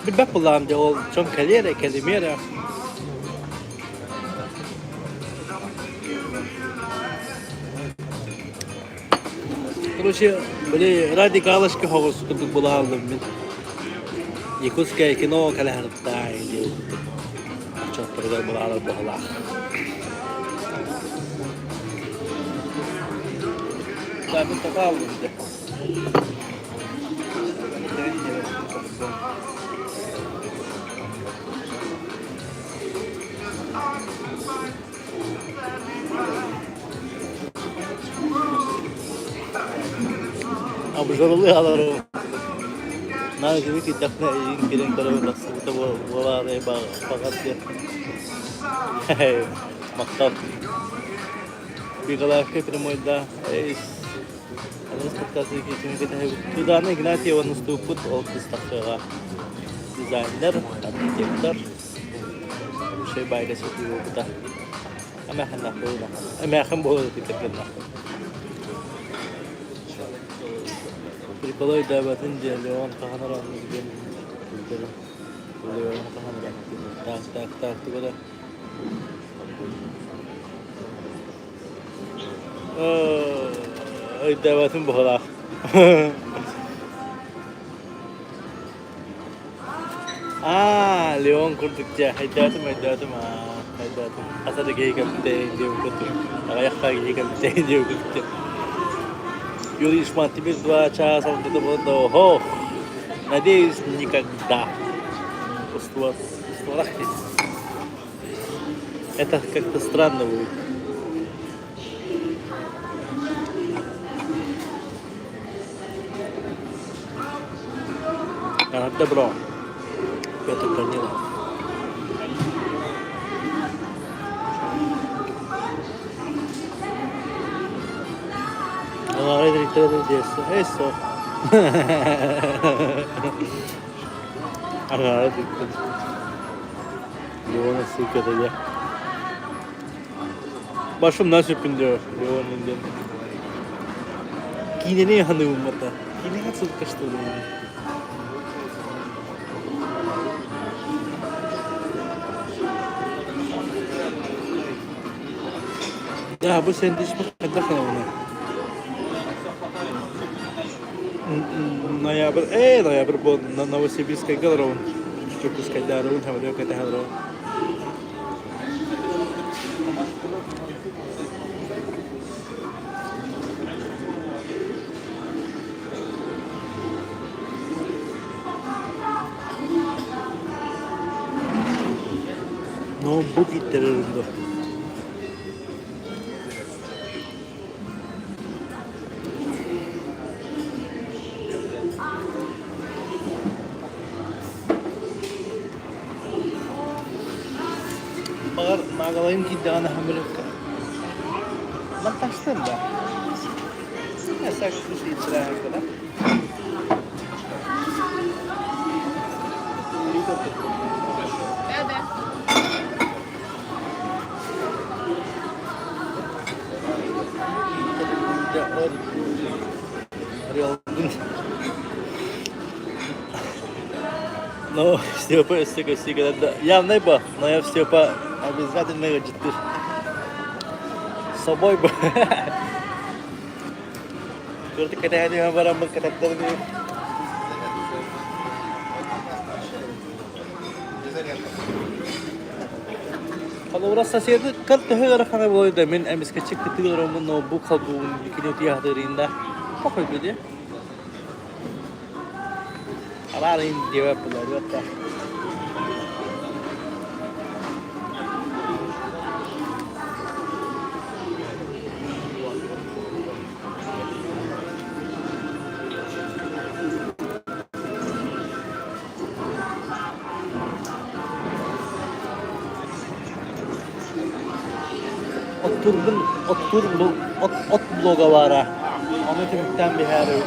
Bir bak bulan de ol çok kelimere. Короче, böyle radikal havuz kurduk bulalım ben. Yakutskaya kino kalaharta diyor. Çok güzel bulalım bulalım. Tabii takalım işte. Abu zorluyor alalım. Nah, jadi kita nak ingin kirim kalau nak kita bola reba fakat ya. Hei, maktub. Bila kita bermuda, harus kita sedikit kita sudah nih kita warna stupid office takra designer, arsitektur, şey bayda sesuatu kita. Ama hendak boleh, ama boleh kita kena. Kolay davetin Leon Kahan'ın gidelim. Leon Kahan'ın tak tuh davetin bola. Leon kurdukça haydatum. Asal gay kapte diyor kutu. Ayak gay kapte diyor kutu. Юрий Шматимир 2 часа вот это вот ого. Надеюсь, никогда. Это как-то странно будет. Добро. Петр Корнилов. Ahora director de eso. Ahora director. Leon'a sıkı da ya. Başımdan söpündürüyor Leon'un diye. Yine ne hanımım hatta. Yine nasıl kaçtı onu? Ya bu sen de hiç bakmadın ona. Ноябрь был на Новосибирской город. Что пускай даруют, а вот это город. Но будет терроризм. Magalayım ki daha ne hamurluk. Lan taştın da. Ne saklı şey içine kadar. Да. Но Степа всегда, да. Явно бы, но я Степа обязательно гаджеты. С собой бы. Kalau kadang-kadang yang barang berkarakter ni. Kalau orang sasiat tu kan tu hera khana boleh dah min emis kecik kecil orang mun no bu khabun bikin tu ya hadirin dah. Apa itu dia? Alar ini dia pula dia tak. Ot bloga var ha. Onu tümükten bir her öyle.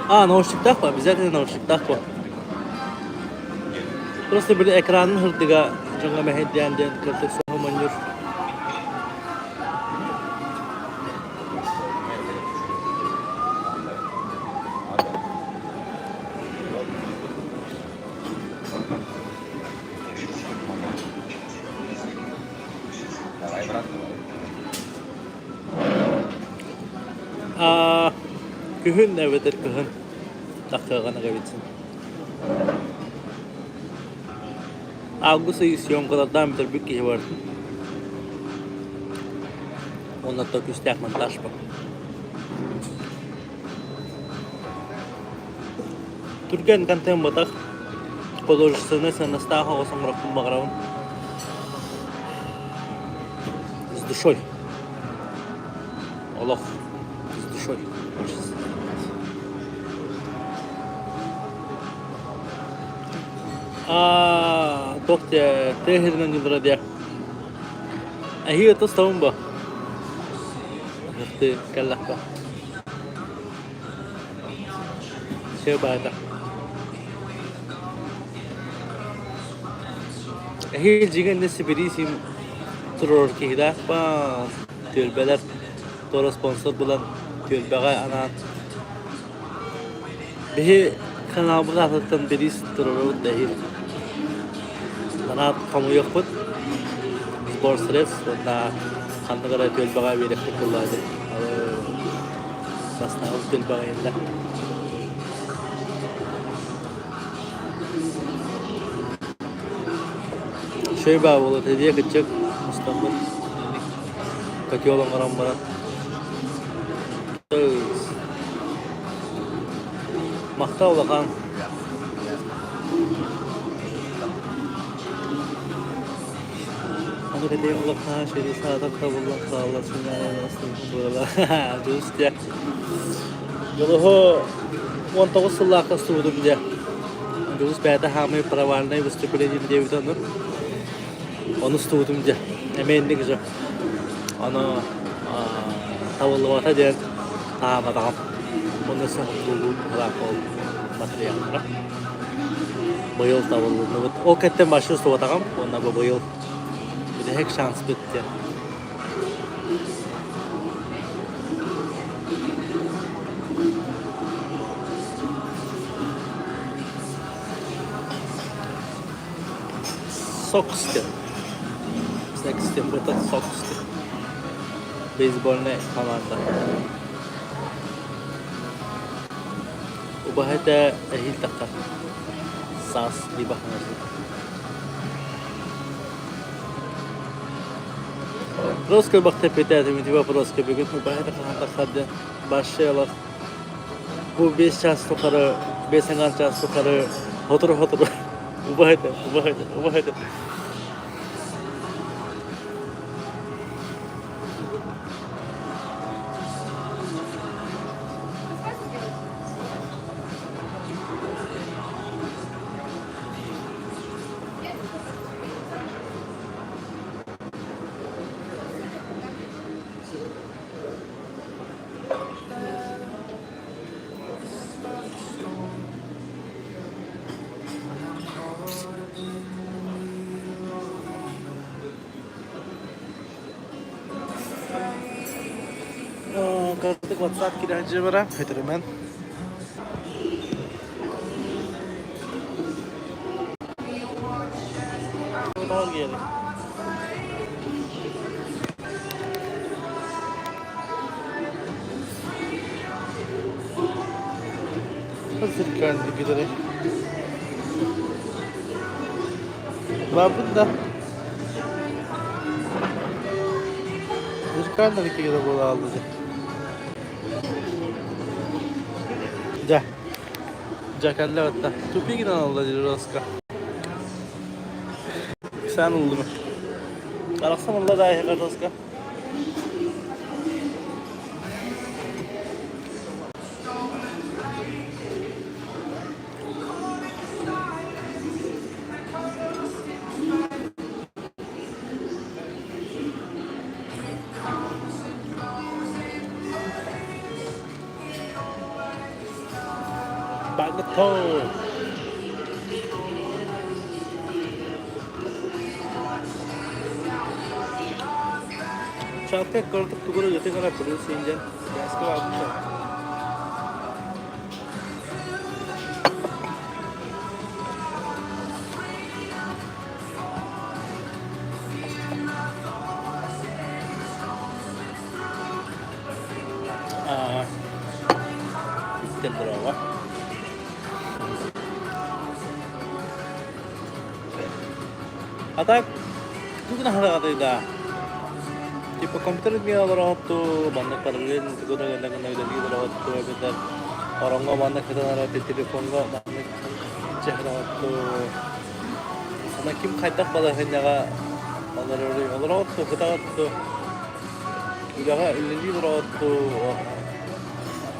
Наушниктах var. Обязательно наушниктах var. Просто bir ekranın hırdıga jonga mehediyen den kırtık soğumanıyor. Kühün nevedir kühün. Dakikana gabitsin. Ağustos ayı kadar devam eder büyük kişi var. Ondan da küstek montaj bak. Türkiye'nin kanten batak. Художественный наставка в основном бэкграунд. С душой. Аллах. С душой. Доктор, tehirden yıldıra diye. Ahi atas tamam ba. Doktor kallah ba. Şey bağda. Ahi jigan ne sibiri sim teror ki hidak ba. Tülbeler tora sponsor bulan tülbega anan. Bihi kanal bu zaten biris teror dahil. Sanat kamu yok pun sports race dan kan negara itu bagai bilik pula aja. Pas tahu itu bagai indah. Şöyle bir avlu tediye küçük İstanbul. Kaçıyor olan orang Makta olakan. Onu dediğim Allah'a şeyde sağdan kabulan sağlasın yani buralar. Just ya. Yolu 19 yıllar kastırdım diye. Just bende hamile paravarnayı vestibüleci diye bir tane. Onu stüdüm diye. Emeğinde güzel. Onu tavırlı vata diye. Tamam. Onu sen bulduğum rakol materyallar. Bayıl tavırlı. O ketten başlıyor soğutakam. Onunla bu bayıl. Bir de hek şans bitti. Soks'tu. Sex'tu. Burada Soks'tu. Beyzbol ne kanalda. Bu bahada ehil takar. Sas di bahana. Proska bakte pete, tiba-tiba proska bugün bu bahada kanalda kadar başlayalım. Bu 5 час yukarı, 5,5 час yukarı, hotur. Ubahede. Kartık WhatsApp kiracı var. Heteromen. Tamam gelin. Hazır karnı giderek. Babında. Hazır karnı giderek bola aldı. Jakarta hatta. Tupi giden aldı Roska. Sen oldu mu? Arasan Allah da ayaklar Roska. Bagatol. Şarkı kartık tukuru götü kadar kuruyor sincan. Yaskı var mı? Bitti bravo. Atak itu kan hal kata tipe komputer dia orang tu banyak perluin itu dah kadang-kadang lagi orang tu betul orang nggak banyak kita naruh di telepon nggak banyak cahaya tu sama kim kaitak pada hanya orang tu kita tu juga ini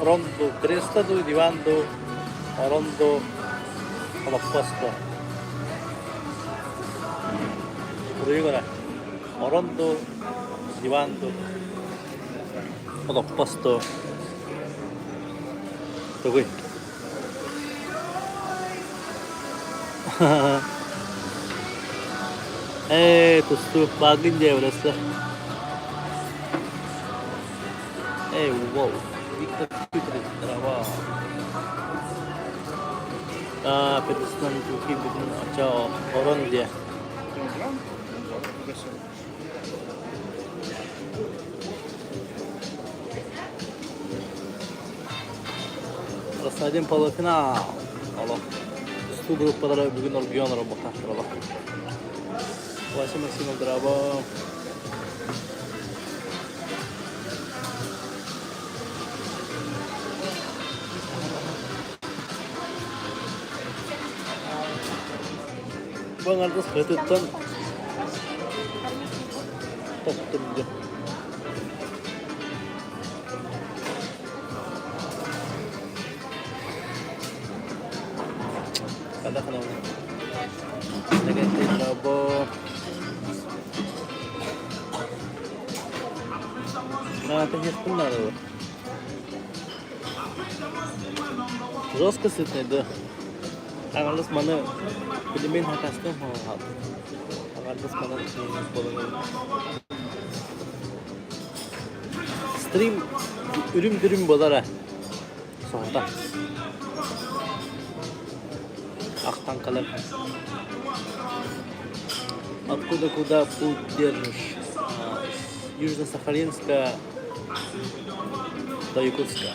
orang tu kereta tu diwan tu orang tu kalau pos tu 그리고는 어른도 디완도 버스도 저기 에이 도스도 막인데 그랬어 에이 우와 이거 트위터에 들어봐 아 베트남 주기 무슨 저 어른들 Rasadin Palafina. Allah. Su grupları bugün organizatör bakar Allah. Ваше максимум драба. Bangardas kıtıttan tattımdı. Kada ka naman. Nagante drabo. Nakatahit na rin. Жестко сытный, да. Аңғарлас маны білімен хакастың хоғалды. Аңғарлас маны кейініз болыңыз. Стрим үрім-дүрім болара. Соғда. Ақтан қалар. Откуда путь держишь? Южно-Сахалинска до Якутска.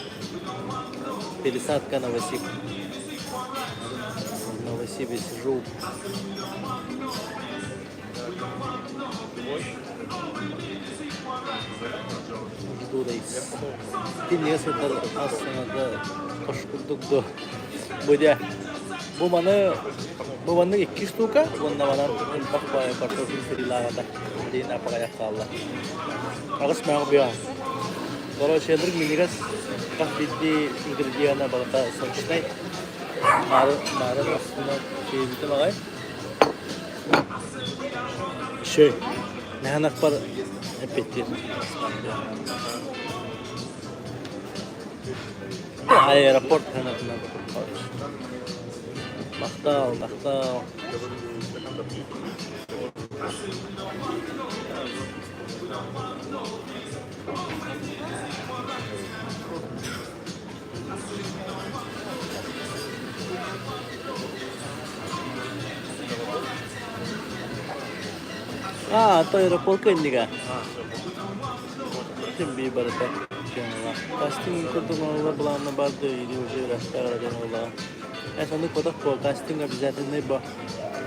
Пересадка Новосиб. В Новосибе сижу. Buradayız. Dinliye sefer aslında da koşkurduk da. Bu bana 2 штука, bunda bana bak bayağı kartofil frilaga da. Din apa kayak kalah. Agus mau biar. Kalau şeyler minigas kahvidi ingredientnya balta sonuçta marı aslında şeydi bagay. Ne hanak par epetir. Aeroport hanak na. Maktal. Atau aeroport kan juga. Şimdi barata janala. Casting untuk mengolah belanda badu ini uji rasta ada janala. Sandık kotak po casting nggak bisa tuh nih bah.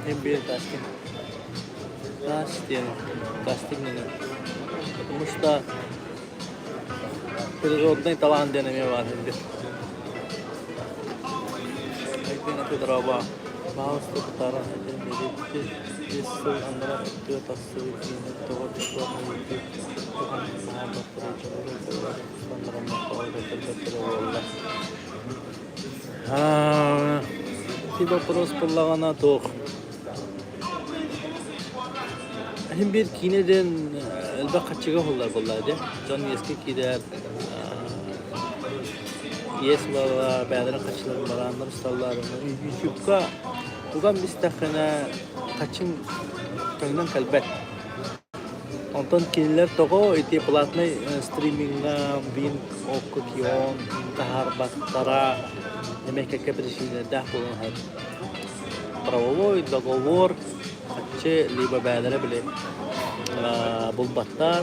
Hembir casting ini. Musta. Perrodnya talan dia namanya var hembir. Itu nanti teraba. Mouse tuh putaran aja jadi Yesus antara itu tasawuf ini toh disebut itu Tuhan sahabat terjadi antara mereka terjadi tiba terus perlawanan tuh hem bir kineden elbette kaçıga hollar bolladı John eski kider yes baba bədərə kaçılar baranlar ustallarını YouTube'ga tuğan biz takına kaçın köyden kalbet. Ondan killer togo iti platnay streamingga bin okukiyon tahar baktara yemek kepresine dah bulun hay. Pravoy dogovor kaçı liba bədərə bile bulbattar.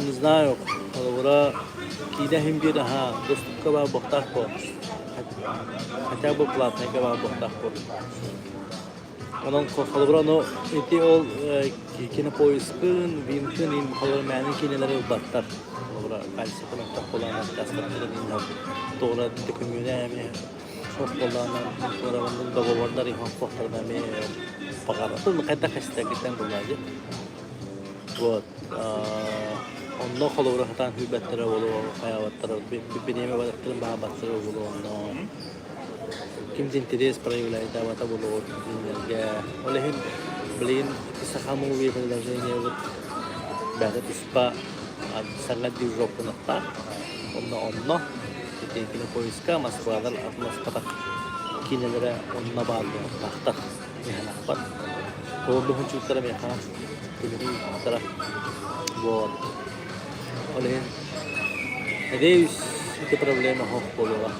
Не знаю, говоря, кида hem bir ha dostlukka var baktak bu. Hatta bu platnayga var baktak bu. Onun kalbura iti ol kine poiskın, vinkin in kalbura mənin kineleri baktar. Kalbura kalsi kontak olan kastarların inler. Doğru dökümüne mi çok kullanan sonra bunun dogovorlar ihan faktarda mi pakara. Bunu kayda kasta gitten bulladı. Вот. Ondan kalbura hatan hübetleri olur, hayatları, birbirine baktıran bahabatları olur ondan. Kimse interes para wilayah dawata bulur dinlerge olehin beliin isa kamu wi penelajanya ut bagat ispa sangat di rock nata onna kina poiska mas badal atlas patak kinelere onna baldo naktak yahanapat todo hunchutara meha kini tara bot olehin adeus itu problema hoch polola.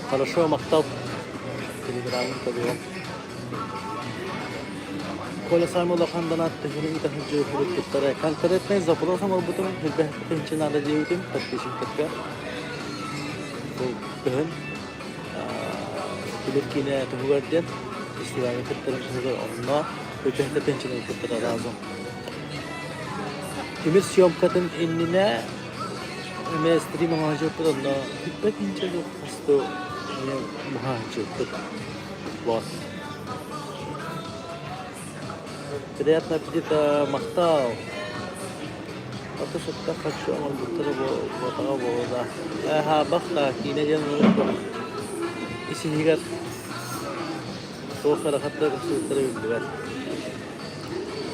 Хорошо, махтал телеграмму табио. Коля самый лохан донат техник технический хурут куттара. Конкретный запрос हम बुतम हिब्बे पेंशन आदा जीवितम तत्तीशन तक्का. तो बहन किलर किने तो हुआ दिन इस्लामी कत्तर हुआ अन्ना हिब्बे पेंशन कत्तर राज़म. Kimir siyom katın inine mestri mahajur पर अन्ना हिब्बे पेंशन जो हस्तो muhacir buat. Приятно аппетита махтал. Atau setelah kacu amal betul buat apa dah. Basta kini jangan isi higat. Sofa kata kesulitan juga.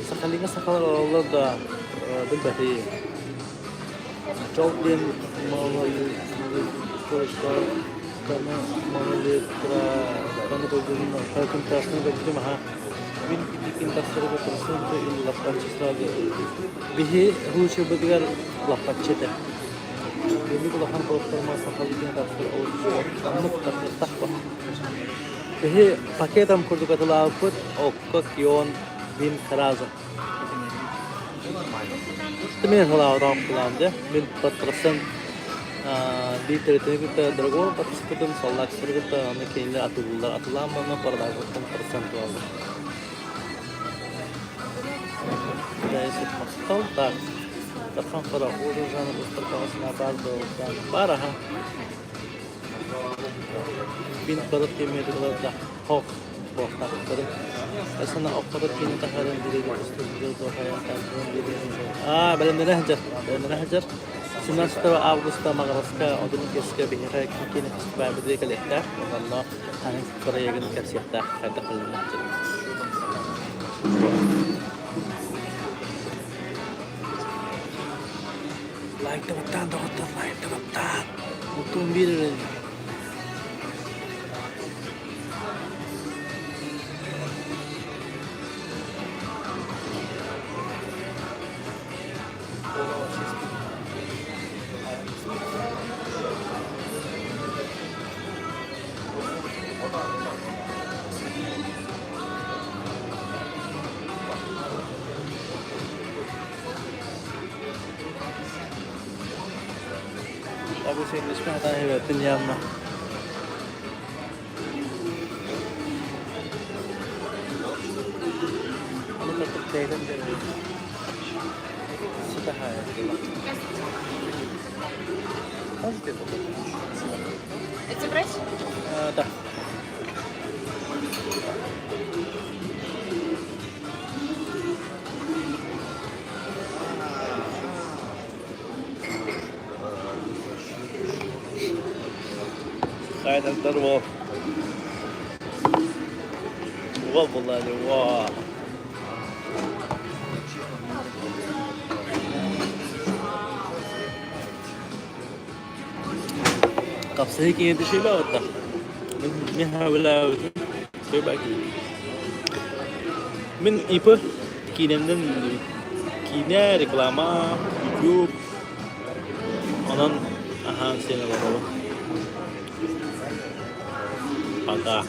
Sekalinya sekali Allah dah berbahaya. Jauh dia mau karena mengalir karena tujuan harus terusnya begitu mah bin bikin tasar berterusnya itu ini lapan lagi bihe harus berdegar lapan cete ini kalau kan pertama sekali bikin tasar awal kamu tak apa bihe pakai tam kurdu kata laut okka kion bin keraza temen kalau orang pulang deh bin berterusnya Diterite kita drago participant solak kita ane kayaknya atular mana pada agak persentual. Dari sepak tak terfang pada urusan berkawas nabar dan parah. Pin perut kami itu dah hok bohtak perut. Asana perut kini tak ada diri studio tu kayak tak diri. Benar hajar. Semester Augusta Magaraska odun keska bihira kini kesba berdiri kalihta Allah hang Korea gan kersiata kata kelima. Like teman dokter like teman mutum bir Aku sih English mah tanya betul nyama. Ini tetap jalan dari sudah ya. Positif. Эти брать? Да. Kayaknya ntar wow bulannya wah. Kapsayı kiyedi şey var da. Min havla şey bagi. Min ipa kinemden kine reklama YouTube. Onun aha sene var. Ага.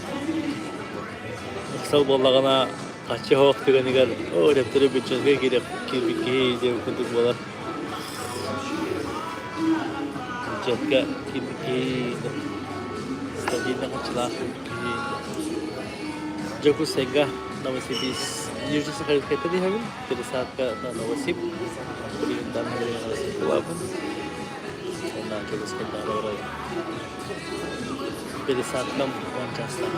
Сау боллагана качы хок дегенигер өрептери бүчөзгө керек кирбикей деп күндүк болот. Жетке кирбикей стадийда качыла. Жоку сега Новосибирск. Южный Сахалин кетти хабин. Пересадка на Новосиб. Приемдан на Новосиб. Лабын. Ондан келес кетти. Пересадкам Манчестер.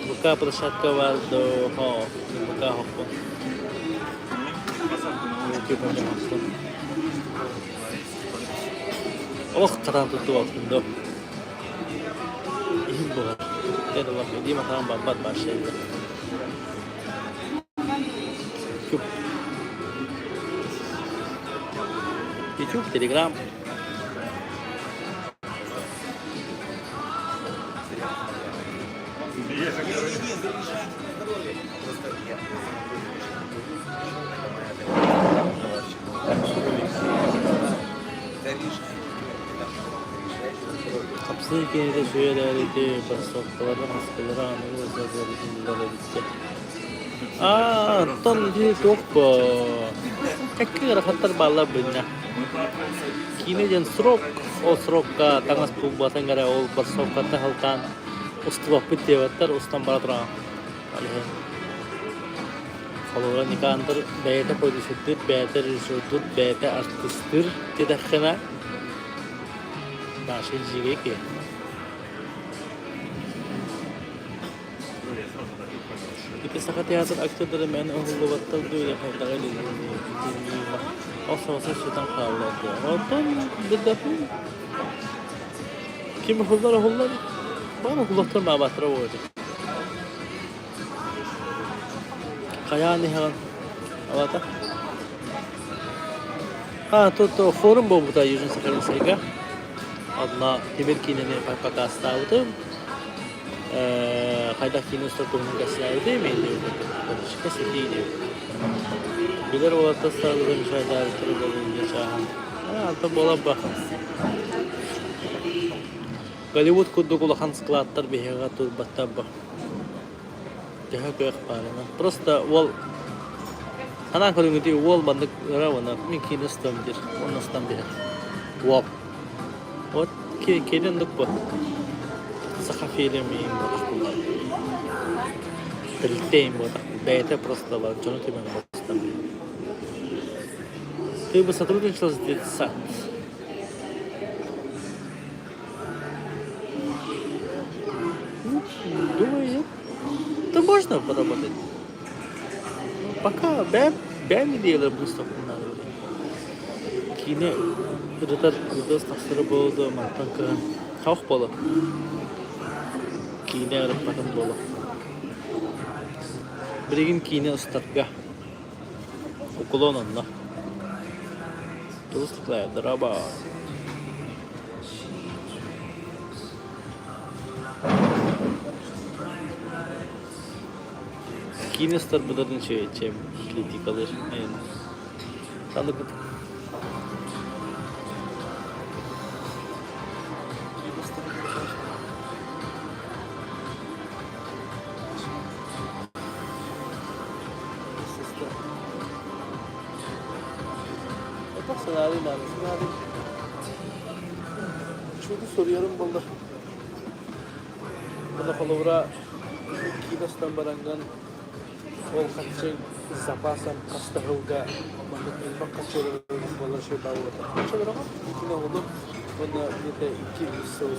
Buka пересадка Валдо Хо. Buka Хоппо. YouTube Манчестер. Ох, кадан туту вакытында. Им бар. Это ла ходи матам бабат башай. YouTube, Telegram. Kapsayı kenede şöyle derdi, basoklardan hastalara anılır zaten bitti. Ton di tokpo. Cekir khatar bala benya. Kini jan srok, o srokka tangas pumbasan gara o basokka halkan ustuva pityevatar ustam baratra. Kalau nikah antar beta positif, beta risotut, beta artistir tidak kena. Nasıl jige ki? Kita sakat teater aktör dari men ohulu batal tu ya kaya kali ini. Asa sudah kalah tu. Oton beda pun. Kim hullar? Bana hullar mah batra wajib. Kaya ni kan? Apa tak? Tu forum bawa buta Yunan Sahalin Sega. Allah tiber kini ni pakai tahu tu. Kayda kini store komunikasi saya itu meli. Şika sekiydi. Bilir o atas sağlığı müşahede terörlerinde şahan. Anta bola bak. Голливуд кудду кулахан складтар бега тур баттаба. Теха кök парана. Просто ол ана көрүнгүти ол бандык равана мен киностан бир, оннастан бир. Wop. Вот кедендік бұл. Сақа фильмейін бұл. Білтейін бұл. Бәйті просто бар. Жону темен бұл. Ты бы сотрудничал с детсад. Думаю, да можно поработать. Пока бәм идеялар бұстап бұнар. Кейіне үдетар үдес тақсыры болды, мақтанқы қауқ болы. Кейіне әріп батым болы. Бірегін кейіне ұстатқа. Ұқылон онна. Дұрыстықлай, дыраба. Кейіне ұстар бұдардың чем критикалыр. Sandı bu. Bak senaryo nerede? Şurada soruyorum bunda. Bunda kalovra Kinastan barangan ol kaçın запасом кастахылга мандатмен бакчалар болар şey bağlı. Бакчалар ama yine oldu. Bunda bir de 2 sene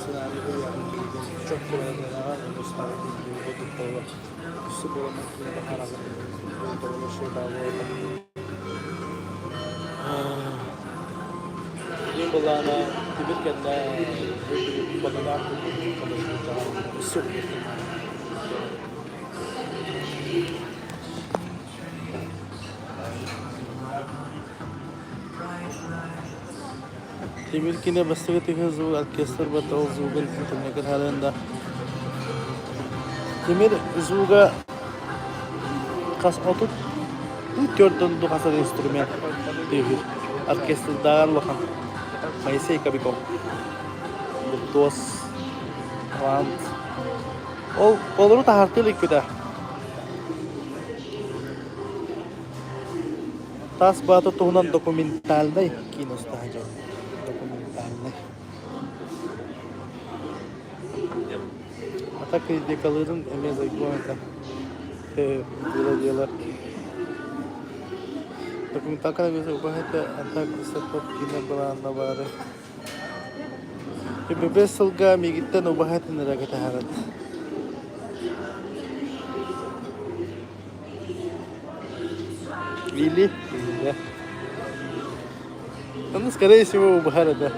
çok kullanılan var. Müslüman bir oldu. Su bulamak için de harakat. Böyle şey bağlı. Ini belana diberikan bir bagaimana su. Timir kine bastı tıkı zul orkestr batao zugal tutulmak halinde. Timir zuga kas otup gördün du kasar instrument timir orkestr dağın lokan. Mayıs'ı kabiko. Dos rant. Olur da hartılık bir de. Tas batı tuhunan dokumentalday kinosda hacı. Dokumentalday. Hatta kritikaların emez ayıklamada. Böyle diyorlar. Dokumental kadar göze ubahete antak sepot kina balanda bari. Bebes salga migitten ubahete niragata harat. Really? Да. Ну, скорее всего, у Бахара, да.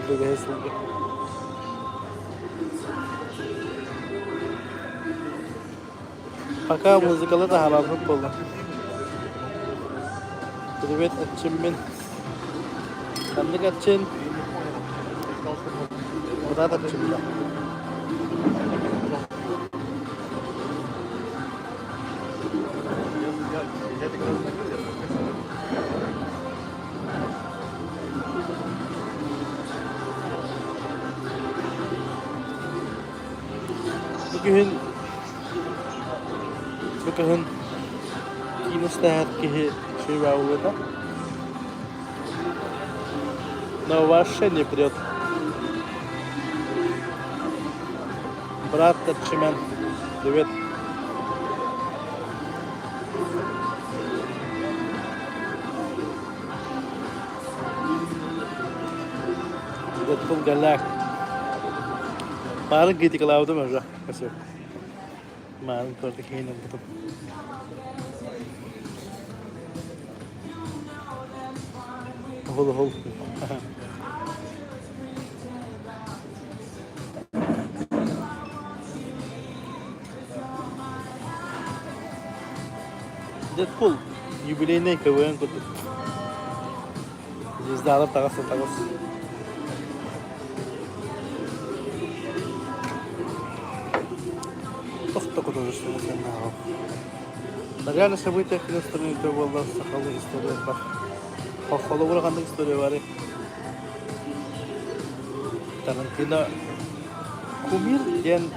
Бебес салга. Пока музыкалар да халалып болду. Привет, отчим мен. Кандык отчин. Мурат отчим да. Bugün kinosda ki şey var orada. Но вообще не прет. Брат отчимен. Привет. Дэдпул галак. Барın критикалавдым уже. Спасибо. Malum gördük yine buldum. Hol. Deadpool юбилейный КВН кутуп. Звезда тагасы. Только художественный канал. На реальных событиях киностроения была сахалая история. Холовая кандай история var. Тарантино кумир ден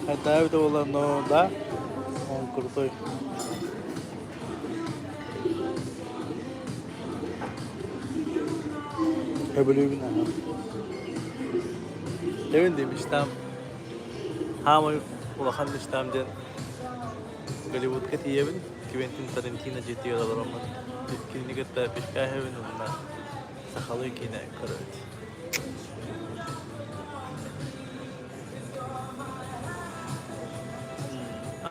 хатаев да была, но да, он крутой. köbülüğün aha. Demin demiştim. Hamı ulakan demiştim den. Hollywood ketiyebin. Quentin Tarantino jetiyor alalım. Etkinlik ette peşkahevin onunla. Sakalı kine karıt.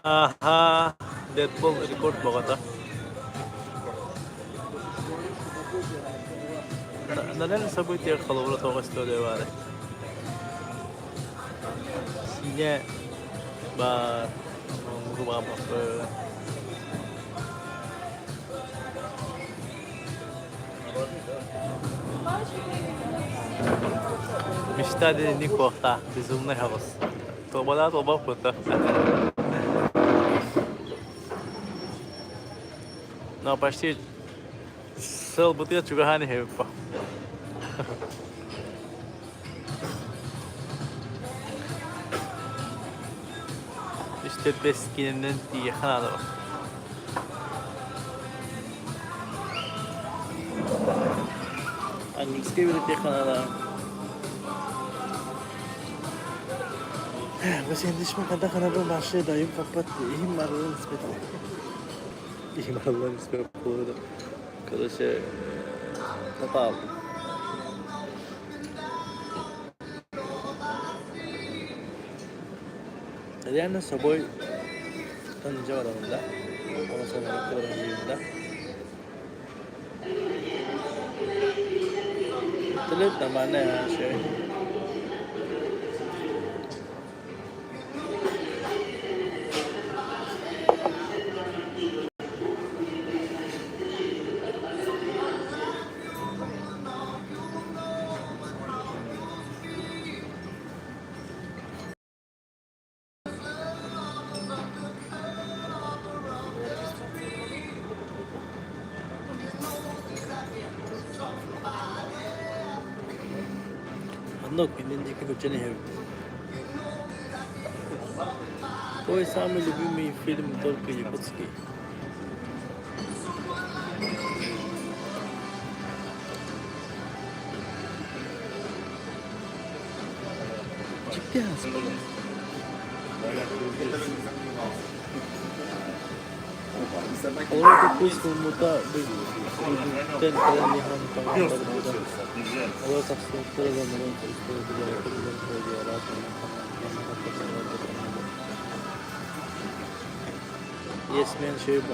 Aha, Deadpool record bagata. Neden sabit ya kalabura tokasto devare. Sine ba rumah apa? Мечта де никогда, безумный хаос. Тоба фото. Но почти сел бутылка чугахани хепа. İşte beskininden diye kanada var. Angliski bir diye kanada. Bas endişme kadar kanada başlığı dayım kapat. İyiyim marulun nispeti. İyiyim marulun nispeti. Burada. Arkadaşlar hata aldım. Yani sabay tanıca var onda. Ama sonra öğrenciyimde. Telet namanya ya şey. Ando hindi ko chane hai. Koई самый любимый фильм только якутский. Ciddi aslında. Orang itu semuda dan kalian lihat kalau berbeda. Allah takdir dan menolong Yes man şey bu.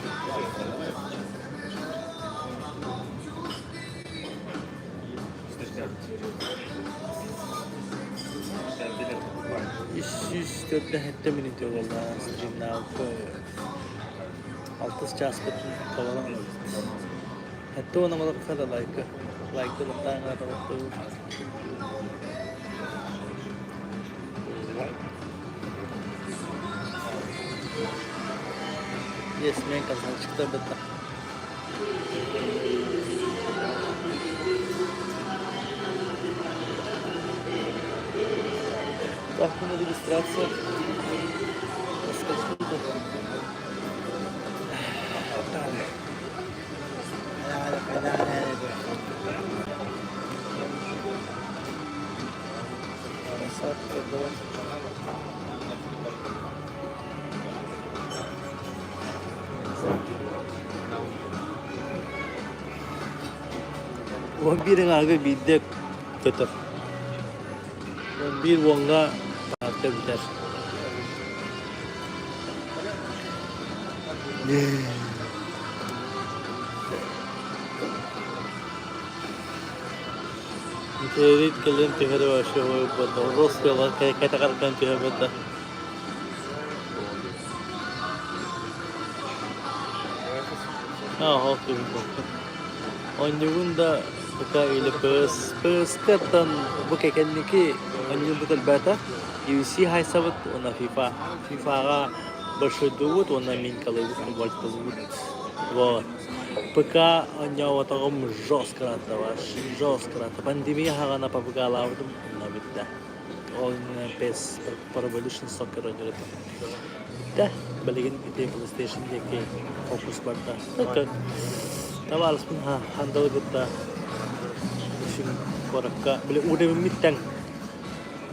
İş 4 minut yok vallahi stream'den Altas час tavalan. Hatta ona malah kada like to letak atau waktu. Yes, man kan çıktı betul. Tahmin registrasi. Vampir'in ağabey bir kötü. Vampir wonga parti biter. Terit kalian tihara washe hoy bata. Ros kala kata kan tihara bata. Okay. Onyunda buka ile pers katan buka kendiki onyun betul bata. UFC hay sabat ona FIFA ga başladığı ona min kalıbı futbol tazut. Вот. Пока оня таком жестко ratava. Pandemiya hagana papagalavdım nabitda. On PES Pro Evolution Soccer oynadım. Da baligin ite PlayStation deki fokus barda. Taval spin handle bitta. Şimdi Korakka bile udah mitang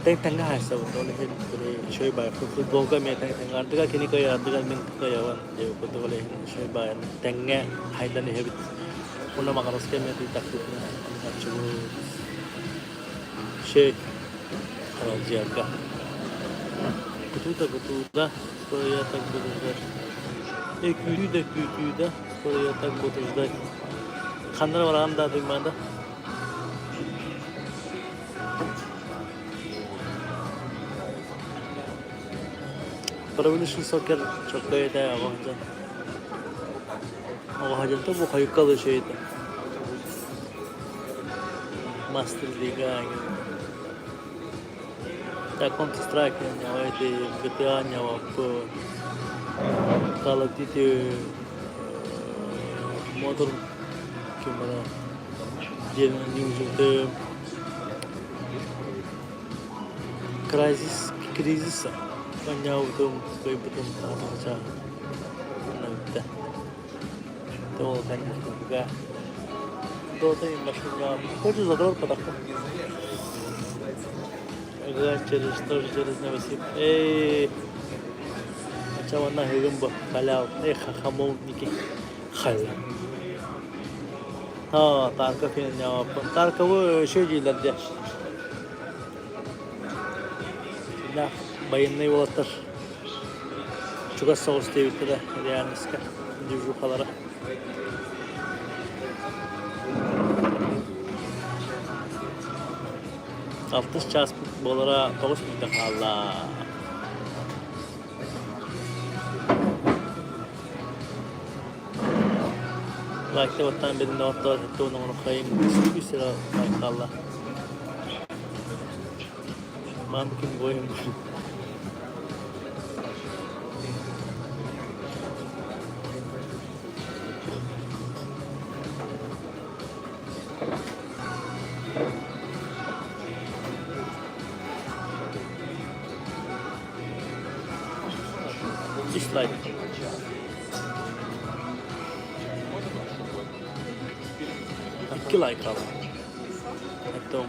tengah hasa untuk oleh shoy bay football ka me tengah artiga kini kaya artiga min kaya wan je foto oleh shoy bay tengah haidan hebit una makaros ke me tak tutna achu şey kalau jaga kutu da sporaya tak botuzlar kütü da sporaya tak botuzlar kanlar var anda duymanda Revolution Soccer çok da iyi değil ama hocam da bu hayıkalı şeydi. Master Liga yani. Ya Counter Strike yani o idi GTA ya o Call of Duty Modern kimara Gen New Crisis Kanya utum kay betum sa nagta to kan juga to tay masnya ko zagar patak agar через навсип чавана хегем ба каляу хахамов ники хал ha tarka fin ya tarka bu şeyler de nah bayınlayı olatır. Çok sağ devletleri de yani iska dijukalara. Altış ças futbollara toğuş bir dakika. Vakti vatan bedin de orta hatta onu kayın bir sıra Allah. Mümkün boyum. Dislike. İki like al. Hatta o mu?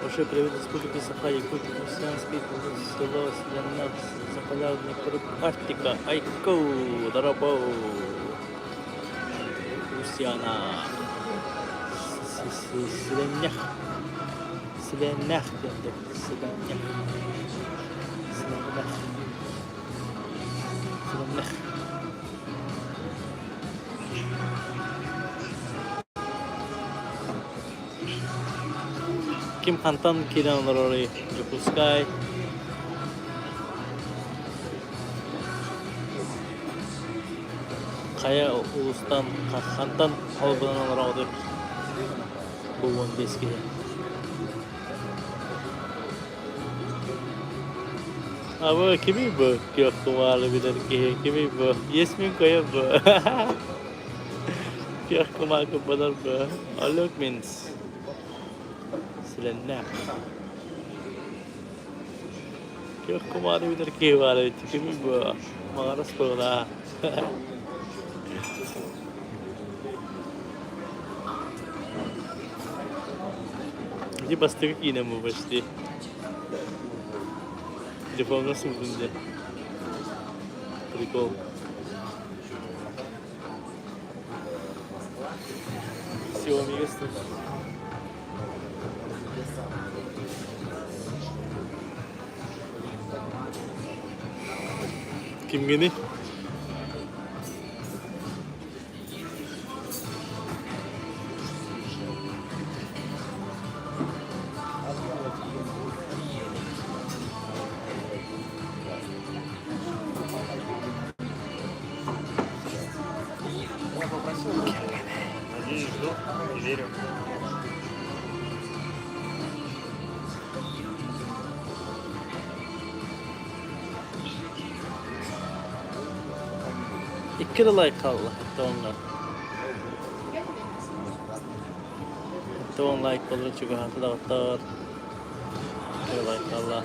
Большой привет Республике Саха-Якутия, Христианский село Селенав, Заполярный круг Арктика, Айко, Дарабо, Русиана, Селенях, Селенях, Селенях, Селенях. Kim Hantan kiran oraya Jupuskai kaya ulustan Hantan Albanan oraya buwan beski Aba kimi bu kya kumalı bilir ki kimi bu yesmin kaya bu kya kumalı kadar bu alok means Silenler. Kaya kumari bilir ki var ya kimi bu mağaras kola. Jadi pasti kena mu pasti. Telefon nasıl bunca? Prikol. Xiaomi göster. Kim gini? Верю. İki like Allah hatta onlar. Beton like olur juga hantu dokter. Like Allah.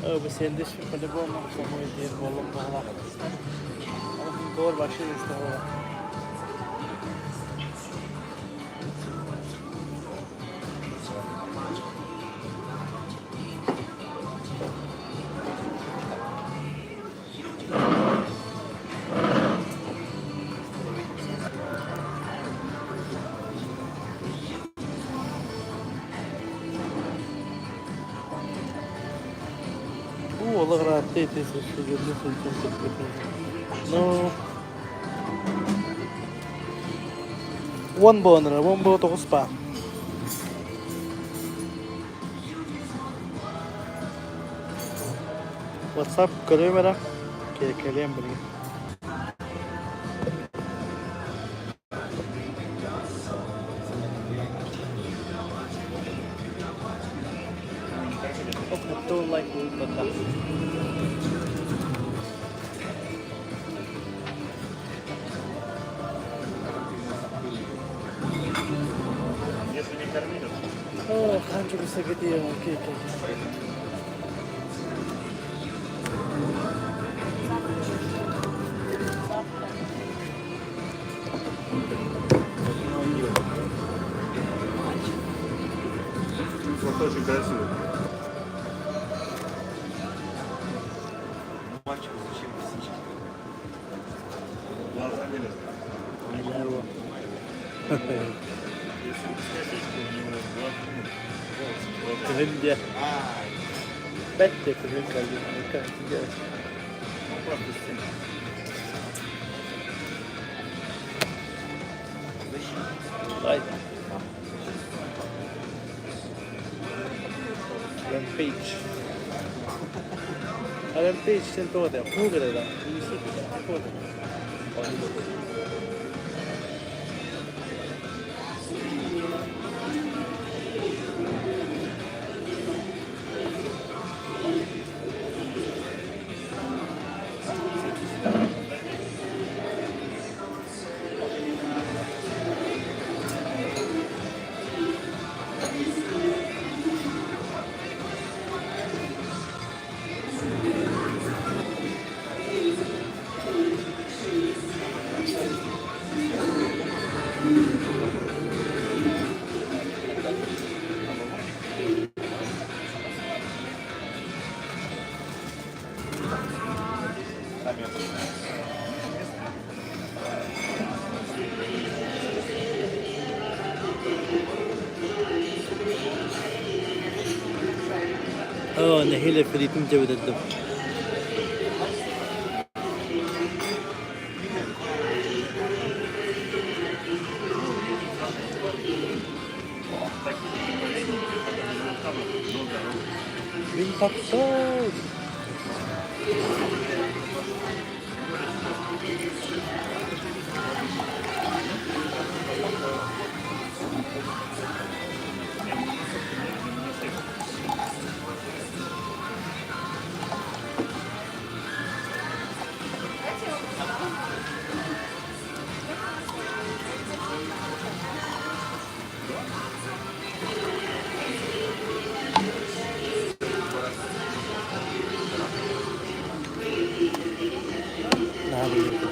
Oh, we send this for the bomb. Somewhere there, bomb bala. Gol başlıyor işte o. Bu ola rahat değil şu görünüyor no. One bone to spa. WhatsApp करो मेरा क्या लिए हम बोलेंगे तो लाइक वो पता Oh, kan juga segitu ya, oke. Foto очень красивый. Мальчик зачем птички? Глаза вылезли. Аяво. Если сосиски у него глаз. Kırınca. Bette kırın kaldı. Kırınca. Ну просто стена. Vay. Rampage. Rampage sento da pure da. Nehirle Filip'in cebedildim. Bin taktör.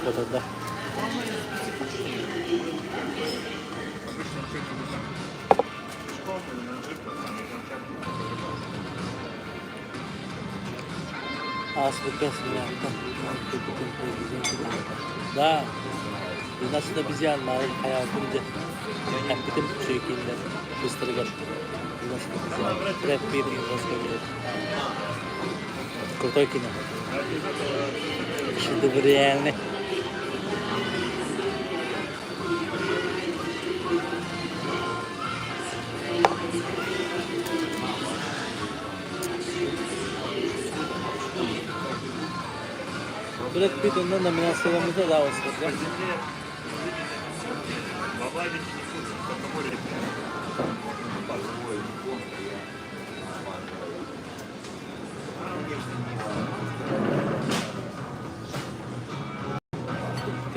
Fotoda. Асбука снимка. Да. Bu nasıl da bizi anlar hayatımda. Hep bütün şekilde gösteriyor. Bu nasıl da bizi anlar. Brad Pitt'in gösteriyor. Kruтой кино. Шедевр реальный. Brad Pitt'in номинацияларımızda daha olsun.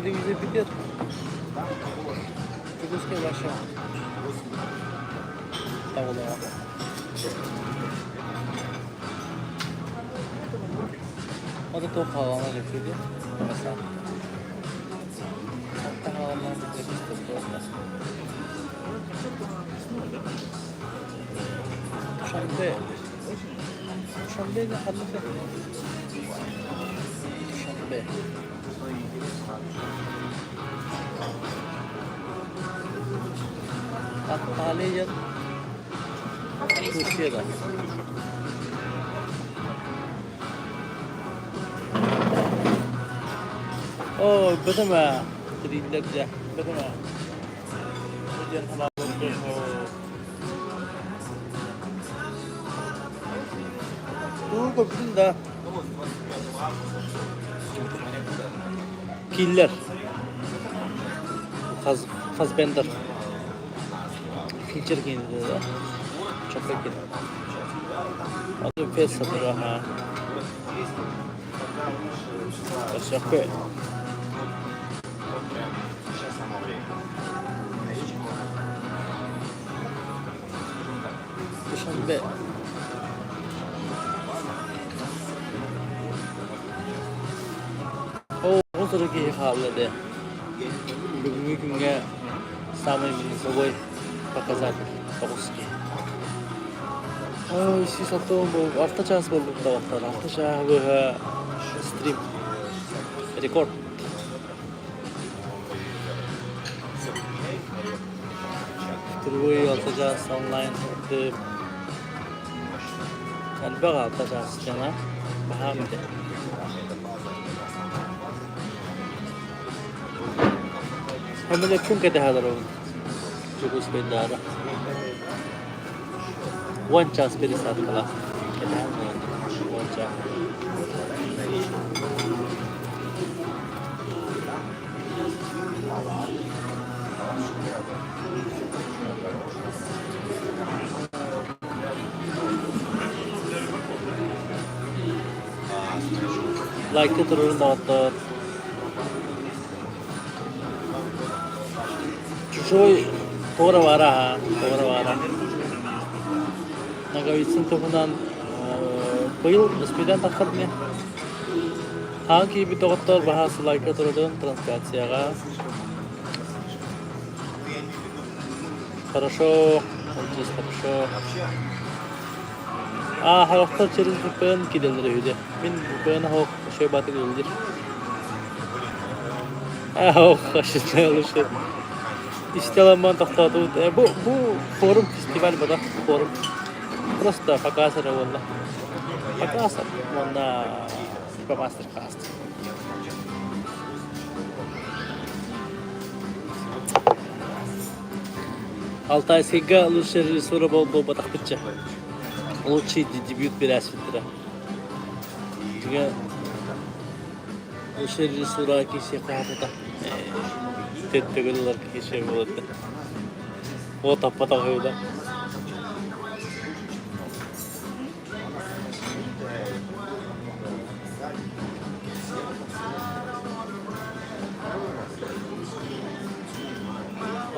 televizyon biter. Kıbrıs'a başla. Tamam. O da top havana götürdü. Mesela. Hatta havalan bir de Şambe. Şambe ne halde? Şambe. Antalya Türkiye'de. Oh, betul mah. Terlihat je, betul mah. Hujan hama betul. Betul dah. Killer. Fassbender. Feature gini dah. Çok gini. Adı face satır ha. Teşekkür. Şambe. O sıraki havalarda. Bugünkü günge samay minsoboy pakazat tokuski. Isi satu after chance boldu da vaktar. After chance stream record. Terus after chance online de kalbaga after chance jana baham de. Hamile pun kete hadaro. Cukup sepeda. One chance मेरे साथ खड़ा one chance like ke turun motor cuy tora wara Nagawitsin tuhunan bıyıl nispiden takılmıyor. Hangi bir doktor bahası like turun transplantatsiyaga. Хорошо, он здесь хорошо. Халықтар через VPN gidilir öyle. Ben VPN'e hok şey batı gidilir. Hok aşırı alışır. İstelanman taktadı. Bu forum festival bada forum. Просто показывали والله. Показывали. Он по мастер-каст. Алтай Сега лучший режиссер был Батахпича. Лучший дебют Берасвитра. Лучший режиссер кисе капата. Теттегелер кисе болды. Вот апатагыда.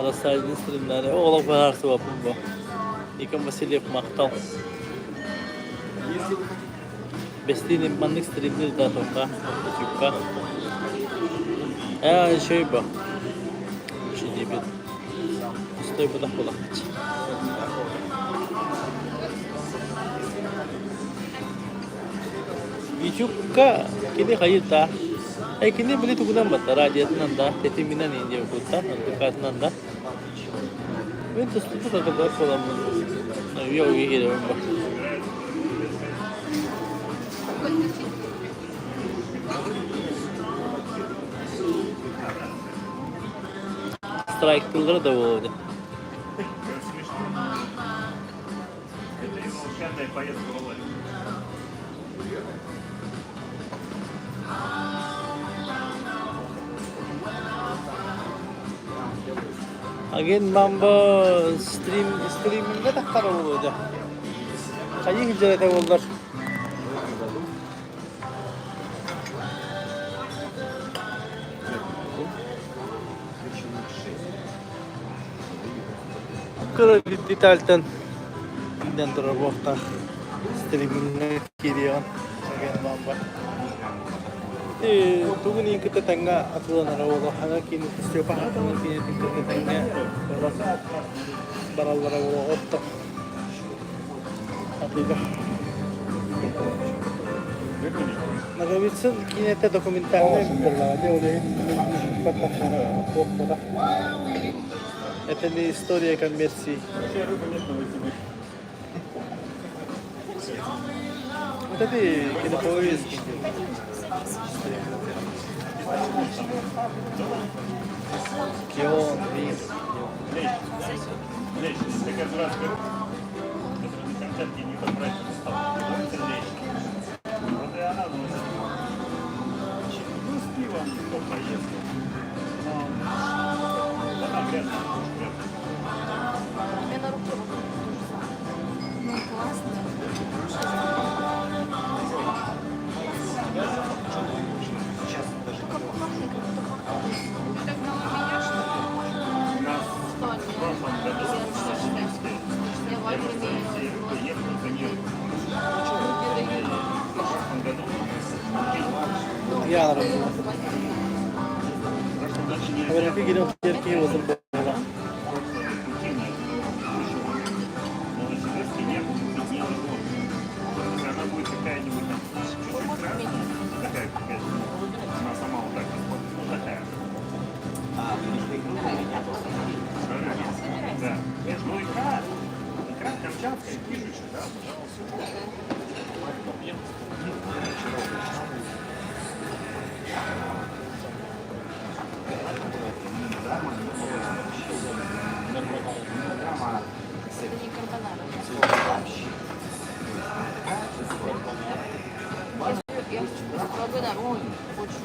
Arasaydı streamleri oğlak parası var bu. İkan Vasilyev Maktal. Bestinin manlık streamleri daha toka. Yukka. Şey bu. Şey diye bir. Ustoy bu da kulak. Yukka. Kini hayır da. Kini beli tukunan bata. Radyatından da. Tetiminan ince buta. Dukatından da. Ben de tutup da kadar falan mı? Yok iyi gidiyorum bak. Strike kılları da oldu. Это его пятая поездка в Аланию. Again mambo streaming'de de kara oldu. Kayı hicrete oldular. Yukarı ditalten den durabokta streaming kirion again mamba. Tuguni kita tanga atlo na rawo hanga kini istyo pa hanga kini kita tanga baral rawo otto. Atiga. Nagawitsan kini ta dokumentarne dalla de patahana kokota. Это не история коммерции. Вот это кинопоиски. Кион, Рим. Лечь, ты как раз говоришь, который на концерте не подбрать не стал. Вот и она носит. Ну, с пивом кто поездил. Она грязная. Я на руку. Ну, классно. Так мало меня, что ли? У нас Что они? в прошлом году Я в армии приехал за нее. передаю. В прошлом году Я работаю. Говорят, ты гидел терки его забыла. Новосибирске не было, не было. Она будет какая-нибудь там чуть-чуть красная, такая какая-то. Она сама вот так вот такая. Да. Ну икра камчатская, пишущая, да, пожалуйста. Это не карбонара. Я хочу попробовать, да, ой, очень.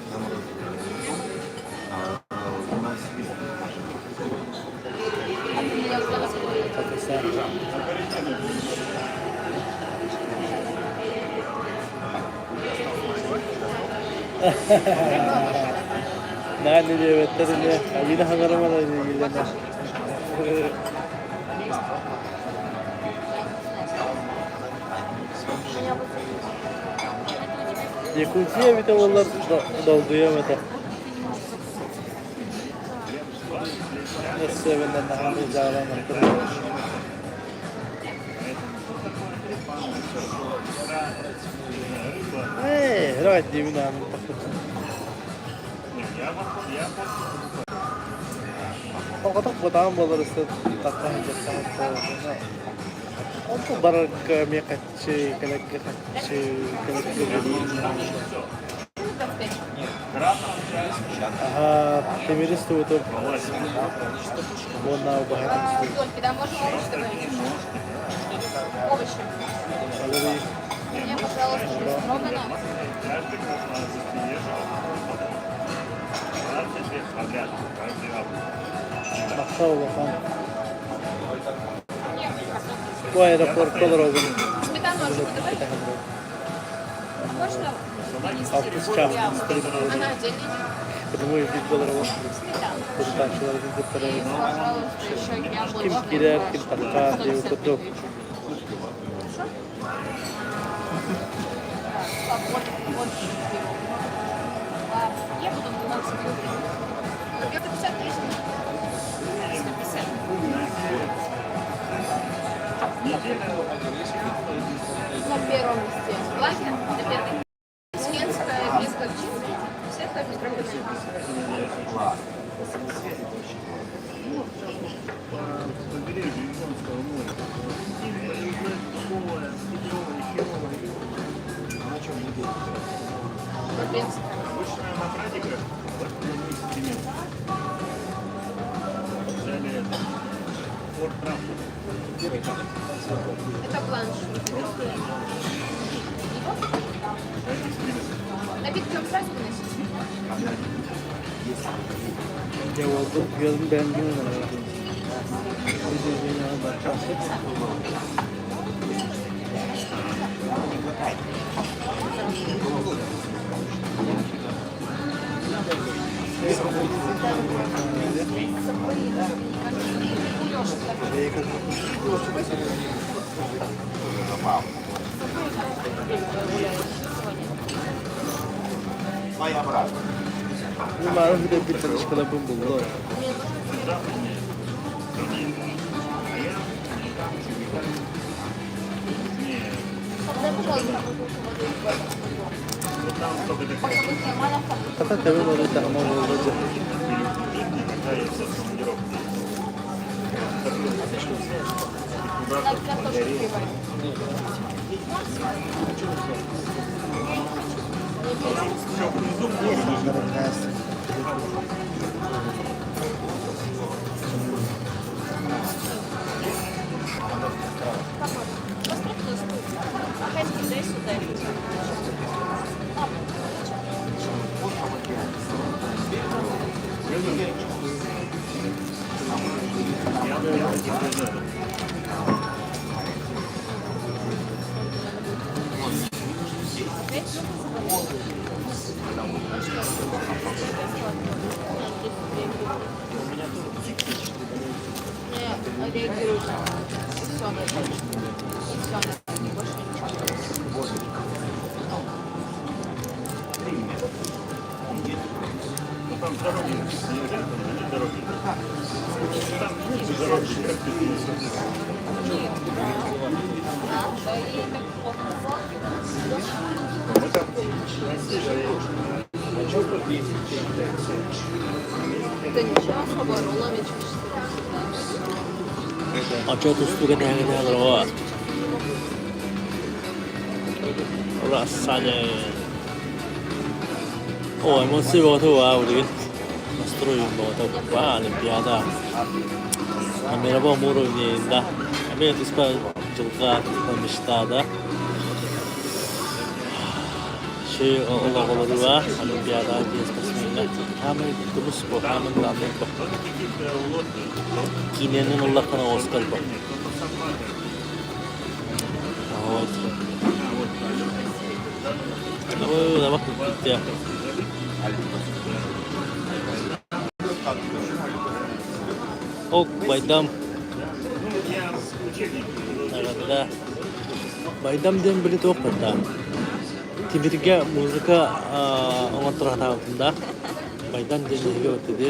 А ты меня узнала? Nani diye vetlerine. Yine hangarıma da ilgilenir. Yakutiye bir de onlar dolduyamadı. Nasıl evinden daha bir bağlanır. Right, дивно. Погода потом было что такое такое. Он то барак мекачи, калакачи, ага, ты видишь, что это вон на убахе. Толь, да, можно овощи добавить? Овощи. Мне, пожалуйста, бестроганов. Каждый красавчик езжал. 20 лет подряд, каждый август. Махтал бахан. Bu aeroport olur o gün. Сметану добавить? А можно принести? Altı çarpı Она отдельно. Потому и вид было его. Сметану. Kurtarçılar bir И, kurtarıyor. пожалуйста, еще Kim яблочный. girer, kim takar diye kutu. Вот пиво. Я буду 12 рублей. Это 50 тысяч. 150. На первом месте лагерь, на первом. Свенская, без горчицы. Все так без проблем. Побережье Ионского моря. Сильное, суровое, петлевое, херовое. На чем не делать? Бабинская. Обычно на праздниках вот эксперимент. Взяли это. Форт Трамп. Это бланш. Напитки вам сразу выносить? Ya oldu, gözüm beğendim onu. Лёша, Ну, 말은 그래 비트를 시켜다 보면 몰라. Хотя тебе надо там можно Не реагируешь. И все, на это. И все, на это. Больше ничего. Ну там дороги, не дороги. Там нет дороги, как ты думаешь? Да, и так плохо. Мы там Это ничего особо, рулами чуть-чуть. 어쩌고 수가 되더라고. 라사냐. Ой, мы сегодня 우리 настроим вот по Олимпиада. На мировом уровне, да. Америка спортсменка мечтада. Şey oğulları var, Olimpiyada gezmesine. Hemen gümüş bu, hemen lanet bu. Kinenin Allah'ına Oscar bu. Evet. Oy, bak gitti ya. Ok, Байдам. Nerede? Байдам ден билет оқыды. Тибирге музыка оңа тұрғатағында Майдан денеге өтеді.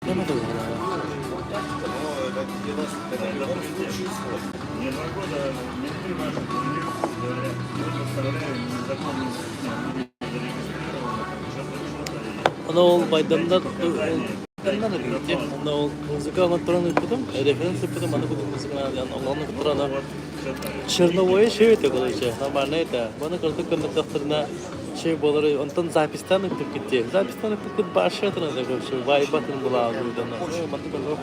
Нема да не 2 года, не 3 наших говорят, мы поставляем незаконный Ona ol Baydan'da Baydan'da da bitti. Ona ol müzik anlattıranı yapıyordum. Referans yapıyordum. Bana bu müzik anlattıranı. Черновое şey öyle короче. Нормально это. Bana karşı kontaklarına şey болары. Ondan запистан tık gitti. Запистан tık gitti. Başka tane de короче. Вайбатın была uyduğuna. Bana da yok.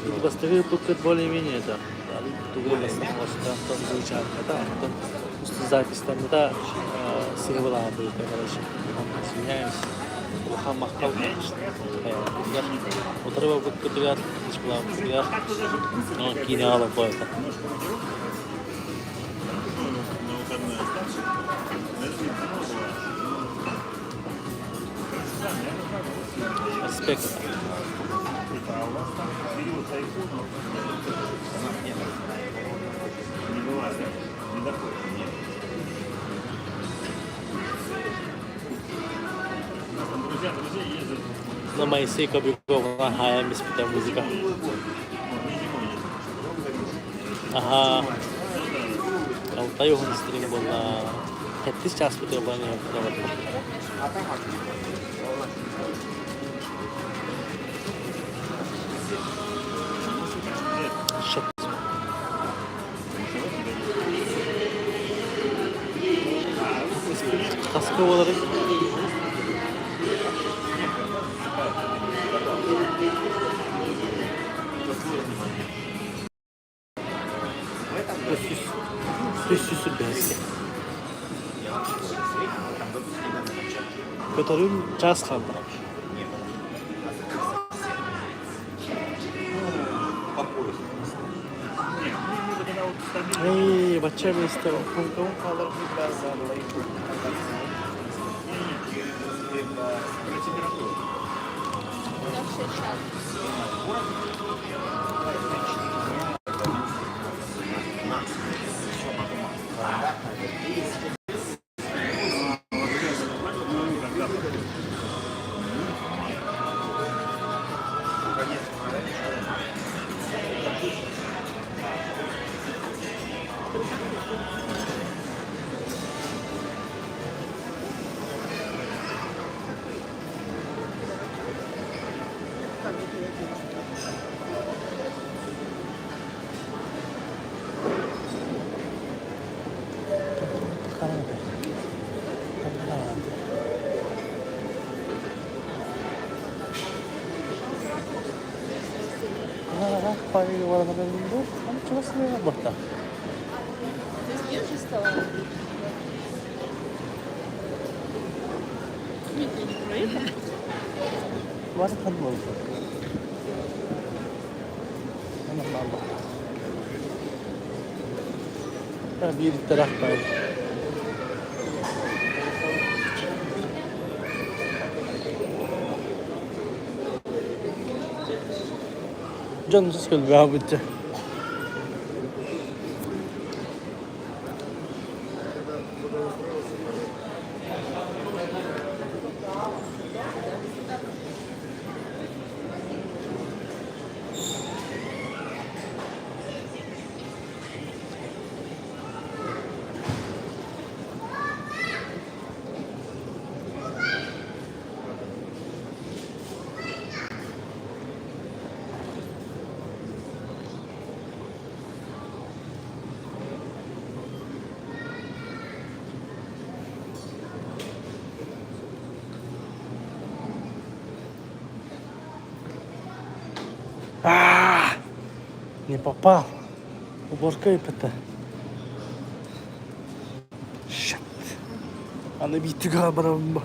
И поставил только более-менее это. Тугой основной там звучал. Это запись там да сыграла будет, короче. Извиняюсь. Плохо махал, конечно. Отрывал как подряд, начала подряд. Но киняла по это. Респект. не вылазит, не доходит. Друзья ездят. На Моисей Кобякова хая миспита музыка. Ага. Алтай он стрим был на 5 час потребования. Kaskı olarak Üstüsü bezgi. Götürüm caz kaldı. Эй, бача место. Кому калар база, На 60. Парень варана бенду, он чего с ней работа? Здесь нет же стола? Нет, я не проехала. Var kan oldu. Allah Allah. Ha bir taraf var. Canım sıkıldı be abi. Не попал. Уборка и ПТ. Shit. Ana bitti galiba bu.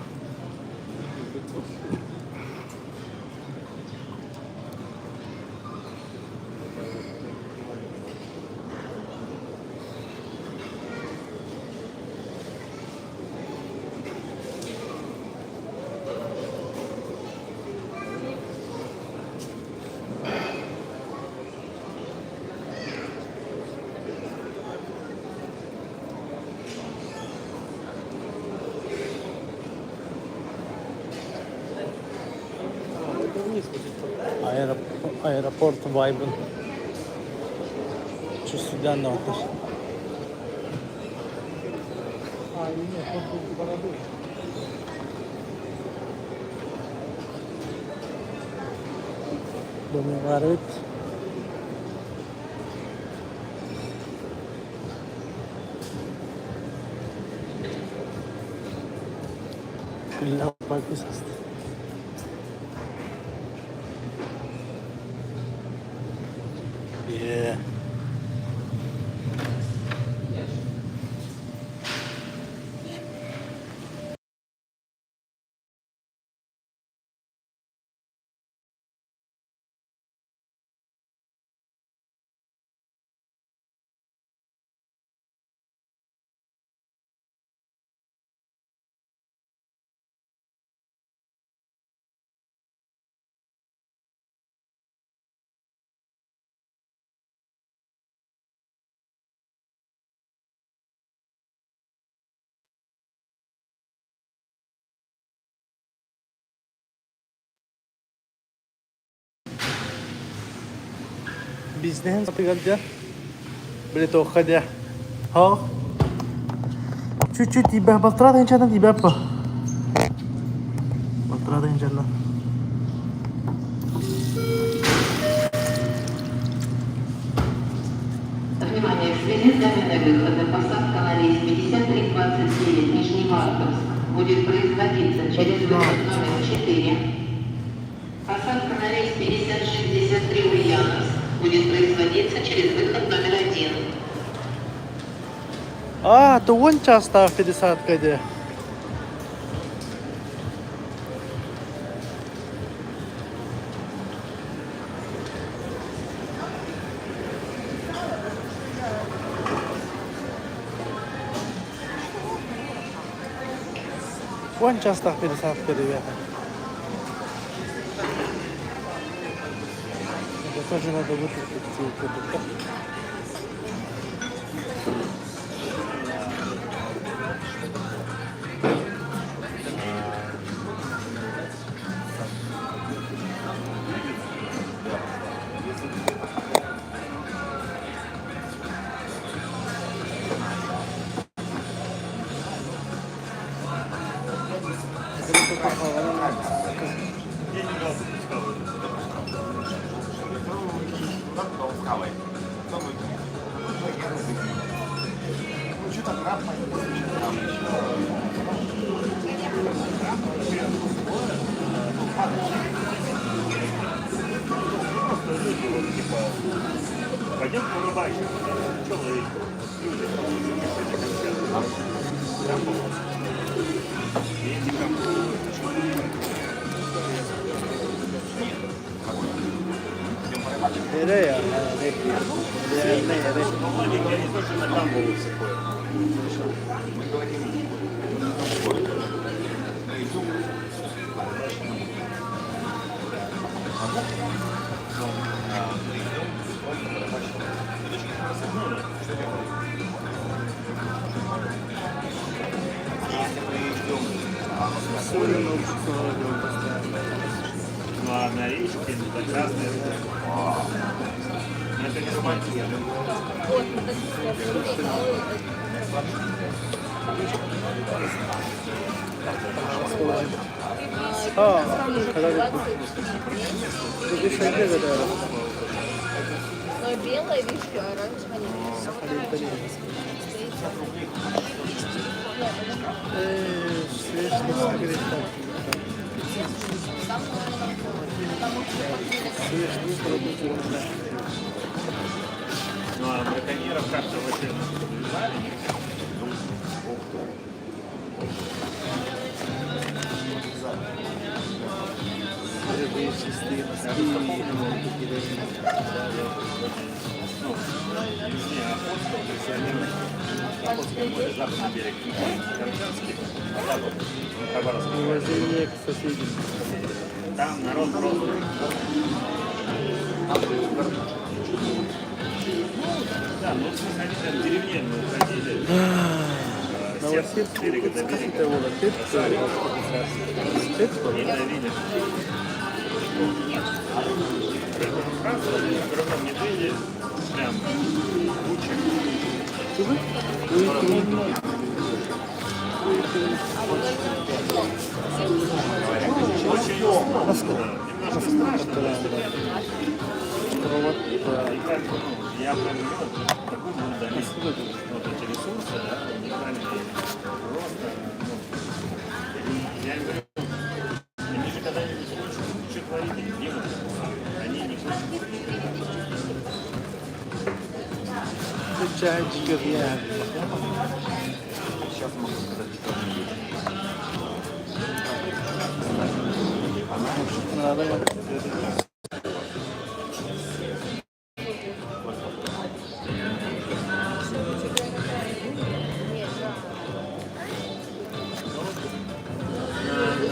Аэропорт Вайбен. Что сюда надо? Бумегарит. Килла Пакистан. Yeah. Bizden sapıgalca. Böyle tokaca. Ha? Чуть-чуть тебя балтрада инчана тебя па. Балтрада инчана. Внимание, в связи с заменой выхода посадка на рейс 5329 Нижневартовск будет производиться через выход номер 4. Посадка на рейс 5063 Ульяновск будет производиться через выход номер 1. То он часто в 50 где. Вон часто пересадка, ребята. Это тоже надо выкрутить. Я не брал запускал. Просто люди вот типа пойдем порыбачим, что вы люди Nereye? они тоже на камбу высыпают. Ну а на речке, это красная рыба. Это не романтично. Ты еще где это? Но белая, видишь, оранжевая. Ну а браконьеров как-то вообще завязали. Охотское море, западный берег, Камчатский, Хабаровский. Уважение к соседям. Там народ просто. Да, ну они там деревню уходили. Новосибирск, берега до берега. это вот И давили. Просто в огромном медведе прям куча. Очень немножко страшно, да. И как, ну, я прям такой был добить вот эти ресурсы, да, уникальные. Просто, ну, я говорю, они же когда-нибудь хочут, что творить, не могут. Они не хотят. Чайчиков я. Сейчас могу сказать, что Надо. На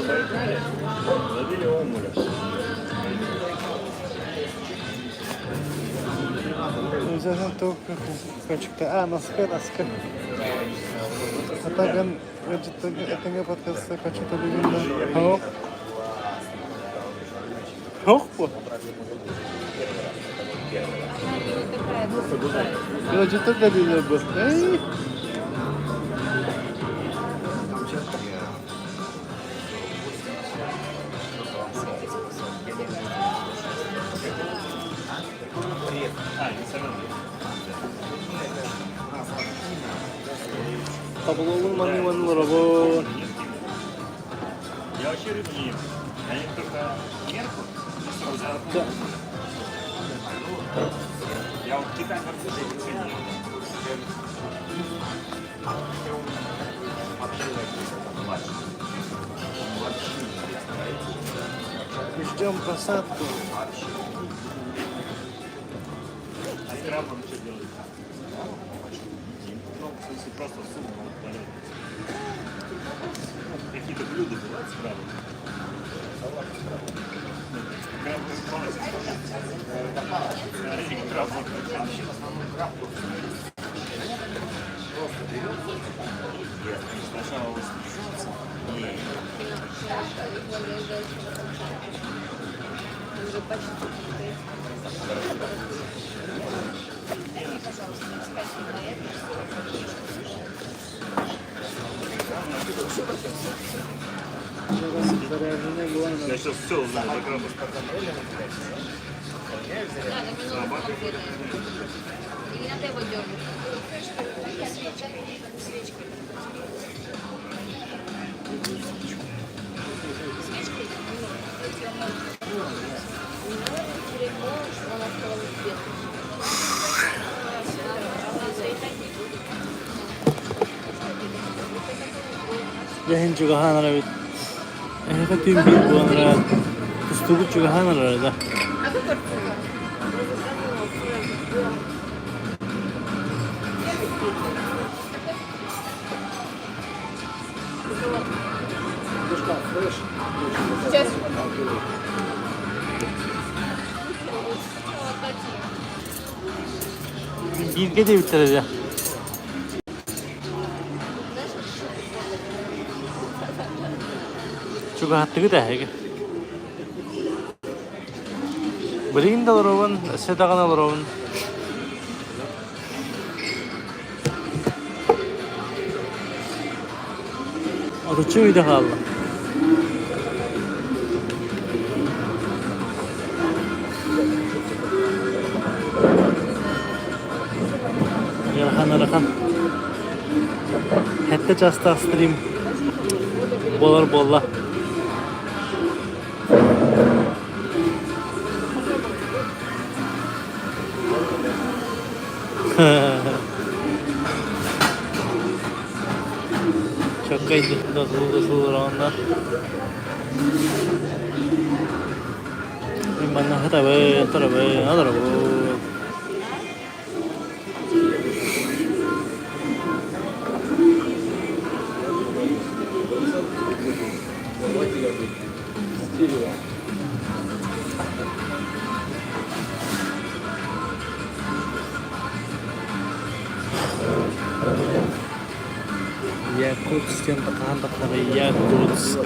Байкале ловили омуля. Zaten tavuk kaçıkta. Nasıl? Atagan etenge podcast'ta kaçıkta bir günde. Hop. Hop bu. Kaçıkta da bir bu. Hey. Не соленый. Tabulovun mani robot. Я вообще рыбу не ем. Я ем только мерку и сразу. Да. Я вот Китай морковь не ем. Ждем посадку. А с крабом что делать? Ну, в смысле, просто суп. Какие какие-то блюда бывают с крабом? Крабовый палец. Краб. Вообще в основном краб сначала его спешится и Уже почти. Пожалуйста, не скачивай на это. Заряженный вон. я сейчас все узнаю за краба. Да, на минуту конкретно. И не надо его дергать. Свечкой. Свечкой? Она стала светлой. Yahin juga hanar evet. Kan tüm bir bu anlar. Kustuğu juga hanar arada. Сейчас. Bir kere bitireceğim. Juga hati kita ya. Beriin de lorovan, sedakan lorovan. Atıcı mıydı hala? Yarhan. Hatta jasta stream. Bolar. Çok kaydı. Nasıl oranlar. Mana hata be, antara be. Yakutsk yang tekanan Yakutsk.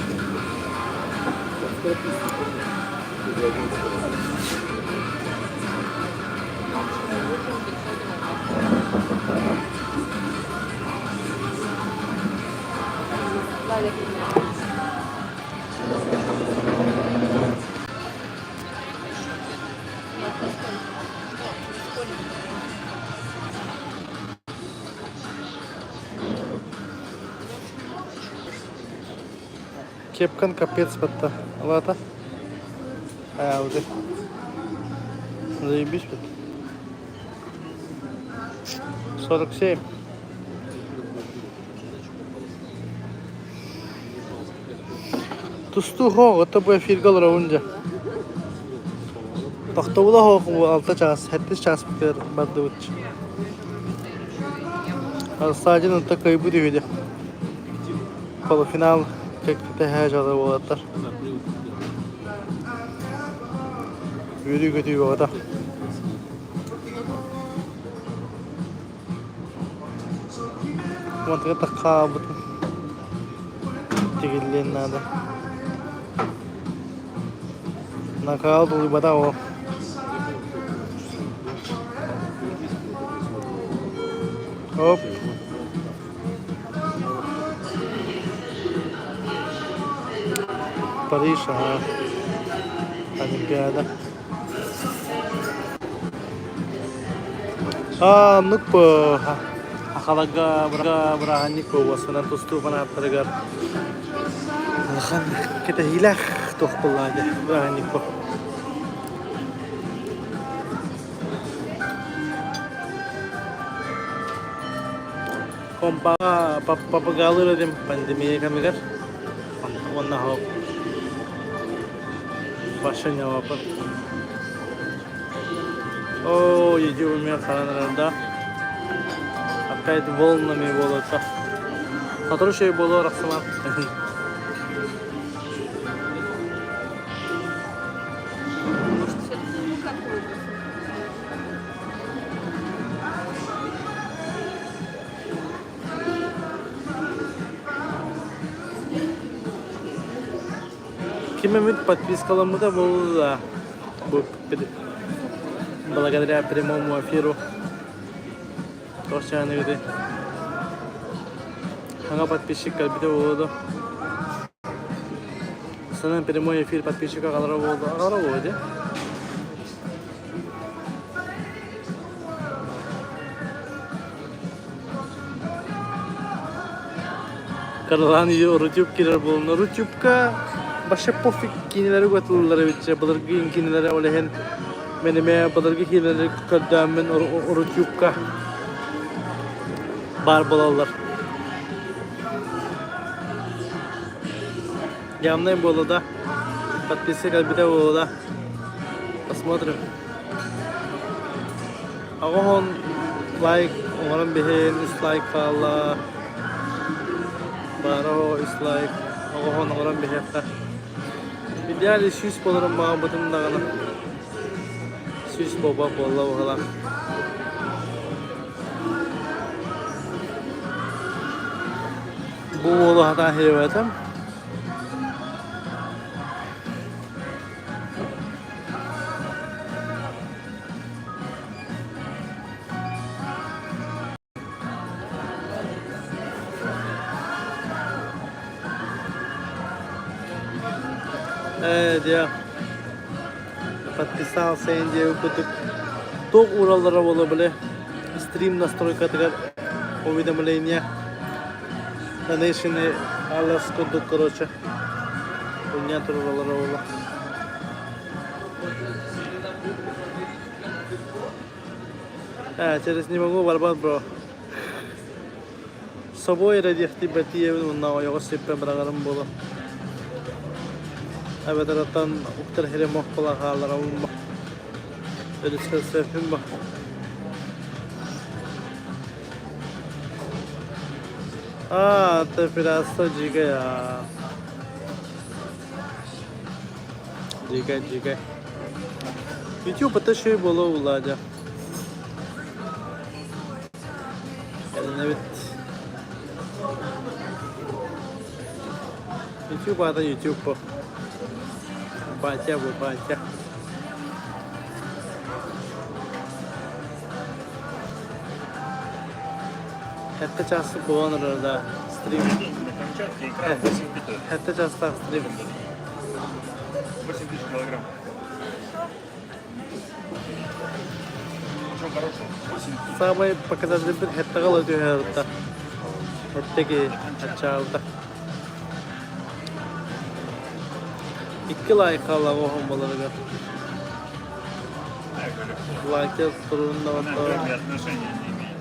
Кепкан капец бата. Лата. Вот. Заебись бат. 47. Тусту хо, это бы эфиргал раунда. Тахтаула хо 6 час, 7 час битер бадды уч. Sadece nokta kaybı diyordu. Полуфинал как-то хажалы болаттар. Үйрі көтүй болата. Мантыға таққа бұтын. Тегелден надо. Нокаут улыбата о. Оп. Париж, ага. Олимпиада. Ну-ка. Ахалага, браганико, васвана тустуфана апарагар. Лахан, kita hilang tuh pelagi, bраганико. Kompa, papagalu rin pandemya kami kan. Wanna hop. Başa yapar. О, идем у меня ханарда. Опять волнами было так. Который было рахсамат. 2 подпискаларımı da buldu da. Благодаря прямому эфиру. Точно не види. Ханга подписчиктер биде болду. Санан прямой эфир подписчикка калара болду. Калара болду. Каралан YouTube kirer bolun. YouTube'ka başka pofik kinileri götürürler bitçe. Balırgı kinileri olehen meneme balırgı kinileri kadamın YouTube'ka bar bolalar. Ямная было, да? Подписывай, как было, да? Посмотрим. Агон лайк, он бехен, дизлайк, фалла. Baro dislike, агон он бехен. Ideal 100 боларым бага бутун дагана. 100 боба болла бала. Bu oğlu hata heyetim. Evet ya. Подписался Индия кутуп. Ток ураллара боло биле. Стрим настройкатыгар уведомления. Донейшны алас кудук, короче. Уня тураллара боло. Через не могу барбат, бро. С собой ради хтибати на его сипе брагарам боло. Evet aratan uktar hele mohkola halar avunma. Öyle sefim bak. तो फिर आज तो जी गए YouTube पता şey बोलो ulaca. Evet. YouTube ada YouTube po. Baca bu baca. Hatta часто буланır orada stream. Hatta часто stream. 8000 килограмм. Ничего хорошего. 8000. Самый показательный bir hatta kalıyor hatta. Hatta ki अच्छा होता. 2 like ala o hambaları. Like sorununda var. Прямые отношения не имеет.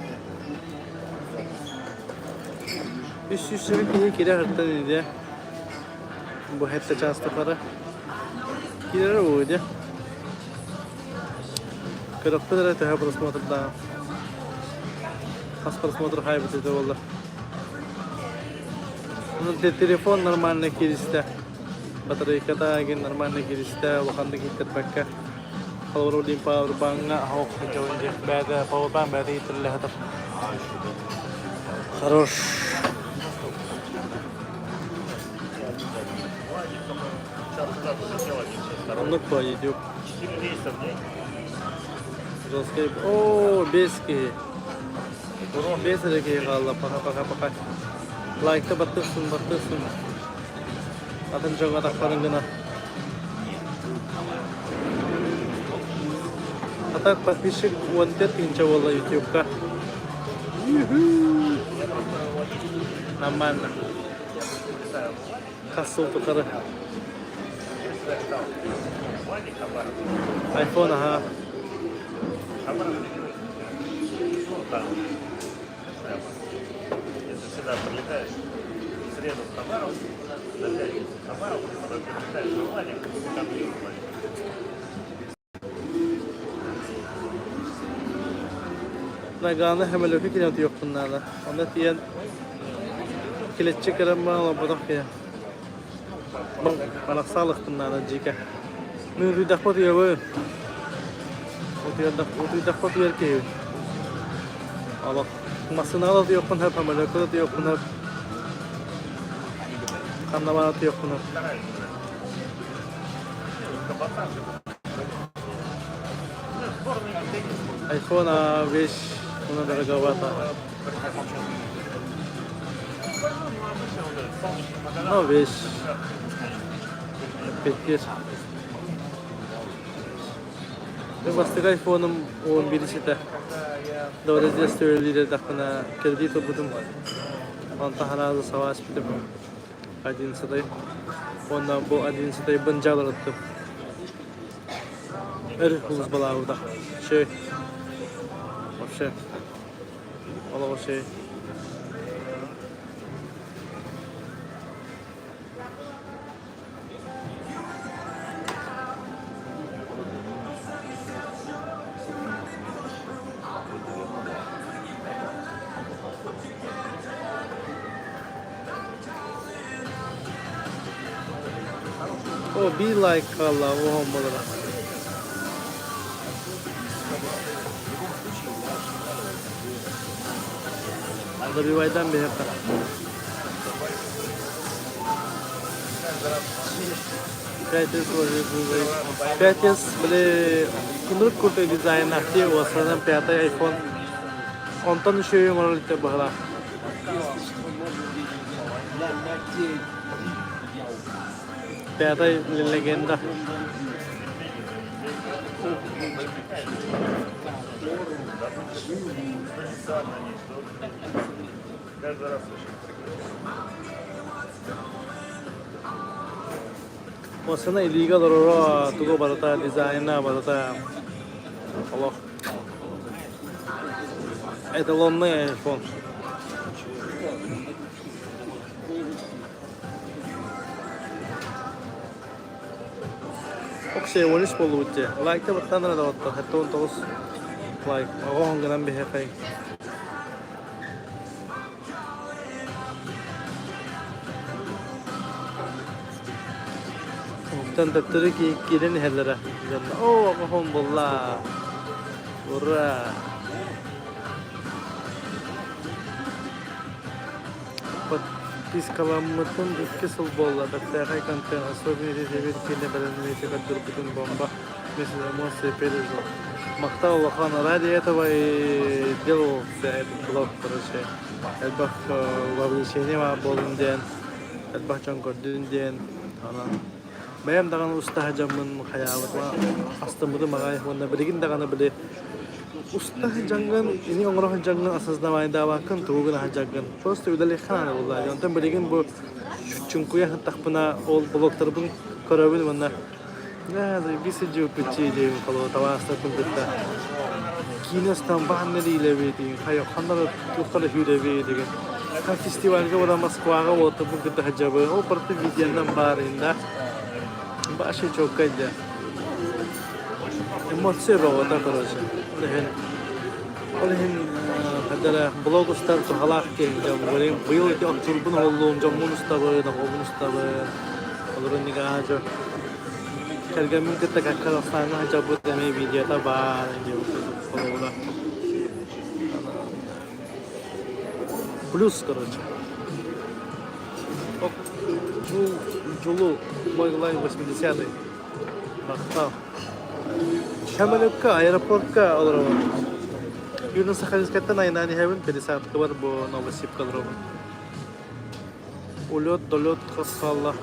Üst bir kere hatta dedi. Bu hatta часто para. Kira oldu. Коротко это я просмотр да. Pas просмотр хайп это валла. Ну телефон нормальный киристе. Батарейка таги нормальный киристе. Ваханда китер бакка. Kalau di power bank nggak hoax jauh aja. Beda power bank beda itu lihat. Хорош. Сторонок по YouTube. 4 рейса в день. Жесткий. О, бески. Бески ki kalla paka. Like da battırsın. Atın çok atakların gına. Atak подписчик wanted pincha wala YouTube ka. Naman. Kasul tukar. iPhone ha. Если сюда прилетаешь в среду в Хабаровск, на пятницу в Хабаровск, потом прилетаешь на Владик, там и Владик. Nagana hemen öpü kinet yok bunlarda. Onda diyen kiletçi kırım bana labadak ya. Bana sağlık bunlarda jika. Mürü dakot ya bu. Otu dakot yer ki. Allah masını alat yok bunlar hemen öpü yok bunlar. Kanla bana yok bunlar. iPhone 5 una daraga No 5 5 Ben bastık iPhone'um 11'si de. Doğru diye söyledi dakına kredi topudum. Antaharaza savaş bitim. Adin satay. Ondan bu adin satay bancalar attım. Hız balağı da. Вообще. Allah şey. Oh, be like Allah, o olmalı. Rivayetten bir hafta. Пятис были крутые дизайн актив, в основном 5 iPhone. Он там еще и может быть багла. Пятая легенда. Aslında illegal olarak tuğ barata, dizaynı barata. Allah. Etalonlu iPhone. Okey, wanneer spullen moet je? Like dat dan dat het toont ons like gewoon gaan beheffen. Dan dat Turkije kirin hellere. Oh, gewoon bolla. Ura. Biz kalanmatın iki sıl bolla. Dakika kanten asobi bir kine bedenini tekrar bütün bomba. Mesela muhasebe ediyor. Makta Allah'ın radyo etavay dil sahip blog karşı. Elbak vabişeni var bolundan. Elbak can gördüğünden. Anan. Benim dagan usta hacamın hayalet var. Aslında magay onda birigin dagan bile usta hajangan ini ongroh hajangan asasna main dawakan tuğun hajangan. Post udale khana wallahi. Ondan birigin bu çünkü takpına ol bloglar bun karabil bunda. Ya bir sejuk kecil kalau tawasta kumpulta. Kinas tambahan neli leveti. Kayo khandar tukala hudeveti. Kan festival ke orang Moskva ke waktu pun kita hajab. Oh berarti video nambar indah. Başı çok kaydı. Emosiyon rovata karşı. Olehen kadar blog ustar to halak ke jam boleh buyul ke aktur pun holun jamun ustar na holun ustar. Olurun nikah aja. Kerjamin kita kakak sana hajab demi video ta bar ini kalau plus karşı. Ok, Julu, mulai 80-х. Махтал. Шамалевка, аэропортка олорова. Южно-Сахалинская найнани хевен 50 кабар бо Новосиб кадрова. Улет, долет, хасалла.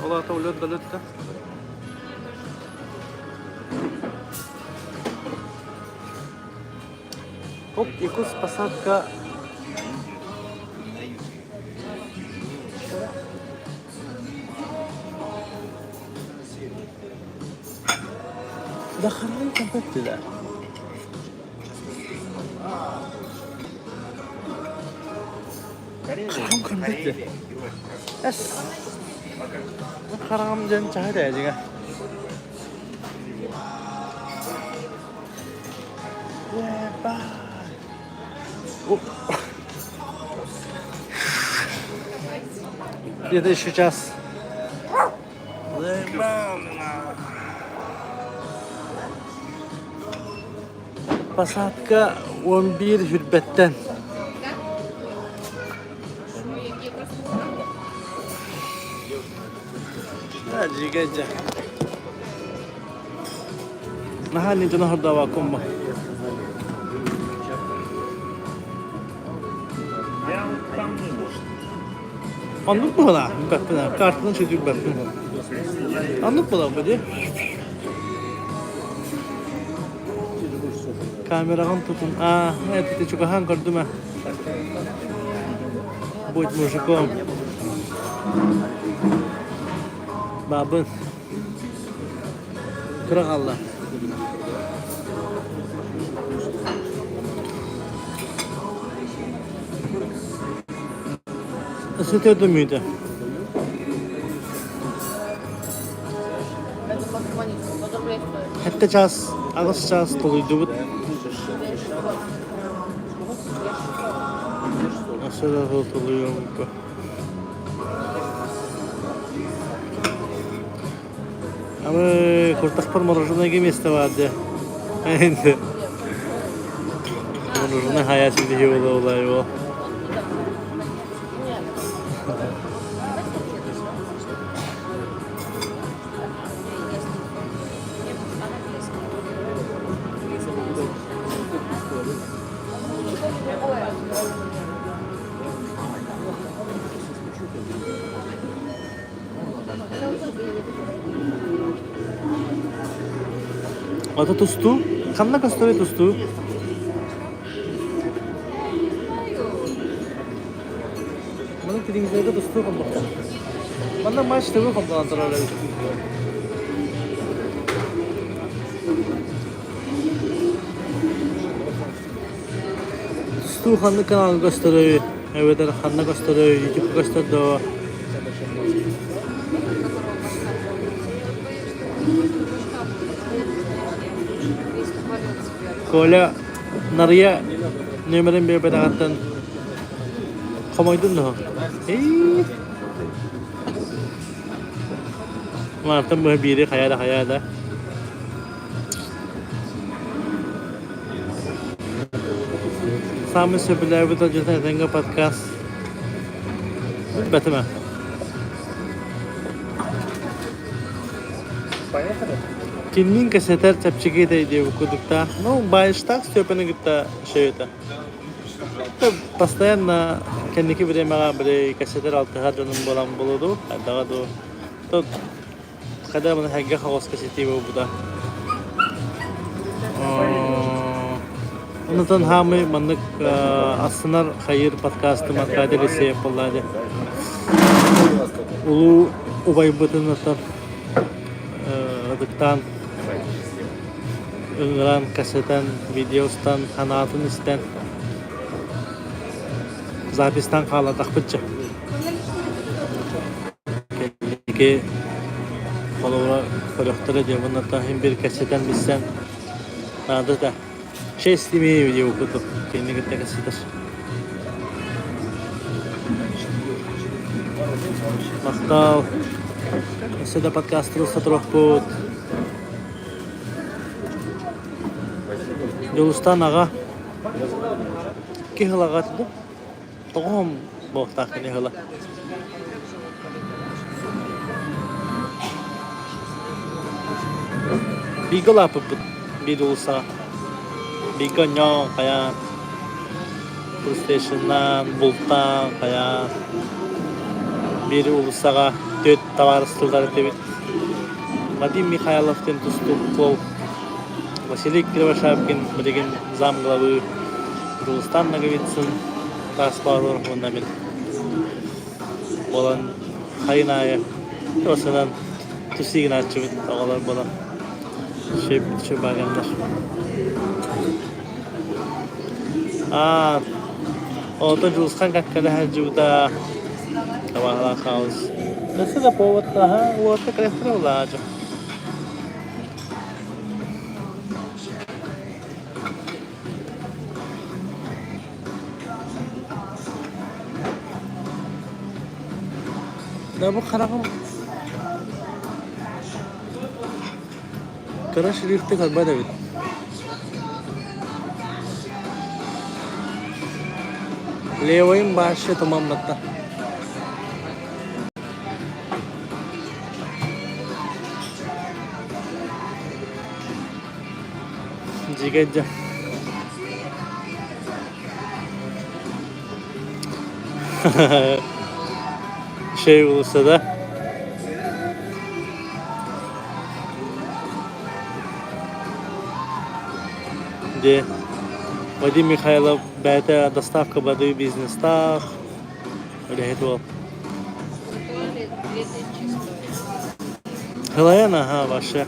Олата улет, долет-та. Оп, якус посадка. دخلني كمبت لا خرام كمبت بس خرام جن شهر يا جماعة يا با Где-то еще час. Посадка 11 Hürbetten. Hadi gece. Aha ni jana horda wa komma. Я вот там не может. Anlık mı hala? Bakın kartını çözüp bakın. Anlık mı hala bu diye? Kameradan tutun. Evet bir de çok ahan gördüm ha. Будет мужиком. Babın. Kırak Allah. Isıtıyordu muydu? Это позвонить. Потом стоит. Hatta ças, ağız ças doluydu bu. Nasıl da doluyor bu? Ama kurtak par morojonaga место vardı. Endi. Morojona hayatı diye olay o. Ata tustu, kanna kastore tustu. Mana televizorda tustu kan bakta. Mana maç tabi kan antara öyle. Tustu kanna kanal gösteriyor. Evet, kanna gösteriyor, YouTube gösteriyor. Kola narya numaran bir bedakatan komaydın da. Martam bu biri hayada. Sami sebelah betul jasa tengah podcast. Betul mah. Kimin kaseter çapçıge de diye okudukta, no başta Степаның gitti şeyde. Tabi постоянно kendiki bir böyle kaseter altı harcanın bolan buludu. Daha da to kadar bana hangi havas kaseti bu da. Ondan hamı manlık asınar hayır podcast'ı matkade lise yapıladı. Ulu ubay batınlar adıktan ıngıran kasetten, videostan, kanatın isten zapistan kala takpıtça. Kendiki kolora koloktora diye bunlardan hem bir kasetten bizden nadı da şey istemiyor video okudu. Kendiki de kasetter. Maktal sudah podcast terus teruput. Julustan aga. Kihalagat tu. Tohom bohtak ini hala. Bigal apa put? Bidulsa. Bigal nyong kaya PlayStation'dan bultan kaya bir ulusaga dört tavar stulları tebit. Vadim Mikhailov'ten tustup kol. Vasilik Krivashapkin bilgin zam glavı Rustan'la gitsin. Tas bağırır bundan bil. Olan hayınaya. Yosadan tusigin açıbit ağalar bolan. Şey baganlar. Oto Juluskan kakkada hajuda. Kawahala kaos. Nasıl da povot daha, o da krestra olacak. Da bu karakım. Kara şerifte kalba David. Levayım başı tamamlattı. Jigajja. Şey olursa da de Vadim Mikhailov beta доставка воды бизнес так или это Туалет 2000 стоит. Хелена ha вообще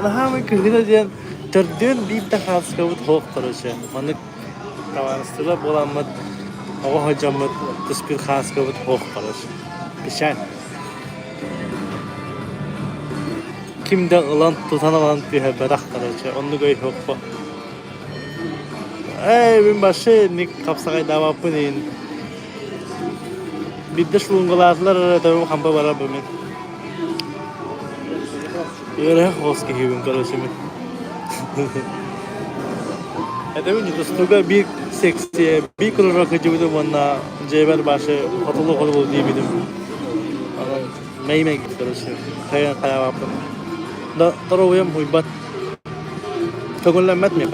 Ana hamı kırgıda diyen tördün bir de kalska bu hoğuk tarışı. Manık tavanıstıla bolanmad Ava hocamad tıspil kalska bu hoğuk tarışı. Pişen. Kimde ılan tutan ılan bir berak tarışı. Onu göy hoğuk bu. Ben başı nik kapsakay dava pınin. Bir de şulungalarlar arada kampa bara bemen. Öyle hoş ki hibim karışımı. Adamın justuga bir seksiye bir kuru rakıcı bir bana cebel başı hatırlı kolu diye bilim. Ama meyme gibi karışıyor. Kaya yaptım. Da tarovayım huybat. Kagullanmat mı ya?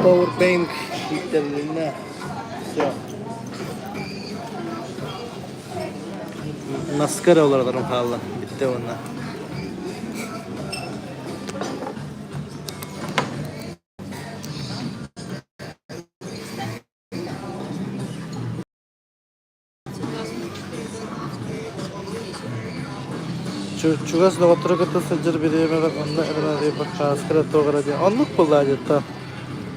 Power bank gitarlarına maskara olarak hala bitti onlar. Чугас логотрогото сыжыр биреме бар онда элемари бар хаскара тогара ди онлук булла жата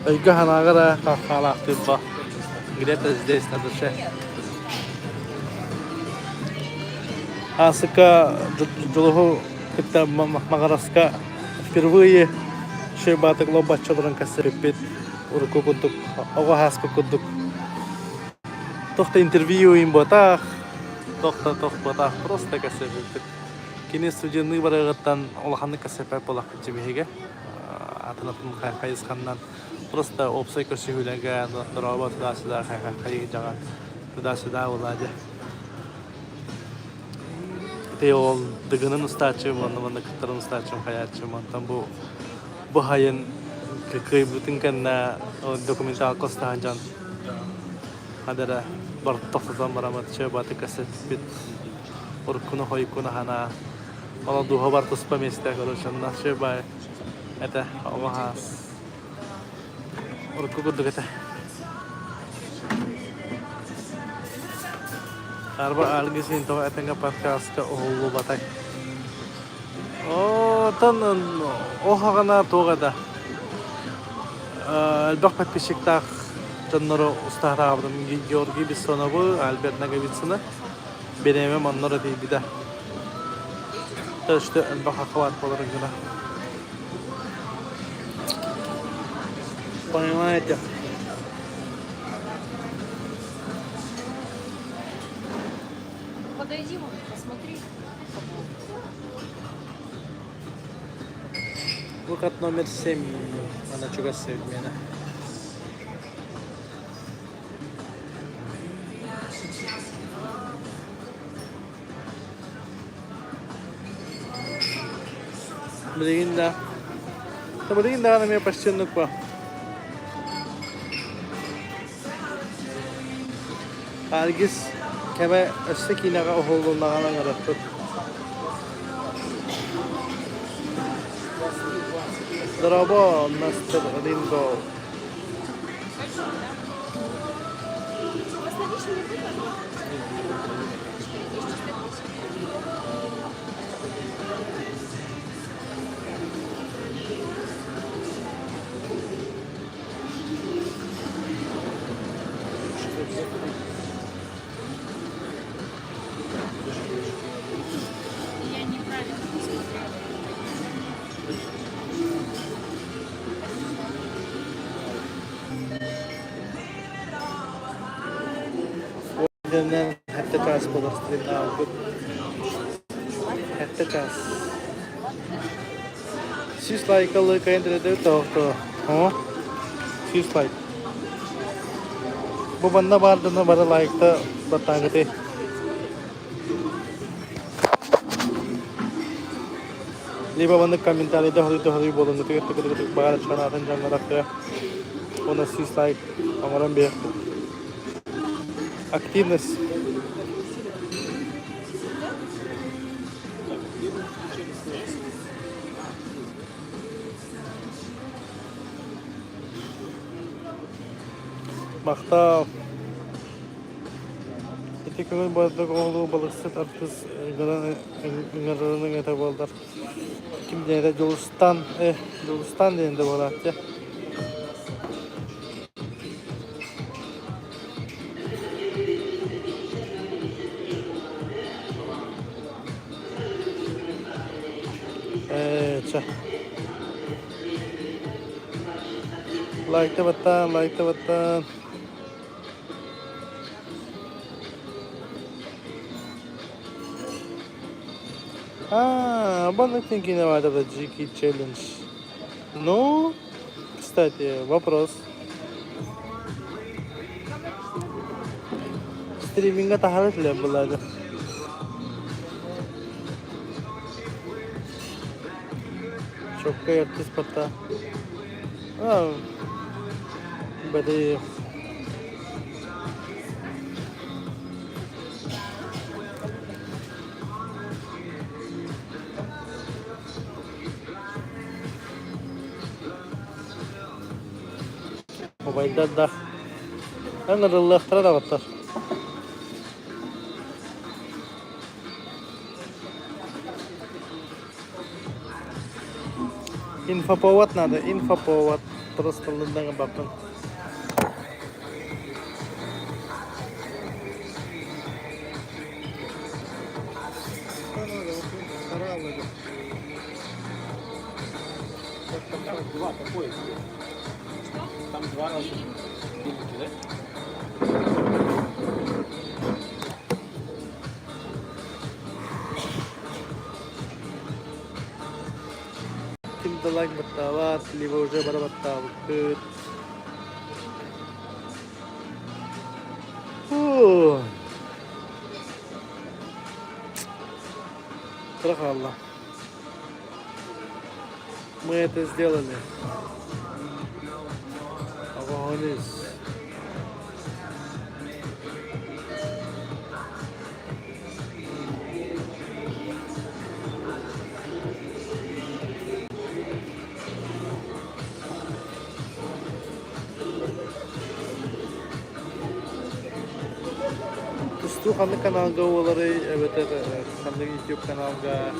айга ханагара кахалакты ба где-то здесь на душе асыка жолого кытта магараска впервые шебатык лобаччыларын касырыппет урку кудук ого хаспы кудук тохта интервью им ботах тохта ботах просто касырыппет Kini stüdyanı baragatan olahını kasepep olak cemihige atınatın kayıskandan prosta opsay köşehülega draba tudasıda kayıcagan tudasıda olaca Teyol dıgının ustaçım bana kıtırın ustaçım hayatçım tam bu hayın kıybutin kanna dokumental kostahancan adara bartoftan baramat çebatı kasepet orkunu hoykunu hana Ona duha var tuspa mesta koroshan na shebay eta awahas orku kudu kata arba algi sin to etenga podcast ka ohulu batay tan ohagana togada albaq pishikta jannoro ustara abram Georgi Bisonovu Albert Nagavitsina benemem onlara bida işte elbette kavat olarak gene. Понимаете? Подойди, вон, посмотри. Выход номер 7. Она чуга sevmeyene. Merinda na may pasyon pa. Algis kaya östeki naga oholun naga ngarapot. Daraba master ringo. Я неправильно посмотрела. Denen hatta tas podastrin algut. Hatta tas. She's like a look into the doctor. Huh? She's like Bu banda bardığına bana layıkta batangıtı. Liba banda komentarida hori bolun gitu bagar chana atan jangan rakya. Ona sis like amaran be. Активность. Мақтау. Эти көңіл барды қолу балықсыз артыз үңірінің әті болдар. Кім дейді Жолыстан дейінде болады. Like button. Абонент thinking about the GK challenge. Ну, кстати, вопрос. Стриминга тахарат ли была? Чокка артист пата. Бади. Mobilda ыңырылықтыра да баттар. Инфоповод надо, инфоповод. Просто лындағы бапын. Два такое себе. Там два раза билики, да? Kim dalang bertawat, lima usia pada bertawat. Прохладно. Мы это сделали. Авагонис. Тусту қандай каналға олары, қандай YouTube каналға.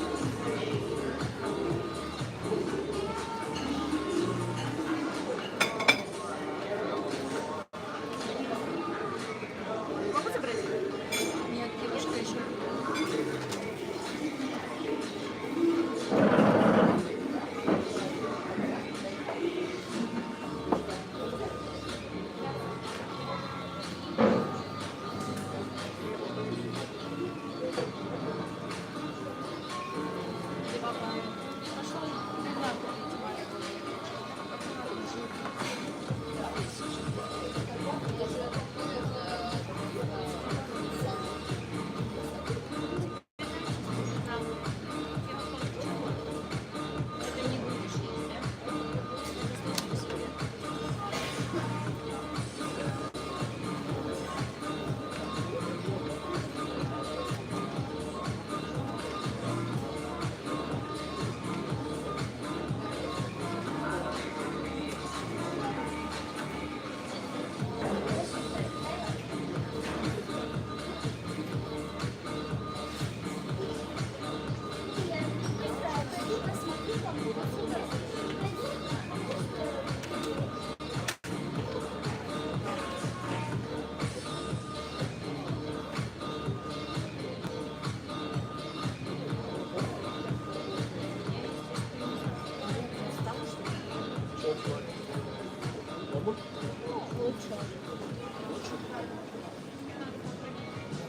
Нет, девушка еще.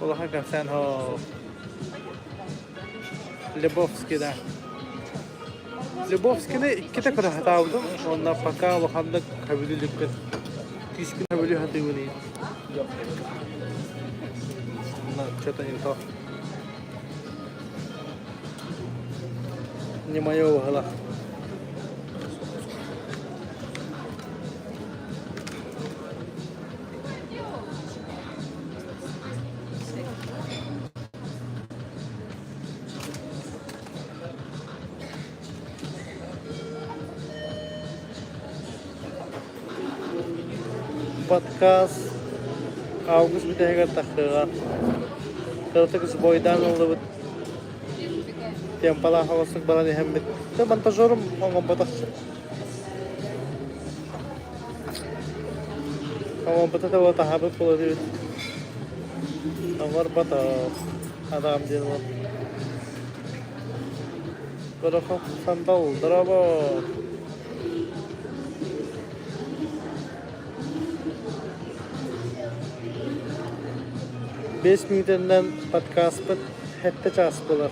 Олаха sen ho Lebowski'de. Lebowski'de iki de kadar hata aldım. Ondan fakat o handa kabiliyet Кишкин были хаты были. Что-то не то. Не мое угла. Подкаст август битеге тахтыга. Кыртык бойдан улы темпала хавасык баран ихембит. Тэ монтажерым оңон батакчы. Оңон батата вот ахабык болу дебит. Оңор бата адам ден вот. Көрөкөк сандал дырабо. Beş minutinden podcast bit hette ças bolar.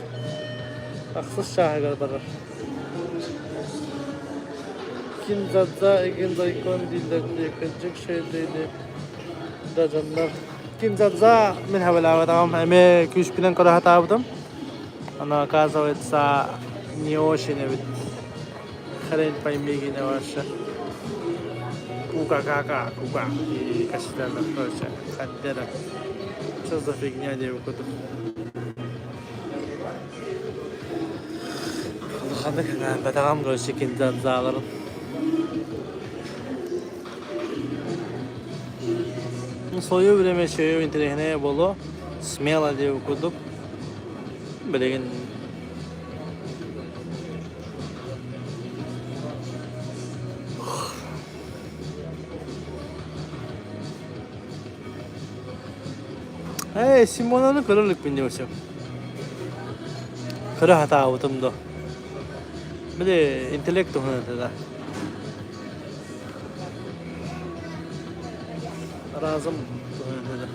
Aksız şahıgar barar. Kim zadza egin daykon dillerde kıncık şeydeydi. Dacanlar. Kim zadza min havala tamam heme 2-3 bilen karahat abdım. Ana kaza etsa niyoşine bit. Karen paymegine varsa. Kuka kuka. Kaşlarla koşa. Kaddera. Что за фигня девушка тут? Ханык батагам көрсө кинзан заларын. Свое время шею в интернете было смело девушку тут. Блин. Simona'nın kırılık biliyorsun. Kırı hata otumdu. Bir de intelekto hınıdı da. Razım hınıdı da.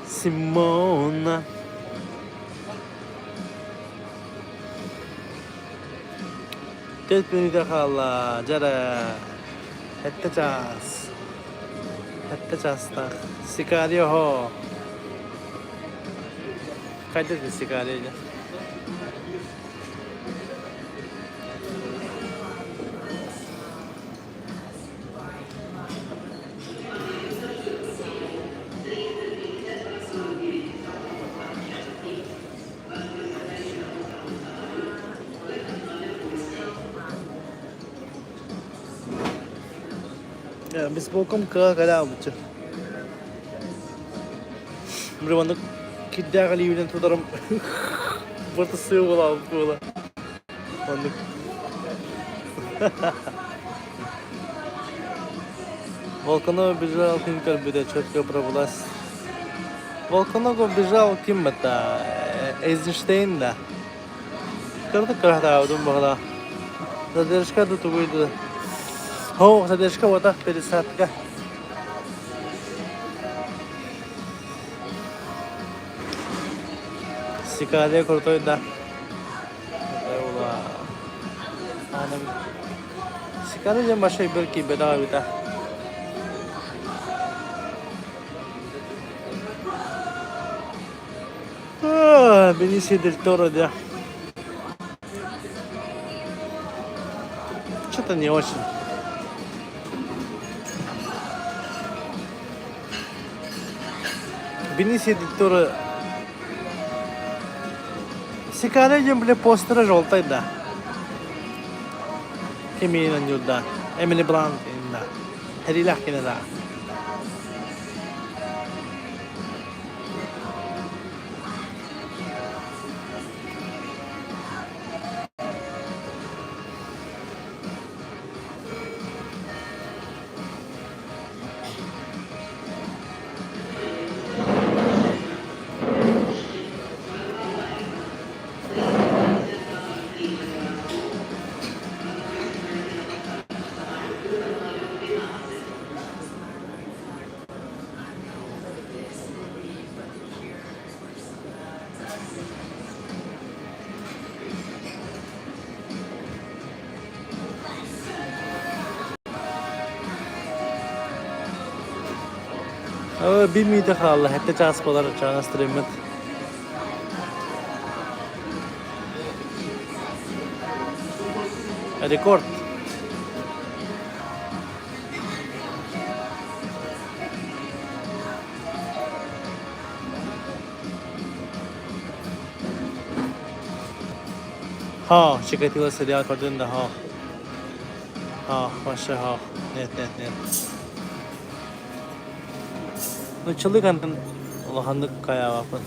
Simona. Tet minute kala jara hette ças da sicario ho kaçtı sicario ya Biz bokum kala bucu. Berwanuk kidda kali bilen tutarım. Berteseu bola. Banduk. Volkanov бежал ким карбиде четко пробылась. Волконов бежал ким это Эйзенштейн да. Кырдык карата удум багла. Задержка тут будет. Ho, задержка вот так пересадка. Сикалия крутой да. Ула. Анам. Сикалия машай берки беда бита. Benicio del Toro, да. Что-то не очень. Benicio del Toro. Сикалия были постеры желтый, да. Кемина нюда. Эмили Блант, да. Харилах кино, Bir minute kaldı. Hatta ças polar çana streamet. Rekord. Ha, Чикатило сериал көрдün de ha. Ha, başa ha. Net. Çılık antın olahandık kaya vapın.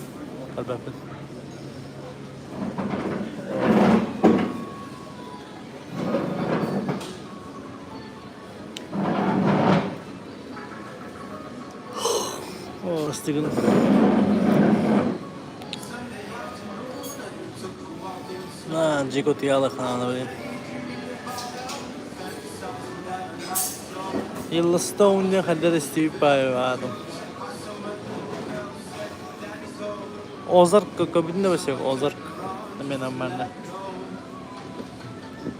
Kalbapın. Oh, stigen. Jiko tiyala kanalına böyle. Yellowstone'da kadar isteyip bayıldım. Ozark kabininde başlıyor. Озарк. Мен нормально.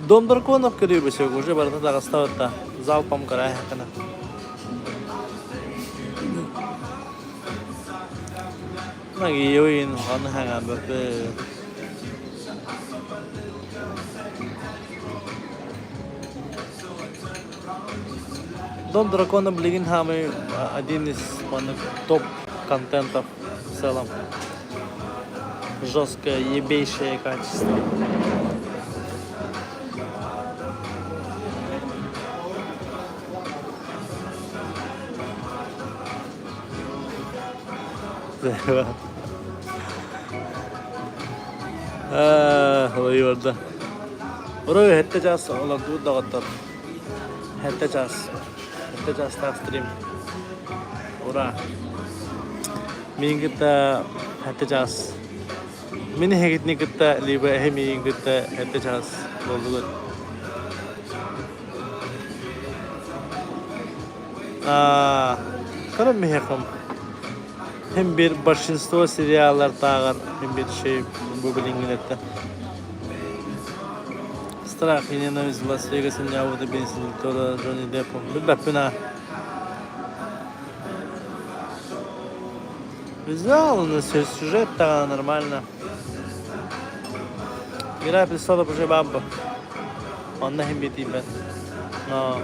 Дом драконов кирей başlıyor. Уже барда Дагестан та залпом карая хакана. Наги ойын ханы ханган бөрпе. Дом дракона блин хамы один из моих топ контентов в целом. Жесткое, ебейшее качество. Ой, орда. Орой хетте час олар дуд дагаттар. Хетте час так стрим. Ура. Мен гита хетте час. Мен хегитни гита либо хеми гита хетте час болду. Карам мехам. Hem bir большинство сериалlar тағар, hem bir şey bu bilinginette. Страх и ненависть в Лас-Вегасе не ауды бенсин, тоже Джонни Деппом. Бэппина. Визуал, сюжет тағар нормально. Игра престолов уже бабба. Он на хем битибет. Но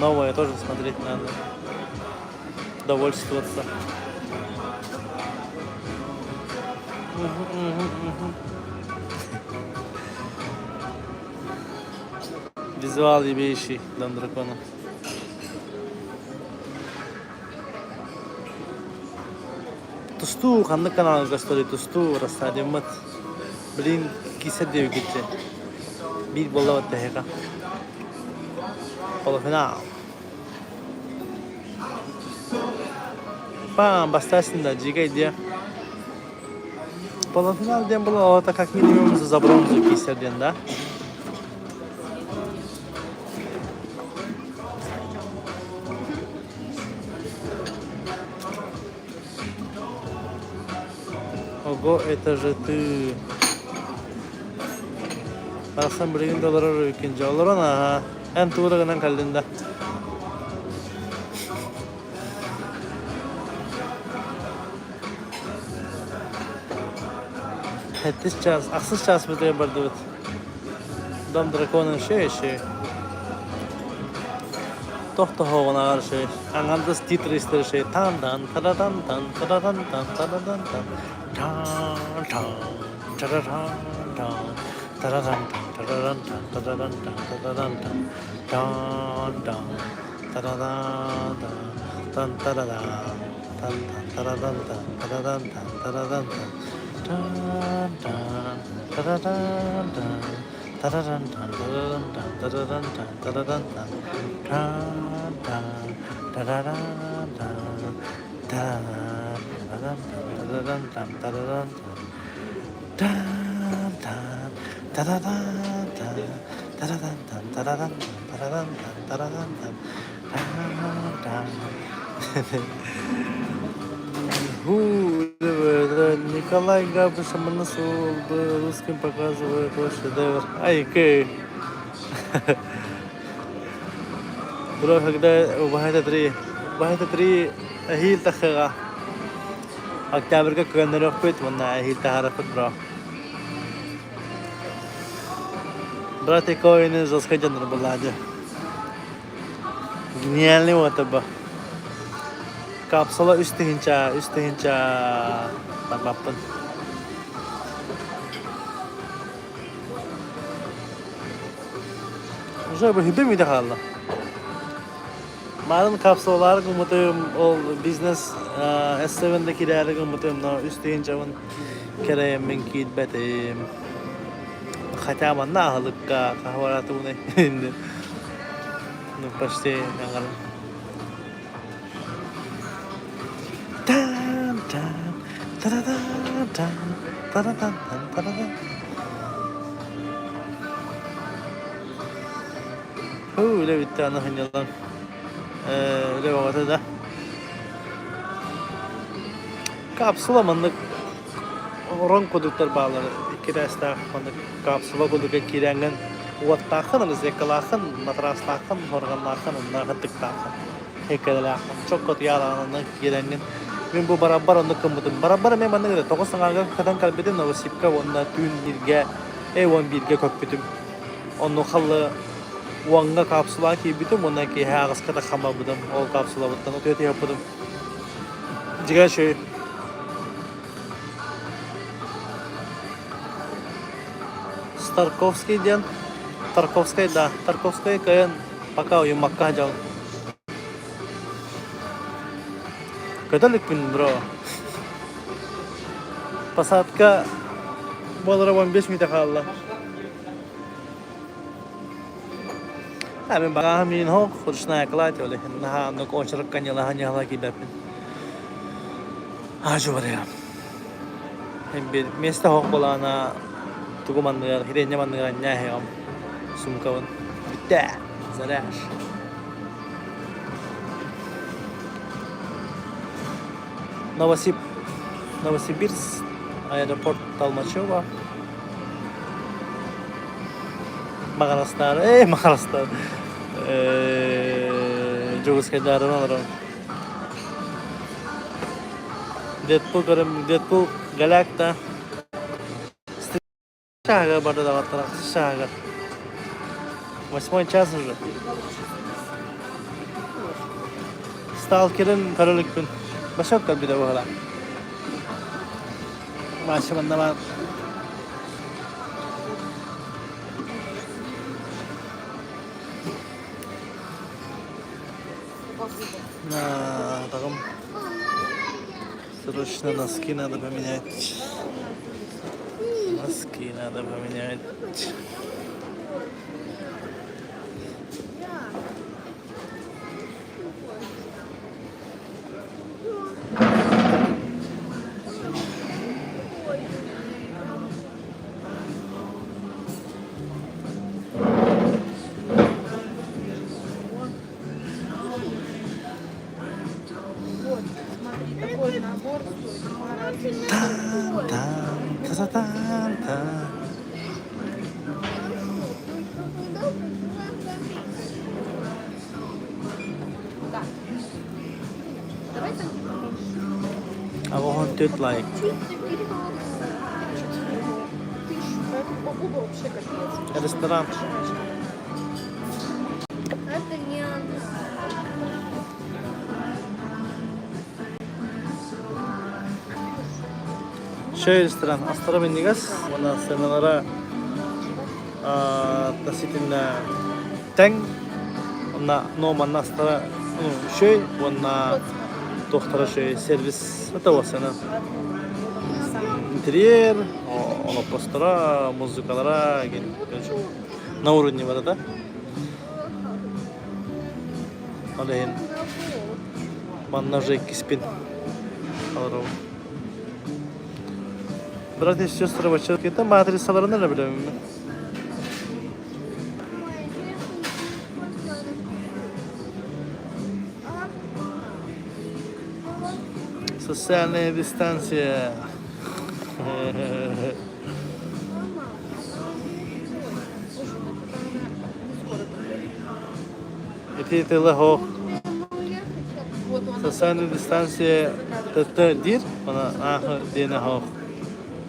новое тоже смотреть надо. Довольствоваться. Визуал ебейший Дом дракона. Тусту ханны канал гастори тусту растадимат. Блин, кисе дев гитте. Bir bolla vatta heka. Полуфинал. Пам, бастасында жигай де. Полуфинал дем было, это как минимум за бронзу 51, да? Ого, это же ты. Барсам $1 ikinci olur ona. En tuğrağının kaldığında. Həttis ças, aksız ças mı diye bardı. Dom drakonun şey. Tohta hoğuna ağır şey. Anandız titri ister şey. Tan taradan tan. Николай Габыш Аманасов русским показывает ваш шедевр. Ай, кей. Бро, когда у Бахайта 3 Ahil takıga. Oktyabr könler okpet bunna ahil taharafet bro. Brate koyunu zaska janır buladı. Genialni o tabi. Kapsula üstühinca tapapın. Уже bir hibe miydi hala? Malın kapsulalar umutum ol business S7'deki değerli umutum no üstühinca on kereyim min kid betim. Хотя man nahalık ka kahvaratı bu ne? Pasti nangalan. Tam tam taradan tam taradan taradan. Öyle bir tane hanyalan. Öyle vakti da. Kapsulamanlık oran koduklar bağları. İki resta manlık kapsula koduk'a kirengen uvattağın, zekalağın, matrastağın, horganlağın, nağıttıktağın. Hekadelağın. Çok kötü yalanına kirengen. Ben bu barabar onu kımıdım. Barabar ben bana göre 9.5 kadar kalbedim. Novosibka onunla tüm birge, evan birge köpüdüm. Onu kallı Wanga kapsula ki bütün ondaki her kıskada kama buldum. O kapsula buldum. O tüyeti yapıyordum. Jika şey Tarkovsky diyan Tarkovsky da Tarkovsky kayan pakao yung Makkah jauh. Katolik pun bro. Pasatka bolara 15 meter kala. Ben baka min ho kurusna yaklat oleh. Nah untuk oncerak kanyalah hanya lagi bapin. Ajo ya. Hem bir mesta ho kolana tuku mandıgar, hirenya mandıgar nyahe om. Sumkawan. Bitta. Zarash. Novosibirsk aeroport Talmacheva. Maharashtra, Maharashtra. Jogska daran orang. Deadpool Galacta. Şahaga barda da var şahaga. Восьмой час уже. Stalker'ın karalık gün. Başak kalbi de bu hala. Başımında var. Таком срочно носки надо поменять. Носки надо поменять. Aku haunted like. Restoran. Это не она. Şey restoran. Astara bindiğiz. Ona senalara tasitinle teng. Ona normal astara şey. Ona doktora şey servis. Это sana. Интерьер, постера, музыкалара, на уровне вот это. Олеген. Маннажек киспин. Аларов. Брат и сестры бачат кетті, матрисаларını ne bileyim ben. Социальная дистанция. Это легко. Вот он Социальная дистанция тетте дир, бана ахы дене хау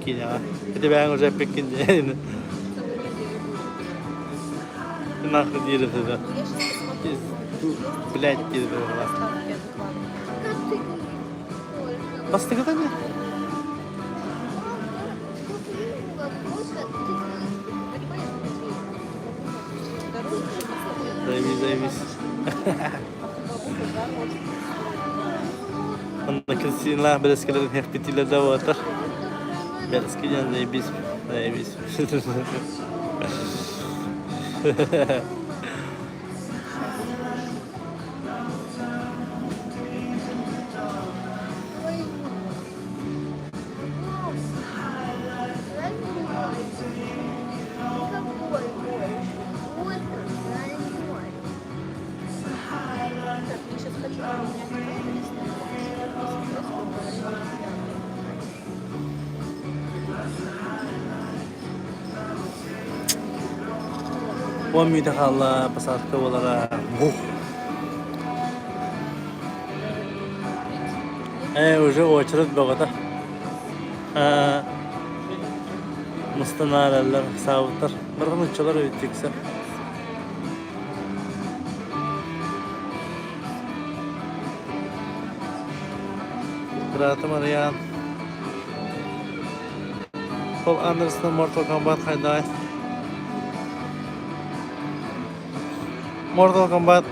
киня. Это бәң уже пекин дейін. Нахы дир это. Блядь, дир это. Бастыгы да не? Займись. Anda Kristina bereskelerin hep bitiyle de var. Bereskelerin zeybiz. Wami dakhala pasarka walara. Уже очередь багата. Mustanarlar, savutlar. Bir qanchalar o'tdiksa. Biratim arayan. Paul Anderson Mortal Kombat hayday. Mortal Kombat.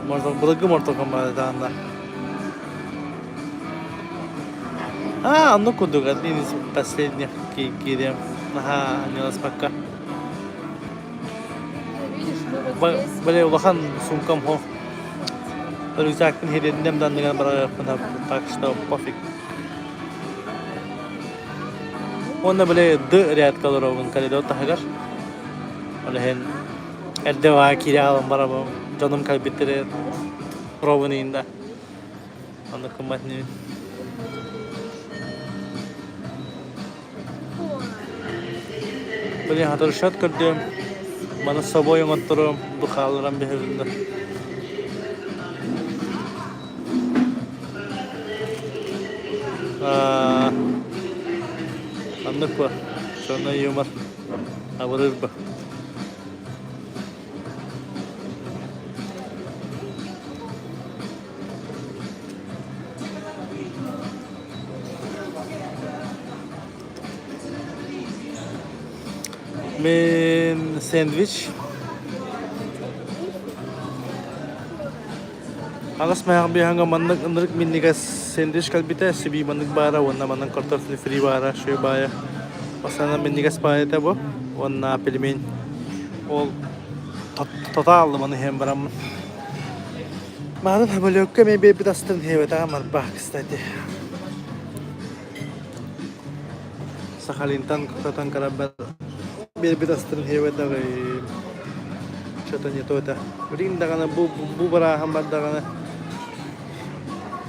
Mortal Kombat anda. Ну куда один из последних кирем. Ага, не нас пока. Более улахан сумкам хо. Рюкзактың хедендем данныган бара так что пофиг. Онда более д ряд колоровын коридор тахагар. Олehen Erdoğan kiralım bana bu canım kaybettirir proveniğinde. Anladım ben ne? Böyle hatar şart kırdım. Bana sabah yönettirim. Bu hallerim bir hızında. Anladık mı? Sonra yumar. Avırır bu. Men sandwich. Alas mayang bihanga manag andrik minigas sandwich kalbita sibi manag bara wana manang kartofli free bara şöy baya. Pasana minigas baya tabo wana pelimen. Ol total manı hem baram. Madem böyle yok ki bir dastan hevet ama bak istedi. Sakhalintan kutatan karabat. Bir dastan hevet da Çatanya toda. Rinda kana bu bara hambar da kana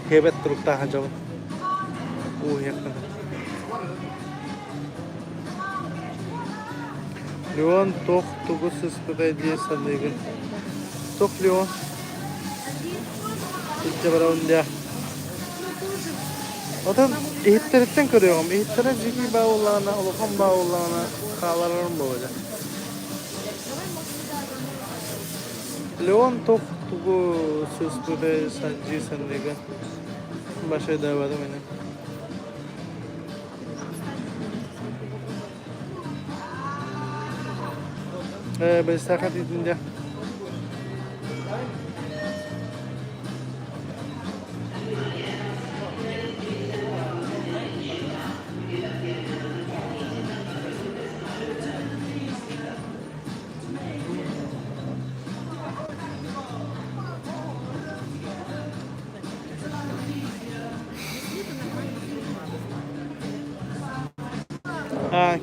hevet trukta hajaw. Yakın. Leon tok tugusus kutay diye sandıgın. Tok Leon. Tutça bara undya. Otan ehitteretten kırıyorum. Ehittere jiki bağolana, olakam bağolana kalarım böyle. Leon tok tugusus kutay sanji sandıgın. Başa devam edelim. Ben sakat edince.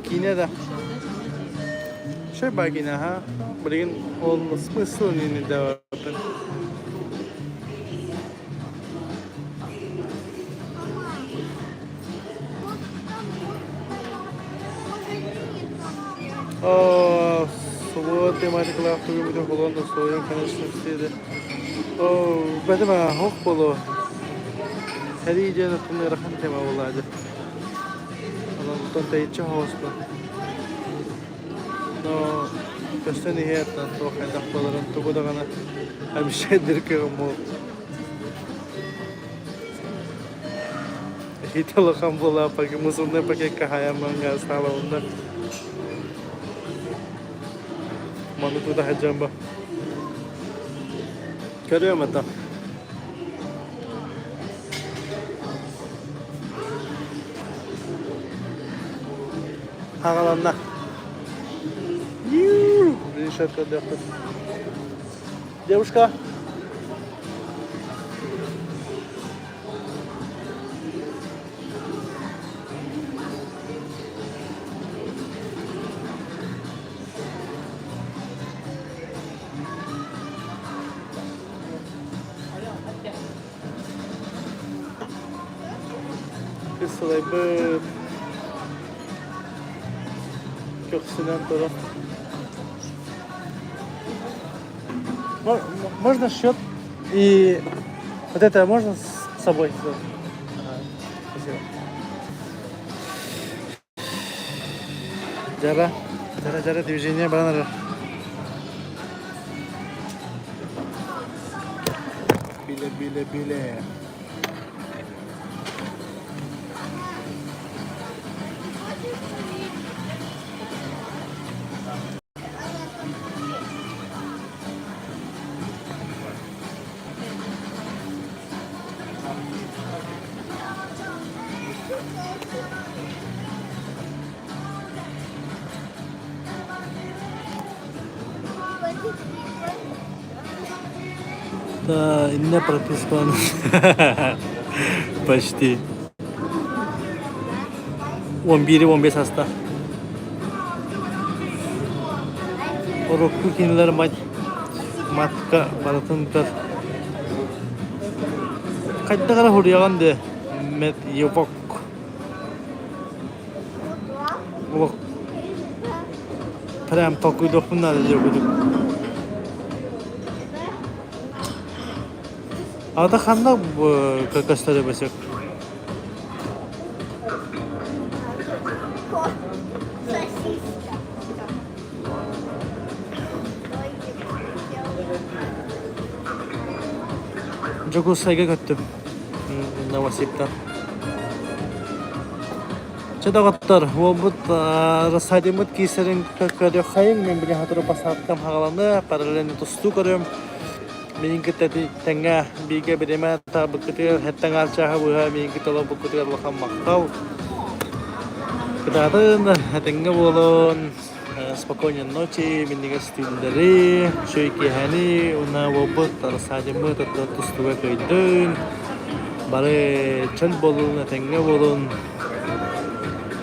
Kine de. Şey bagine ha. Bugün olması mısın yine devam. Soğuk tematik lafı gibi de kullandı soğuyan kanışı istedi. Oo, benim ha, hok bolu. Her iyice tutun yarakın tema oladı. Adam tutan teyitçi havasla. No, kösten nihiyetten, to kaydak doların, to da gana. Hem şeydir ki mu. Hitalı kan bola, pagi musulnya pakai kahayam enggak salah unda. Manu tuh dah jamba. Görüyor musun? Hagalanna. Решетка для девушка. Слайбы. Köksünden sonra. Можно счет и вот это можно с собой сделать? Спасибо. Жара движение бранары. Биле. Да, не прописка. Почти. 11-15 hasta. Orokku kinler matka baratınlar. Kaçta kadar huryagan de met yopok. Olok. Prem tokuyduk bunlar da yokuduk. Ада қанда көкөстөрү бөсөк. Жогу сайга көттүм. Новосибтан. Чедагаттар, обут расадимыт кисерин көкөрү хайын мен биле хатыры пасаткам хагаланды, параллельно тусту көрөм. Mình cái tết thành nga bị cái bên mà ta bực cái hết tăng ăn cha bữa mình cái tolo bực cái lo khăm mặc tao cái đó là thành nga bolon spokojnie noci mình stinderi cuy hani una wobot saja mu tetap stuwe kaidun bare chân bolon thành nga bolon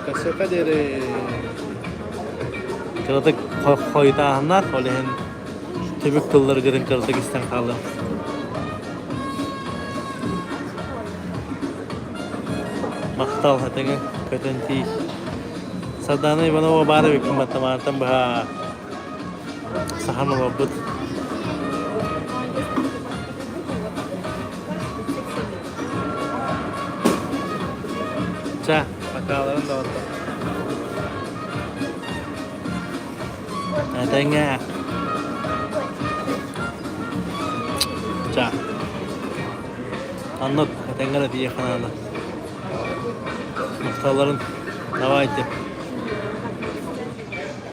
kasih dere kalau tak khoi ta anak oleh tebük kılları gırın Kırgızistan kalı. Maktal hatenge kötenti. Sadana Ivanova bara bikin matematam bah sahan wabut. Cha, pakalan dawat. Hatenge. 자, anlat. Tengara diye kanalda. Muhtarların nawa ettim.